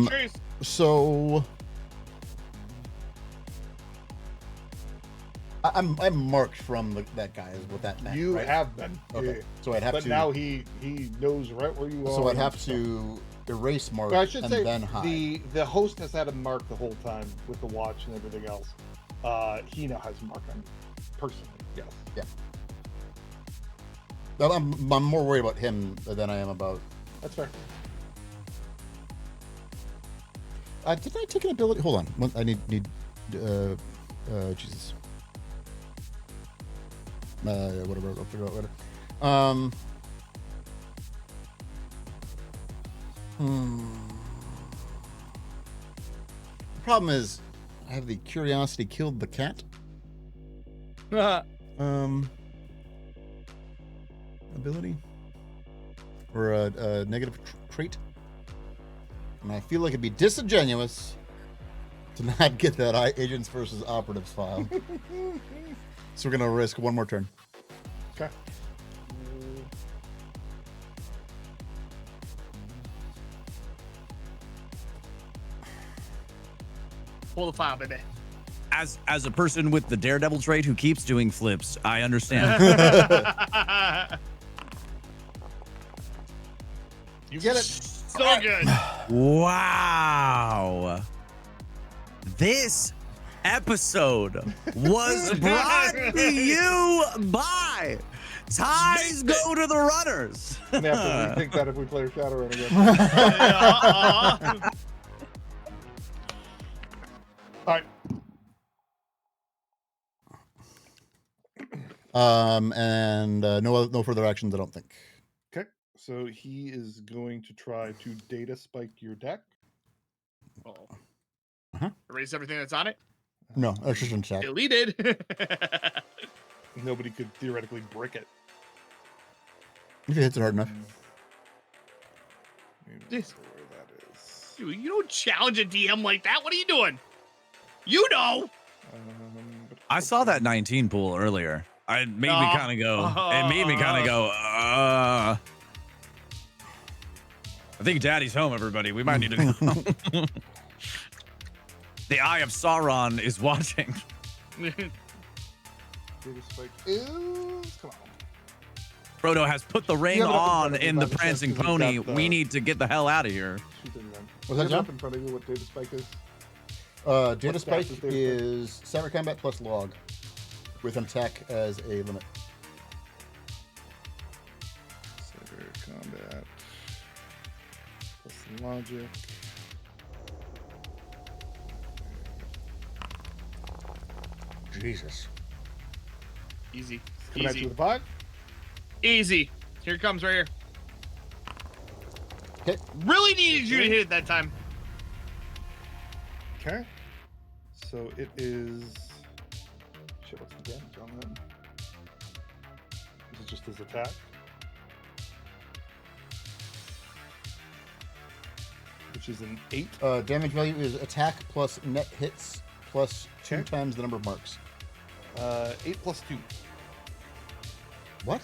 traced. So I'm marked from that guy is what that meant. You right? have been. Okay. Yeah. So I'd have But to. now he knows right where you are. So I'd and have stuff. to erase mark But I should and say then hide. the host has had him mark the whole time with the watch and everything else. He now has him marked on you personally. Yes. Yeah. Well, I'm more worried about him than I am about. That's fair. Did I take an ability? Hold on. I need Jesus. Whatever. I'll figure out later. The problem is, I have the curiosity killed the cat. Ability or a negative trait, and I feel like it'd be disingenuous to not get that agents versus operatives file. So we're gonna risk one more turn. Okay. Pull the file, baby. As a person with the daredevil trait who keeps doing flips, I understand. You get it. So good. Wow. This episode was brought to you by Ties Go to the Runners. I'm gonna have to rethink that if we play Shadowrun again. All right. And no further actions, I don't think. Okay. So he is going to try to data spike your deck. Erase everything that's on it. No, that's just an attack. Deleted. Nobody could theoretically brick it. If it hits it hard enough. Maybe This- where that is. Dude, you don't challenge a DM like that. What are you doing? You know. I saw that 19 pool earlier. It made me kind of go. It made me kind of go. I think Daddy's home, everybody. We might need to go. The Eye of Sauron is watching. Data spike is. Come on. Frodo has put the ring You have it up in on front of you in by the the chance prancing that we've pony. got the- We need to get the hell out of here. Shoot it again. What's You that, have it John? up in front of you what data spike is? Data What spike stats is Data is cyber combat plus log, with an attack as a limit. Cyber combat plus logic. Jesus. Easy. Coming at you Easy. with a 5. Easy. Here it comes right here. Okay. Really needed you to hit it that time. Okay. So it is. Shit, what's the damage on that? Is it just his attack? Which is an 8. Damage value is attack plus net hits plus 2 Okay. times the number of marks. 8 plus 2. What?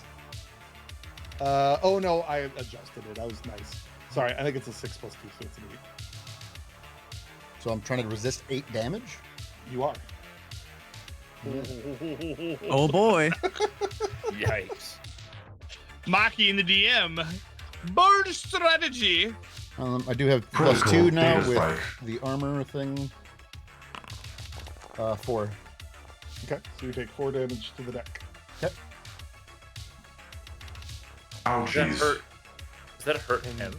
Oh no, I adjusted it. I was nice. Sorry, I think it's a 6 plus 2, so it's an 8. So I'm trying to resist 8 damage? You are. Oh boy. Yikes. Maki in the DM. Bird strategy. I do have plus 2 now with the armor thing. 4. Okay, so you take 4 damage to the deck. Okay. Does that hurt? Does that hurt him?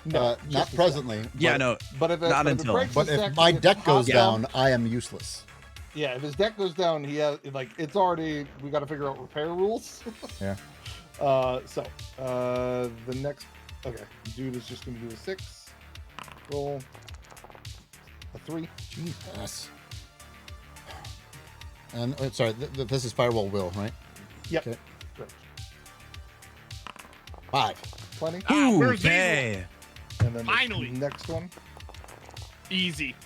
No, Not just the presently. Yeah, but, no. But if it, Not but if it until. breaks But his if my he deck gets goes knocked down, I am useless. Yeah, if his deck goes down, he has like it's already. We got to figure out repair rules. Yeah. The next. Okay, dude is just gonna do a 6. Roll a 3. Jesus. And sorry, this is Firewall Will, right? Yep. Okay. Correct. 5. Plenty. Where's Okay. And then Finally. the next one. Easy.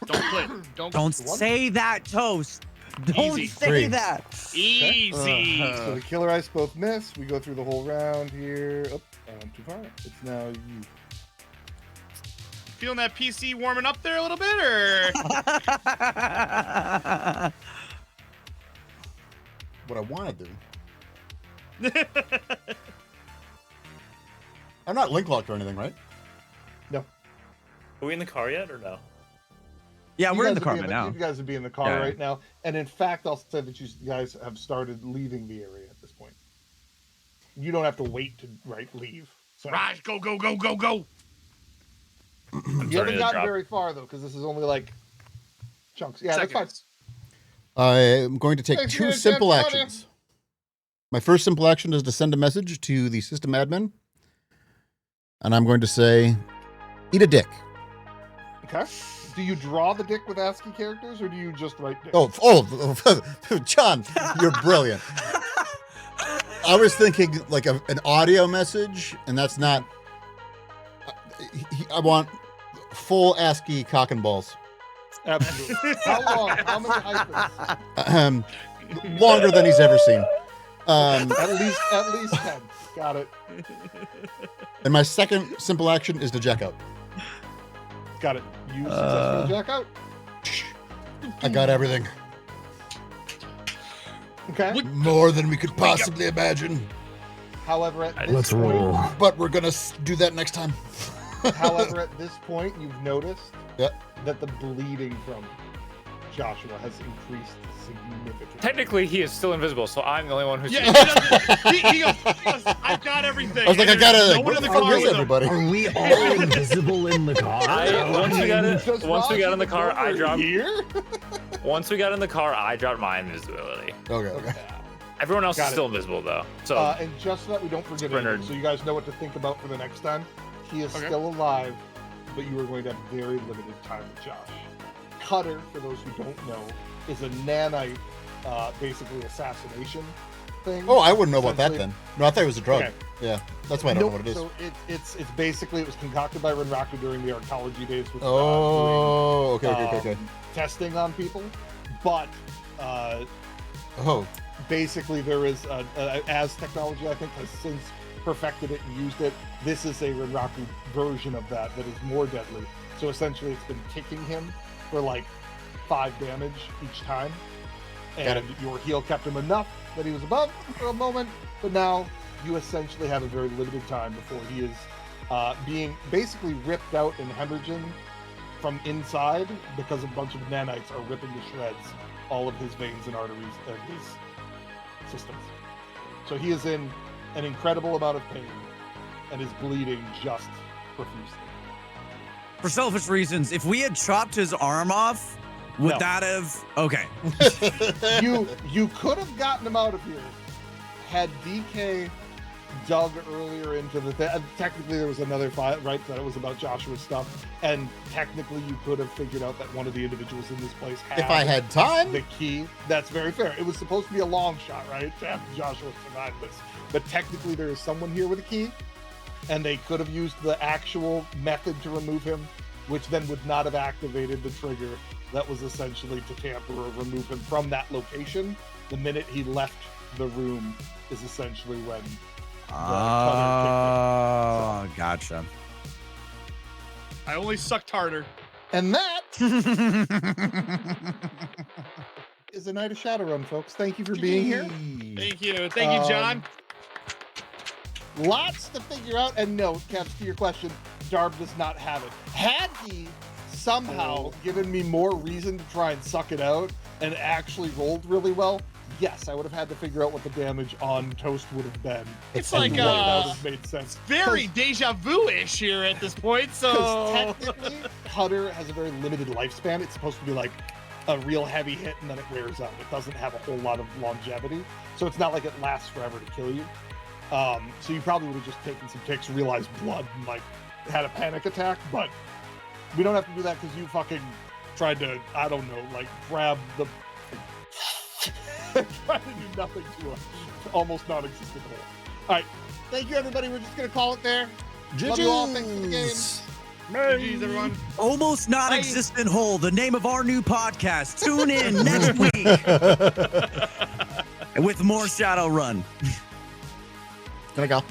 Don't quit. Don't. Don't One? say that, Toast. Don't Easy. say 3. that. Easy. So the killer ice both miss. We go through the whole round here. Oh, I went too far. It's now you. Feeling that PC warming up there a little bit, or? What I want to do. I'm not link locked or anything, right? Are we in the car yet or no? Yeah, You we're in guys the car would be right now. You guys would be in the car Yeah. right now. And in fact, I'll say that you guys have started leaving the area at this point. You don't have to wait to leave. So Raj, go, go, go, go, go. you starting haven't to gotten drop. very far though, because this is only like chunks. Yeah, that's fine. Seconds. I'm going to take Thanks, 2 you're simple dead, buddy. actions. My first simple action is to send a message to the system admin. And I'm going to say, eat a dick. Okay. Do you draw the dick with ASCII characters, or do you just write dick? John, you're brilliant. I was thinking like an audio message, and that's not. I want full ASCII cock and balls. Absolutely. How long? How many hyphens? Longer than he's ever seen. At least 10. Got it. And my second simple action is to jack out. Got it. You successfully jack out. I got everything. Okay. More than we could possibly imagine. However, at this Let's point, roll. But we're gonna do that next time. however, at this point, you've noticed Yep. that the bleeding from Joshua has increased significantly. Technically, he is still invisible, so I'm the only one who's. Yeah, he goes, I've got everything. I was like, And I gotta. there's Like, no one in the where car is with him. everybody? Are we all invisible in the car? Once we got it, Does once we got Roger in the car, I over dropped. here. Once we got in the car, I dropped my invisibility. Okay. Everyone else Got is it. still invisible though. So And just so that we don't forget Sprinter. anything, so you guys know what to think about for the next time, he is Okay. still alive, but you are going to have very limited time with Josh. Cutter, for those who don't know, is a nanite, basically assassination thing. Oh, I wouldn't know about that Essentially- then. No, I thought it was a drug. Okay. Yeah, that's why I don't know what it is. So it's basically, it was concocted by Renraku during the archaeology days with Oh, okay. doing, testing on people, but Oh, basically there is as technology I think has since perfected it and used it. This is a Renraku version of that is more deadly. So essentially it's been kicking him for like 5 damage each time, Got and your heal kept him enough that he was above for a moment, but now you essentially have a very limited time before he is being basically ripped out and hemorrhaging from inside because a bunch of nanites are ripping to shreds all of his veins and arteries and his systems. So he is in an incredible amount of pain and is bleeding just profusely. For selfish reasons, if we had chopped his arm off, would No. that have? Okay. You could have gotten him out of here had DK dug earlier into the technically there was another fight, right, that it was about Joshua's stuff, and technically you could have figured out that one of the individuals in this place had if I had time. the key. That's very fair. It was supposed to be a long shot, right, to have Joshua survive this, but technically there is someone here with a key, and they could have used the actual method to remove him, which then would not have activated the trigger that was essentially to tamper or remove him from that location. The minute he left the room is essentially when Oh, gotcha. I only sucked harder. and that is a night of Shadowrun, folks. Thank you for being here. Thank you, John. Lots to figure out, and no, Caps, to your question, Darb does not have it. Had he somehow given me more reason to try and suck it out and actually rolled really well, yes, I would have had to figure out what the damage on Toast would have been. It's and like what that would have made sense. very deja vu-ish here at this point. So Because technically, Cutter has a very limited lifespan. It's supposed to be like a real heavy hit and then it wears out. It doesn't have a whole lot of longevity, so it's not like it lasts forever to kill you. So you probably would have just taken some ticks, realized blood, and like had a panic attack. But we don't have to do that because you fucking tried to, I don't know, like grab the, trying to do nothing to a almost non-existent hole. All right, thank you everybody. We're just gonna call it there. Love you all. Thanks for the game. GG's, everyone. Almost non-existent hole. The name of our new podcast. Tune in next week with more Shadowrun. Can I go?